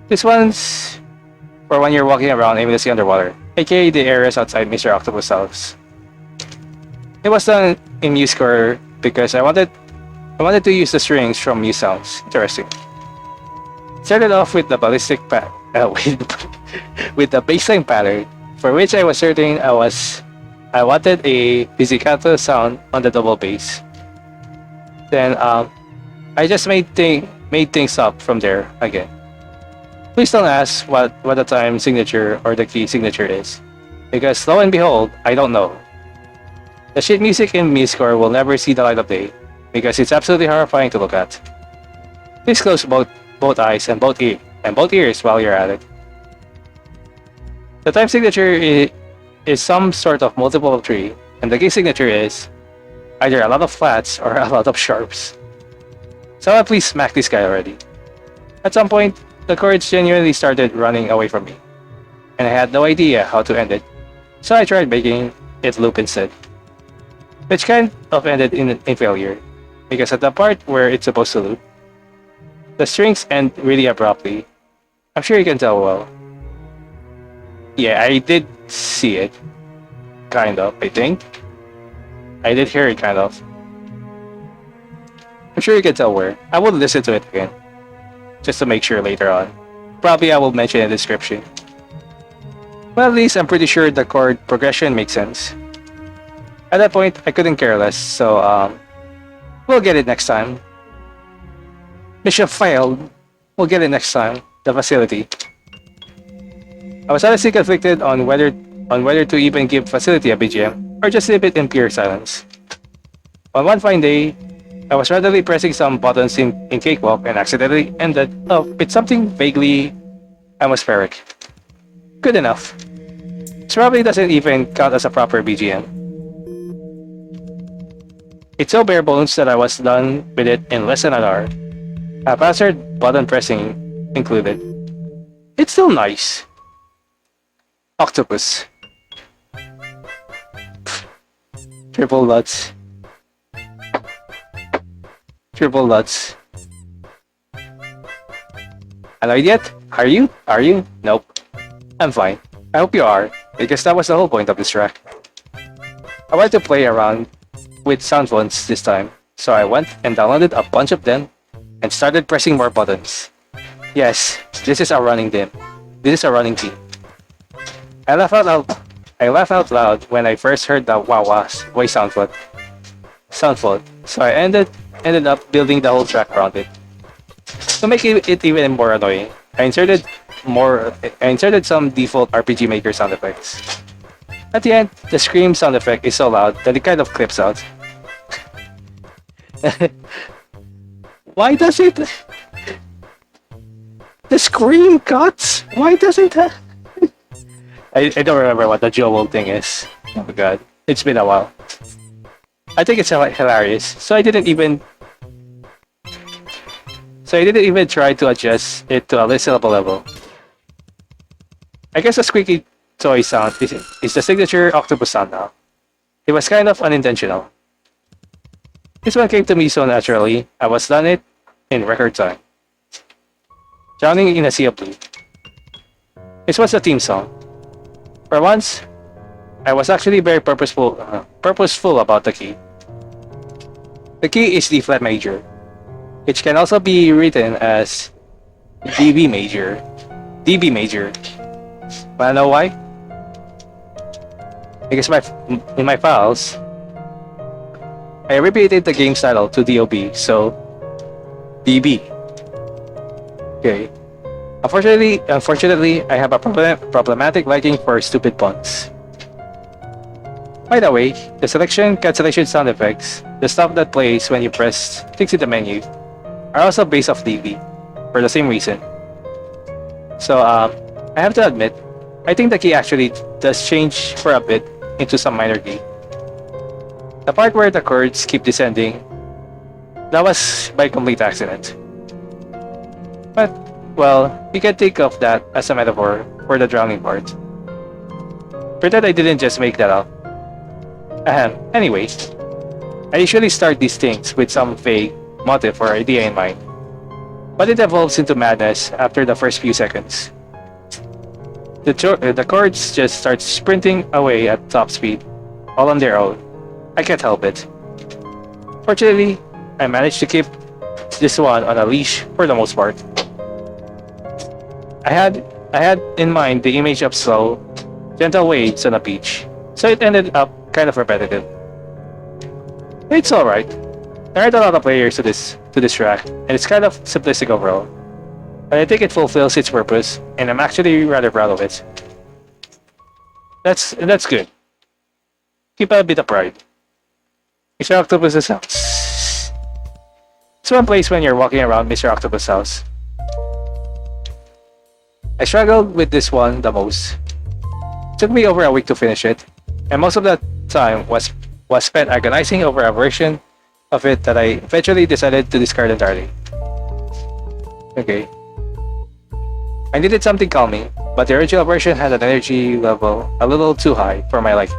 This one's for when you're walking around aimlessly underwater, aka the areas outside Mr. Octopus' house. It was done in MuseScore because I wanted to use the strings from Muse Sounds. Interesting. Started off with the with the bassline pattern, for which I was certain I wanted a pizzicato sound on the double bass. Then I just made things up from there again. Please don't ask what the time signature or the key signature is, because lo and behold, I don't know. The sheet music in MuseScore will never see the light of day, because it's absolutely horrifying to look at. Please close both eyes and both ears while you're at it. The time signature is some sort of multiple of 3, and the key signature is either a lot of flats or a lot of sharps. Someone please smack this guy already. At some point, the cords genuinely started running away from me, and I had no idea how to end it. So I tried making it loop instead, which kind of ended in failure, because at the part where it's supposed to loop, the strings end really abruptly. I'm sure you can tell well. Yeah, I did see it. Kind of, I think. I did hear it, kind of. I'm sure you can tell where. I will listen to it again, just to make sure later on. Probably I will mention in the description. Well, at least I'm pretty sure the chord progression makes sense. At that point, I couldn't care less, so we'll get it next time. Mission failed. We'll get it next time. The facility. I was honestly conflicted on whether to even give facility a BGM or just leave it in pure silence. On one fine day, I was randomly pressing some buttons in Cakewalk and accidentally ended up with something vaguely atmospheric. Good enough. This probably doesn't even count as a proper BGM. It's so bare bones that I was done with it in less than an hour. Haphazard button pressing included. It's still nice. Octopus. Triple nuts. Triple nuts. Annoyed yet? Are you? Are you? Nope. I'm fine. I hope you are, because that was the whole point of this track. I wanted to play around with sound fonts this time, so I went and downloaded a bunch of them and started pressing more buttons. Yes, this is a running theme. This is a running theme. I laughed out loud when I first heard the wah-wah's voice sound font, so I ended up building the whole track around it. To make it even more annoying, I inserted some default RPG Maker sound effects. At the end, the scream sound effect is so loud that it kind of clips out. Why does it? The scream cuts? Why doesn't that? I don't remember what the Joel thing is. Oh my god, it's been a while. I think it's hilarious, so I didn't even try to adjust it to a listenable level. I guess the squeaky toy sound is the signature octopus sound now. It was kind of unintentional. This one came to me so naturally, I was done it in record time. Drowning in a sea of blue. This was a theme song. For once, I was actually very purposeful about the key. The key is D flat major, which can also be written as DB major. DB major. Wanna know why? Because in my files, I abbreviated the game's title to DOB, so DB. Okay. Unfortunately, I have a problematic liking for stupid puns. By the way, the selection cancellation sound effects, the stuff that plays when you press things in the menu, are also based off DB, for the same reason. So, I have to admit, I think the key actually does change for a bit into some minor key. The part where the chords keep descending, that was by complete accident. But, well, you can think of that as a metaphor for the drowning part. Pretend I didn't just make that up. Anyway, I usually start these things with some vague motive or idea in mind, but it evolves into madness after the first few seconds. The chords just start sprinting away at top speed, all on their own. I can't help it. Fortunately, I managed to keep this one on a leash for the most part. I had in mind the image of slow, gentle waves on a beach, so it ended up kind of repetitive. It's alright. There aren't a lot of players to this track, and it's kind of simplistic overall. But I think it fulfills its purpose, and I'm actually rather proud of it. That's good. Keep a bit of pride. Mr. Octopus's house. It's one place when you're walking around Mr. Octopus' house. I struggled with this one the most. It took me over a week to finish it, and most of that time was spent agonizing over a version
of it that I eventually decided to discard entirely. Okay. I needed something calming, but the original version had an energy level a little too high for my liking.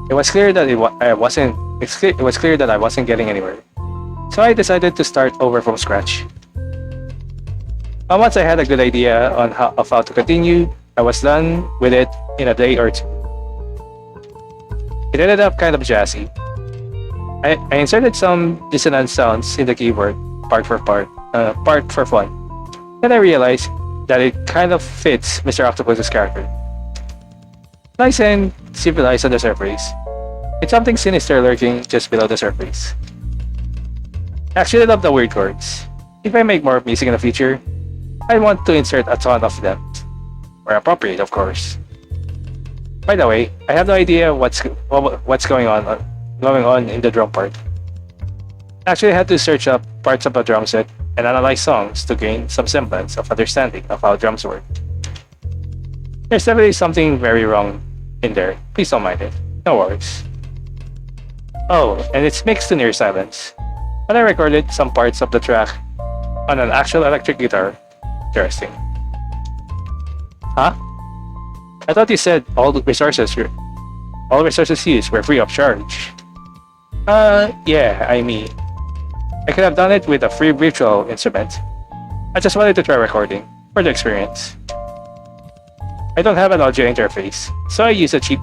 It was clear that I wasn't. It was clear that I wasn't getting anywhere, so I decided to start over from scratch. And once I had a good idea of how to continue, I was done with it in a day or two. It ended up kind of jazzy. I inserted some dissonant sounds in the keyboard, part for fun. Then I realized that it kind of fits Mr. Octopus's character. Nice and civilized on the surface, with something sinister lurking just below the surface. I actually love the weird chords. If I make more music in the future, I want to insert a ton of them. Where appropriate, of course. By the way, I have no idea what's going on in the drum part. Actually, I had to search up parts of a drum set and analyze songs to gain some semblance of understanding of how drums work. There's definitely something very wrong in there. Please don't mind it. No worries. Oh, and it's mixed to near silence. When I recorded some parts of the track on an actual electric guitar. Interesting. Huh? I thought you said all resources used were free of charge. Yeah, I mean, I could have done it with a free virtual instrument. I just wanted to try recording for the experience. I don't have an audio interface, so I used a cheap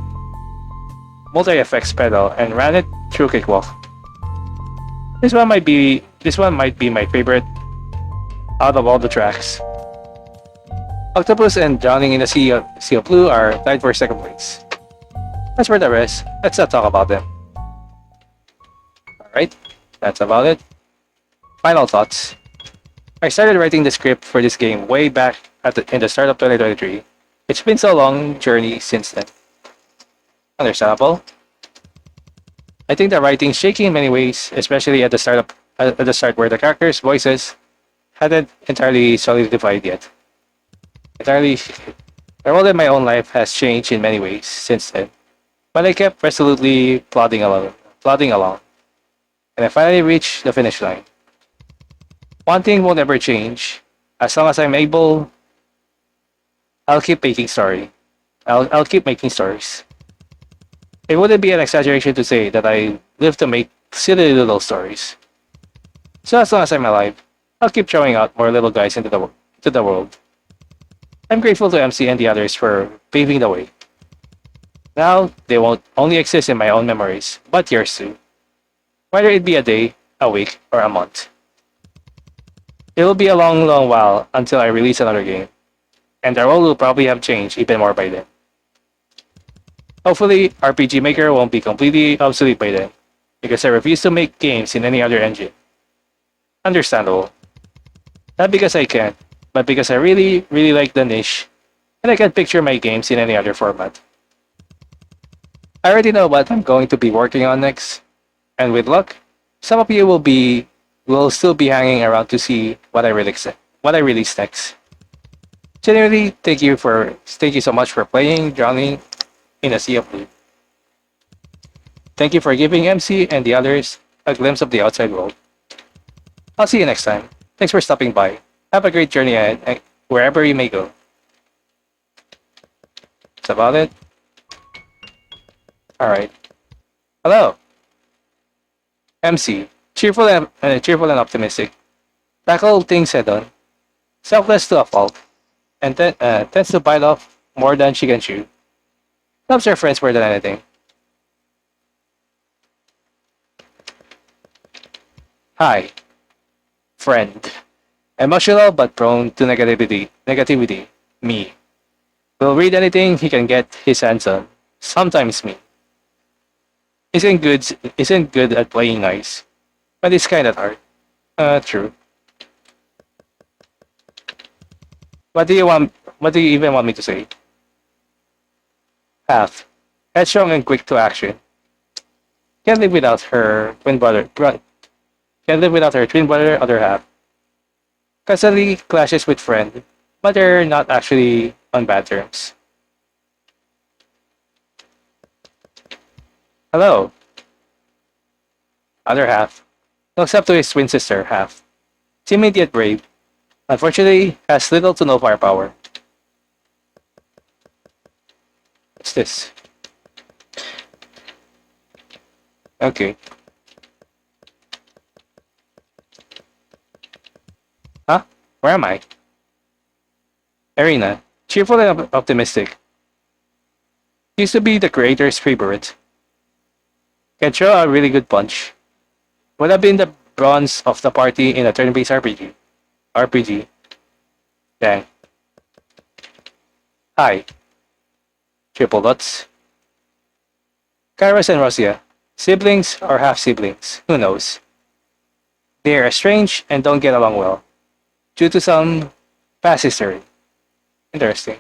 multi-effects pedal and ran it through Cakewalk. This one might be my favorite out of all the tracks. Octopus and Drowning in a Sea of Blue are tied for second place. As for the rest, let's not talk about them. Alright, that's about it. Final thoughts. I started writing the script for this game way back in the start of 2023. It's been so long journey since then. Understandable. I think the writing's shaky in many ways, especially at the start where the characters' voices hadn't entirely solidified yet. Entirely, the role in my own life has changed in many ways since then, but I kept resolutely plodding along, and I finally reached the finish line. One thing will never change. As long as I'm able, I'll keep making story. I'll keep making stories. It wouldn't be an exaggeration to say that I live to make silly little stories. So as long as I'm alive, I'll keep throwing out more little guys into the world. I'm grateful to MC and the others for paving the way. Now, they won't only exist in my own memories, but yours too. Whether it be a day, a week, or a month. It will be a long, long while until I release another game, and the role will probably have changed even more by then. Hopefully, RPG Maker won't be completely obsolete by then, because I refuse to make games in any other engine. Understandable. Not because I can't, but because I really, really like the niche, and I can't picture my games in any other format. I already know what I'm going to be working on next, and with luck, some of you will still be hanging around to see what I release next. Genuinely, thank you so much for playing Drowning in a Sea of Blue. Thank you for giving MC and the others a glimpse of the outside world. I'll see you next time. Thanks for stopping by. Have a great journey ahead, wherever you may go. That's about it. Alright. Hello. MC. Cheerful and optimistic. Tackle things head on. Selfless to a fault. And tends to bite off more than she can chew. Loves her friends more than anything. Hi. Friend. Emotional but prone to negativity. Me. Will read anything he can get his hands on. Sometimes me. Isn't good at playing nice. But it's kinda hard. True. What do you even want me to say? Half. Headstrong and quick to action. Can't live without her twin brother. Can't live without her twin brother, other half. Constantly clashes with friend, but they're not actually on bad terms. Hello. Other half looks up to his twin sister, half timid yet brave. Unfortunately, has little to no firepower. What's this? Okay. Huh? Where am I? Arena. Cheerful and optimistic. Used to be the creator's favorite. Can throw a really good punch. Would have been the bronze of the party in a turn-based RPG. RPG. Dang. Hi. Triple dots. Kairos and Rosia. Siblings or half-siblings. Who knows? They are estranged and don't get along well. Due to some past history. Interesting.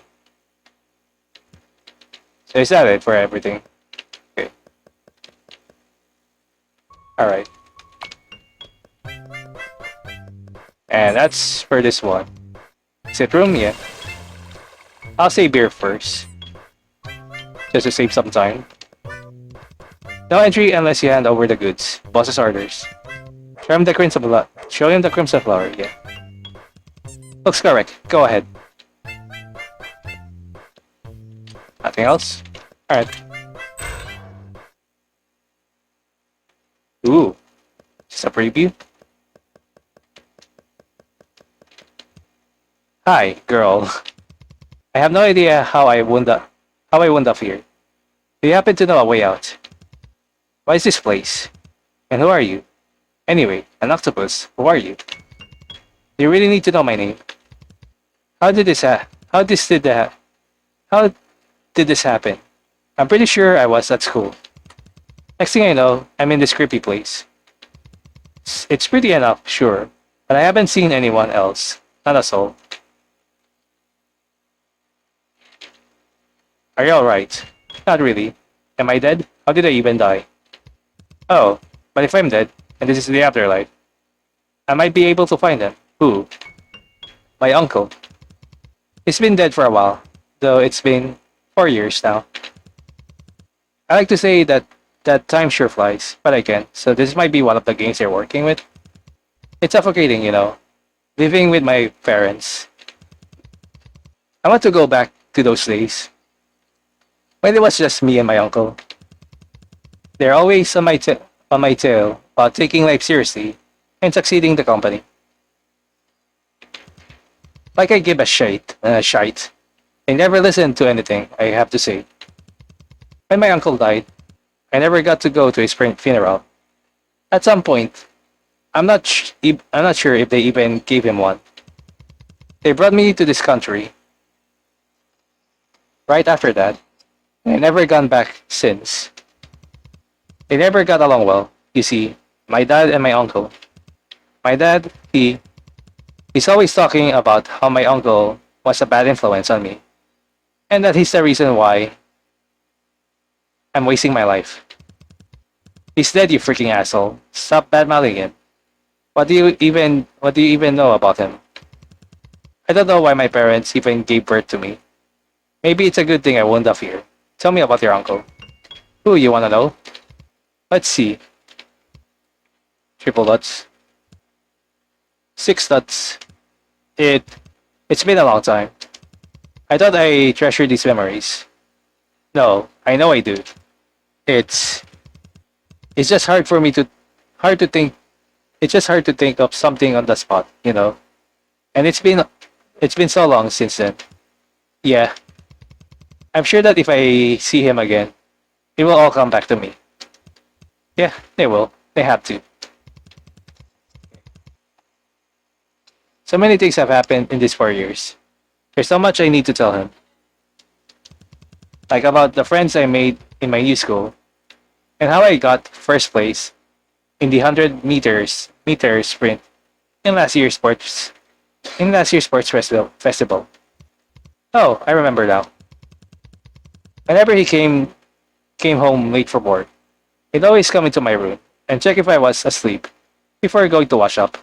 So is that it for everything? Okay. Alright. And that's for this one. Is it room? Yeah. I'll say beer first. Just to save some time. No entry unless you hand over the goods. Boss's orders. Show him the crimson flower. Show him the crimson flower, yeah. Looks correct. Go ahead. Nothing else? Alright. Ooh. Just a preview. Hi, girl. I have no idea how I wound up here. Do you happen to know a way out? What is this place? And who are you? Anyway, an octopus. Who are you? Do you really need to know my name? How did this how did this happen? I'm pretty sure I was at school. Next thing I know, I'm in this creepy place. It's pretty enough, sure, but I haven't seen anyone else. Not a soul. Are you alright? Not really. Am I dead? How did I even die? Oh, but if I'm dead, and this is the afterlife, I might be able to find him. Who? My uncle. He's been dead for a while, though it's been 4 years now. I like to say that time sure flies, but I can't, so this might be one of the games you're working with. It's suffocating, you know. Living with my parents. I want to go back to those days. When it was just me and my uncle. They're always on my tail about taking life seriously and succeeding the company. Like I give a shite. They never listened to anything I have to say. When my uncle died, I never got to go to his funeral. At some point, I'm not sure if they even gave him one. They brought me to this country. Right after that, and I never gone back since. They never got along well. You see, my dad and my uncle. My dad, he's always talking about how my uncle was a bad influence on me. And that he's the reason why I'm wasting my life. He's dead, you freaking asshole. Stop bad-mouthing him. What do you even know about him? I don't know why my parents even gave birth to me. Maybe it's a good thing I wound up here. Tell me about your uncle. Who, you wanna know? Let's see. Triple dots. 6 dots. It's been a long time. I thought I treasured these memories. No, I know I do. It's it's just hard to think it's just hard to think of something on the spot, you know. And it's been so long since then. Yeah. I'm sure that if I see him again, it will all come back to me. Yeah, they will. They have to. So many things have happened in these 4 years. There's so much I need to tell him. Like about the friends I made in my new school, and how I got first place in the 100 meter sprint in last year's sports festival. Oh, I remember now. Whenever he came home late from work, he'd always come into my room and check if I was asleep before going to wash up.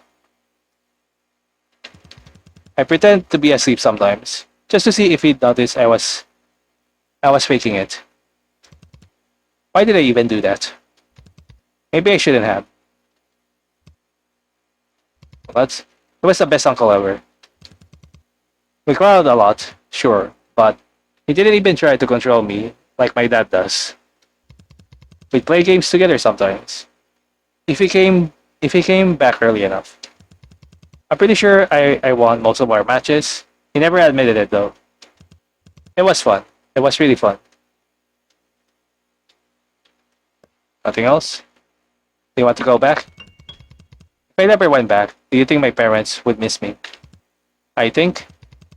I pretend to be asleep sometimes, just to see if he'd notice I was faking it. Why did I even do that? Maybe I shouldn't have. But he was the best uncle ever. We quarreled a lot, sure, but he didn't even try to control me like my dad does. We'd play games together sometimes. If he came if he came back early enough. I'm pretty sure I won most of our matches. He never admitted it though. It was fun. It was really fun. Nothing else? Do you want to go back? If I never went back, do you think my parents would miss me? I think,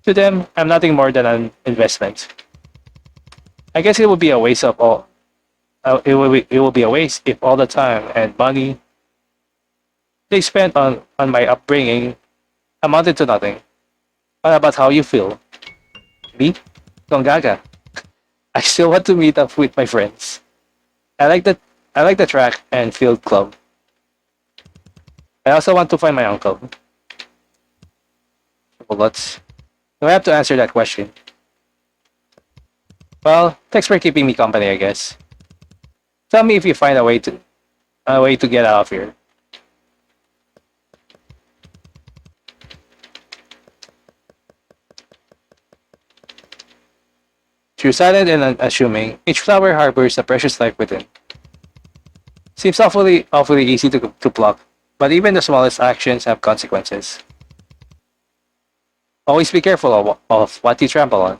to them, I'm nothing more than an investment. I guess it would be a waste of all. It will be a waste if all the time and money they spent on my upbringing amounted to nothing. What about how you feel? Me? Gongaga. I still want to meet up with my friends. I like the I like the track and field club. I also want to find my uncle. Well, do I have to answer that question? Well, thanks for keeping me company, I guess. Tell me if you find a way to get out of here. Through silent and unassuming, each flower harbors a precious life within. Seems awfully easy to pluck, but even the smallest actions have consequences. Always be careful of what you trample on.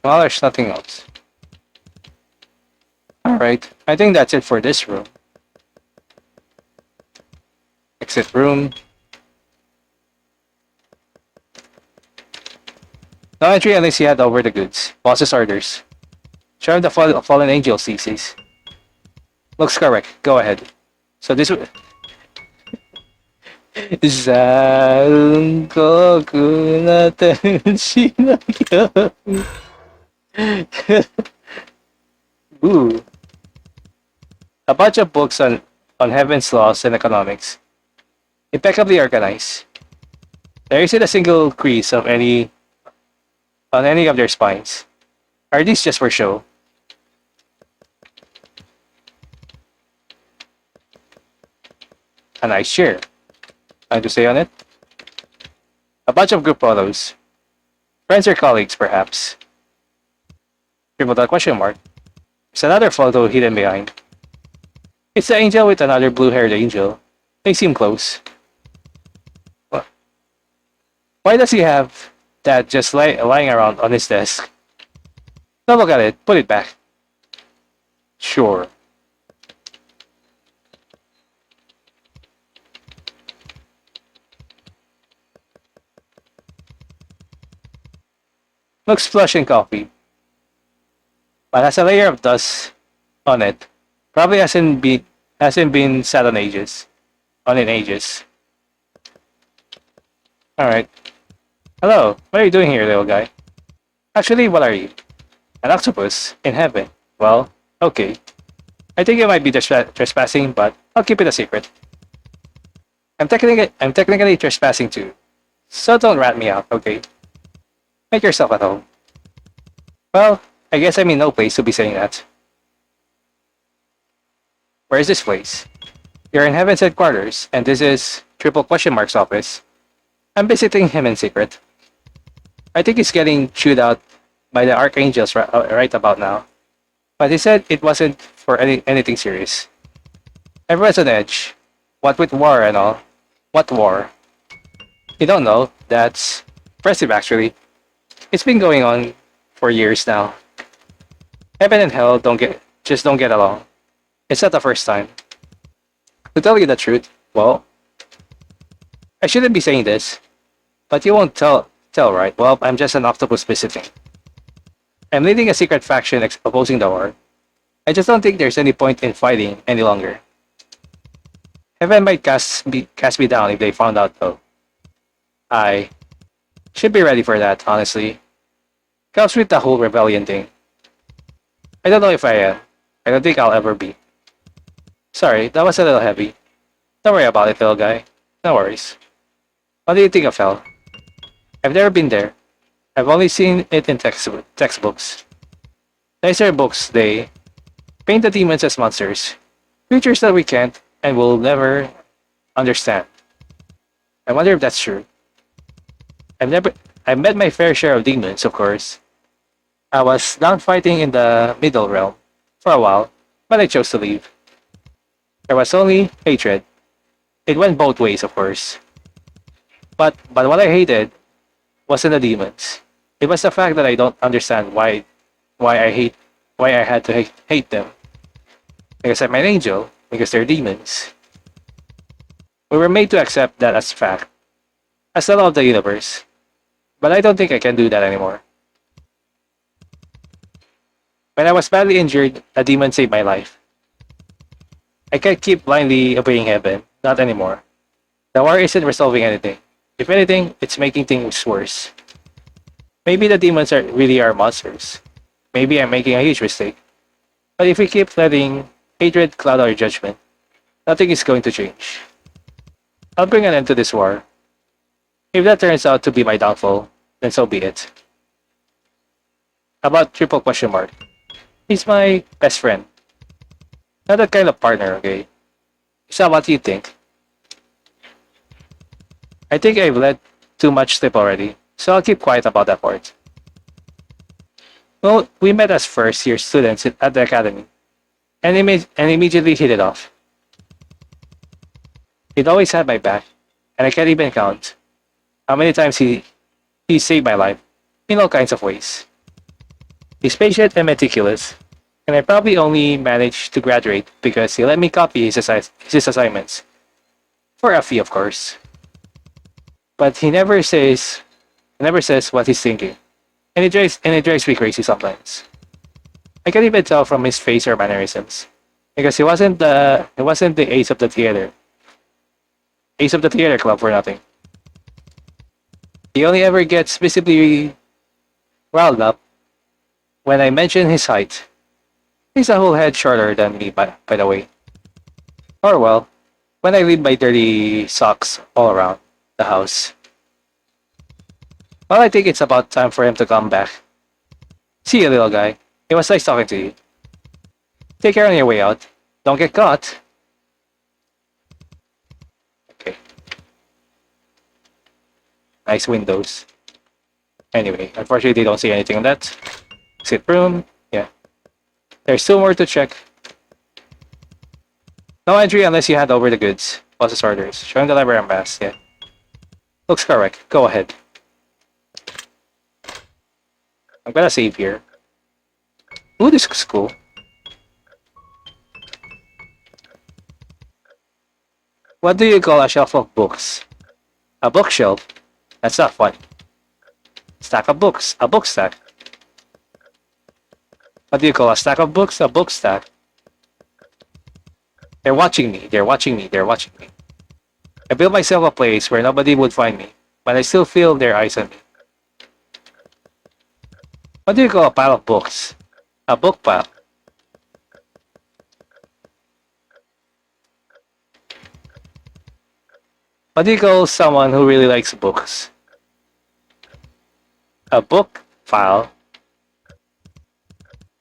Well, there's nothing else. Alright, I think that's it for this room. Exit room. No entry unless you hand over the goods. Boss's orders. Show him the fallen angel thesis. Looks correct. Go ahead. So this w- Zan koku na tenshi na kyo. Ooh. A bunch of books on heaven's laws and economics. Impeccably organized. There isn't a single crease of any on any of their spines. Are these just for show? A nice chair. Nothing to say on it? A bunch of group photos. Friends or colleagues, perhaps. Triple dot question mark. There's another photo hidden behind. It's the angel with another blue-haired angel. They seem close. Wha- Why does he have that just lying around on his desk? Don't look at it. Put it back. Sure. Looks flush and coffee, but has a layer of dust on it. Probably hasn't been sat on ages. On in ages. Alright. Hello. What are you doing here, little guy? Actually, what are you? An octopus in heaven. Well, okay. I think you might be trespassing, but I'll keep it a secret. I'm technically trespassing too. So don't rat me out, okay? Make yourself at home. Well, I guess I'm in no place to be saying that. Where is this place? You're in Heaven's headquarters, and this is Triple Question Mark's office. I'm visiting him in secret. I think he's getting chewed out by the archangels right about now. But he said it wasn't for anything serious. Everyone's on edge. What with war and all. What war? You don't know. That's impressive, actually. It's been going on for years now. Heaven and hell don't get along. It's not the first time. To tell you the truth, well, I shouldn't be saying this, but you won't tell, right? Well, I'm just an octopus visiting. I'm leading a secret faction opposing the war. I just don't think there's any point in fighting any longer. Heaven might cast me down if they found out, though. I should be ready for that, honestly. Comes with the whole rebellion thing. I don't know if I am. I don't think I'll ever be. Sorry, that was a little heavy. Don't worry about it, little guy. No worries. What do you think of hell? I've never been there. I've only seen it in textbooks. Nicer books, they paint the demons as monsters, creatures that we can't and will never understand. I wonder if that's true. I've never I've met my fair share of demons, of course. I was down fighting in the middle realm for a while, but I chose to leave. There was only hatred. It went both ways, of course. But what I hated wasn't the demons. It was the fact that I don't understand why I hate why I had to hate them. Because I'm an angel, because they're demons. We were made to accept that as fact, as the law of the universe. But I don't think I can do that anymore. When I was badly injured, a demon saved my life. I can't keep blindly obeying heaven. Not anymore. The war isn't resolving anything. If anything, it's making things worse. Maybe the demons are really are monsters. Maybe I'm making a huge mistake. But if we keep letting hatred cloud our judgment, nothing is going to change. I'll bring an end to this war. If that turns out to be my downfall, then so be it. About triple question mark. He's my best friend. Not that kind of partner, okay? Is that what you think? I think I've let too much slip already, so I'll keep quiet about that part. Well, we met as first year students at the academy, and, and immediately hit it off. He'd always had my back, and I can't even count how many times he saved my life in all kinds of ways. He's patient and meticulous, and I probably only managed to graduate because he let me copy his assignments. For a fee, of course. But he never says what he's thinking. And it drives me crazy sometimes. I can't even tell from his face or mannerisms. Because he wasn't the ace of the theater club for nothing. He only ever gets visibly riled up when I mention his height. He's a whole head shorter than me, by the way. Or well, when I leave my dirty socks all around the house. Well, I think it's about time for him to come back. See you, little guy. It was nice talking to you. Take care on your way out. Don't get caught. Okay. Nice windows. Anyway, unfortunately, they don't see anything on that. Exit room. Yeah. There's still more to check. No entry unless you hand over the goods. Boss's orders. Showing the library pass. Yeah. Looks correct. Go ahead. I'm gonna save here. Ooh, this is cool. What do you call a shelf of books? A bookshelf? That's not fun. Stack of books. A book stack. What do you call a stack of books? A book stack. They're watching me. They're watching me. They're watching me. I built myself a place where nobody would find me, but I still feel their eyes on me. What do you call a pile of books? A book pile. What do you call someone who really likes books? A book file.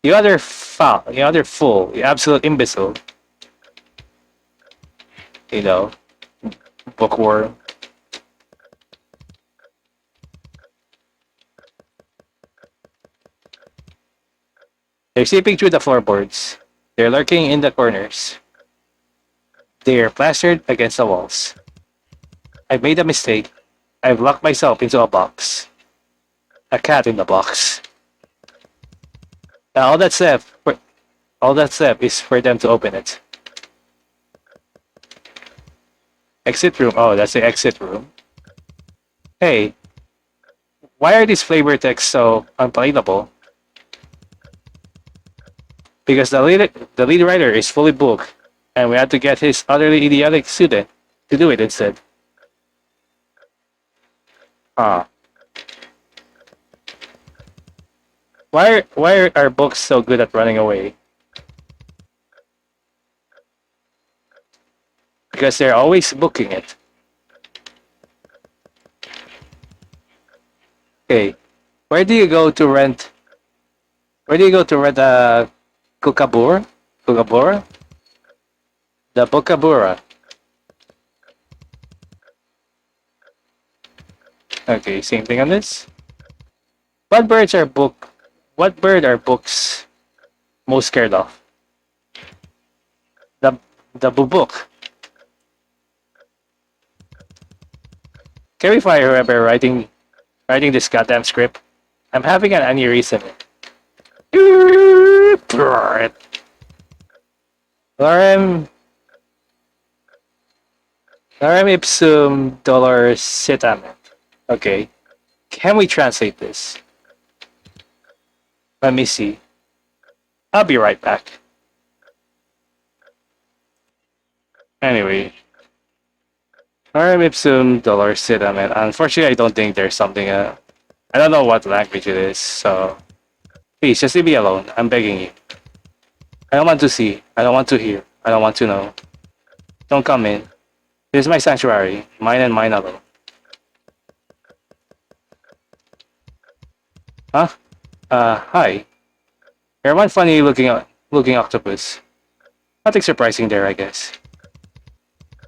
You other foul, you other fool, you absolute imbecile. You know, bookworm. They're seeping through the floorboards. They're lurking in the corners. They're plastered against the walls. I've made a mistake. I've locked myself into a box. A cat in the box. Now all that step is for them to open it. Exit room. Oh, that's the exit room. Hey, why are these flavor texts so unpalatable? Because the lead writer is fully booked, and we had to get his utterly idiotic student to do it instead. Ah, why are our books so good at running away? because they're always booking it. Okay, where do you go to rent? Where do you go to rent a kukabura? Kukabura? The bukabura. Okay, same thing on this. What birds are book? What bird are books most scared of? The the bubuk. Can we fire whoever writing this goddamn script? I'm having an aneurysm. Lorem lorem ipsum dolor citamen. Okay. Can we translate this? Let me see. I'll be right back. Anyway, lorem ipsum dolor citamen. Unfortunately, I don't think there's something. I don't know what language it is. So please just leave me alone. I'm begging you. I don't want to see. I don't want to hear. I don't want to know. Don't come in. This is my sanctuary, mine and mine alone. Huh? Hi. You're one funny looking octopus. Nothing surprising there, I guess.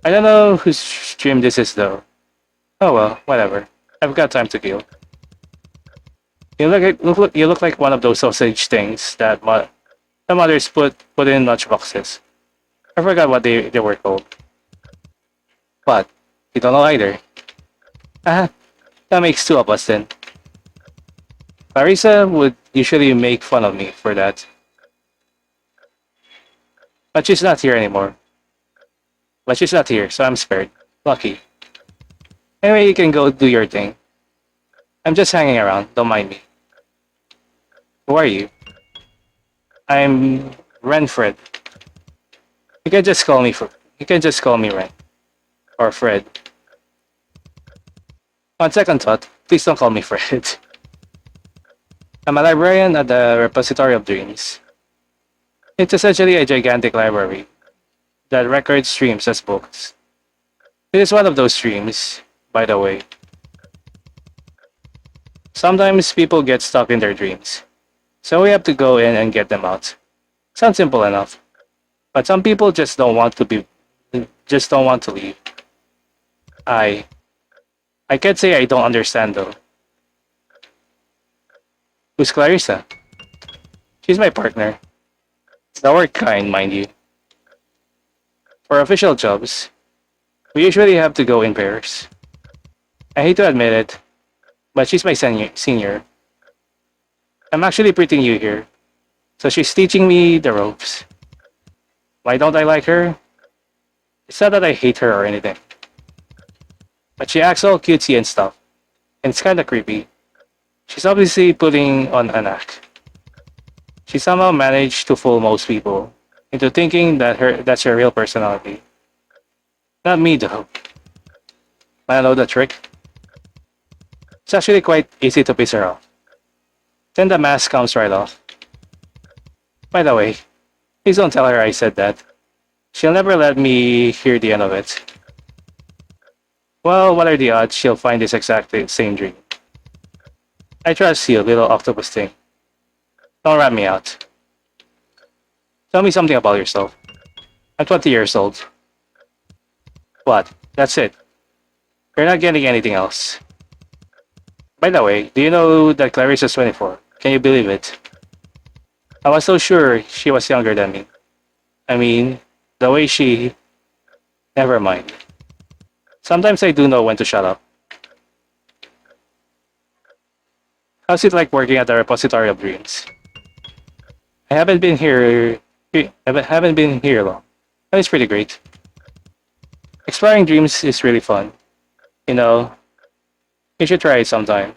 I don't know whose stream this is though. Oh well, whatever. I've got time to kill. You look like one of those sausage things that the mothers put in lunchboxes. I forgot what they were called. What? You don't know either. Ah, that makes two of us then. Clarissa would usually make fun of me for that, but she's not here anymore. But she's not here, so I'm spared. Lucky. Anyway, you can go do your thing. I'm just hanging around. Don't mind me. Who are you? I'm Renfred. You can just call me You can just call me Ren or Fred. On second thought, please don't call me Fred. I'm a librarian at the Repository of Dreams. It's essentially a gigantic library that records streams as books. It is one of those streams, by the way. Sometimes people get stuck in their dreams, so we have to go in and get them out. Sounds simple enough, but some people just don't want to leave. I I can't say I don't understand though. Who's Clarissa? She's my partner. The work kind, mind you. For official jobs, we usually have to go in pairs. I hate to admit it, but she's my senior. I'm actually pretty new here, so she's teaching me the ropes. Why don't I like her? It's not that I hate her or anything, but she acts all cutesy and stuff, and it's kinda creepy. She's obviously putting on an act. She somehow managed to fool most people into thinking that's her real personality. Not me though. I know the trick. It's actually quite easy to piss her off. Then the mask comes right off. By the way, please don't tell her I said that. She'll never let me hear the end of it. Well, what are the odds she'll find this exact same dream? I trust you, little octopus thing. Don't rat me out. Tell me something about yourself. I'm 20 years old. What? That's it. You're not getting anything else. By the way, do you know that Clarissa's 24? Can you believe it? I was so sure she was younger than me. I mean, the way she... Never mind. Sometimes I do know when to shut up. How's it like working at the Repository of Dreams? I haven't been here... I haven't been here long. And it's pretty great. Exploring dreams is really fun. You know, you should try it sometime.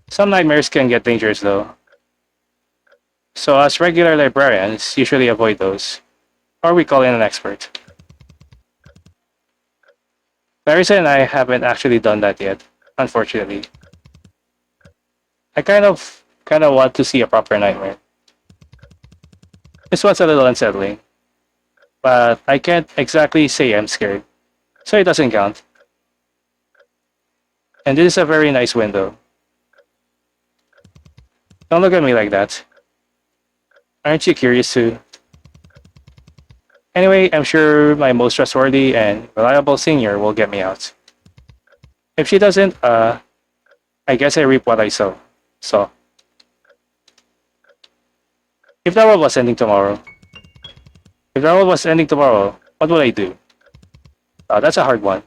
Some nightmares can get dangerous though. So us regular librarians usually avoid those. Or we call in an expert. Larissa and I haven't actually done that yet, unfortunately. I kind of want to see a proper nightmare. This one's a little unsettling. but I can't exactly say I'm scared, so it doesn't count. And this is a very nice window. Don't look at me like that. Aren't you curious too? Anyway, I'm sure my most trustworthy and reliable senior will get me out. If she doesn't, I guess I reap what I sow. So, if the world was ending tomorrow, if the world was ending tomorrow, what would I do? That's a hard one.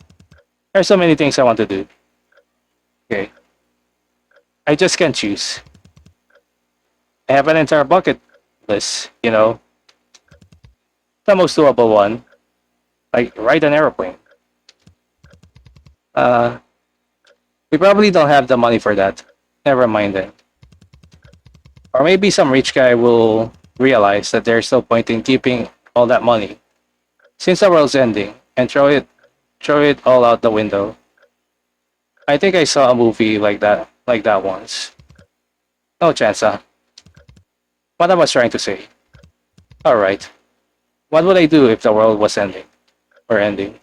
There's so many things I want to do. Okay, I just can't choose. I have an entire bucket list, the most doable one, like ride an aeroplane. Uh, we probably don't have the money for that. Never mind then. Or maybe some rich guy will realize that there's no point in keeping all that money since the world's ending and throw it all out the window. I think I saw a movie like that once. No chance, huh? What I was trying to say. Alright. What would I do if the world was ending? Or ending?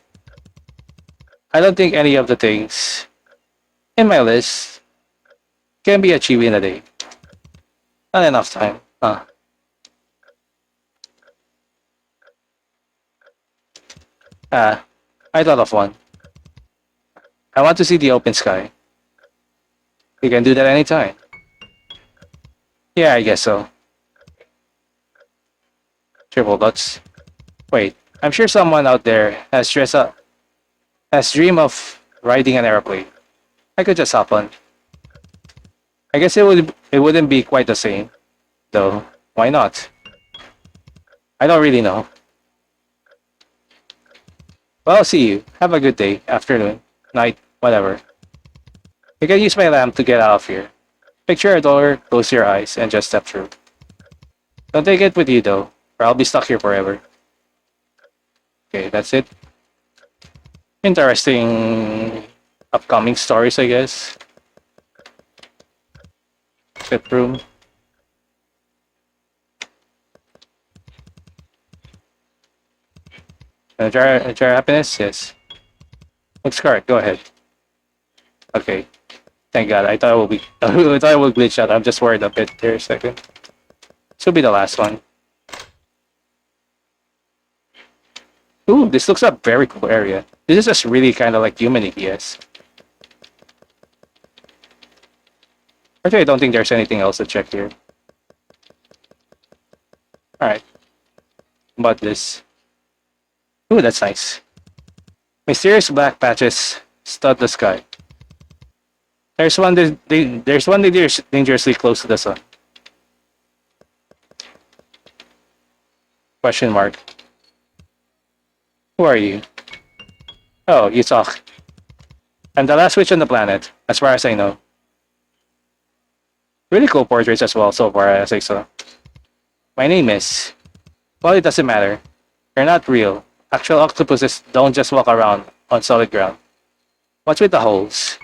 I don't think any of the things in my list can be achieved in a day. Not enough time. Ah, I thought of one. I want to see the open sky. You can do that anytime. Yeah, I guess so. Triple dots. Wait, I'm sure someone out there has dream of riding an airplane. I could just hop on. I guess it wouldn't be quite the same, though. Why not? I don't really know. Well, I'll see you. Have a good day, afternoon, night, whatever. You can use my lamp to get out of here. Picture a door, close your eyes, and just step through. Don't take it with you though, or I'll be stuck here forever. Okay, that's it. Interesting upcoming stories, I guess. Flip room. Enjoy happiness? Yes. Looks correct. Go ahead. Okay. Thank God. I thought it would be. I thought it would glitch out. I'm just worried a bit there a second. This will be the last one. Ooh, this looks a very cool area. This is just really kind of like human EPS. Actually, I don't think there's anything else to check here. Alright. But this. Ooh, that's nice. Mysterious black patches stud the sky. There's one dangerously close to the sun. Question mark. Who are you? Oh, you talk. I'm the last witch on the planet, as far as I know. Really cool portraits as well, so far as I saw. My name is... Well, it doesn't matter. You're not real. Actual octopuses don't just walk around on solid ground. What's with the holes?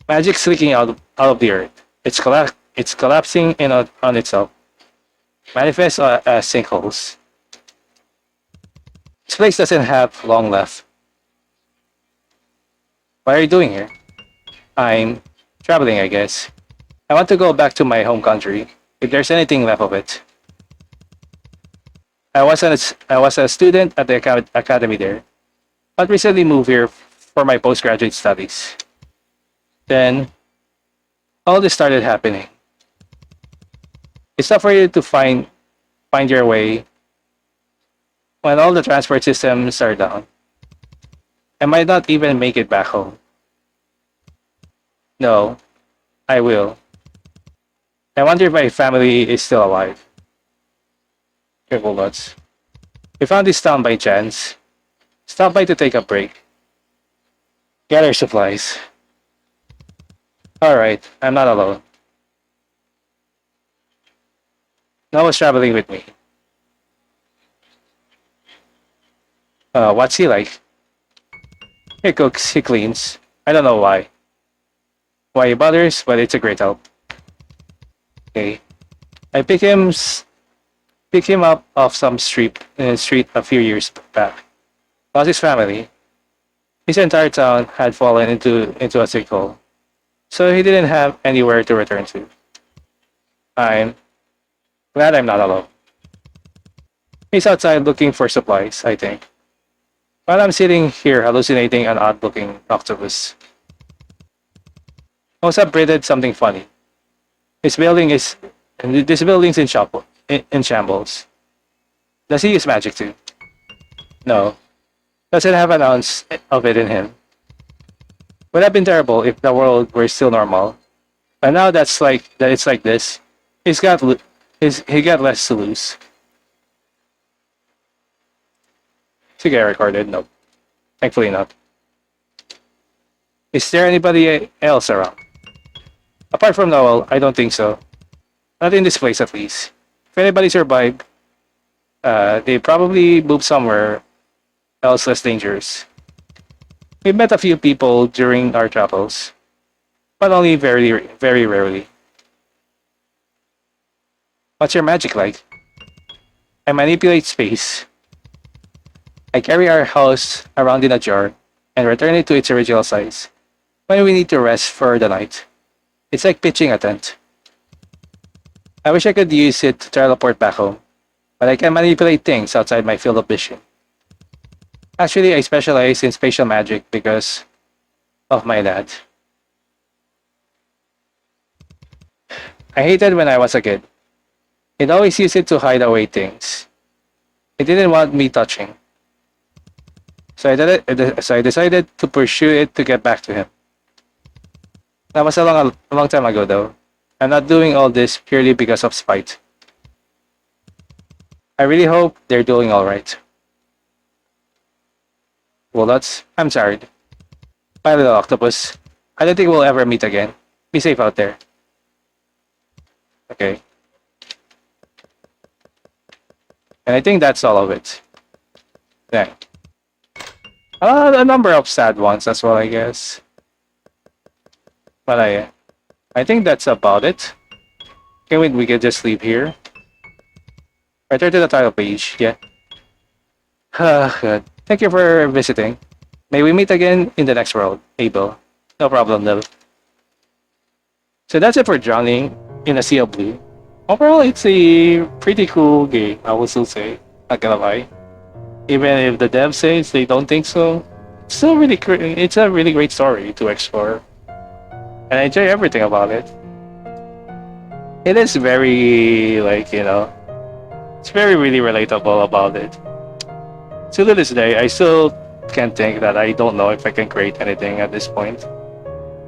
Magic's leaking out of the earth. It's collapsing in on itself. Manifests as sinkholes. This place doesn't have long left. What are you doing here? I'm traveling, I guess. I want to go back to my home country, if there's anything left of it. I was a student at the academy there, but recently moved here for my postgraduate studies. Then, all this started happening. It's tough for you to find your way when all the transport systems are down. I might not even make it back home. No, I will. I wonder if my family is still alive. Careful lots. We found this town by chance. Stop by to take a break. Gather supplies. Alright, I'm not alone. Noah's traveling with me. What's he like? He cooks, he cleans. I don't know why he bothers, but it's a great help. Okay. I pick him up off some in the street a few years back. Lost his family. His entire town had fallen into a sinkhole, so he didn't have anywhere to return to. I'm glad I'm not alone. He's outside looking for supplies, I think. While I'm sitting here hallucinating an odd looking octopus. Osap braided something funny. His building is this building's in shambles. Does he use magic too? No. Doesn't have an ounce of it in him. Would have been terrible if the world were still normal. But now that it's like this, he got less to lose. To get recorded, nope. Thankfully not. Is there anybody else around? Apart from Noel, I don't think so. Not in this place at least. If anybody survived, they probably moved somewhere else less dangerous. We met a few people during our travels, but only very rarely. What's your magic like? I manipulate space. I carry our house around in a jar and return it to its original size when we need to rest for the night. It's like pitching a tent. I wish I could use it to teleport back home, but I can manipulate things outside my field of vision. Actually, I specialize in spatial magic because of my dad. I hated when I was a kid. He'd always use it to hide away things. He didn't want me touching. So I decided to pursue it to get back to him. That was a long time ago though. I'm not doing all this purely because of spite. I really hope they're doing alright. Well, I'm sorry. Bye, little octopus. I don't think we'll ever meet again. Be safe out there. Okay. And I think that's all of it. Yeah. A number of sad ones as well, I guess. But I think that's about it. Okay, wait, we can just leave here. Return to the title page, yeah. Good. Thank you for visiting. May we meet again in the next world, Abel. No problem, though. So that's it for Drowning in a Sea of Blue. Overall, it's a pretty cool game, I would still say. Not gonna lie. Even if the dev says they don't think so, it's still it's a really great story to explore. And I enjoy everything about it. It is very, like, it's very really relatable about it. To this day, I still can't think that I don't know if I can create anything at this point.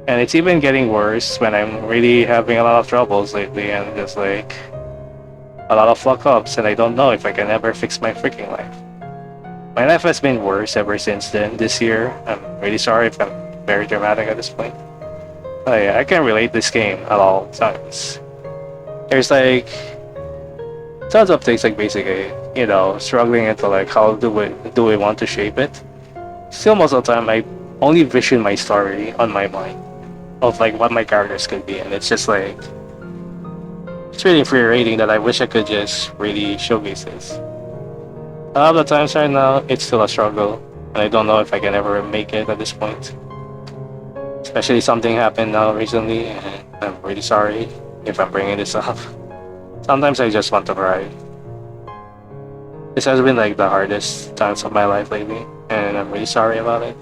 And it's even getting worse when I'm really having a lot of troubles lately and just like a lot of fuck ups and I don't know if I can ever fix my freaking life. My life has been worse ever since then this year. I'm really sorry if I'm very dramatic at this point. But yeah, I can relate this game at all times. There's like tons of things like basically, struggling into like how do we want to shape it. Still most of the time I only vision my story on my mind of like what my characters could be, and it's just like it's really infuriating that I wish I could just really showcase this. A lot of the times right now it's still a struggle and I don't know if I can ever make it at this point. Especially something happened now recently and I'm really sorry if I'm bringing this up. Sometimes I just want to cry. This has been like the hardest times of my life lately and I'm really sorry about it.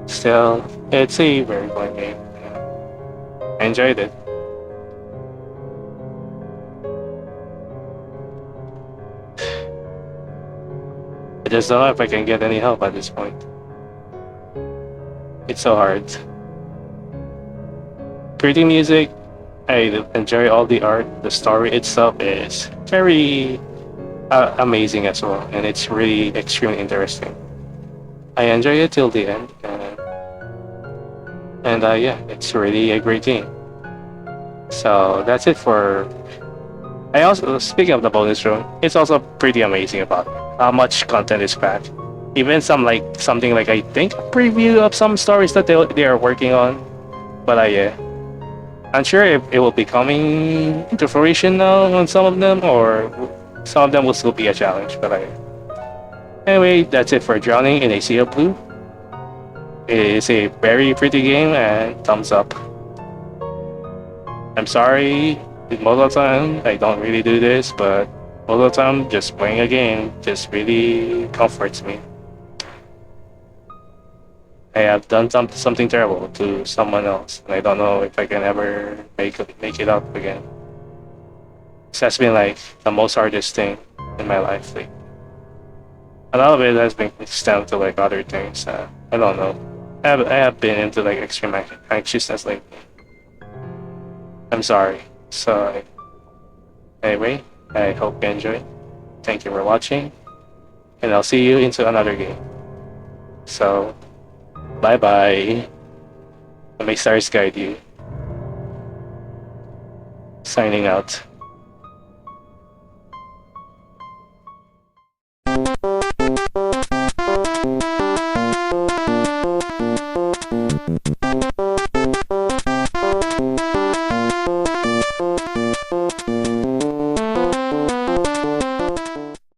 Still, it's a very fun game. I enjoyed it. I just don't know if I can get any help at this point. It's so hard. Creating music, I enjoy all the art. The story itself is very amazing as well, and it's really extremely interesting. I enjoy it till the end, and yeah, it's really a great game. So that's it for. I also, speaking of the bonus room, it's also pretty amazing about how much content is packed. Even something like I think a preview of some stories that they are working on, but yeah. Unsure if it will be coming into fruition now on some of them, or some of them will still be a challenge. But Anyway, that's it for Drowning in a Sea of Blue. It is a very pretty game and thumbs up. I'm sorry, most of the time I don't really do this, but most of the time just playing a game just really comforts me. I have done something terrible to someone else, and I don't know if I can ever make it up again. This has been like the most hardest thing in my life. Like, a lot of it has been stemmed to like other things. I don't know. I have been into like extreme anxiousness lately. I'm sorry. So anyway, I hope you enjoyed. Thank you for watching, and I'll see you into another game. So bye bye. May stars guide you. Signing out.